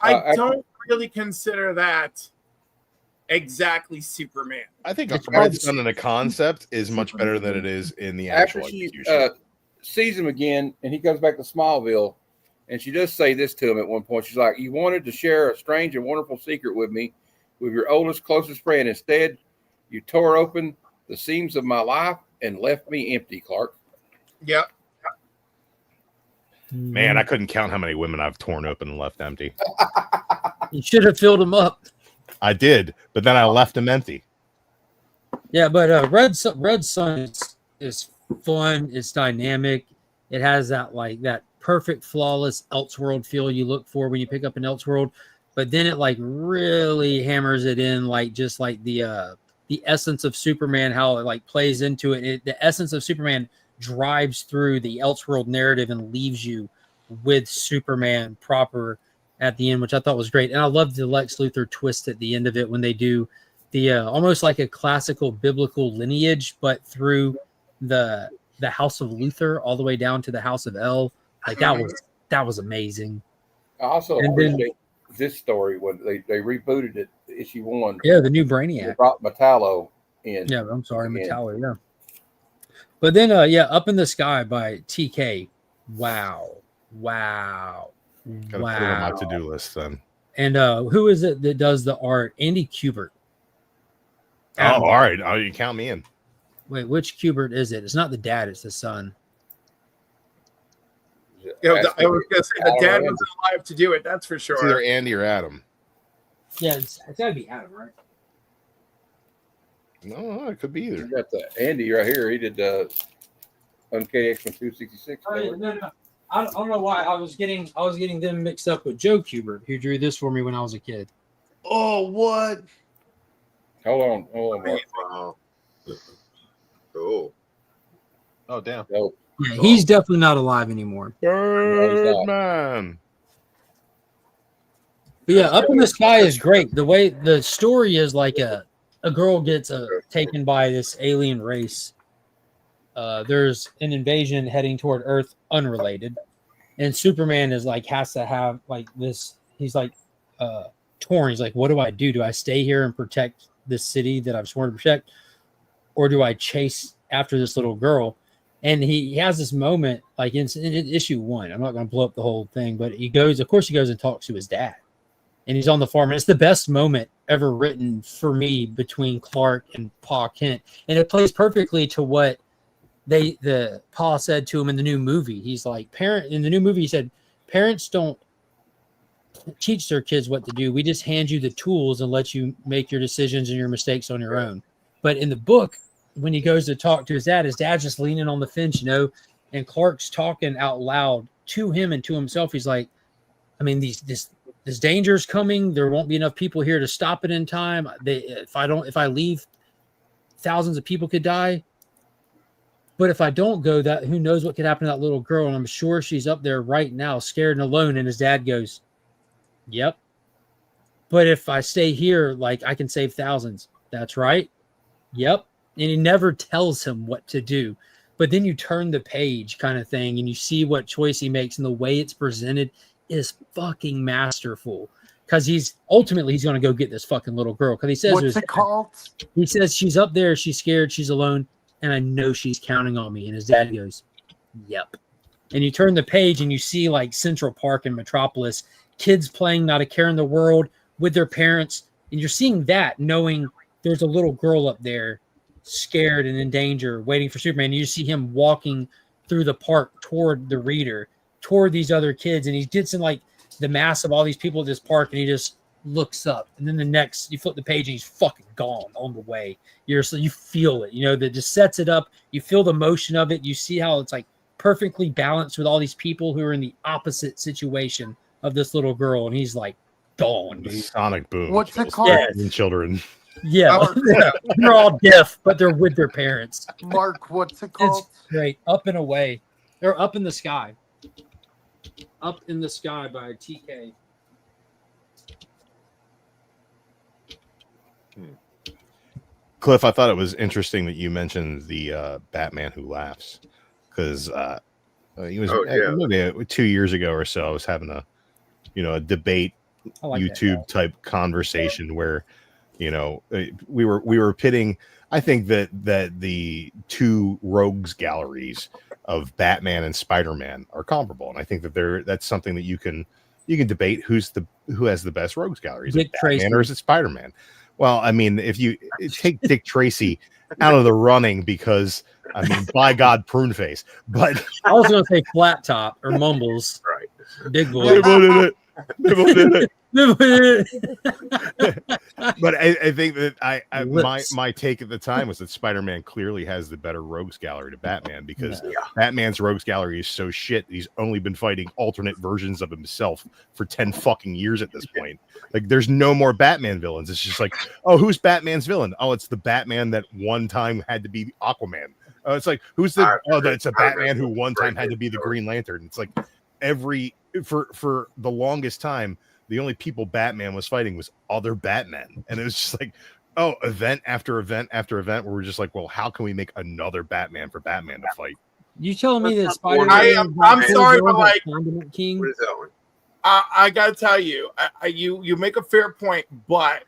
I don't really consider that exactly Superman. I think Red Sun in the concept is much better than it is in the actual After she execution. sees him again, and he comes back to Smallville, and she does say this to him at one point. She's like, "You wanted to share a strange and wonderful secret with me, with your oldest, closest friend. Instead, you tore open the seams of my life and left me empty, Clark." Yep. Man, I couldn't count how many women I've torn open and left empty. You should have filled them up. I did, but then I left them empty. Yeah, but Red Sun is fun. It's dynamic. It has that perfect, flawless Elseworld feel you look for when you pick up an Elseworld. But then it like really hammers it in, like just like the essence of Superman, how it like plays into it. The essence of Superman drives through the Elseworld narrative and leaves you with Superman proper at the end, which I thought was great. And I loved the Lex Luthor twist at the end of it when they do the almost like a classical biblical lineage, but through the House of Luthor all the way down to the House of El. Like that was amazing. I also And appreciate this story when they rebooted it, issue 1. Yeah, the new Brainiac. They brought Metallo in. Yeah, I'm sorry, again. Metallo, yeah. But then Up in the Sky by TK. Wow. Gotta put it on my to-do list then. And who is it that does the art? Andy Kubert. Oh, all right. Oh, you count me in. Wait, which Kubert is it? It's not the dad, it's the son. I was going to say the dad wasn't alive to do it. That's for sure. It's either Andy or Adam. Yeah, it's got to be Adam, right? No, it could be either. You got the Andy right here. He did Uncanny X-Men 266. No. I don't know why I was getting them mixed up with Joe Kubert, who drew this for me when I was a kid. Oh, what? Hold on, Mark. Wow. Cool. Oh, damn. No. Yeah, he's definitely not alive anymore. Birdman. But yeah, Up in the Sky is great. The way the story is like a girl gets taken by this alien race. There's an invasion heading toward Earth, unrelated, and Superman is like has to have like this. He's like torn. He's like, what do I do? Do I stay here and protect this city that I've sworn to protect, or do I chase after this little girl? And he has this moment like in issue 1. I'm not going to blow up the whole thing, but he goes and talks to his dad, and he's on the farm. And it's the best moment ever written for me between Clark and Pa Kent, and it plays perfectly to what the Pa said to him in the new movie. He's like, in the new movie, he said, parents don't teach their kids what to do. We just hand you the tools and let you make your decisions and your mistakes on your own. But in the book, when he goes to talk to his dad's just leaning on the fence, and Clark's talking out loud to him and to himself. He's like, I mean, this danger's coming. There won't be enough people here to stop it in time. If I leave, thousands of people could die. But if I don't go, that who knows what could happen to that little girl? And I'm sure she's up there right now, scared and alone. And his dad goes, "Yep. But if I stay here, like I can save thousands." That's right. Yep. And he never tells him what to do. But then you turn the page kind of thing and you see what choice he makes, and the way it's presented is fucking masterful. Because he's going to go get this fucking little girl. Because he says, what's it called? He says she's up there, she's scared, she's alone, and I know she's counting on me. And his dad goes, "Yep." And you turn the page and you see like Central Park in Metropolis, kids playing not a care in the world with their parents. And you're seeing that, knowing there's a little girl up there scared and in danger, waiting for Superman. And you see him walking through the park toward the reader, toward these other kids. And he gets in like the mass of all these people at this park, and he just looks up, and then the next you flip the page and he's fucking gone on the way. You feel it, that just sets it up. You feel the motion of it. You see how it's like perfectly balanced with all these people who are in the opposite situation of this little girl, and he's like gone, dude. Sonic boom. What's it called? Yes. Children. Yeah, they're all deaf, but they're with their parents. Mark, what's it called? It's great. Up and Away. They're Up in the Sky. Up in the Sky by TK. Cliff, I thought it was interesting that you mentioned the Batman Who Laughs, because he was maybe 2 years ago or so. I was having a debate YouTube type conversation where we were pitting. I think that the two rogues galleries of Batman and Spider-Man are comparable, and I think that that's something that you can debate who has the best rogues galleries, Dick Batman or is it Spider-Man? Well, I mean, if you take Dick Tracy out of the running, because I mean, by God, prune face. But I was going to say Flat Top or Mumbles, right? Big boy. But I think that my take at the time was that Spider-Man clearly has the better rogues gallery to Batman, because Batman's rogues gallery is so shit. He's only been fighting alternate versions of himself for 10 fucking years at this point. Like, there's no more Batman villains. It's just like, oh, who's Batman's villain? Oh, it's the Batman that one time had to be Aquaman. It's like, who's it's a Batman who one time had to be the Green Lantern. It's like for the longest time, the only people Batman was fighting was other Batmen, and it was just like, event after event after event, where we're just like, well, how can we make another Batman for Batman to fight? You telling me that Spider-Man? I'm sorry, but like, King. What is that one? I gotta tell you, you make a fair point, but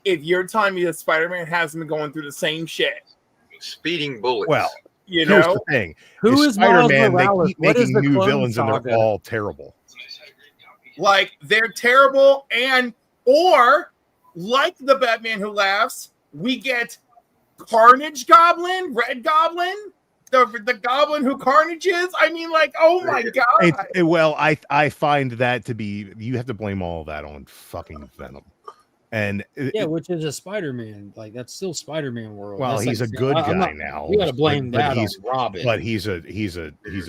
if you're telling me that Spider-Man hasn't been going through the same shit, speeding bullets, well, here's the thing: who is Spider-Man? They Morales? keep making new villains, and they're all terrible. Like, they're terrible, or like the Batman Who Laughs, we get Carnage Goblin, Red Goblin, the Goblin who Carnage is. I mean, like, oh my god. I find that to be, you have to blame all of that on fucking Venom. And which is a Spider-Man, like that's still Spider-Man world. Well, that's he's like, a good guy now. We got to blame that on Robin. But he's a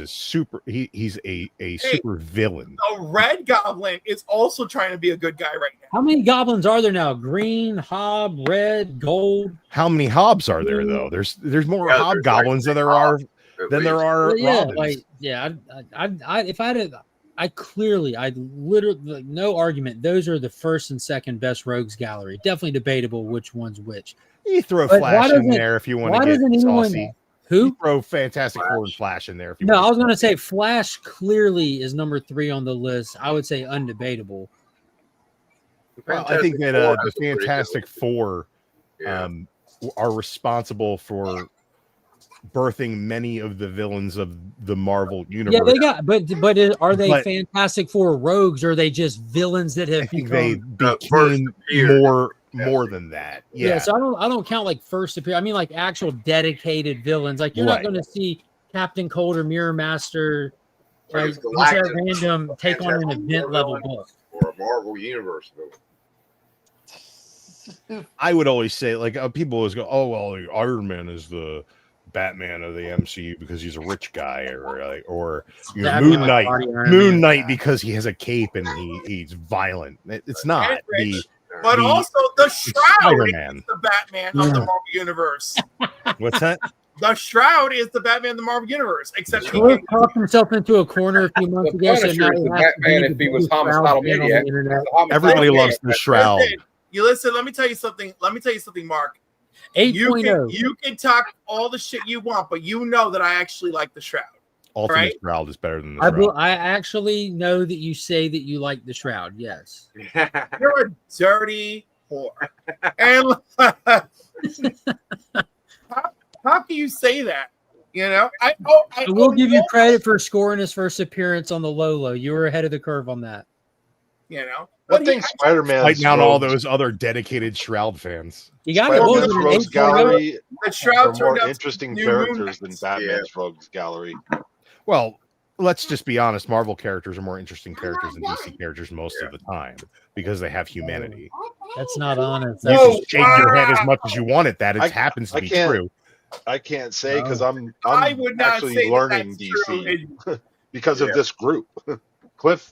super super villain. The Red Goblin is also trying to be a good guy right now. How many goblins are there now? Green, Hob, Red, Gold. How many Hobs are there though? There's more Hobgoblins than there are Robins. I literally, like, no argument. Those are the first and second best rogues gallery. Definitely debatable which one's which. You throw Flash in there if you want to get saucy. You throw Fantastic Four and Flash in there. If you I was going to say Flash clearly is number 3 on the list. I would say undebatable. Well, I think that the Fantastic Four are responsible for birthing many of the villains of the Marvel universe. Yeah, they got, but are they Fantastic Four rogues, or are they just villains that have they became more than that? Yeah, so I don't count like first appear. I mean, like actual dedicated villains. Like, you're not going to see Captain Cold or Mirror Master, right? Just a random take on an event level book or a Marvel universe villain. I would always say, like, people always go, "Oh well, Iron Man is the Batman of the MCU because he's a rich guy," or Moon Knight because he has a cape and he's violent. It's not but also the Shroud Spider-Man. is the Batman of the Marvel universe. What's that? The Shroud is the Batman of the Marvel universe, except he talked himself into a corner a few months ago. So now the Batman if he was homicidal maniac. Everybody loves the Shroud. Listen, let me tell you something, Mark. 8.0. You can talk all the shit you want, but you know that I actually like the Shroud. Ultimate Shroud is better than the Shroud. I actually know that you say that you like the Shroud. Yes. You're a dirty whore. And how can you say that? You know, I will give you credit for scoring his first appearance on the Lolo. You were ahead of the curve on that. You know, I think Spider-Man fighting out all those other dedicated Shroud fans. You got it. Rogues Gallery. The Shroud are more interesting characters than Batman's Rogues Gallery. Well, let's just be honest. Marvel characters are more interesting characters than DC characters most of the time because they have humanity. That's not honest. You can shake your head as much as you want at that. It happens to be true. I can't say because No. I would not actually say that learning that's true. DC because of this group. Cliff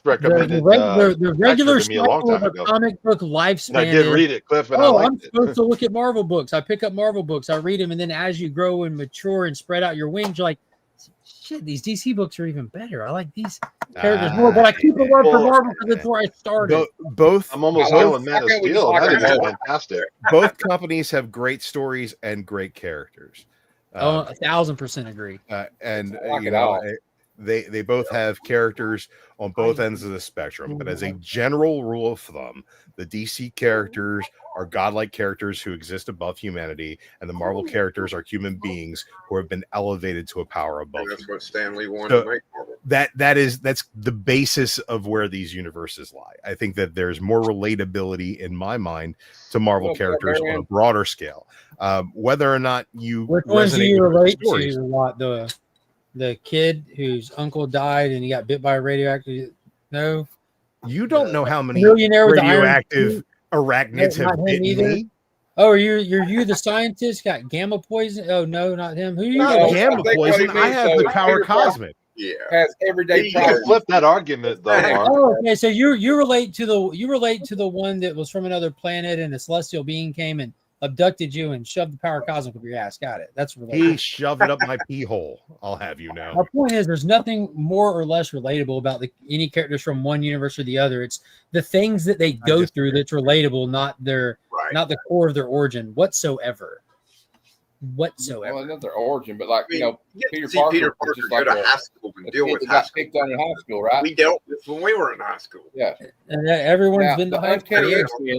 recommended the regular to me a long cycle of time a ago. comic book lifespan. And I did read it, Cliff, and I liked I'm it. supposed to look at Marvel books. I pick up Marvel books, I read them, and then as you grow and mature and spread out your wings, you're like, shit, these DC books are even better. I like these characters more, but I keep a love for Marvel because it's where I started. Both I'm almost killing Man of Steel. That is fantastic. Both companies have great stories and great characters. 1,000% agree. And Knock you it know, off. they both have characters on both ends of the spectrum. But as a general rule of thumb, the DC characters are godlike characters who exist above humanity, and the Marvel characters are human beings who have been elevated to a power above. That's what Stan Lee wanted So to make Marvel. that's the basis of where these universes lie. I think that there's more relatability in my mind to Marvel characters on a broader scale. Whether or not you Which ones do resonate you with the relate stories. to a lot? The kid whose uncle died and he got bit by a radioactive. No, you don't know how many millionaire with the iron radioactive suit? arachnids Not have him bitten either. me. Oh, you the scientist got gamma poison? Oh no, not him. Who you? Not relate gamma to? poison. I have the power cosmic. Yeah, has everyday You can flip that argument though, Mark. Oh, okay. So you relate to the one that was from another planet and a celestial being came and abducted you and shoved the power cosmic up your ass. Got it. That's related. He shoved it up my pee hole. I'll have you know. My point is, there's nothing more or less relatable about any characters from one universe or the other. It's the things that they go through that's relatable, not not the core of their origin whatsoever. Well, not their origin, but like Peter see Parker. Peter was Parker just go like to high school and deal kid with that high got school. picked on in high school, right? We dealt with when we were in high school. Yeah, and everyone's now, been to the high school. Uncanny X-Men.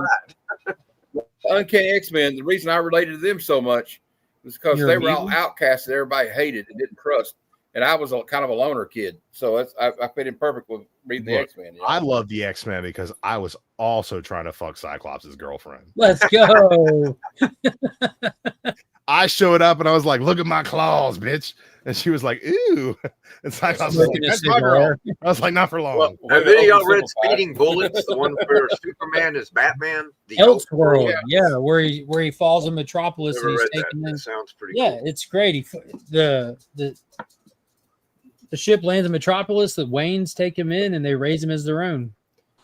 The Uncanny X-Men. The reason I related to them so much was because You're they a were all mutant? outcasts that everybody hated and didn't trust, and I was kind of a loner kid, so I fit in perfect with reading the Look, X-Men. I love the X-Men because I was also trying to fuck Cyclops' girlfriend. Let's go. I showed up and I was like, "Look at my claws, bitch," and she was like, "Ooh," and Cyclops was like, "That's my girl." I was like, "Not for long." Well, have any of y'all read Speeding Bullets? The one where Superman is Batman. The Elseworld, yeah, where he falls in Metropolis Never and he's read that. taken in. That sounds pretty Yeah, it's great. The ship lands in Metropolis. The Waynes take him in and they raise him as their own.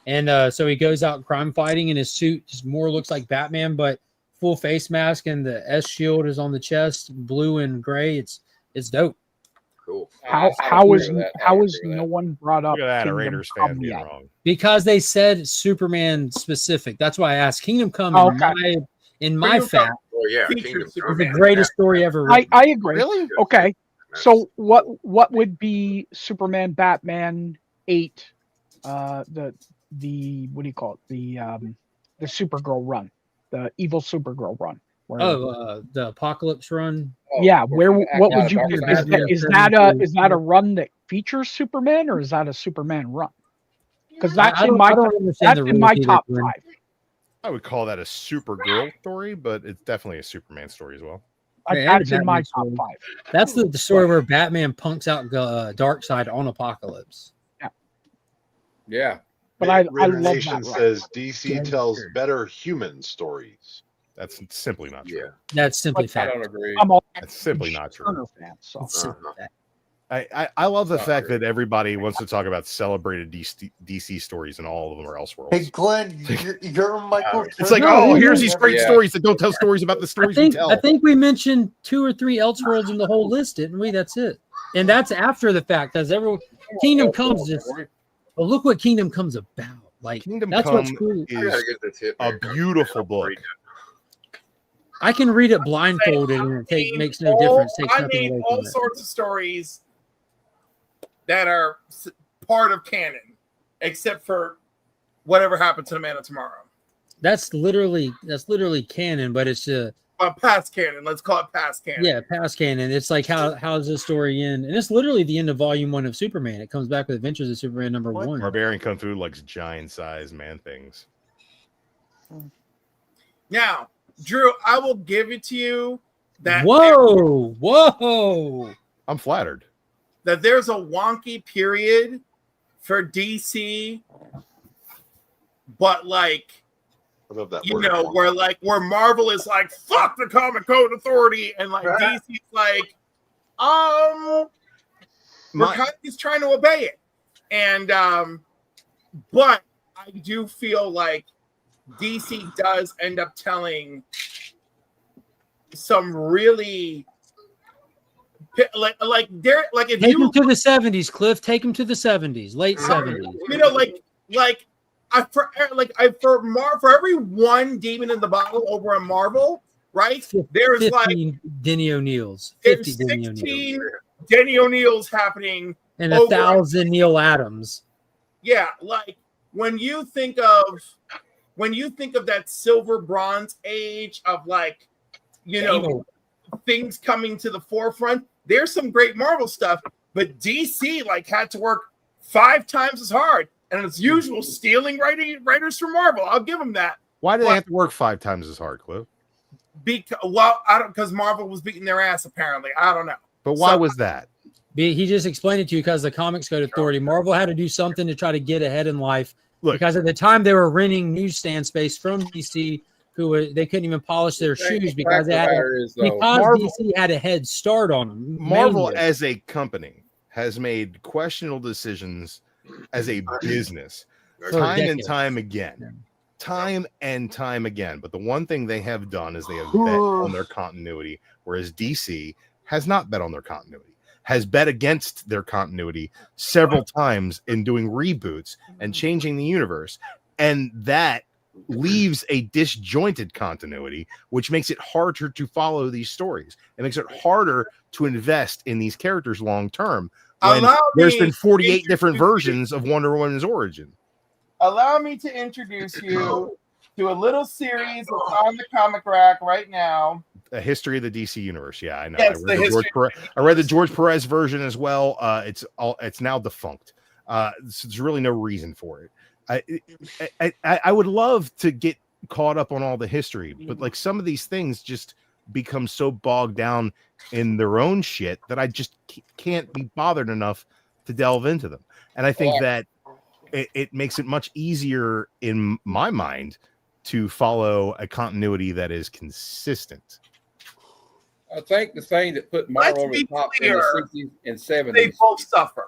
And so he goes out crime fighting, and his suit just more looks like Batman, but full face mask, and the S shield is on the chest, blue and gray. It's dope. Cool. How is no one brought up Look at that, a Kingdom Raiders Come fan being yet? wrong. Because they said Superman specific. That's why I asked. Kingdom Come in my Kingdom fact Oh yeah, is Kingdom the Come. greatest story ever written. I agree. Really? Okay. So what would be Superman Batman 8 the what do you call it? The Supergirl run. The evil Supergirl run. Where, the Apocalypse run. yeah, what would you do? Is that a a run that features Superman, or is that a Superman run? Because I that's don't- in my I don't understand that's the in my rules top either. 5. I would call that a Supergirl story, but it's definitely a Superman story as well. That's in my top 5. That's the story where Batman punks out Darkseid on Apocalypse. Yeah. But I Raider love Nation that. says DC tells better human stories. That's simply not true. That's simply I fact. don't agree. I'm all That's simply not true. Turner fan, so It's simply fact. I love the fact that everybody wants to talk about celebrated DC stories, and all of them are Elseworlds. Hey, Glenn, you're Michael. It's like, Turner. oh, here's these great Yeah. stories that don't tell stories about the stories you tell. I think we mentioned 2 or 3 Elseworlds in the whole list, didn't we? That's it. And that's after the fact, because Kingdom Comes just. Well, look what Kingdom Comes about. Like Kingdom that's Come what's cool. is a beautiful book. I can read it blindfolded, and it makes no difference. Takes I nothing mean, away all from it. sorts of stories that are part of canon, except for whatever happened to the Man of Tomorrow. That's literally canon, but it's Past canon. Let's call it past canon. yeah, past canon. It's like how does this story end? And it's literally the end of Volume 1 of Superman. It comes back with Adventures of Superman number 1. Barbarian Kung Fu likes giant-sized man things. Now, Drew, I will give it to you that Whoa! I'm flattered. that there's a wonky period for DC, but like, I love that you word. know, where Marvel is like, fuck the Comic Code Authority, and like DC's like, we're kind of just trying to obey it. And but I do feel like DC does end up telling some really like they're like, if Take you him to the 70s, Cliff. Take him to the 70s, late 70s. you know, for every one demon in the bottle over on Marvel, right? There's 50 like Denny O'Neills, there's 50 Denny O'Neills, 16 Denny O'Neills happening, and over 1,000 Neil Adams. Yeah, like when you think of that silver bronze age of like, you know, things coming to the forefront, there's some great Marvel stuff, but DC like had to work 5 times as hard, and it's usual stealing writers from Marvel. I'll give them that. Why do they have to work 5 times as hard, Cliff? Because Marvel was beating their ass, apparently. I don't know. But why was that? He just explained it to you because the Comics Code Authority, Marvel had to do something to try to get ahead in life. Because at the time they were renting newsstand space from DC, they couldn't even polish their shoes because DC had a head start on them. Marvel mainly. as a company has made questionable decisions as a business time and time again. Time and time again. But the one thing they have done is they have bet on their continuity, whereas DC has not bet on their continuity, has bet against their continuity several times in doing reboots and changing the universe. And that leaves a disjointed continuity, which makes it harder to follow these stories. It makes it harder to invest in these characters long term. There's been 48 different versions of Wonder Woman's origin. Allow me to introduce you to a little series that's on the comic rack right now. A history of the DC universe. Yeah, I know. Yes, I read the George Perez version as well. It's now defunct. So there's really no reason for it. I would love to get caught up on all the history, but like some of these things just become so bogged down in their own shit that I just can't be bothered enough to delve into them. And I think that it makes it much easier in my mind to follow a continuity that is consistent. I think the thing that put Marvel over the top in the 60s and 70s, they both suffer,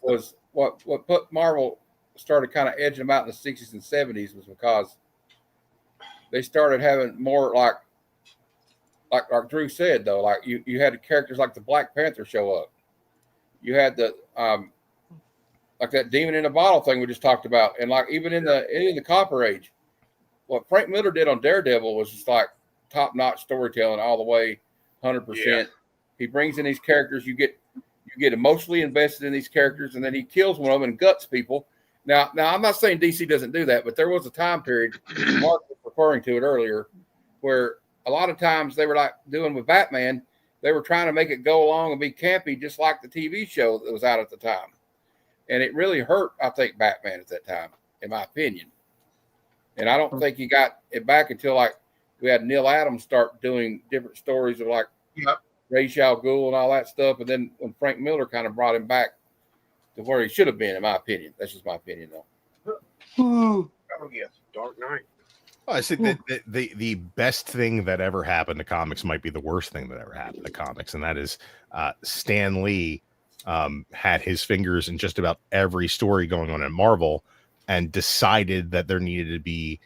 was what put Marvel started kind of edging them out in the 60s and 70s was because they started having more like Drew said, though, like you had characters like the Black Panther show up. You had the like that demon in a bottle thing we just talked about, and like even in the Copper Age, what Frank Miller did on Daredevil was just like top-notch storytelling all the way, 100%. Yeah. He brings in these characters, you get emotionally invested in these characters, and then he kills one of them and guts people. Now I'm not saying DC doesn't do that, but there was a time period, Mark was referring to it earlier, where a lot of times they were like doing with Batman, they were trying to make it go along and be campy, just like the TV show that was out at the time. And it really hurt, I think, Batman at that time, in my opinion. And I don't think he got it back until like we had Neil Adams start doing different stories of like Ra's al Ghul and all that stuff. And then when Frank Miller kind of brought him back to where he should have been, in my opinion. That's just my opinion, though. Dark Knight. Well, I said that the best thing that ever happened to comics might be the worst thing that ever happened to comics, and that is Stan Lee had his fingers in just about every story going on at Marvel and decided that there needed to be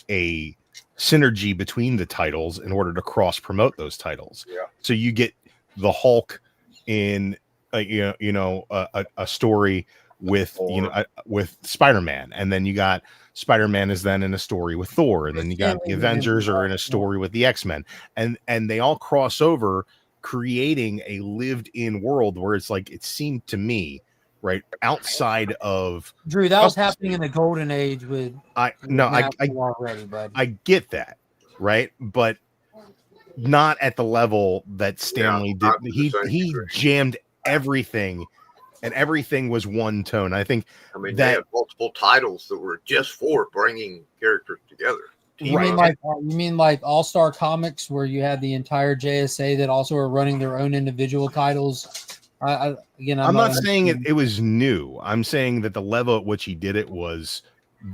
a synergy between the titles in order to cross promote those titles. Yeah. So you get the Hulk in a story with with Spider-Man, and then you got Spider-Man is then in a story with Thor, and then you got the Avengers are in a story with the X-Men, and they all cross over, creating a lived-in world where it's like it seemed to me, right, outside of Drew, that was happening in the golden age with I get that, right, but not at the level that Stanley did. He jammed everything, and everything was one tone. I think they had multiple titles that were just for bringing characters together. You mean like All-Star Comics, where you had the entire JSA that also are running their own individual titles I'm not saying it was new. I'm saying that the level at which he did it was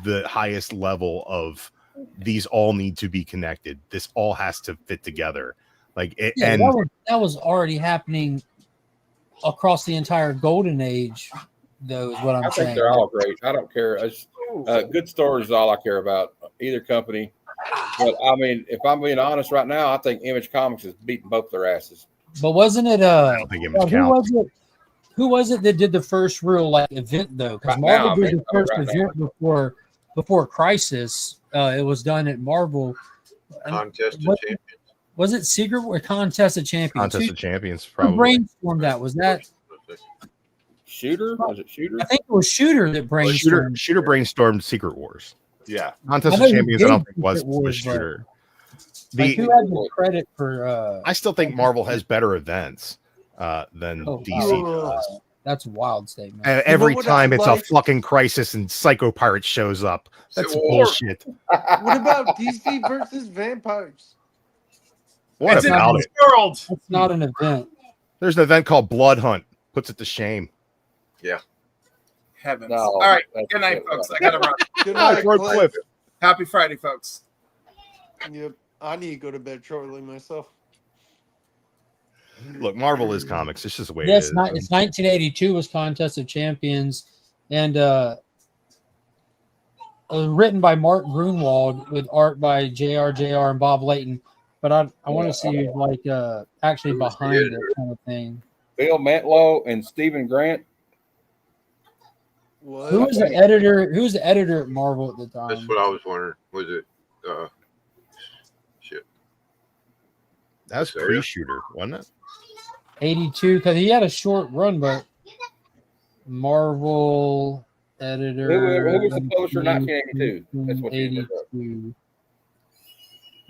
the highest level of these all need to be connected. This all has to fit together. Like it, Yeah, and that was already happening across the entire golden age, though, is what I'm I saying. think they're all great. I don't care. Good stories is all I care about. Either company. But I mean, if I'm being honest right now, I think Image Comics is beating both their asses. But wasn't it? I don't think Image counts. Who was it that did the first real event though? Because Right Marvel now, did the first right event before Crisis. It was done at Marvel. Contest of Champions. Was it Secret or Contest of Champions? Contest of Champions, Who probably. brainstormed that? Was that Shooter? Was it Shooter? I think it was Shooter that brainstormed. Shooter brainstormed Secret Wars. Yeah. Contest of Champions, I don't think was Shooter. Who had the credit for? I still think Marvel has better events than DC does. That's a wild statement. Every time it's a fucking crisis and Psycho Pirate shows up. That's bullshit. What about DC versus vampires? What about it? World. It's not an event. There's an event called Blood Hunt. Puts it to shame. Yeah. Heavens. No, All right. Good night, folks. I gotta run. Good night, Cliff. Happy Friday, folks. Yep. I need to go to bed shortly myself. Look, Marvel is comics. It's just the way Yes, it is. it's 1982 was Contest of Champions, and it was written by Mark Grunwald with art by JR and Bob Layton. But I want to see who's like actually behind it kind of thing. Bill Mantlo and Stephen Grant. What? Who was the editor? Who was the editor at Marvel at the time? That's what I was wondering. Was it shit? That was pre-Shooter, wasn't it? 82, because he had a short run, but Marvel editor. Who was the publisher in 1982? That's what you looked up.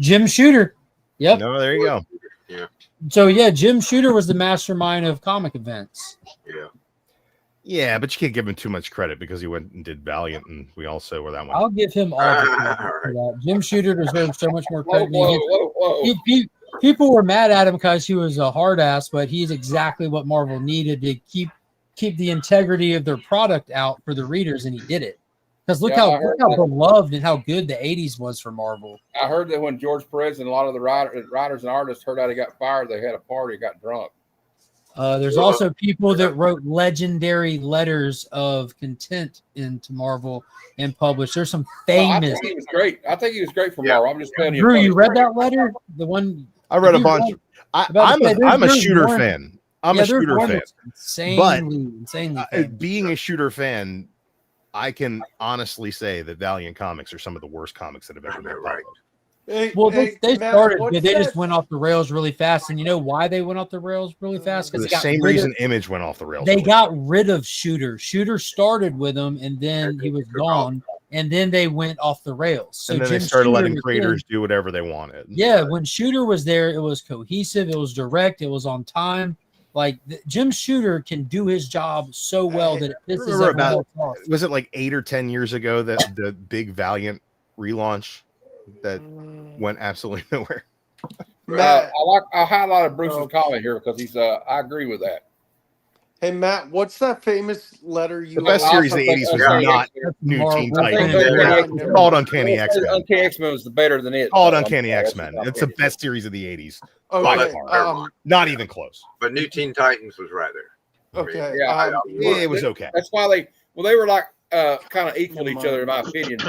Jim Shooter. Yep. No, there you go. Yeah. So yeah, Jim Shooter was the mastermind of comic events. Yeah. Yeah, but you can't give him too much credit because he went and did Valiant, and we all saw where that went. I'll give him all the credit for that. Jim Shooter deserves so much more credit. People were mad at him because he was a hard ass, but he's exactly what Marvel needed to keep the integrity of their product out for the readers, and he did it. Because look how beloved and how good the 80s was for Marvel. I heard that when George Perez and a lot of the writers and artists heard how he got fired, they had a party, got drunk. There's also people that wrote legendary letters of content into Marvel and published. There's some famous. I think he was great. I think he was great for Marvel. I'm just telling you. Drew, you read that letter? The one I read a bunch. I'm a Shooter fan. I'm a Shooter fan. Insanely being a Shooter fan, I can honestly say that Valiant comics are some of the worst comics that have ever been published. Hey, well, hey, they Matt, started, what's but they just that? went off the rails really fast. And you know why they went off the rails really fast? For Because the same reason Image went off the rails. They got rid of Shooter. Shooter started with them, and then he was gone, and then they went off the rails. So and then Jim they started Shooter letting was creators there. do whatever they wanted. Yeah, when Shooter was there, it was cohesive, it was direct, it was on time. Like Jim Shooter can do his job so well that it pisses Remember everyone about else off. was it like 8 or 10 years ago that the big Valiant relaunch that went absolutely nowhere? Matt, I highlighted Bruce's comment here because he's. I agree with that. Hey Matt, what's that famous letter you? The best series of the 80s was not New Teen Titans. It's called Uncanny X-Men. Uncanny X-Men was better than it. Called Uncanny X-Men. It's the best series of the 80s. Okay, By far. Not even close. But New Teen Titans was right there. Okay. Yeah, it was okay. That's why they were like kind of equal to each other in my opinion,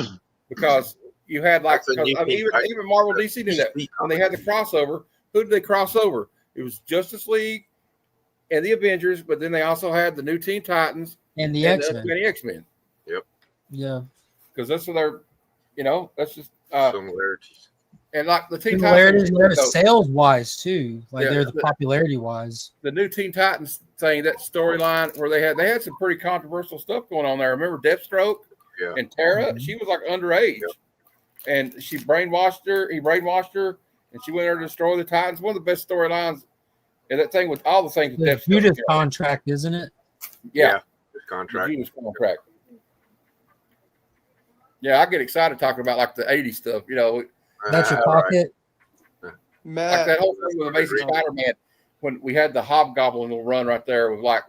because you had like even Marvel DC did that when they had the crossover. Who did they cross over? It was Justice League and the Avengers, but then they also had the New Teen Titans and the X-Men. The X-Men. Yep. Yeah. Because that's what they're, that's just similarities. And like the Teen Similarities, Titans, sales wise too. Like Yeah, they're the popularity wise. The New Teen Titans thing, that storyline where they had some pretty controversial stuff going on there. Remember Deathstroke and Tara? She was like underage, and he brainwashed her, and she went there to destroy the Titans. One of the best storylines. And that thing with all the things with The Deathstroke. Judas contract, isn't it? Yeah. His contract. The Judas contract. Yeah, I get excited talking about like the 80s stuff, That's your pocket. Matt, like that whole thing with Amazing Spider-Man. when we had the Hobgoblin little run right there with like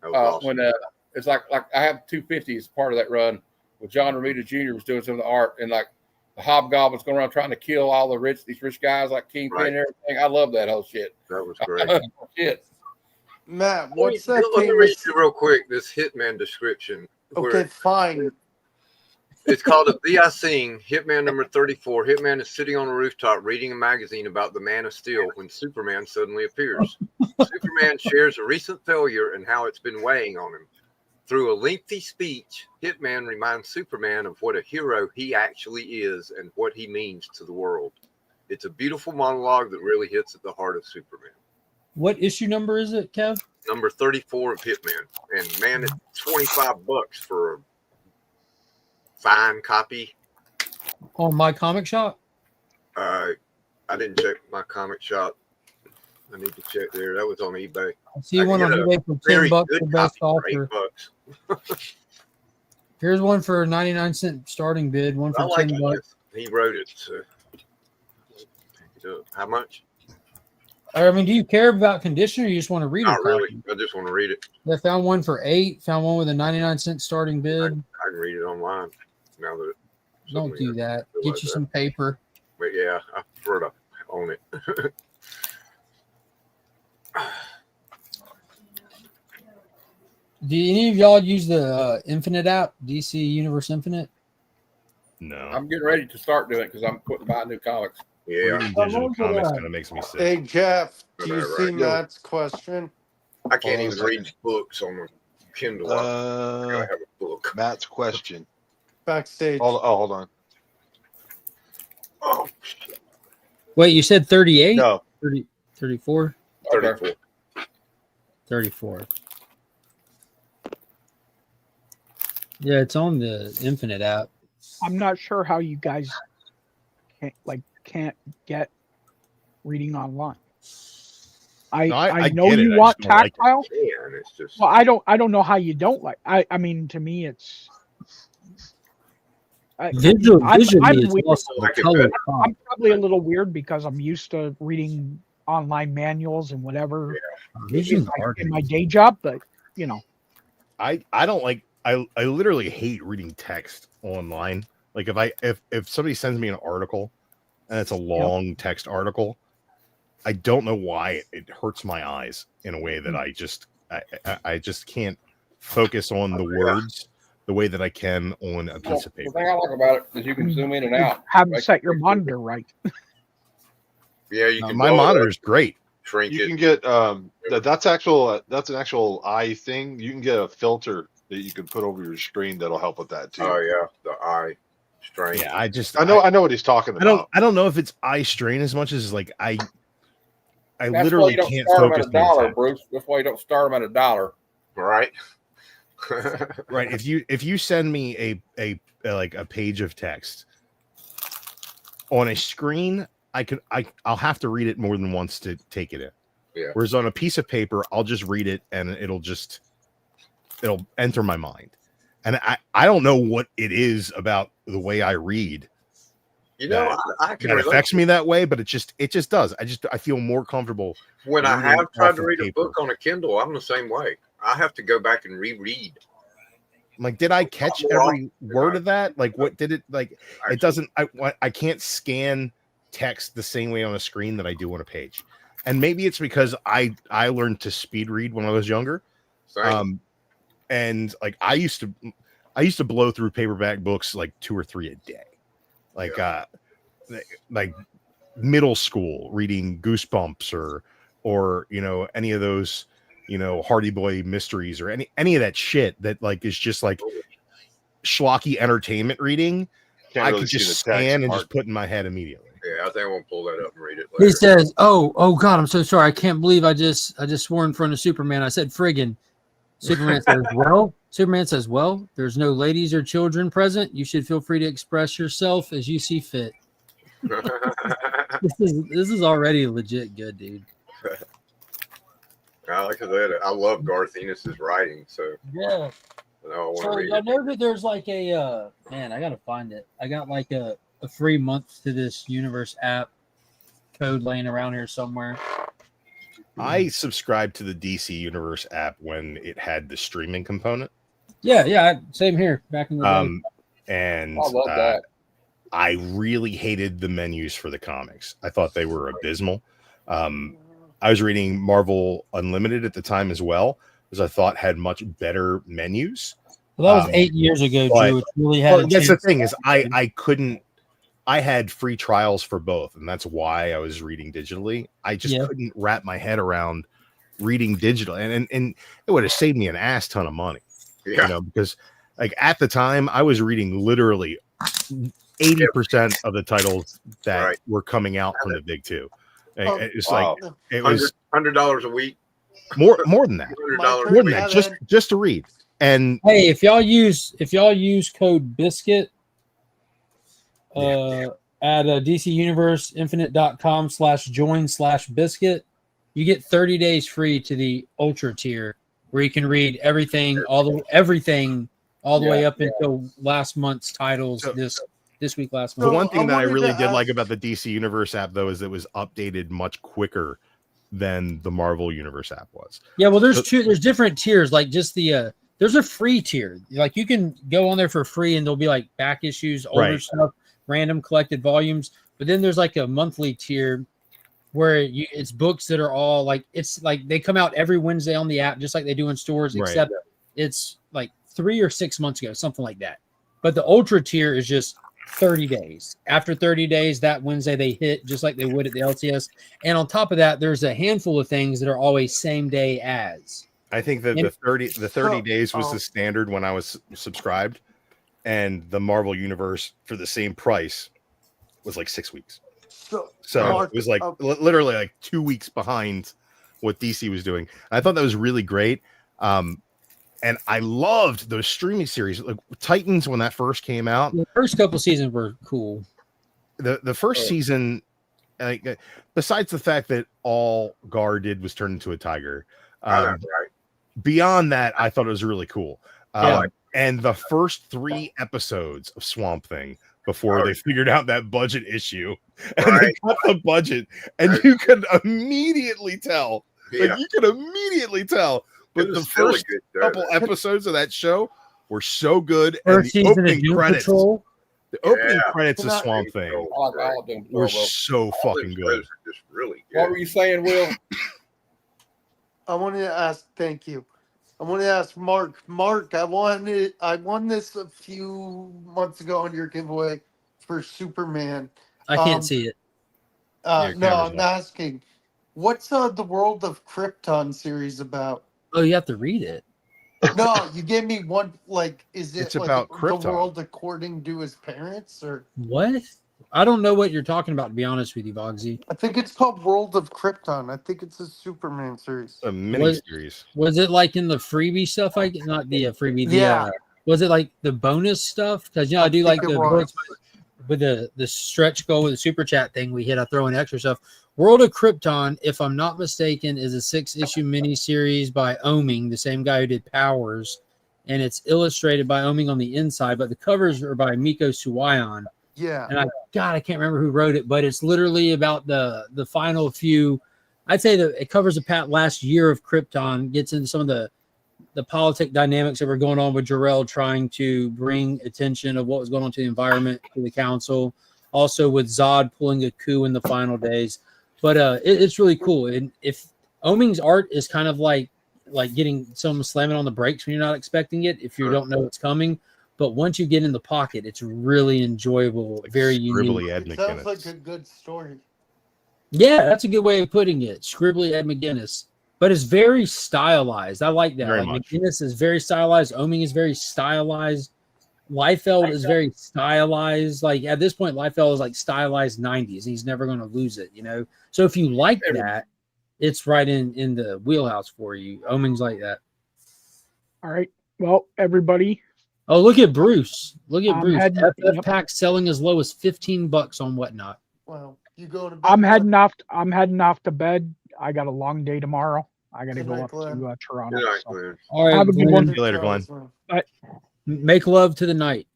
awesome. when it's like I have 250 as part of that run with John Romita Jr. was doing some of the art, and like the Hobgoblin's going around trying to kill all these rich guys like Kingpin and everything. I love that whole shit. That was great. Shit. Matt, what's that Let me read famous? you real quick this Hitman description. Okay, fine. It's called a V.I. Sing, Hitman number 34. Hitman is sitting on a rooftop reading a magazine about the Man of Steel when Superman suddenly appears. Superman shares a recent failure and how it's been weighing on him. Through a lengthy speech, Hitman reminds Superman of what a hero he actually is and what he means to the world. It's a beautiful monologue that really hits at the heart of Superman. What issue number is it, Kev? Number 34 of Hitman. And man, it's $25 for a fine copy. On My Comic Shop? I didn't check My Comic Shop. I need to check there. That was on eBay. I see one on eBay for $10 the best offer. $8. Here's one for 99-cent starting bid, one for I like $10. it. He wrote it. So. How much? I mean, do you care about condition or you just want to read it? Not really. I just want to read it. I found one for $8, found one with a 99-cent starting bid. I can read it online now that Don't do that. Get you some paper. But yeah, I prefer to own it. Do any of y'all use the Infinite app, DC Universe Infinite? No. I'm getting ready to start doing it because I'm quitting buying new comics. Yeah. Reading digital comics kind of makes me sick. Hey Jeff, do you see Right. Matt's question? I can't even read books on the Kindle. I gotta have a book. Matt's question. Backstage. Hold on. Oh, Wait, you said 38? No. 34? 34. 34. Yeah, it's on the Infinite app. I'm not sure how you guys can't get reading online. I know get it. you I want just don't like it. tactile. Yeah, and it's just Well, I don't know how you don't like. I mean, to me, it's Visually, I'm it's weird. also the color. I'm probably a little weird because I'm used to reading online manuals and whatever in my day job, but you know, I don't like. I literally hate reading text online. Like if somebody sends me an article and it's a long text article, I don't know why it hurts my eyes in a way that I just can't focus on the words the way that I can on a piece of paper. The thing I like about it is you can zoom in and out. Haven't set your monitor right. Yeah, you can. My monitor's great. Shrink You it. can get that's an actual eye thing. You can get a filter that you can put over your screen that'll help with that too. Oh yeah, the eye strain. Yeah, I know what he's talking about. I don't know if it's eye strain as much as like I That's literally why you don't can't start them focus at $1, on Bruce. That's why you don't start them at $1. Right. Right. If you send me a page of text on a screen, I'll have to read it more than once to take it in. Yeah. Whereas on a piece of paper, I'll just read it and it'll enter my mind. And I don't know what it is about the way I read. You know, I can that relate affects to me that way, but it just does. I feel more comfortable when I reading have tried off to of read a paper. book on a Kindle. I'm the same way. I have to go back and reread. I'm like, did I catch every word of that? Like, what did it like? It doesn't. I can't scan text the same way on a screen that I do on a page, and maybe it's because I learned to speed read when I was younger. Same. And like I used to blow through paperback books like 2 or 3 a day, like middle school reading Goosebumps or any of those Hardy Boy mysteries or any of that shit that like is just like schlocky entertainment reading. Can't I really could see just the text scan and part. just put in my head immediately. Yeah, I think I won't pull that up and read it later. He says, "Oh God, I'm so sorry. I can't believe I just swore in front of Superman. I said friggin'." Superman says, "Well." Superman says, "Well, there's no ladies or children present. You should feel free to express yourself as you see fit." This is already legit good, dude. Like I said, I love Garth Ennis's writing, so Yeah. I want to So read I it. know that there's like a man. I gotta find it. I got like a free month to this Universe app code laying around here somewhere. I subscribed to the DC Universe app when it had the streaming component. Yeah, same here back in the day. And I love that. I really hated the menus for the comics. I thought they were abysmal. I was reading Marvel Unlimited at the time as well, because I thought had much better menus. Well, that was 8 years ago, but- Drew. It really had. well, that's the thing is I couldn't. I had free trials for both, and that's why I was reading digitally. I just couldn't wrap my head around reading digital, and it would have saved me an ass ton of money. Yeah. You know, because like at the time I was reading literally 80% of the titles that were coming out from the big two. It's like it was $100 a week. more than that. $100 More than that, just to read. And hey, if y'all use code BISCUIT at DCUniverseInfinite.com/join/biscuit, you get 30 days free to the Ultra tier, where you can read everything all the way up until last month's titles this week, last month. The one thing that I really did like about the DC Universe app, though, is it was updated much quicker than the Marvel Universe app was. Yeah, well, there's different tiers. Like just there's a free tier. Like you can go on there for free, and there'll be like back issues, older stuff, random collected volumes. But then there's like a monthly tier where it's books that are all like, it's like they come out every Wednesday on the app, just like they do in stores, except it's like 3 or 6 months ago, something like that. But the Ultra tier is just 30 days. After 30 days, that Wednesday they hit just like they would at the LCS. And on top of that, there's a handful of things that are always same day as. I think that the 30 days was the standard when I was subscribed, and the Marvel Universe for the same price was like 6 weeks. So it was like literally like 2 weeks behind what DC was doing. I thought that was really great. And I loved those streaming series. Like Titans, when that first came out, the first couple seasons were cool. The first season, like, besides the fact that all Gar did was turn into a tiger, beyond that, I thought it was really cool. And the first 3 episodes of Swamp Thing, before they figured out that budget issue, and they cut the budget, and you could immediately tell. Like you could immediately tell. But the first couple episodes of that show were so good, and the opening credits, the opening credits of Swamp Thing were so fucking good. Just really good. What were you saying, Will? I wanted to ask. Thank you. I want to ask Mark. Mark, I won this a few months ago on your giveaway for Superman. I can't see it. No, I'm asking. What's the World of Krypton series about? Oh, you have to read it. No, you gave me one. Like, is it It's like about the Krypton. world according to his parents, or What? I don't know what you're talking about, to be honest with you, Vogsy. I think it's called World of Krypton. I think it's a Superman series. A mini series. Was it like in the freebie stuff? Not the freebie. Was it like the bonus stuff? Because I do like the books with the stretch goal with the super chat thing we hit. I throw in extra stuff. World of Krypton, if I'm not mistaken, is a 6-issue miniseries by Oming, the same guy who did Powers, and it's illustrated by Oming on the inside, but the covers are by Miko Suwayan. Yeah. And I can't remember who wrote it, but it's literally about the final few. I'd say that it covers the last year of Krypton, gets into some of the politic dynamics that were going on with Jor-El trying to bring attention of what was going on to the environment to the council. Also with Zod pulling a coup in the final days. But it's really cool. And if Oming's art is kind of like getting someone slamming on the brakes when you're not expecting it, if you don't know it's coming. But once you get in the pocket, it's really enjoyable, very unique. It sounds like a good story. Yeah, that's a good way of putting it. Scribbly Ed McGuinness. But it's very stylized. I like that. Very Like much. McGuinness is very stylized. Oming is very stylized. Liefeld is very stylized. Like at this point, Liefeld is like stylized 90s. He's never going to lose it, So if you like that, it's right in the wheelhouse for you. Oming's like that. All right. Well, everybody. Oh, look at Bruce. Look at Bruce. heading- FF pack selling as low as $15 on Whatnot. Well, you go to bed. I'm heading off to bed. I got a long day tomorrow. I got to Good go night, up Glenn. to Toronto. Good night, so. Glenn. All right, Have a good Glenn. one. See you later, Glenn. Bye. Make love to the night.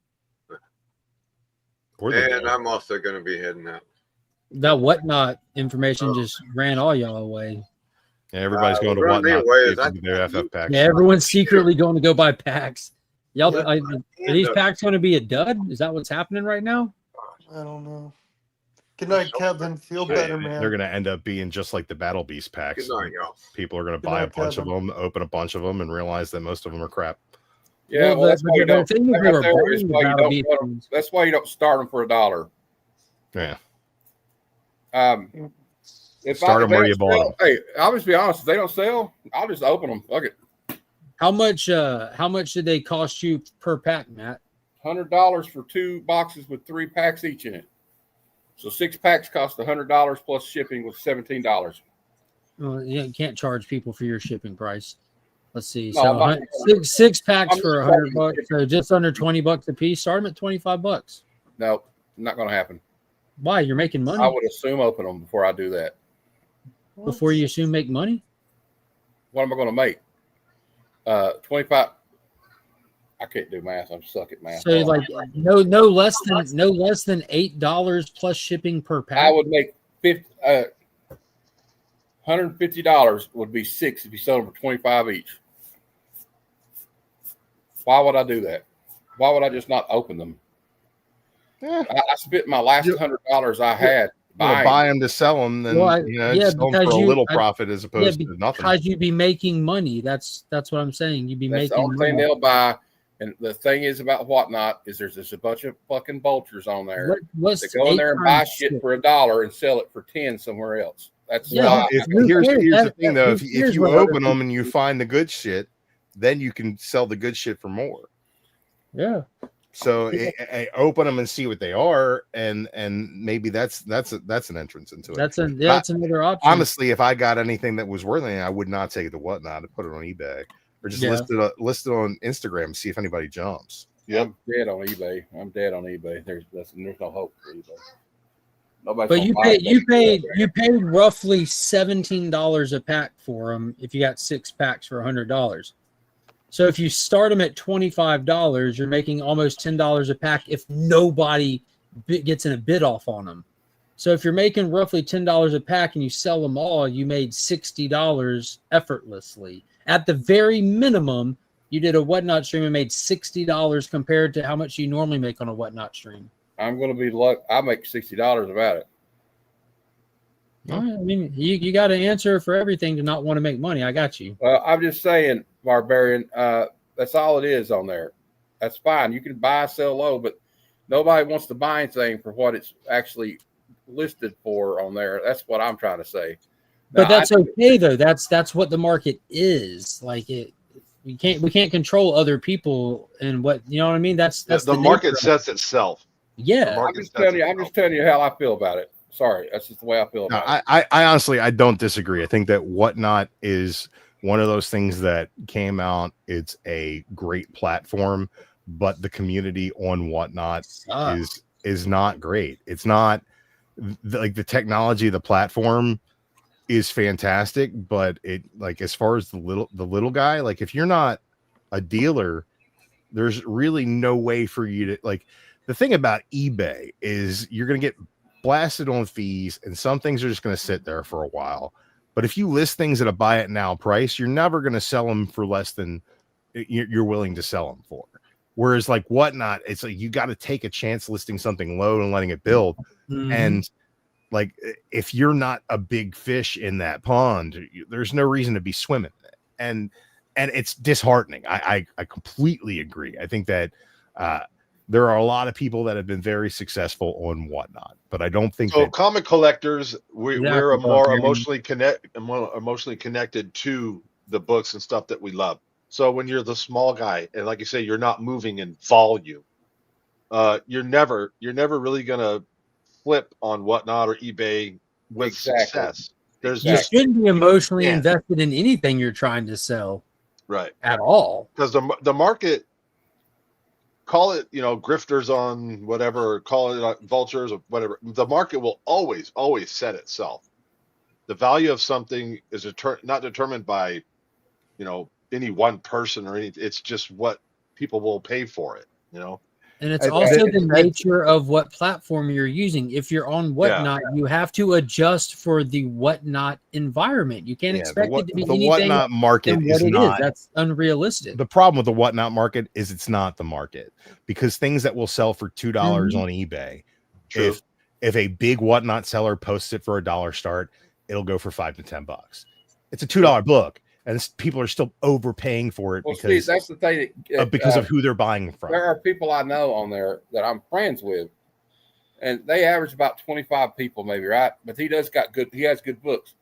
And I'm also going to be heading out. That Whatnot information just ran all y'all away. Yeah, everybody's going to running Whatnot anyway, to see if they can get their FF packs. Yeah, everyone's secretly going to go buy packs. Y'all, Yeah. are these packs going to be a dud? Is that what's happening right now? I don't know. Good night, Kevin. Feel Yeah, better, man. they're going to end up being just like the Battle Beast packs. Good night, y'all. People are going to Good buy night, a bunch Kevin. of them, open a bunch of them, and realize that most of them are crap. Yeah, well, that's why you don't. thing is That they right were there is buying the why you Battle don't. Beast ones. That's why you don't start them for $1. Yeah. If Start if 'em they where don't you bought sell- 'em. Hey, I'll just be honest. If they don't sell, I'll just open them. Fuck it. How much did they cost you per pack, Matt? $100 for 2 boxes with 3 packs each in it. So 6 packs cost $100 plus shipping was $17. Well, yeah, you can't charge people for your shipping price. Let's see. No, So I'm not- six packs I'm for just $100 charging bucks. shipping. So just under $20 a piece. Start them at $25. No, not going to happen. Why? You're making money I would assume open them before I do that. before you assume make money. What am I going to make? 25. I can't do math. I'm stuck at math. So like no less than $8 plus shipping per pack. I would make $150 would be 6 if you sell them for 25 each. Why would I do that? Why would I just not open them? Yeah. I spent my last $100 I had buying. Buy them to sell them, then sell them for a little profit as opposed to nothing. Because you'd be making money. That's what I'm saying. You'd be That's the making only money. thing they'll buy. And the thing is about Whatnot is there's just a bunch of fucking vultures on there What's that go in there and buy shit for $1 and sell it for 10 somewhere else. That's why. Here's the thing though: if you open them and you find the good shit, then you can sell the good shit for more. Yeah. So open them and see what they are, and maybe that's an entrance into it. That's another option. Honestly, if I got anything that was worth anything, I would not take it to Whatnot and put it on eBay or just list it on Instagram, see if anybody jumps. Yep. I'm dead on eBay. There's no hope for eBay. Nobody's But gonna you buy paid roughly $17 a pack for them if you got 6 packs for $100. So if you start them at $25, you're making almost $10 a pack if nobody gets in a bid off on them. So if you're making roughly $10 a pack and you sell them all, you made $60 effortlessly. At the very minimum, you did a Whatnot stream and made $60 compared to how much you normally make on a Whatnot stream. I'm going to be lucky. I make $60 about it. I mean, you got to answer for everything to not want to make money. I got you. I'm just saying, Barbarian, that's all it is on there. That's fine. You can buy, sell low, but nobody wants to buy anything for what it's actually listed for on there. That's what I'm trying to say. But that's okay though. That's what the market is. Like it. We can't control other people and what you know what I mean. That's the market sets itself. Yeah, I'm just telling you how I feel about it. Sorry, that's just the way I feel about it. I honestly I don't disagree. I think that Whatnot is one of those things that came out. It's a great platform, but the community on Whatnot is not great. It's not like the technology, the platform is fantastic, but it like as far as the little guy, like if you're not a dealer, there's really no way for you to like. The thing about eBay is you're going to get blasted on fees, and some things are just going to sit there for a while. But if you list things at a buy it now price, you're never going to sell them for less than you're willing to sell them for. Whereas like Whatnot, it's like you got to take a chance listing something low and letting it build. Mm-hmm. And like if you're not a big fish in that pond, there's no reason to be swimming. And it's disheartening. I completely agree. I think that there are a lot of people that have been very successful on Whatnot, but I don't think so. That, comic collectors, we're more emotionally connected to the books and stuff that we love. So when you're the small guy, and like you say, you're not moving in volume, you're never really gonna flip on Whatnot or eBay with success. You shouldn't be emotionally invested in anything you're trying to sell, right? At all, because the market. Call it, grifters on whatever, or call it vultures or whatever. The market will always set itself. The value of something is not determined by, any one person or anything. It's just what people will pay for it. And it's also the nature of what platform you're using. If you're on Whatnot, you have to adjust for the Whatnot environment. You can't expect it to be the anything Whatnot market than what is it not. is. That's unrealistic. The problem with the Whatnot market is it's not the market, because things that will sell for $2 on eBay, if a big Whatnot seller posts it for $1 start, it'll go for $5 to $10. It's a $2 book, and people are still overpaying for it because that's the thing because of who they're buying from. There are people I know on there that I'm friends with, and they average about 25 people, maybe, right? But he has good books.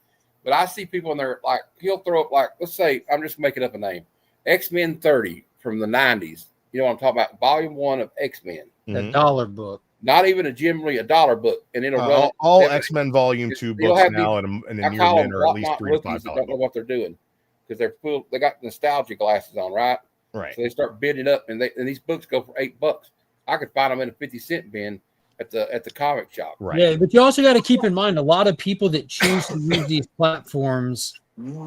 But I see people in there, like, he'll throw up, like, let's say, I'm just making up a name, X-Men 30 from the 90s. You know what I'm talking about? Volume 1 of X-Men. A dollar book. Not even generally a dollar book, and it'll run all X-Men Volume 2 books now in the near mint are at least $3 to $5. Don't know what they're doing because they're full. They got nostalgia glasses on, right? Right. So they start bidding up, and these books go for $8. I could find them in a 50-cent bin at the comic shop. Right. Yeah, but you also got to keep in mind a lot of people that choose to use these platforms,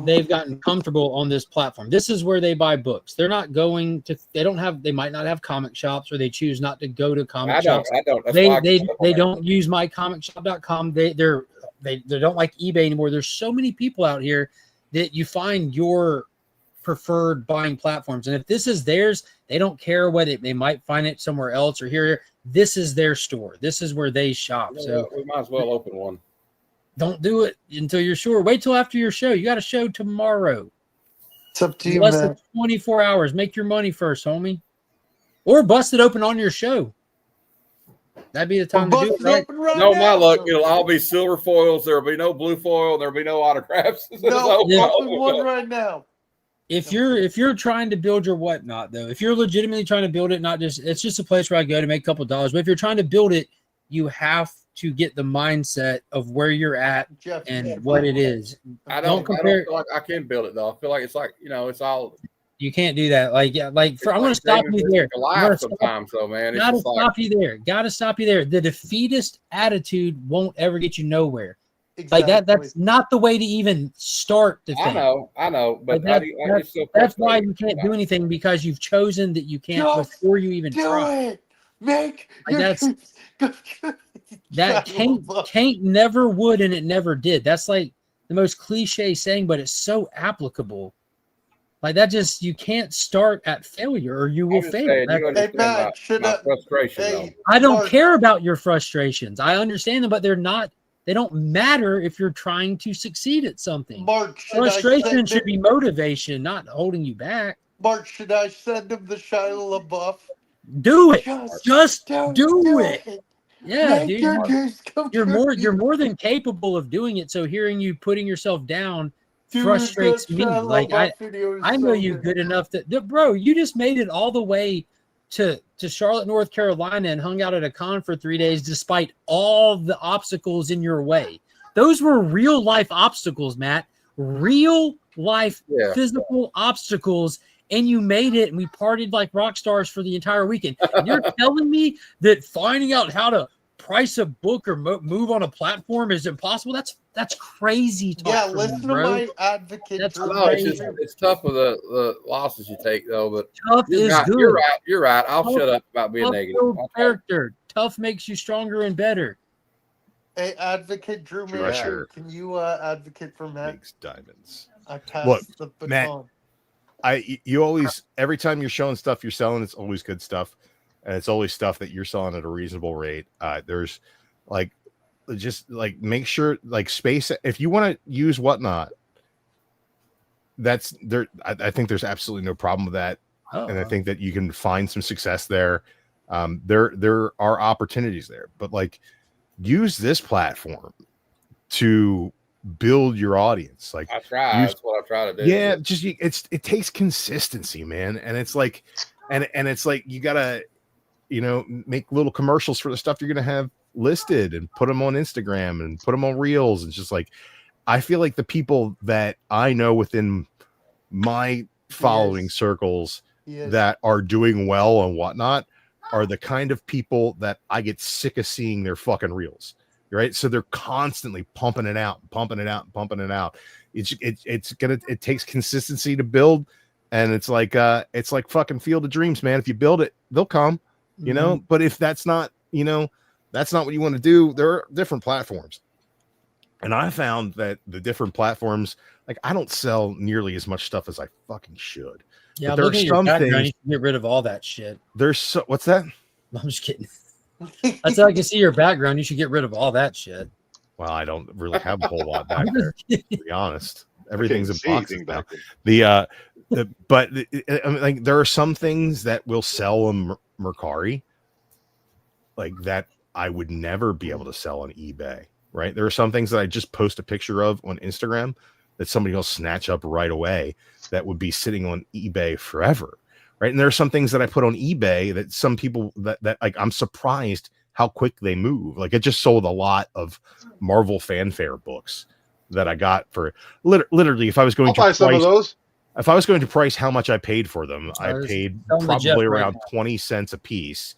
they've gotten comfortable on this platform. This is where they buy books. They're not going to. They might not have comic shops, or they choose not to go to comic shops. I don't. That's They don't use mycomicshop.com. They don't like eBay anymore. There's so many people out here that you find your preferred buying platforms, and if this is theirs, they don't care what they might find it somewhere else or here. This is their store. This is where they shop. So we might as well open one. Don't do it until you're sure. Wait till after your show. You got a show tomorrow. It's up to you, Less man. than 24 hours. Make your money first, homie. Or bust it open on your show. That'd be the time to do it, right? No, my luck, it'll all be silver foils. There'll be no blue foil. There'll be no autographs. No, open one right now. If you're trying to build your Whatnot, though, if you're legitimately trying to build it, it's just a place where I go to make a couple of dollars. But if you're trying to build it, you have to get the mindset of where you're at and what it is. I don't feel like I can build it though. I feel like it's like, it's all. You can't do that. I'm going to stop you there. Sometimes, though, man. Gotta stop you there. Gotta stop you there. The defeatist attitude won't ever get you nowhere. Exactly. Like that's not the way to even start the thing. I know, but that's why you can't do anything, because you've chosen that you can't before you even try. It. Make that can't never would, and it never did. That's like the most cliche saying, but it's so applicable. Like that, just you can't start at failure, or you will fail. Frustration. I don't care about your frustrations. I understand them, but they don't matter if you're trying to succeed at something. Mark, frustration should be motivation, not holding you back. Mark, should I send him the Shia LaBeouf? Do it. Just do it. Yeah, Make dude. You're more than capable of doing it. So hearing you putting yourself down frustrates me. Like I know you good enough that bro, you just made it all the way to Charlotte, North Carolina, and hung out at a con for 3 days despite all the obstacles in your way. Those were real life obstacles, Matt. Real life physical obstacles. And you made it, and we partied like rock stars for the entire weekend. And you're telling me that finding out how to price a book or move on a platform is impossible? That's crazy talk. Yeah, listen to my advocate. It's tough with the losses you take, though. But tough is good. You're right. I'll shut up about being negative. Character. Tough makes you stronger and better. Hey, advocate Drew Mayer, can you advocate for Matt? Makes diamonds. I pass the baton. Matt, you always, every time you're showing stuff you're selling, it's always good stuff, and it's always stuff that you're selling at a reasonable rate. There's just make sure space. If you want to use Whatnot, that's there. I think there's absolutely no problem with that, and I think that you can find some success there. There are opportunities there, but use this platform to build your audience. I try. That's what I try to do. Yeah, it takes consistency, man. And it's like you gotta, make little commercials for the stuff you're gonna have listed and put them on Instagram and put them on Reels. And just I feel like the people that I know within my following circles that are doing well and whatnot are the kind of people that I get sick of seeing their fucking Reels. Right, so they're constantly pumping it out. It takes consistency to build, and it's like fucking Field of Dreams, man. If you build it, they'll come. you know. But if that's not, you know, that's not what you want to do, there are different platforms. And I found that the different platforms, like I don't sell nearly as much stuff as I fucking should. Yeah, but there are looking at your some background, things. you can get rid of all that shit. There's so what's that? I'm just kidding. That's how I can see your background. You should get rid of all that shit. Well, I don't really have a whole lot back there, to be honest. Everything's in see boxes anything now. back there. I mean, like there are some things that will sell on Mercari, like that I would never be able to sell on eBay. Right? There are some things that I just post a picture of on Instagram that somebody will snatch up right away that would be sitting on eBay forever. Right? And there are some things that I put on eBay that some people that like I'm surprised how quick they move. Like it just sold a lot of Marvel fanfare books that I got for literally if I was going I'll to buy price, some of those. if I was going to price how much I paid for them, I paid probably around right 20 cents a piece,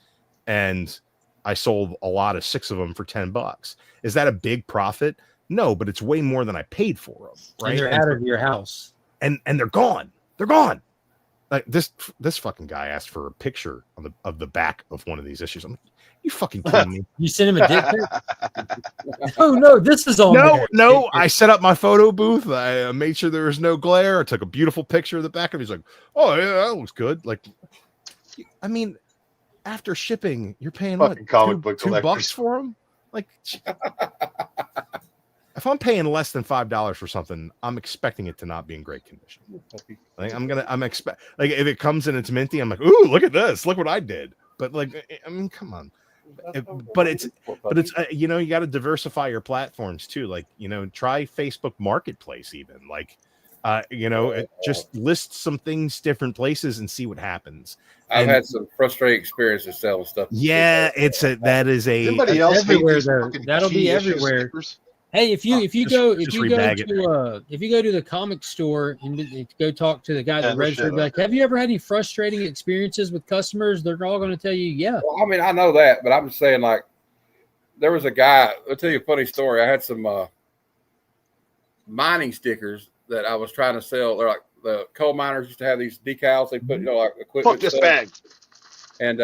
and I sold a lot of 6 of them for $10. Is that a big profit? No, but it's way more than I paid for them. Right? And they're out of your house. And they're gone. They're gone. Like this fucking guy asked for a picture of the back of one of these issues. I'm like, you fucking kidding me? You sent him a dick pic? Oh no, this is all no. I set up my photo booth. I made sure there was no glare. I took a beautiful picture of the back of it. He's like, oh yeah, that looks good. Like, I mean, after shipping, you're paying Fucking what? comic book $2 collectors. for them? Like, if I'm paying less than $5 for something, I'm expecting it to not be in great condition. Like I'm expect like if it comes and it's minty, I'm like, ooh, look at this, look what I did. But like, I mean, come on. But it's you know, you got to diversify your platforms too. Like, you know, try Facebook Marketplace even. Like, you know, just list some things different places and see what happens. I've had some frustrating experiences selling stuff. Yeah, that is a Anybody else everywhere though. That'll be everywhere. Hey, if you go to the comic store and go talk to the guy that registered, like, have you ever had any frustrating experiences with customers? They're all going to tell you, yeah. Well, I mean, I know that, but I'm just saying, like, there was a guy. I'll tell you a funny story. I had some mining stickers that I was trying to sell. They're like the coal miners used to have these decals. They put, you know, like equipment. Fuck this bag. And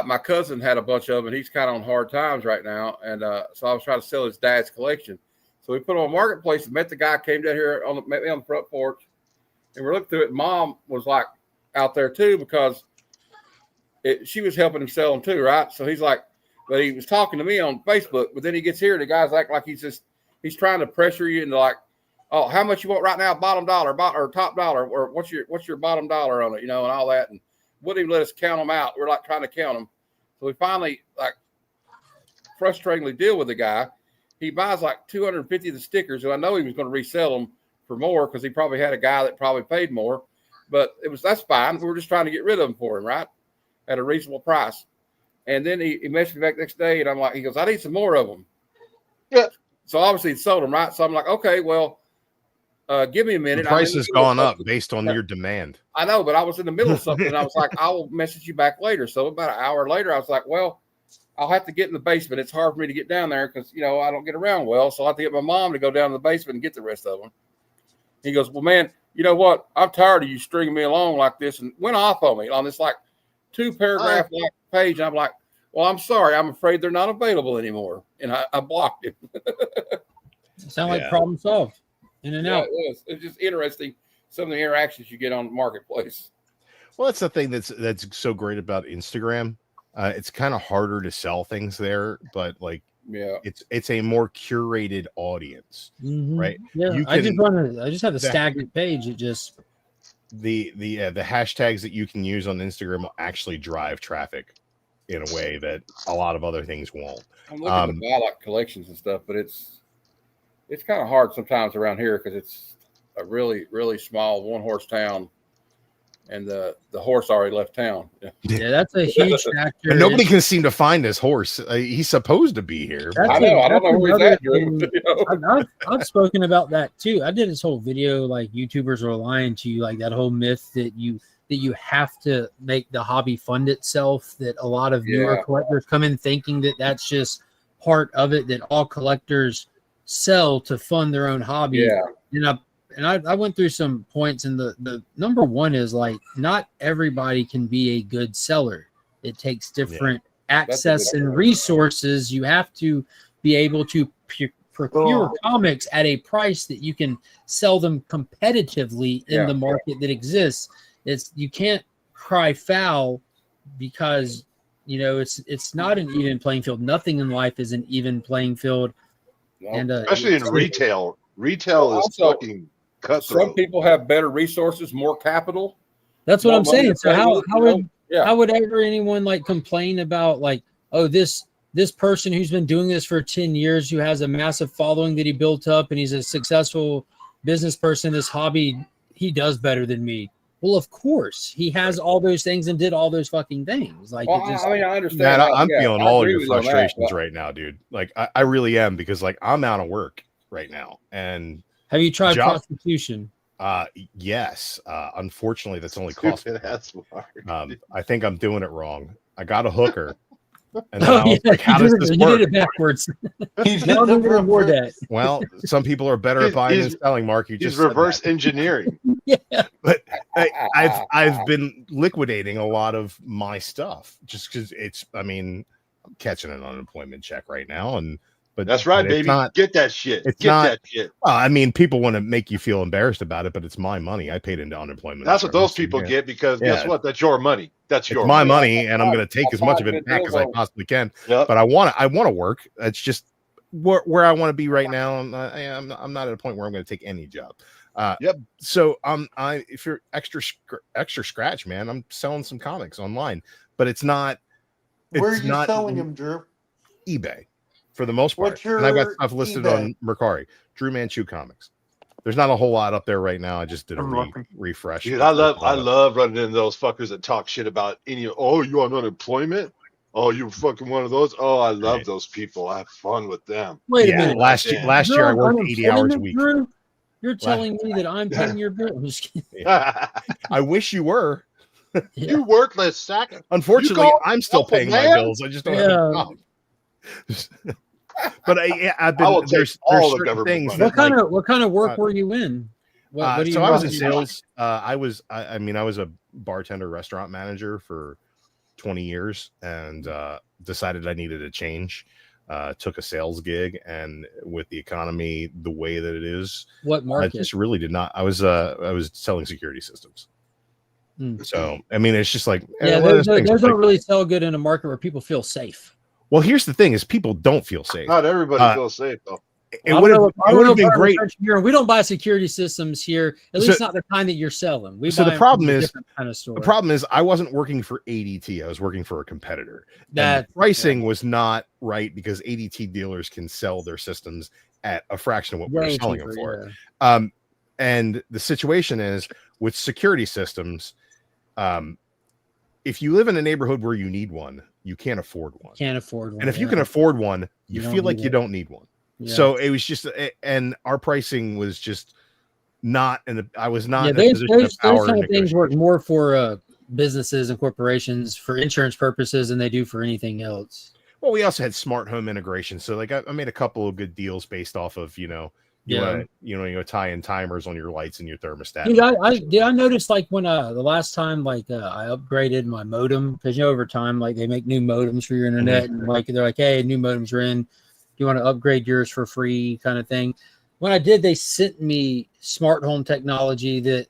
my cousin had a bunch of them, and he's kind of on hard times right now. And so I was trying to sell his dad's collection. So we put them on Marketplace and met the guy, came down here, met me on the front porch. And we're looking through it. Mom was like out there too because she was helping him sell them too, right? So he's like, but he was talking to me on Facebook. But then he gets here, and the guy's acting like he's trying to pressure you into like, oh, how much you want right now? Bottom dollar, or top dollar, or what's your bottom dollar on it, you know, and all that. And wouldn't even let us count them out. We're like trying to count them. So we finally like frustratingly deal with the guy. He buys like 250 of the stickers, and I know he was going to resell them for more because he probably had a guy that probably paid more. But that's fine. We were just trying to get rid of them for him, right, at a reasonable price. And then he messaged me back the next day, and I'm like, he goes, I need some more of them. Yeah. So obviously he sold them, right? So I'm like, okay, well, give me a minute. The price has gone up based on your demand. I know, but I was in the middle of something, and I was like, I will message you back later. So about an hour later, I was like, well, I'll have to get in the basement. It's hard for me to get down there because, you know, I don't get around well. So I'll have to get my mom to go down to the basement and get the rest of them. He goes, well, man, you know what? I'm tired of you stringing me along like this, and went off on me on this like 2-paragraph like page. And I'm like, well, I'm sorry. I'm afraid they're not available anymore. And I blocked him. Sound like problem solved. In and out. It was. It's just interesting some of the interactions you get on the Marketplace. Well, that's the thing that's so great about Instagram. It's kind of harder to sell things there, but like, yeah, it's a more curated audience, right? Yeah, You I can, just have a stagnant page. It just the hashtags that you can use on Instagram will actually drive traffic in a way that a lot of other things won't. I'm looking to buy like collections and stuff, but it's kind of hard sometimes around here because it's a really, really small one-horse town, and the horse already left town. Yeah, that's a huge factor. And nobody can seem to find his horse. He's supposed to be here. I know. I don't know where he's at, Drew. I've spoken about that too. I did this whole video like YouTubers are lying to you, like that whole myth that you have to make the hobby fund itself. That a lot of newer collectors come in thinking that that's just part of it. That all collectors sell to fund their own hobby. Yeah. And I went through some points, and the number one is like not everybody can be a good seller. It takes different access and resources. You have to be able to procure comics at a price that you can sell them competitively in the market that exists. You can't cry foul because it's not an even playing field. Nothing in life is an even playing field. And especially in retail. Retail is fucking cutthroat. Some people have better resources, more capital. That's what I'm saying. So how would ever anyone like complain about like, oh, this person who's been doing this for 10 years, who has a massive following that he built up, and he's a successful business person, this hobby, he does better than me. Well, of course, he has all those things and did all those fucking things. Like, I understand. Matt, I'm feeling all of your frustrations right now, dude. Like, I really am, because like I'm out of work right now. And have you tried prostitution? Yes. Unfortunately, that's only cost me. I think I'm doing it wrong. I got a hooker. And then I was like, how does this work? You did it backwards. Well, some people are better at buying and selling, Mark. He's reverse engineering. But I've been liquidating a lot of my stuff just because I'm catching an unemployment check right now. But that's right, baby. Get that shit. That shit. Well, people want to make you feel embarrassed about it, but it's my money. I paid into unemployment. That's what those people get, because guess what? That's your money. It's my money, and I'm going to take as much of it back as I possibly can. Yep. But I want to work. It's just where I want to be right now. I'm not at a point where I'm going to take any job. So if you're extra scratch, man, I'm selling some comics online, but it's not. Where are you selling them, Drew? eBay. For the most part, and I've got stuff listed on Mercari. Drew Manchu Comics. There's not a whole lot up there right now. I just did a refresh. Dude, I love running into those fuckers that talk shit about you on unemployment? Oh, you fucking one of those? Oh, I love those people. I have fun with them. Wait a minute. Last year I worked 80 hours a week. Drew? You're telling me that I'm paying your bills? I wish you were. You worthless sack. Unfortunately, I'm still paying my bills. I just don't have a job. But I've been there's certain things. What kind of work were you in? I was in sales. I was a bartender, restaurant manager for 20 years, and decided I needed a change. Took a sales gig, and with the economy the way that it is, what market? I just really did not. I was selling security systems. So it's just like those don't really sell good in a market where people feel safe. Well, here's the thing: is people don't feel safe. Not everybody feels safe, though. It would have been great. We don't buy security systems here, at least not the kind that you're selling. The problem is, I wasn't working for ADT. I was working for a competitor. That pricing was not right, because ADT dealers can sell their systems at a fraction of what we're selling them for. Yeah. And the situation is with security systems. If you live in a neighborhood where you need one, you can't afford one. And if you can afford one, you feel like you don't need one. Yeah. So it was just, and our pricing was just not, I was not in a position of power. Those kind of things work more for businesses and corporations for insurance purposes than they do for anything else. Well, we also had smart home integration. So like I made a couple of good deals based off of, you tie in timers on your lights and your thermostat. Dude, I noticed like when the last time I upgraded my modem, because over time like they make new modems for your internet, and like they're like, hey, new modems are in. Do you want to upgrade yours for free, kind of thing? When I did, they sent me smart home technology that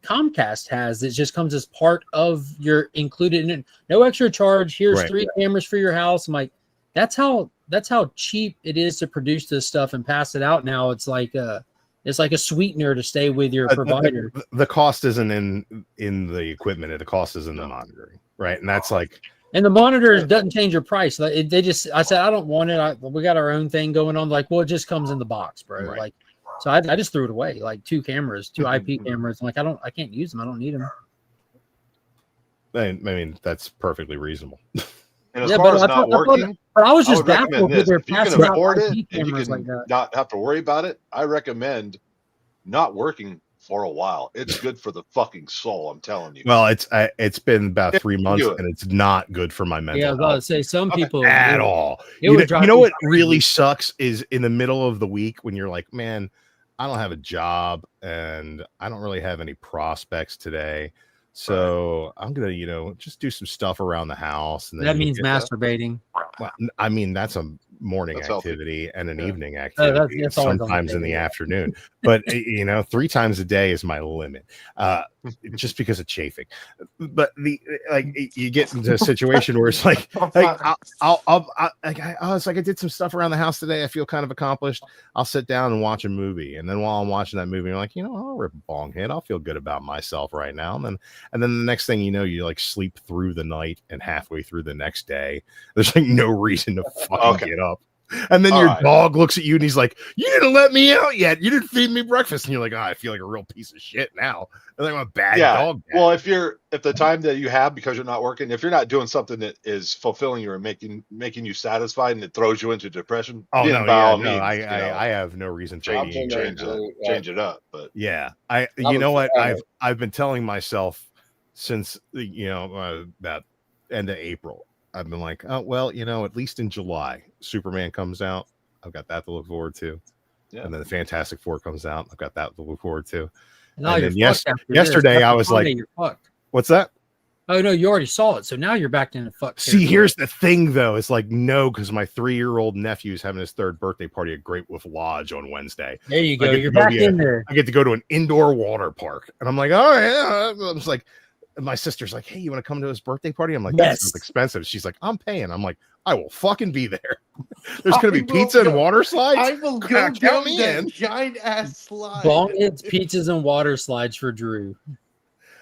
Comcast has that just comes as part of your included in no extra charge. Here's 3 cameras for your house. I'm like, that's how cheap it is to produce this stuff and pass it out now. It's like a sweetener to stay with your provider. The cost isn't in the equipment. The cost is in the monitoring, right? And that's like, and the monitor doesn't change your price. I said, I don't want it. We got our own thing going on. Like, well, it just comes in the box, bro. Right. Like, so I just threw it away. Like 2 cameras, 2 IP cameras. I'm like, I can't use them. I don't need them. I mean, that's perfectly reasonable. And as far as not working, but I was just baffled with their passing out IP cameras like that. Not have to worry about it. I recommend not working for a while. It's good for the fucking soul. I'm telling you. Well, it's been about 3 months, and it's not good for my mental. Yeah, I was about to say some people at all. You know what really sucks is in the middle of the week when you're like, man, I don't have a job and I don't really have any prospects today. So I'm gonna, you know, just do some stuff around the house, and then That means masturbating. Well, I mean, that's a morning That's healthy. activity and an evening that's activity, always on the sometimes in the table. afternoon. But you know, 3 times a day is my limit, just because of chafing. But you get into a situation where it's like I was like, I did some stuff around the house today. I feel kind of accomplished. I'll sit down and watch a movie, and then while I'm watching that movie, I'm like, you know, I'll rip a bong hit. I'll feel good about myself right now. And then the next thing you know, you like sleep through the night, and halfway through the next day, there's like no reason to fucking get up. And then your dog looks at you and he's like, "You didn't let me out yet. You didn't feed me breakfast." And you're like, "Oh, I feel like a real piece of shit now." And I'm a bad dog. Well, if the time that you have because you're not working, if you're not doing something that is fulfilling you or making you satisfied, and it throws you into depression, Oh then no, by all no, means, I have no reason for being change it up. But yeah, you know what, I've been telling myself since about end of April. I've been like, oh well, you know, at least in July, Superman comes out. I've got that to look forward to. Yeah. And then the Fantastic Four comes out. I've got that to look forward to. No, and then yesterday I was like, what's that? Oh no, you already saw it, so now you're back in the fuck. See, here's the thing though. It's like, no, because my 3-year-old nephew's having his 3rd birthday party at Great Wolf Lodge on Wednesday. There you go. You're back in there. I get to go to an indoor water park. And I'm like, oh yeah. I was like, my sister's like, hey, you want to come to his birthday party? I'm like, yes. That's expensive. She's like, I'm paying. I'm like, I will fucking be there. There's going to be pizza and water slides. I will go down that giant ass slide. Bong hits, pizzas, and water slides for Drew.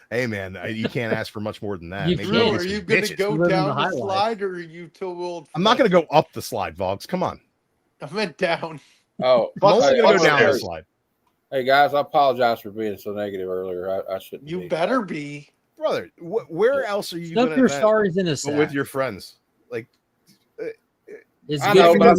Hey, man, you can't ask for much more than that. Drew, are you going to go down the slide, or are you too old? I'm not going to go up the slide, Vogs. Come on. I meant down. Oh, I'm only going to go down the slide. Hey, guys, I apologize for being so negative earlier. I shouldn't. You better be. Brother, where else are you going to your stars in a sack with your friends? Like, I know, but I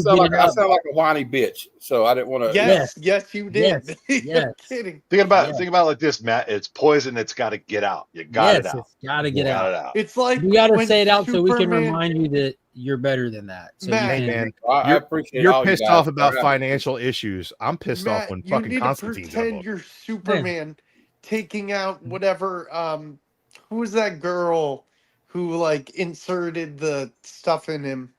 sound like a whiny bitch, so I didn't want to. Yes, you did. Yes. Kidding. Think about it like this, Matt. It's poison. It's got to get out. You got it out. It's got to get out. It's like you got to say it out so we can remind you that you're better than that. So man, I appreciate you're pissed off about financial issues. I'm pissed off when fucking Constantine's in a book. You're Superman taking out whatever. Who was that girl who like inserted the stuff in him?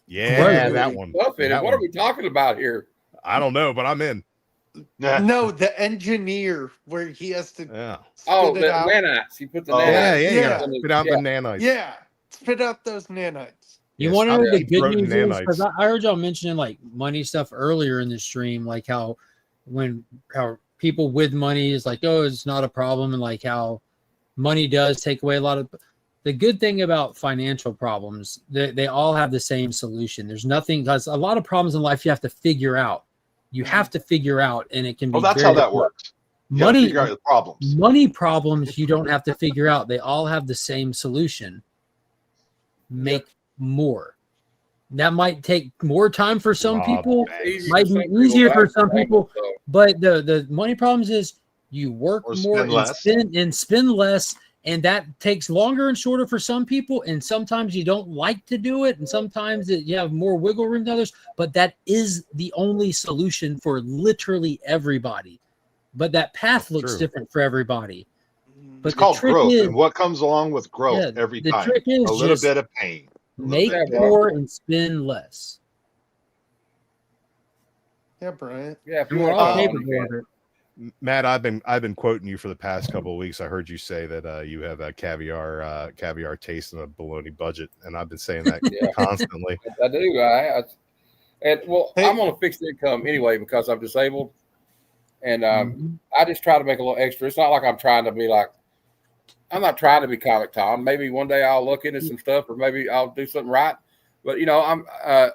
Yeah, that one. What are we talking about here? I don't know, but I'm in. No, the engineer where he has to. Yeah. Oh, the nanites. He put the nanites. Yeah. Spit out the nanites. Yeah, spit out those nanites. You want to know the good news is? Because I heard y'all mentioning like money stuff earlier in the stream, like how people with money is like, oh, it's not a problem, and like how money does take away a lot of. The good thing about financial problems, they all have the same solution. There's nothing, because a lot of problems in life you have to figure out. You have to figure out, and it can be. Well, that's how that works. Money figure out the problems. Money problems you don't have to figure out. They all have the same solution. Make more. That might take more time for some people. Might be easier for some people. But the money problems is you work more and spend less. And that takes longer and shorter for some people. And sometimes you don't like to do it. And sometimes you have more wiggle room than others. But that is the only solution for literally everybody. But that path looks different for everybody. But it's called growth. And what comes along with growth every time? Trick is a little bit of pain. Make more and spend less. Yeah, Brian. Yeah, we're all capable of it. Matt, I've been quoting you for the past couple of weeks. I heard you say that you have a caviar taste and a bologna budget, and I've been saying that constantly. I do. I'm on a fixed income anyway because I'm disabled, and I just try to make a little extra. It's not like I'm trying to be like. I'm not trying to be Comic Tom. Maybe one day I'll look into some stuff, or maybe I'll do something right. But I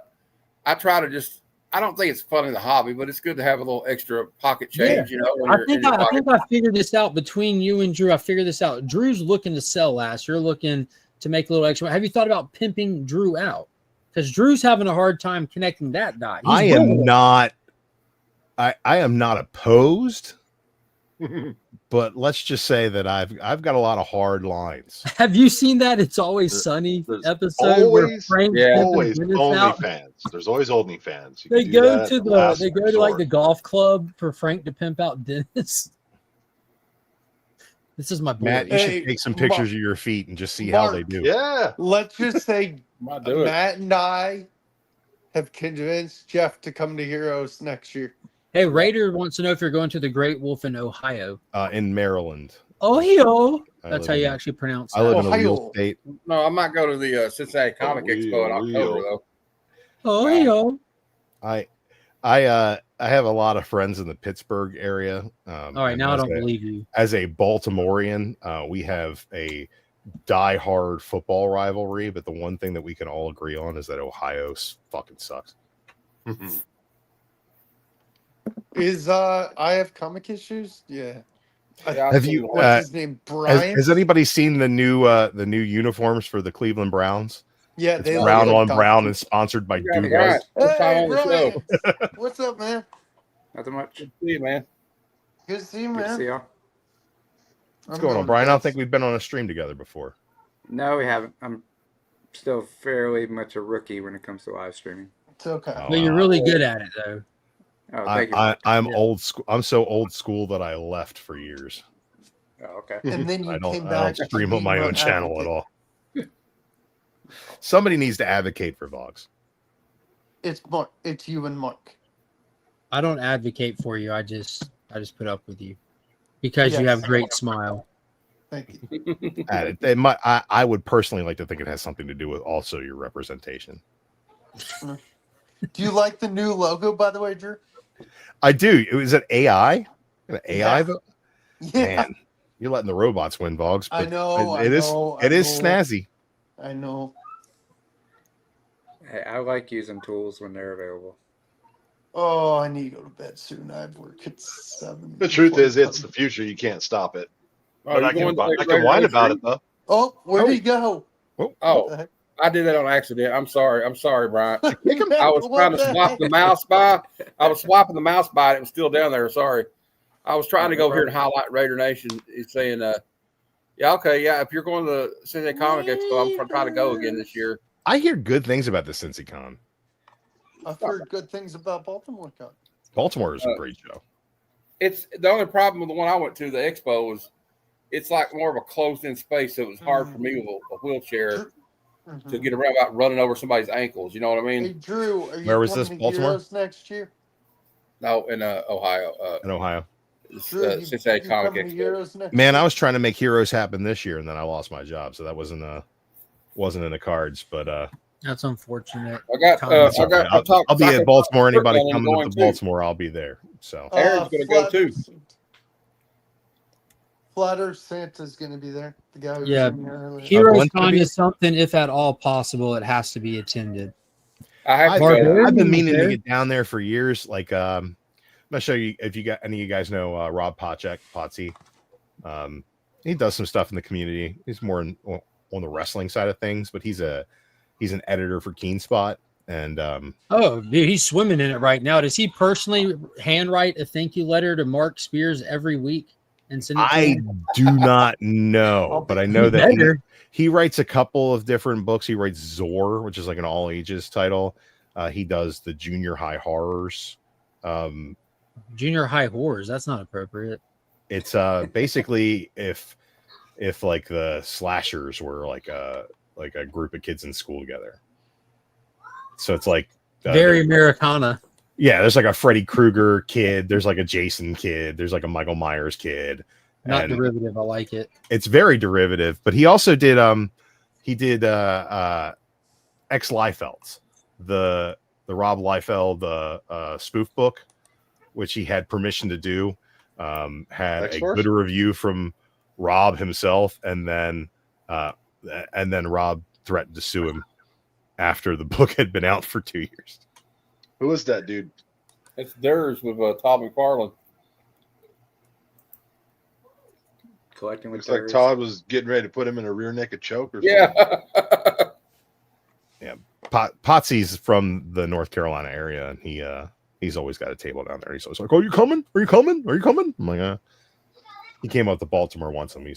try to just. I don't think it's fun in the hobby, but it's good to have a little extra pocket change. Yeah. You know, I think I figured this out between you and Drew. I figured this out. Drew's looking to sell last. You're looking to make a little extra. Have you thought about pimping Drew out? Because Drew's having a hard time connecting that dot. I am not opposed, but let's just say that I've got a lot of hard lines. Have you seen that It's Always Sunny episode? Always OnlyFans. There's always OnlyFans. They go to like the golf club for Frank to pimp out Dennis. This is my boy. Matt, you Hey, should take some pictures of your feet and just see how they Mark. do. Yeah. Let's just say Might do it. Matt and I have convinced Jeff to come to Heroes next year. Hey, Raider wants to know if you're going to the Great Wolf in Ohio. In Maryland. Ohio. I That's live how you in- actually pronounce I that. live in a real state. No, I might go to the Cincinnati Comic Expo in October though. Ohio. I have a lot of friends in the Pittsburgh area. All right, and now I as don't a- believe you. As a Baltimorean, we have a die-hard football rivalry, but the one thing that we can all agree on is that Ohio fucking sucks. Is I have comic issues? Yeah. Have you? What's his name? Brian. Has anybody seen the new uniforms for the Cleveland Browns? Yeah, It's they look brown like on brown donkey. and sponsored by Yeah, Dugas. Brian. First time Hey, on the show. Brian. What's up, man? Nothing much. Good to see you, man. Good to see you, Good to man. see y'all. What's I'm going on, doing Brian? I don't best. think we've been on a stream together before. No, we haven't. I'm still fairly much a rookie when it comes to live streaming. It's okay. But you're really good at it, though. Oh, thank you. I'm old school. I'm so old school that I left for years. Oh, okay. And then you I came don't back. stream on my own channel at all. Advocate. Somebody needs to advocate for Vox. It's Mark. It's you and Mark. I don't advocate for you. I just put up with you because you Yes. have a great smile. Thank you. I would personally like to think it has something to do with also your representation. Do you like the new logo, by the way, Drew? I do. It was an AI. An AI. Yeah. Yeah. Man, you're letting the robots win, Vox. I but know. It is. It is snazzy. I know. Hey, I like using tools when they're available. Oh, I need to go to bed soon. I have work at 7. The truth is, it's the future. You can't stop it. Oh, But you I can, going to I the can whine regular about stream? it though. Oh, where'd he go? Oh, I did that on accident. I'm sorry, Brian. I was What trying to the swap heck? the mouse by. I was swapping the mouse by. And it was still down there. Sorry. I was trying to go here and highlight Raider Nation. It's saying, yeah, okay, yeah. If you're going to the Cincinnati Comic Expo, I'm trying to go again this year. I hear good things about the CincyCon. I've heard good things about Baltimore Con. Baltimore is a great show. It's the only problem with the one I went to, the expo, was it's like more of a closed-in space. So it was hard for me with a wheelchair to get around without running over somebody's ankles. You know what I mean? Hey, Drew, are you Where was coming this, to Baltimore? Heroes next year? No, in Ohio. In Ohio. Drew, Cincinnati you Comic coming to Expo. Heroes next Man, year? I was trying to make Heroes happen this year, and then I lost my job, so that wasn't in the cards. But That's unfortunate. I got. it's all right. I'll be at Baltimore. Anybody coming going to too. Baltimore, I'll be there. So Aaron's going to go too. Flatter Santa's going to be there. The guy who Yeah, was in here earlier. Heroes Con is something. If at all possible, it has to be attended. I've Barbarian been was meaning to there. get down there for years. Like, I'm gonna show you if you got any of you guys know Rob Potsy. He does some stuff in the community. He's more on the wrestling side of things, but he's an editor for Keen Spot. And Oh, dude, he's swimming in it right now. Does he personally handwrite a thank you letter to Mark Spears every week and send it to I him? do not know, but I know that Better. he writes a couple of different books. He writes Zor, which is like an all ages title. He does the junior high horrors. Junior high horrors. That's not appropriate. It's basically if like the slashers were like a group of kids in school together. So it's like Very Americana. yeah, there's like a Freddy Krueger kid, there's like a Jason kid, there's like a Michael Myers kid. Not and derivative. I like it. it's very derivative, but he also did Ex Liefelds, the Rob Liefeld spoof book, which he had permission to do. Had X-Force? a good review from Rob himself, and then Rob threatened to sue him after the book had been out for 2 years. Who is that dude? It's theirs with Todd McFarlane. Collecting with Looks like theirs. Todd was getting ready to put him in a rear naked choke or Yeah. something. Yeah, Potsy's from the North Carolina area, and he's always got a table down there. He's always like, "Oh, you coming? Are you coming? Are you coming?" I'm like, He came up to Baltimore once, and I'm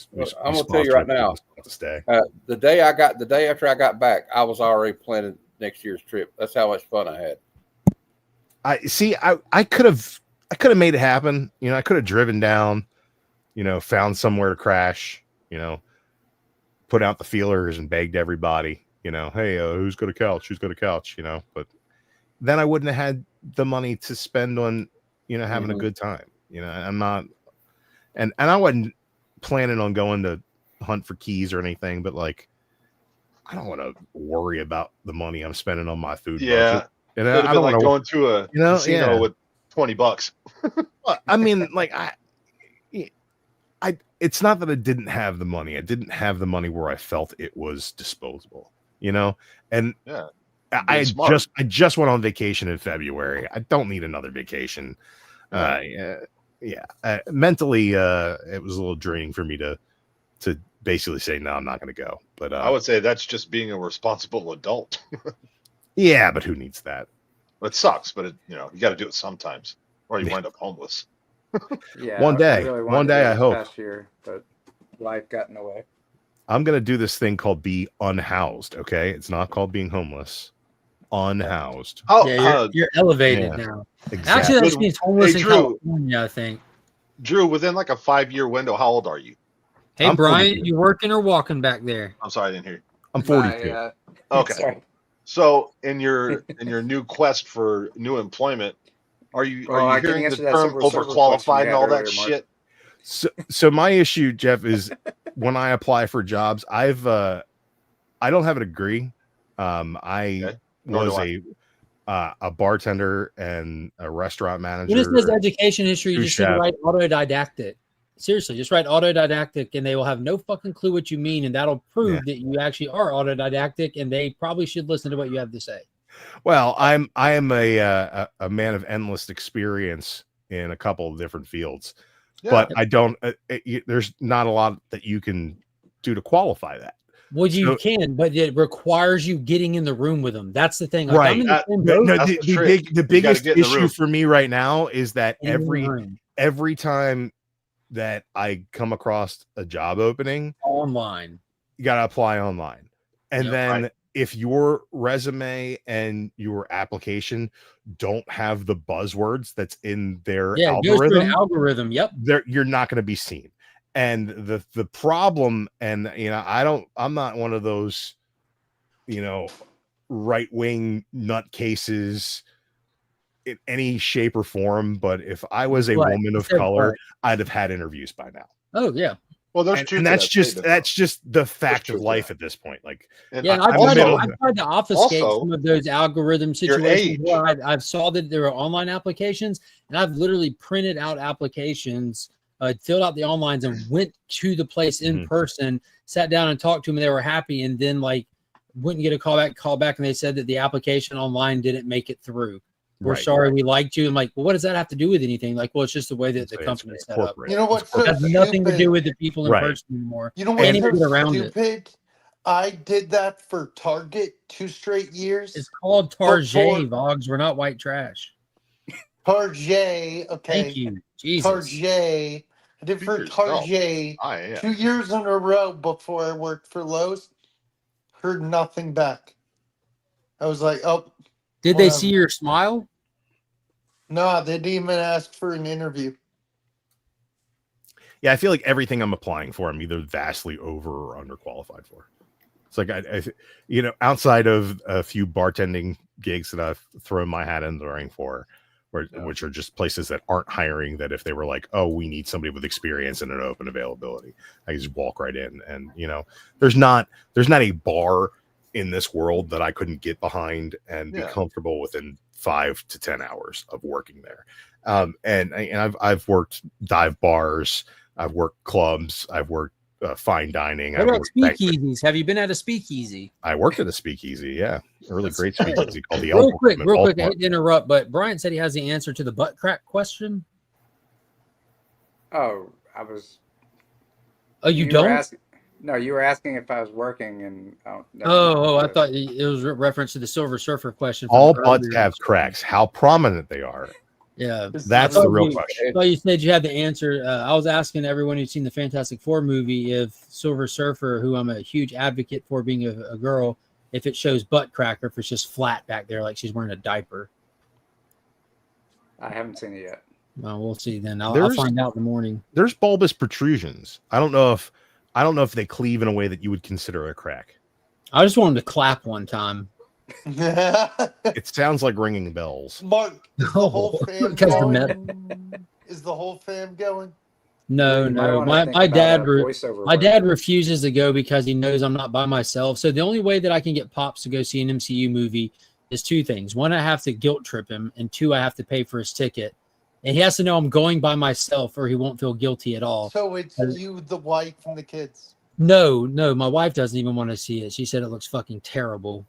gonna tell you right now. to stay. The day after I got back, I was already planning next year's trip. That's how much fun I had. I could have made it happen. You know, I could have driven down, found somewhere to crash, put out the feelers and begged everybody, hey, who's got a couch? Who's got a couch? But then I wouldn't have had the money to spend on, having a good time. I'm not, and I wasn't planning on going to hunt for keys or anything, but like, I don't want to worry about the money I'm spending on my food budget. And Could have I been don't like want going to a casino with $20. Well, I mean, like it's not that I didn't have the money. I didn't have the money where I felt it was disposable, and I just went on vacation in February. I don't need another vacation. Mentally, it was a little draining for me to basically say, no, I'm not going to go. But I would say that's just being a responsible adult. Yeah, but who needs that? It sucks, but you got to do it sometimes, or you wind up homeless. Yeah, One day, I really wanted one to day, do it I this hope. past year, but life got in the way. I'm going to do this thing called be unhoused. Okay. It's not called being homeless. Unhoused. You're elevated now. Exactly. Actually, that just means homeless in Drew, California, I think. Drew, within like a 5-year window, how old are you? Hey, I'm Brian, 42. you working or walking back there? I'm sorry, I didn't hear you. I'm 42. Okay. Sorry. So in your new quest for new employment, are you I can hearing the answer that term Silver Surfer question overqualified you and had all that earlier, Mark. shit? So my issue, Jeff, is when I apply for jobs, I don't have a degree. I Nor was do a bartender and a restaurant manager. When it says education history, you sous just need to chef. write autodidactic. Seriously, just write autodidactic, and they will have no fucking clue what you mean, and that'll prove that you actually are autodidactic, and they probably should listen to what you have to say. Well, I am a man of endless experience in a couple of different fields, but I don't. There's not a lot that you can do to qualify that. Well, you can, but it requires you getting in the room with them. That's the thing. Like, Right. I'm in the same boat. The biggest get in the issue room. for me right now is that In the room. every time that I come across a job opening online, you got to apply online, and Yep. then Right. if your resume and your application don't have the buzzwords that's in their Yeah, it goes through algorithm, an algorithm. Yep. you're not going to be seen. And the problem, and I'm not one of those, right wing nutcases in any shape or form. But if I was a What? woman of Said color, what? I'd have had interviews by now. Oh yeah. Well, there's And that's just the fact of life at this point. Like, Yeah, I'm I've middle- tried to obfuscate also, some of those algorithm your situations age. where I've saw that there are online applications, and I've literally printed out applications, filled out the onlines, and went to the place in person, sat down and talked to them, and they were happy, and then wouldn't get a call back, and they said that the application online didn't make it through. We're Right. sorry, we liked you. I'm like, well, what does that have to do with anything? Like, well, it's just the way that the company is set up. You know what's so It has nothing to do stupid? with the people in Right. person anymore. You know Can't what's even so get around it. stupid? I did that for Target 2 straight years. It's called Target, Before- Vogs. We're not white trash. Target, okay. Thank you. Jesus. Target. I did for Target 2 years in a row before I worked for Lowe's. Heard nothing back. I was like, oh. Did they whatever. see your smile? No, they didn't even ask for an interview. Yeah, I feel like everything I'm applying for, I'm either vastly over or underqualified for. It's like outside of a few bartending gigs that I've thrown my hat in the ring for, which are just places that aren't hiring. That if they were like, oh, we need somebody with experience and an open availability, I can just walk right in. And there's not a bar in this world that I couldn't get behind and be comfortable within 5 to 10 hours of working there. And I've worked dive bars, I've worked clubs, I've worked fine dining. What I've about worked banquet. speakeasies? Have you been at a speakeasy? I worked at a speakeasy, yeah, really great speakeasy called the Real Elbow quick, in I Baltimore. hate to interrupt, but Brian said he has the answer to the butt crack question. Oh, I was. Oh, you were don't? No, you were asking if I was working, and I thought it was a reference to the Silver Surfer question. from All earlier. butts have cracks. How prominent they are. Yeah, That's I the thought real you- question. I thought you said you had the answer. I was asking everyone who's seen the Fantastic Four movie if Silver Surfer, who I'm a huge advocate for being a girl, if it shows butt crack or if it's just flat back there like she's wearing a diaper. I haven't seen it yet. Well, we'll see then. I'll There's- find out in the morning. There's bulbous protrusions. I don't know if they cleave in a way that you would consider a crack. I just want him to clap one time. It sounds like ringing bells. Mark, is the whole fam Because the going? Is the whole fam going? No, You might no. wanna My think my about dad a re- voiceover my work. dad refuses to go because he knows I'm not by myself. So the only way that I can get Pops to go see an MCU movie is two things. One, I have to guilt trip him, and two, I have to pay for his ticket. And he has to know I'm going by myself or he won't feel guilty at all. So it's you, the wife, and the kids. No, my wife doesn't even want to see it. She said it looks fucking terrible.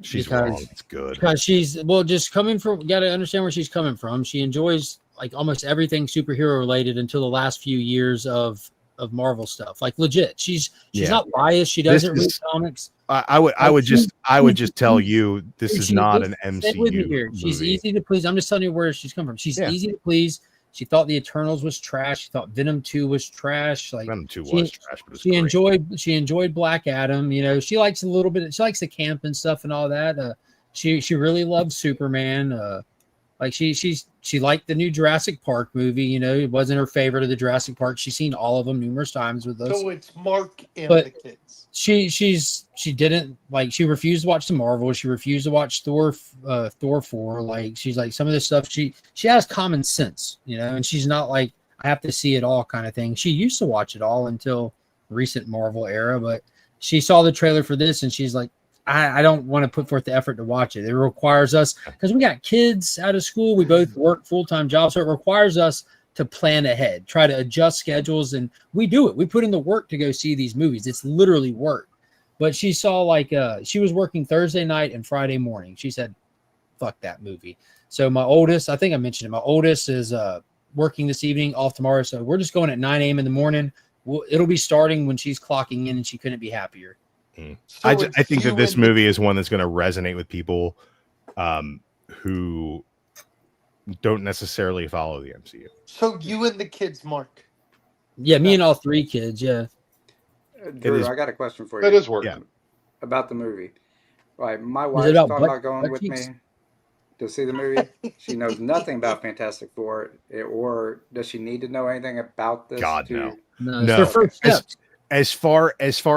She's Because- wrong. It's good. Because she's just coming from, got to understand where she's coming from. She enjoys like almost everything superhero related until the last few years of Marvel stuff. Like legit, she's Yeah. not biased. She This doesn't read is- comics. I would just tell you this is not an Stay with me MCU here. She's movie. easy to please. I'm just telling you where she's come from. She's Yeah. easy to please. She thought the Eternals was trash. She thought Venom 2 was trash. Like Venom 2 she- was trash, but it's she great. enjoyed Black Adam. You know, she likes a little bit. She likes the camp and stuff and all that. She really loves Superman. Like she liked the new Jurassic Park movie. You know, it wasn't her favorite of the Jurassic Park. She's seen all of them numerous times with us. So it's Mark and But- the kids. She didn't like. She refused to watch the Marvel. She refused to watch Thor 4. Like she's like some of this stuff. She has common sense, you know, and she's not like I have to see it all kind of thing. She used to watch it all until recent Marvel era, but she saw the trailer for this and she's like, I don't want to put forth the effort to watch it. It requires us because we got kids out of school. We both work full-time jobs, so it requires us to plan ahead, try to adjust schedules, and we do it. We put in the work to go see these movies. It's literally work. But she saw like she was working Thursday night and Friday morning. She said, "Fuck that movie." So my oldest, I think I mentioned it. My oldest is working this evening, off tomorrow. So we're just going at 9 a.m. in the morning. It'll be starting when she's clocking in, and she couldn't be happier. So I it's think you that this and the- movie is one that's going to resonate with people who don't necessarily follow the MCU. So you and the kids, Mark. Yeah, me and all three kids. Yeah. Drew, is- I got a question for you. It is work. Yeah. About the movie. Right, my it wife's about talking butt- about going butt with cheeks? me to see the movie. She knows nothing about Fantastic Four, or does she need to know anything about this? God, to... no. No, it's No. their first steps. As far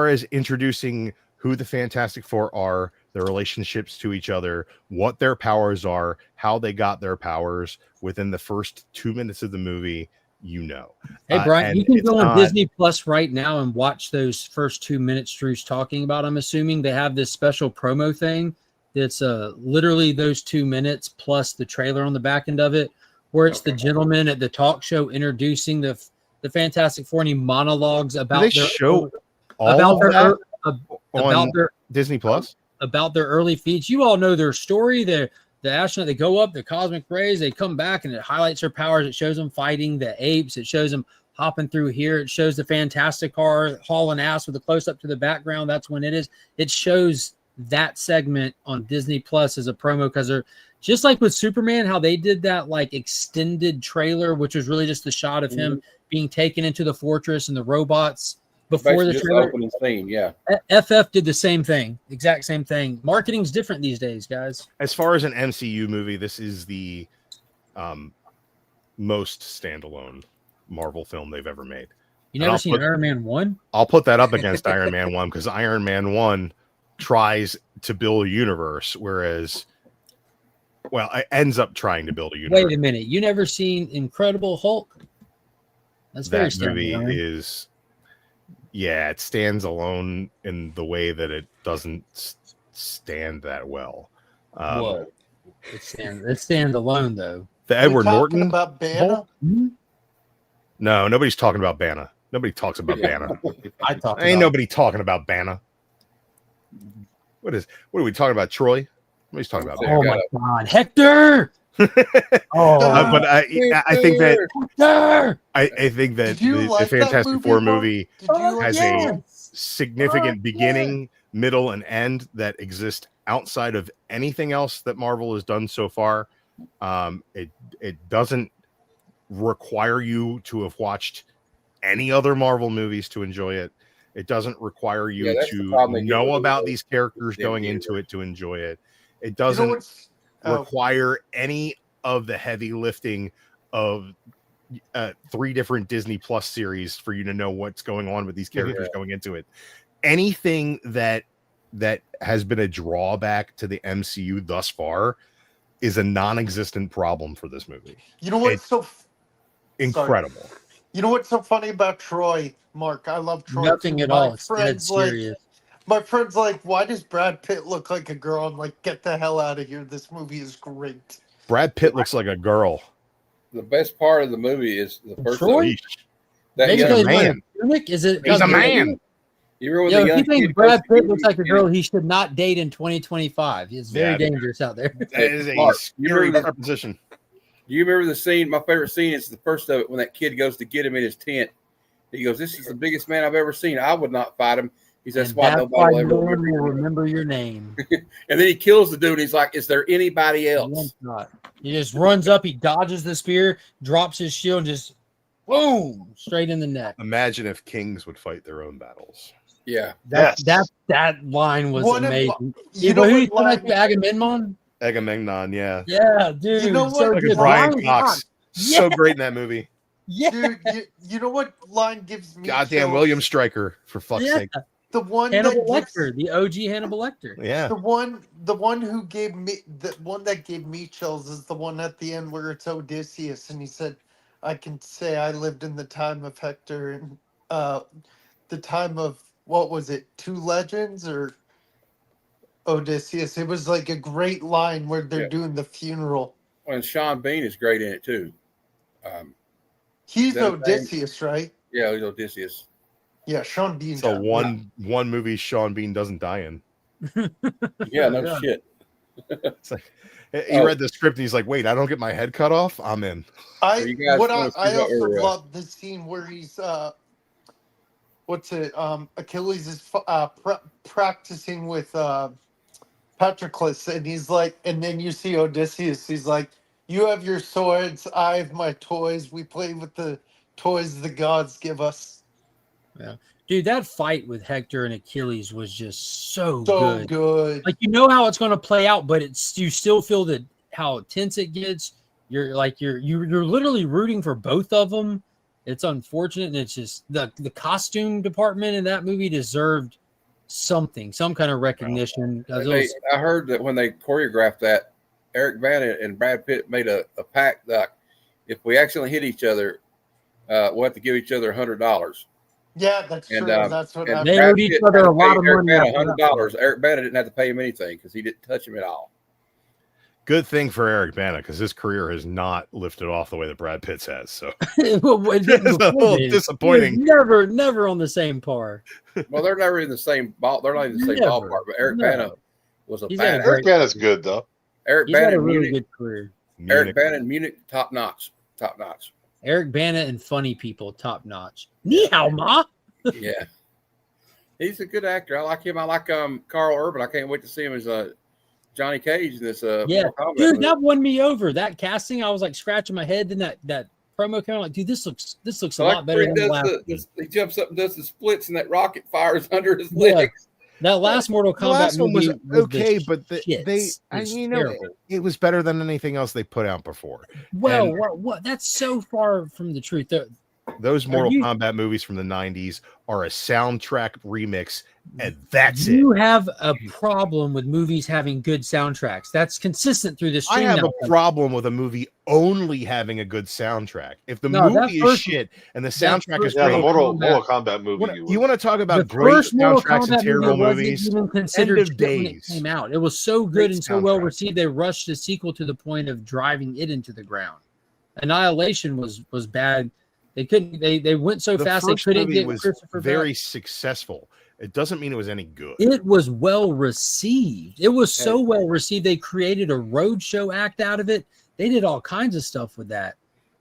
as introducing who the Fantastic Four are, their relationships to each other, what their powers are, how they got their powers within the first 2 minutes of the movie, you know. Hey, Brian, and you can it's go on not- Disney Plus right now and watch those first 2 minutes Drew's talking about. I'm assuming they have this special promo thing that's literally those 2 minutes plus the trailer on the back end of it, where it's the gentleman at the talk show introducing the Fantastic Four and he monologues about they their show all about of their that about on their Disney Plus? about their early feats. You all know their story. The astronaut, they go up, the cosmic rays, they come back, and it highlights their powers. It shows them fighting the apes. It shows them hopping through here. It shows the Fantastic Car hauling ass with a close up to the background. That's when it is. It shows that segment on Disney Plus as a promo because they're just like with Superman, how they did that like extended trailer, which was really just the shot of him being taken into the fortress and the robots before Basically the just trailer. opening scene, yeah. FF did the same thing, exact same thing. Marketing's different these days, guys. As far as an MCU movie, this is the most standalone Marvel film they've ever made. You And never I'll seen put- Iron Man 1? I'll put that up against Iron Man 1 because Iron Man 1 tries to build a universe, whereas, well, it ends up trying to build a universe. Wait a minute. You never seen Incredible Hulk? That's very That movie standalone. is, yeah, it stands alone in the way that it doesn't stand that well. Whoa. It stands alone, though. The Edward Norton about Banner? No, nobody's talking about Banner. Nobody talks about Banner. I talk Ain't about- nobody talking about Banner. What are we talking about, Troy? Nobody's talking about Banner. Oh, my God. Hector! Oh, But I think that Hector! I think that Did you the like that Fantastic movie, Four Mark? movie Did you has like a that? significant beginning, middle, and end that exist outside of anything else that Marvel has done so far. It doesn't require you to have watched any other Marvel movies to enjoy it. It doesn't require you that's the to problem they get know with about the- these characters the going MCU. into it to enjoy it. It doesn't what's- oh. require any of the heavy lifting of 3 different Disney Plus series for you to know what's going on with these characters going into it. Anything that has been a drawback to the MCU thus far is a non-existent problem for this movie. You know what's incredible. Sorry. You know what's so funny about Troy, Mark? I love Troy. Nothing too. at all. It's dead serious. My friend's like, why does Brad Pitt look like a girl? I'm like, get the hell out of here. This movie is great. Brad Pitt looks like a girl. The best part of the movie is the first Troy? that Maybe young because man. Is it? He's a man. You remember Yo, the if young you think kid Brad goes to Pitt looks like a girl, he should not date in 2025. It's very dangerous out there. That is a Mark, scary proposition. Do you remember the scene? My favorite scene is the first of it when that kid goes to get him in his tent. He goes, "This is the biggest man I've ever seen. I would not fight him." He says, And "Why that's nobody why will ever no one remember will your name?" remember your name. And then he kills the dude. He's like, "Is there anybody else?" Not. He just runs up, he dodges the spear, drops his shield, and just boom, straight in the neck. Imagine if kings would fight their own battles. Yeah. That line was One of- amazing. you You know know who what he said line- that to? Agamemnon? Agamemnon, yeah. Yeah, dude. You know so what? good. Brian Brian Cox. Yeah. So great in that movie. Yeah. Dude, you know what line gives me Goddamn chills? William Stryker, for fuck's Yeah. sake. The one Hannibal that gives, Lecter, the OG Hannibal Lecter. Yeah. the one who gave me the one that gave me chills is the one at the end where it's Odysseus and he said, "I can say I lived in the time of Hector and the time of what was it, Two Legends or Odysseus?" It was like a great line where they're doing the funeral. And Sean Bean is great in it too. He's Is that a thing? Odysseus, right? Yeah, he's Odysseus. Yeah, Sean Bean. So one movie Sean Bean doesn't die in. Yeah, no shit. It's like he read the script and he's like, "Wait, I don't get my head cut off? I'm in." I You guys wanna see I what also we're, love the scene where he's what's it Achilles is practicing with Patroclus and he's like, and then you see Odysseus, he's like, "You have your swords, I have my toys, we play with the toys the gods give us." Yeah. Dude, that fight with Hector and Achilles was just so good. Like, you know how it's going to play out, but it's you still feel that how tense it gets. You're like you're literally rooting for both of them. It's unfortunate, and it's just the costume department in that movie deserved some kind of recognition. I heard that when they choreographed that, Eric Bana and Brad Pitt made a pact that if we accidentally hit each other, we'll have to give each other $100. Yeah, that's true. That's what they owed each other a lot of money. $100. Eric Bana didn't have to pay him anything because he didn't touch him at all. Good thing for Eric Bana because his career has not lifted off the way that Brad Pitt's has. So it's a little disappointing. Never on the same par. Well, they're never in the same ball. They're not in the same ballpark. But Eric Bana was a badass. Eric Bana's good though. Eric He's Bana had a in really Munich. good career. Eric Bana in Munich, top notch. Eric Bana and funny people, top notch. Ni hao ma. Yeah, he's a good actor. I like him. I like Carl Urban. I can't wait to see him as Johnny Cage in this. Yeah, Mortal Kombat dude, movie. that won me over. That casting, I was like scratching my head. Then that promo came out, like, dude, this looks a lot better than the last. He jumps up and does the splits, and that rocket fires under his Yeah. legs. That last Mortal The Kombat last one was movie okay, the but shits. it was better than anything else they put out before. Well, And what? That's so far from the truth. those Mortal you- Kombat movies from the 90s are a soundtrack remix, and that's it. You have a problem with movies having good soundtracks. That's consistent through this. I have a problem with a movie only having a good soundtrack. If the No, that movie is first- shit and the that soundtrack is first Yeah, the great, Mortal Kombat movie. you want to talk about The great first Mortal soundtracks and Kombat terrible movie wasn't movies? even End considered of shit when it days. came out. It was so Great good and so well soundtrack. received. They rushed the sequel to the point of driving it into the ground. Annihilation was bad. They couldn't. They went so The fast they first couldn't movie get was Christopher very back. successful. It doesn't mean it was any good. It was well received. It was so well received. They created a roadshow act out of it. They did all kinds of stuff with that.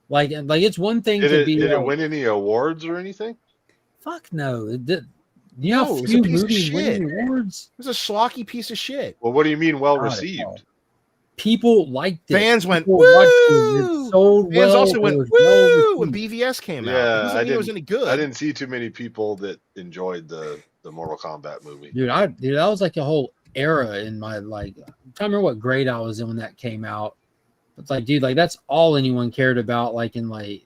Like it's one thing Did to it, be. did it like, win any awards or anything? Fuck no. It did. You know No, how it was a few piece of movies win shit. awards? It was a schlocky piece of shit. Well, what do you mean well Not at received? all. People liked it. Fans went, People watched it. woo! It sold Fans well. also It went, was well woo! When received. BVS came out. It Yeah, doesn't I mean it was any good. I didn't see too many people that enjoyed the Mortal Kombat movie. Dude, that was like a whole era in my I'm trying to remember what grade I was in when that came out. It's like, dude, like that's all anyone cared about. Like in the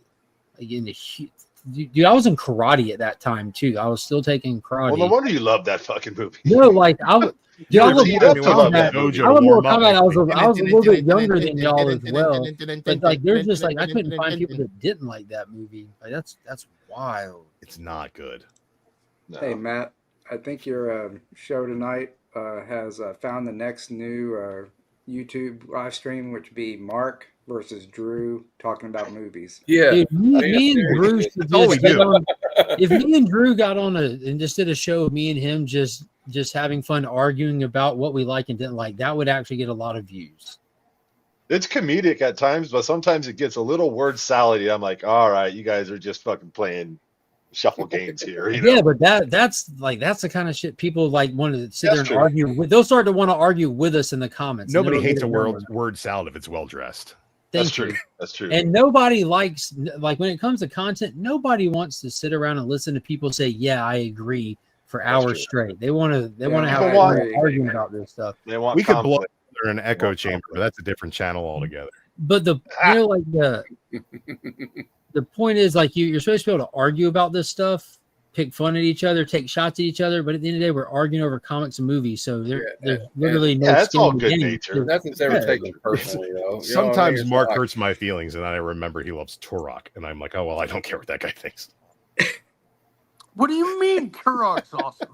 dude, I was in karate at that time too. I was still taking karate. Well, no wonder you love that fucking movie. No, like I would. Dude, I love Mortal Kombat. movie. I love Mortal Kombat. I was a little bit younger than y'all as well. But like, there's just like I couldn't find people that didn't like that movie. Like that's wild. It's not good. No. Hey Matt, I think your show tonight has found the next new YouTube live stream, which would be Mark versus Drew talking about movies. Yeah, dude, me and Drew should all we just get do. on. If me and Drew got on and just did a show of me and him just having fun arguing about what we like and didn't like, that would actually get a lot of views. It's comedic at times, but sometimes it gets a little word salady. I'm like, all right, you guys are just fucking playing shuffle games here. You know? Yeah, but that's the kind of shit people like want to sit there and true. argue with. They'll start to want to argue with us in the comments. and Nobody it'll hates get a it done. word salad if it's well dressed. That's Thank you. true. That's true. And nobody likes, like when it comes to content, nobody wants to sit around and listen to people say, "Yeah, I agree," for hours straight. They want to have I an agree. argument about this stuff. They want We could blow conflict. up in an echo chamber, but that's a different channel altogether. But the the point is, like you're supposed to be able to argue about this stuff, pick fun at each other, take shots at each other. But at the end of the day, we're arguing over comics and movies, so there's literally no. That's skin all in the good game. nature. Nothing's ever taken personally, though. You know what I Sometimes mean? It's Mark like- hurts my feelings, and I remember he loves Turok, and I'm like, oh well, I don't care what that guy thinks. What do you mean Turok's awesome?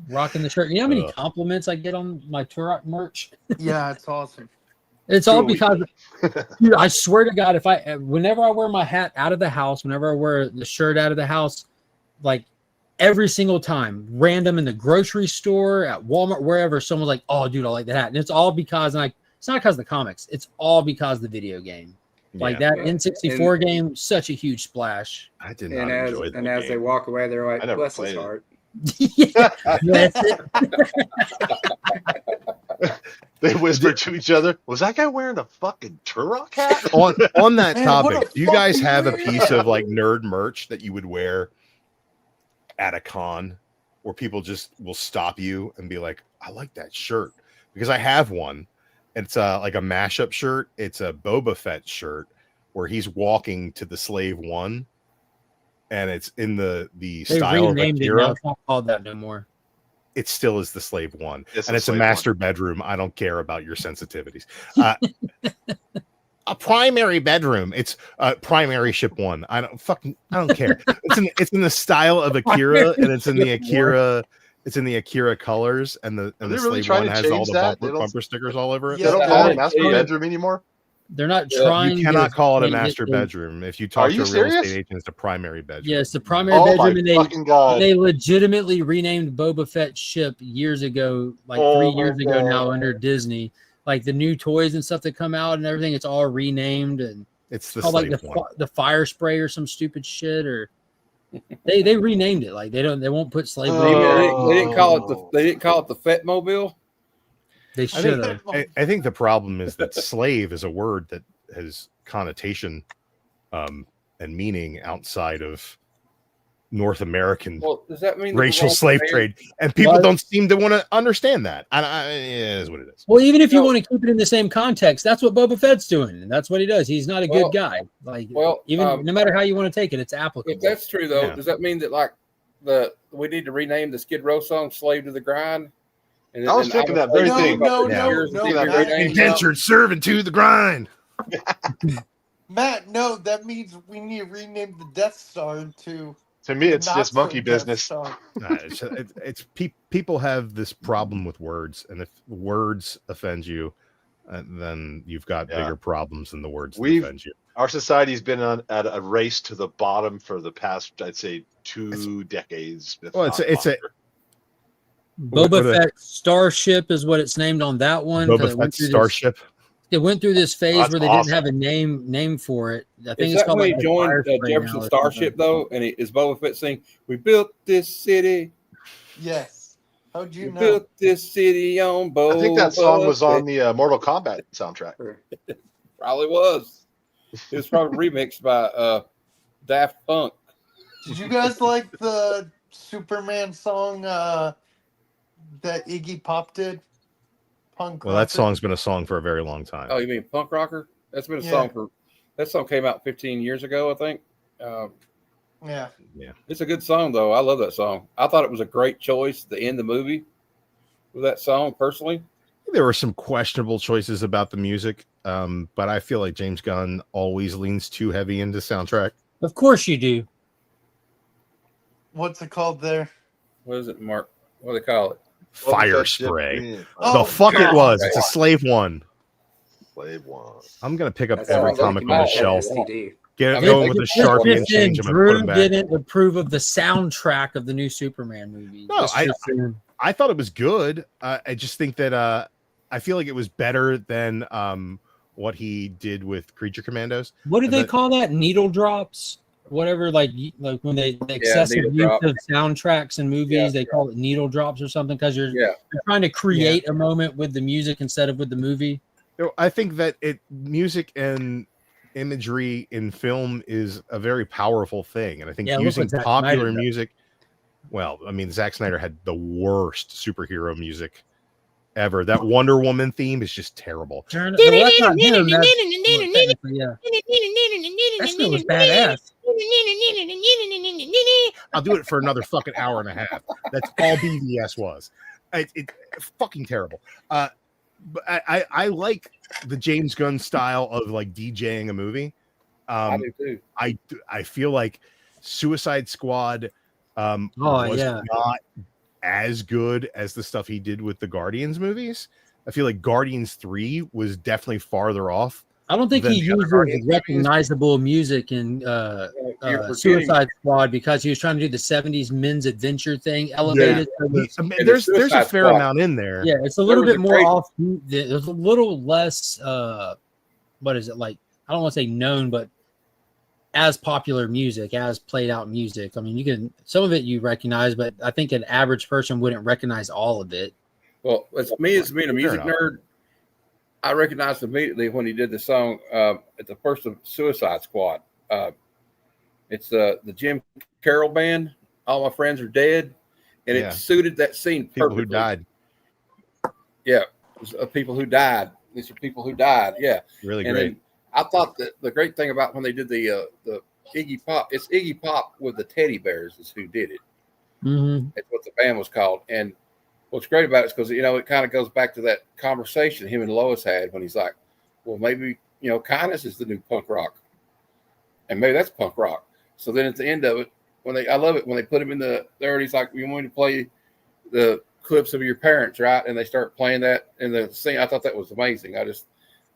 Rocking the shirt. You know how many compliments I get on my Turok merch? Yeah, it's awesome. It's all because, dude, I swear to God, whenever I wear my hat out of the house, whenever I wear the shirt out of the house, like every single time, random in the grocery store, at Walmart, wherever, someone's like, "Oh, dude, I like that hat," and it's all because, it's not because of the comics, it's all because of the video game. Like that N64 game, such a huge splash. I did And as they walk away, they're like, I never "Bless his played it. heart." That's it. They whisper to each other, "Was that guy wearing a fucking Turok hat?" On that Man, what topic, a do you guys fucking have a weirdo. piece of like nerd merch that you would wear at a con where people just will stop you and be like, "I like that shirt"? Because I have one. It's like a mashup shirt. It's a Boba Fett shirt where he's walking to the Slave One, and it's in the They style of renamed it now. Akira. It's not called that no more. It still is the Slave One, It's and the it's a Slave master bedroom. I don't care about your sensitivities. A primary bedroom. It's primary ship one. I don't care. It's in the style of Akira, and it's in the Akira. It's in the Akira colors, and the Are they Slave really trying One to has all change the that? They bumper don't- stickers all over it. They don't call it master bedroom anymore. They're not trying. You cannot to call it a change master to- bedroom. If you Are talk to you a real serious? estate agent, it's a primary bedroom. Yes, the primary Oh my bedroom, and fucking God. they legitimately renamed Boba Fett ship years ago, like Oh 3 my years ago God. now under Disney. Like the new toys and stuff that come out and everything, it's all renamed and It's the called like Slave One. the fire spray or some stupid shit, or they renamed it. Like they won't put slave. They label. didn't call it the Fett Mobile. They I should think, have. I think the problem is that slave is a word that has connotation and meaning outside of North American Well, does that mean that racial we're slave all trade, and people What? don't seem to want to understand that. It is what it is. Well, even if you want to keep it in the same context, that's what Boba Fett's doing, and that's what he does. He's not a Well- good guy. Like, well, even no matter how you want to take it, it's applicable. If that's true, though, Yeah. does that mean that like we need to rename the Skid Row song "Slave to the Grind"? And I was thinking that very thing. No, Indentured servant to the grind. Matt, no, that means we need to rename the Death Star to. To me, it's Not just monkey so Death business. Star. Nah, people have this problem with words, and if words offend you, then you've got bigger problems than the words that offend you. Our society's been at a race to the bottom for the past, I'd say, 2 decades. if Well, not it's a longer. Boba Fett Starship is what it's named on that one. 'cause Boba it went Fett through Starship. It went through this phase That's where they awesome. didn't have a name for it. I think Is it's that called when like he the Fire joined Spray Jefferson now or Starship, though? And is Boba Fett saying, "We built this city. Yes. How'd you We know? built this city on Boba." I think that song was on Fett." the Mortal Kombat soundtrack. Probably was. It was probably remixed by Daft Punk. Did you guys like the Superman song that Iggy Pop did? Punk Well, that rocker. song's been a song for a very long time. Oh, you mean punk rocker? That's been a Yeah. song for. That song came out 15 years ago, I think. Yeah. Yeah. It's a good song, though. I love that song. I thought it was a great choice to end the movie with that song, personally. There were some questionable choices about the music, but I feel like James Gunn always leans too heavy into soundtrack. Of course you do. What's it called there? What is it, Mark? What do they call it? Fire Spray. Oh, the fuck God. it was. It's a Slave One. Slave One. I'm gonna pick up That's every sounds like comic you on the might have shelf. STD. Get I it mean, going with a Sharpie and change them and put Drew them back. didn't approve of the soundtrack of the new Superman movie. No, Just saying. I thought it was good. I just think that I feel like it was better than what he did with Creature Commandos. What do And they that- call that? Needle drops? Whatever, like when they the excessive needle use drop. of soundtracks and movies, Yeah. they call it needle drops or something because you're Yeah. trying to create a moment with the music instead of with the movie. I think that music and imagery in film is a very powerful thing, and I think Yeah, look using what Zack popular Snyder does. music. Well, I mean, Zack Snyder had the worst superhero music ever. That Wonder Woman theme is just terrible. Well, that's not him. That's, well, technically, yeah. That shit was badass. I'll do it for another fucking hour and a half. That's all BVS was. It's fucking terrible. But I like the James Gunn style of like DJing a movie. I do too. I feel like Suicide Squad was yeah. not as good as the stuff he did with the Guardians movies. I feel like Guardians 3 was definitely farther off. I don't think than he the other used Guardians movies. recognizable music in You're forgetting- Suicide Squad because he was trying to do the 70s men's adventure thing elevated. Yeah. So I mean, And there's the a Suicide fair Squad. amount in there. yeah, it's a little was bit a more great- off. There's a little less what is it like? I don't want to say known, but as popular music, as played out music. I mean, you can some of it you recognize, but I think an average person wouldn't recognize all of it. Well, as me as being a music enough. nerd, I recognized immediately when he did the song at the first of Suicide Squad. It's the Jim Carroll band. All my friends are dead, and Yeah. it suited that scene People perfectly. who died. Yeah, it was, people who died. These are people who died. Yeah, Really and great. then I thought that the great thing about when they did the Iggy Pop, it's Iggy Pop with the teddy bears is who did it. Mm-hmm. That's what the band was called. And what's great about it is because, it kind of goes back to that conversation him and Lois had when he's like, well, maybe, kindness is the new punk rock. And maybe that's punk rock. So then at the end of it, I love it when they put him in there, he's like, you want me to play the clips of your parents, right? And they start playing that in the scene. I thought that was amazing. My Yeah,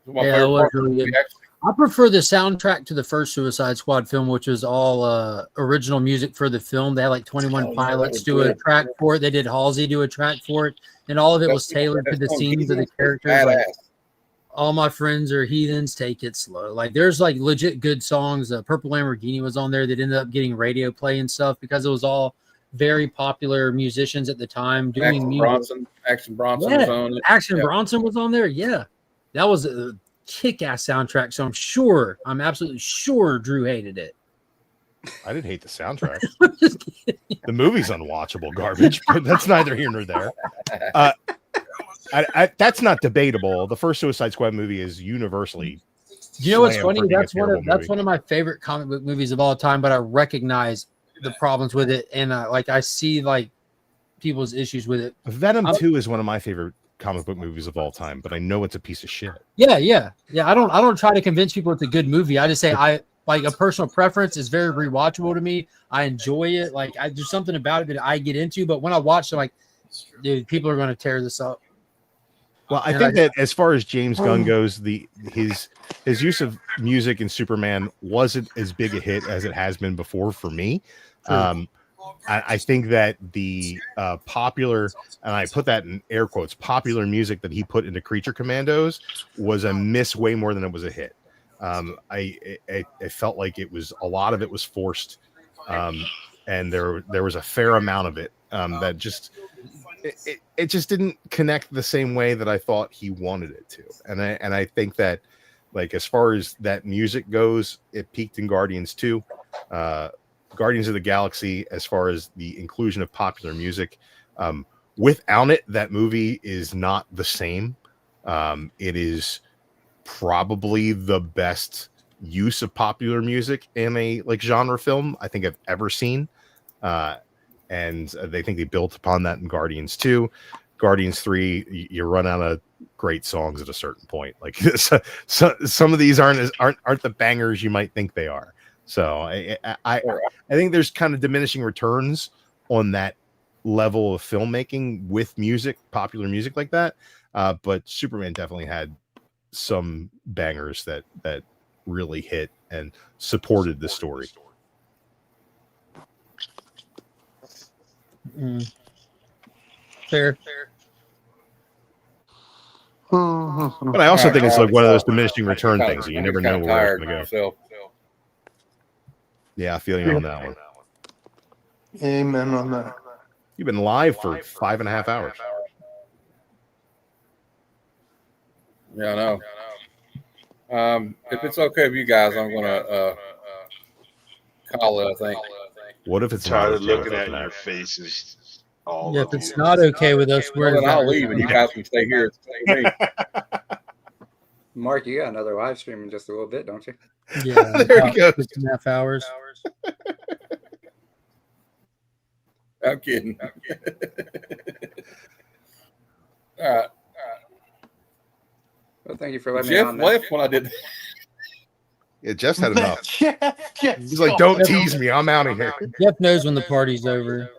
favorite it was part of the really movie, good. actually. I prefer the soundtrack to the first Suicide Squad film, which was all original music for the film. They had like 21 Oh, yeah, that Pilots was do a good. track for it. They did Halsey do a track for it, and all of it was tailored to the scenes of the characters. Like, all my friends are heathens, take it slow. Like there's like legit good songs. Purple Lamborghini was on there that ended up getting radio play and stuff because it was all very popular musicians at the time doing Action music. Bronson Yeah, was on it. Action Yeah. Bronson was on there. Yeah, that was a kick-ass soundtrack. So I'm absolutely sure Drew hated it. I didn't hate the soundtrack. The movie's unwatchable garbage, but that's neither here nor there. That's not debatable. The first Suicide Squad movie is universally. You know what's slammed funny? for being a That's terrible movie. one of my favorite comic book movies of all time. But I recognize the problems with it, and I see like people's issues with it. Venom 2 is one of my favorite comic book movies of all time, but I know it's a piece of shit. Yeah. I don't try to convince people it's a good movie. I just say I like a personal preference is very rewatchable to me. I enjoy it. Like there's something about it that I get into. But when I watch it, like, dude, people are going to tear this up. Well, I think that as far as James Gunn goes, his use of music in Superman wasn't as big a hit as it has been before for me. I think that the popular, and I put that in air quotes, popular music that he put into Creature Commandos was a miss way more than it was a hit. I felt like a lot of it was forced, and there was a fair amount of it that just it just didn't connect the same way that I thought he wanted it to. And I think that, like, as far as that music goes, it peaked in Guardians 2. Guardians of the Galaxy, as far as the inclusion of popular music, without it, that movie is not the same. It is probably the best use of popular music in a like genre film I think I've ever seen. And they think they built upon that in Guardians 2. Guardians 3, you run out of great songs at a certain point. Like some of these aren't the bangers you might think they are. So I think there's kind of diminishing returns on that level of filmmaking with music, popular music like that. But Superman definitely had some bangers that really hit and supported the story. Fair. But I also think it's like one of those diminishing return things. You never know where it's going to go. Yeah, I feel you on that one. Amen on that. You've been live for 5.5 hours. Yeah, I know. If it's okay with you guys, I'm gonna call it. I think. What if it's tired not of okay looking with at us, Matt? your faces? All Yeah, of if it's you. not okay with us, Well, where then I'll leave, and you guys can stay here. Mark, you got another live stream in just a little bit, don't you? Yeah, There he goes. 6.5 hours. I'm kidding. All right. Well, thank you for letting Jeff me on. left when I did. Yeah, Jeff's had enough. Jeff, He's like, don't tease me. I'm out of here. Jeff knows when the party's over.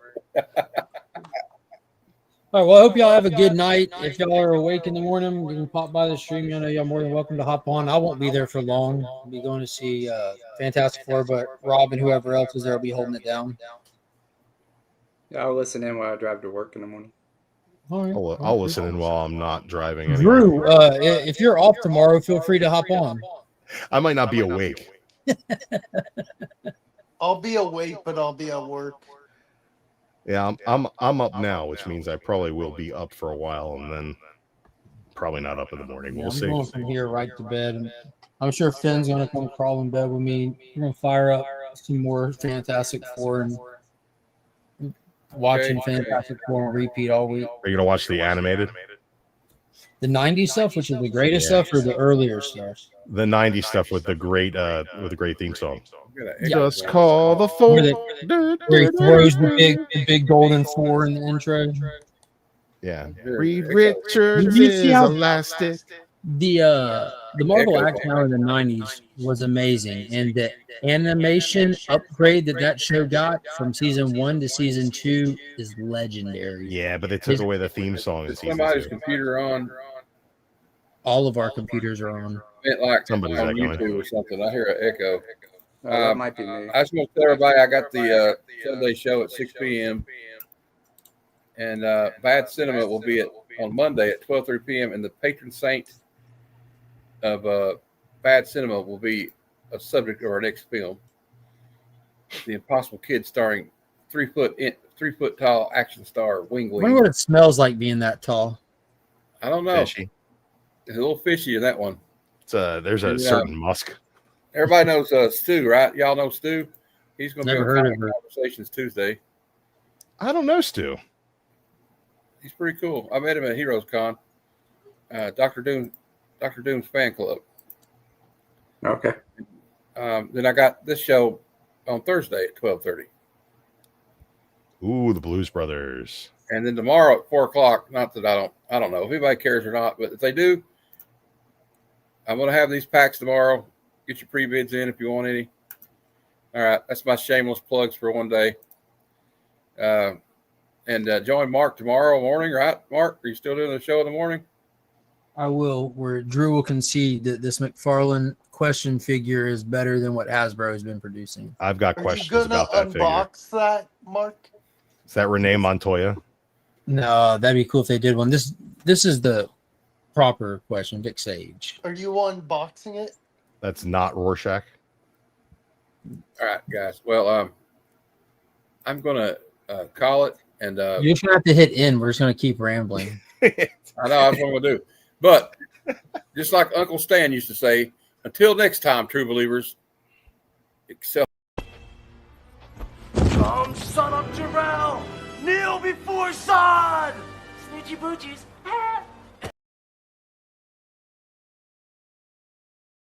All right, well, I hope y'all have a good night. If y'all are awake in the morning, you can pop by the stream. I know y'all more than welcome to hop on. I won't be there for long. I'll be going to see Fantastic Four, but Rob and whoever else is there will be holding it down. Yeah, I'll listen in while I drive to work in the morning. All right. I'll listen in while I'm not driving. Anyway. Drew, if you're off tomorrow, feel free to hop on. I might not be awake. I'll be awake, but I'll be at work. Yeah, I'm up now, which means I probably will be up for a while, and then probably not up in the morning. Yeah, We'll I'm see. going from here right to bed, and I'm sure Finn's going to come crawl in bed with me. We're going to fire up some more Fantastic Four and watching Fantastic Four on repeat all week. Are you gonna watch the animated? The 90s stuff, which is the greatest stuff, or the earlier stuff? The 90s stuff with the great theme song. Yeah. Just call the phone. Where he throws the big golden four in the intro. Yeah. Reed Richards You is see how elastic. the Marvel action hour in the 90s was amazing, and the animation upgrade that show got from season 1 to season 2 is legendary. Yeah, but they took away the theme song in season Somebody's 2. computer on. All of our computers are on. It like Somebody's on echoing. YouTube or something. I hear an echo. That might be me. I just want to tell everybody I got the Sunday show at 6 p.m. And Bad Cinema will be on Monday at 12:30 p.m. And the patron saint of Bad Cinema will be a subject of our next film, The Impossible Kid, starring 3 foot tall action star Wing I wonder what it smells like being that tall. I don't know. Fishy. It's a little fishy in that one. There's a certain musk. Everybody knows Stu, right? Y'all know Stu? He's going to be Never on heard Comic of her. Conversations Tuesday. I don't know, Stu. He's pretty cool. I met him at Heroes Con. Dr. Doom's fan club. Okay. Then I got this show on Thursday at 12:30. Ooh, the Blues Brothers. And then tomorrow at 4:00. Not that I don't know if anybody cares or not, but if they do, I'm going to have these packs tomorrow. Get your pre-bids in if you want any. All right, that's my shameless plugs for one day. And join Mark tomorrow morning, right? Mark, are you still doing the show in the morning? I will, where Drew will concede that this McFarlane question figure is better than what Hasbro has been producing. I've got Are you questions gonna about that figure. unbox that, Mark? Is that Renee Montoya? No, that'd be cool if they did one. This is the proper question, Vic Sage. Are you unboxing it? That's not Rorschach. All right, guys. Well, I'm going to call it. And You're just gonna have to hit in. We're just gonna keep rambling. I know that's what I'm going to do. But just like Uncle Stan used to say, until next time, true believers, excel. Come, son of Jarrell! Kneel before Zod! Snitchy boochies.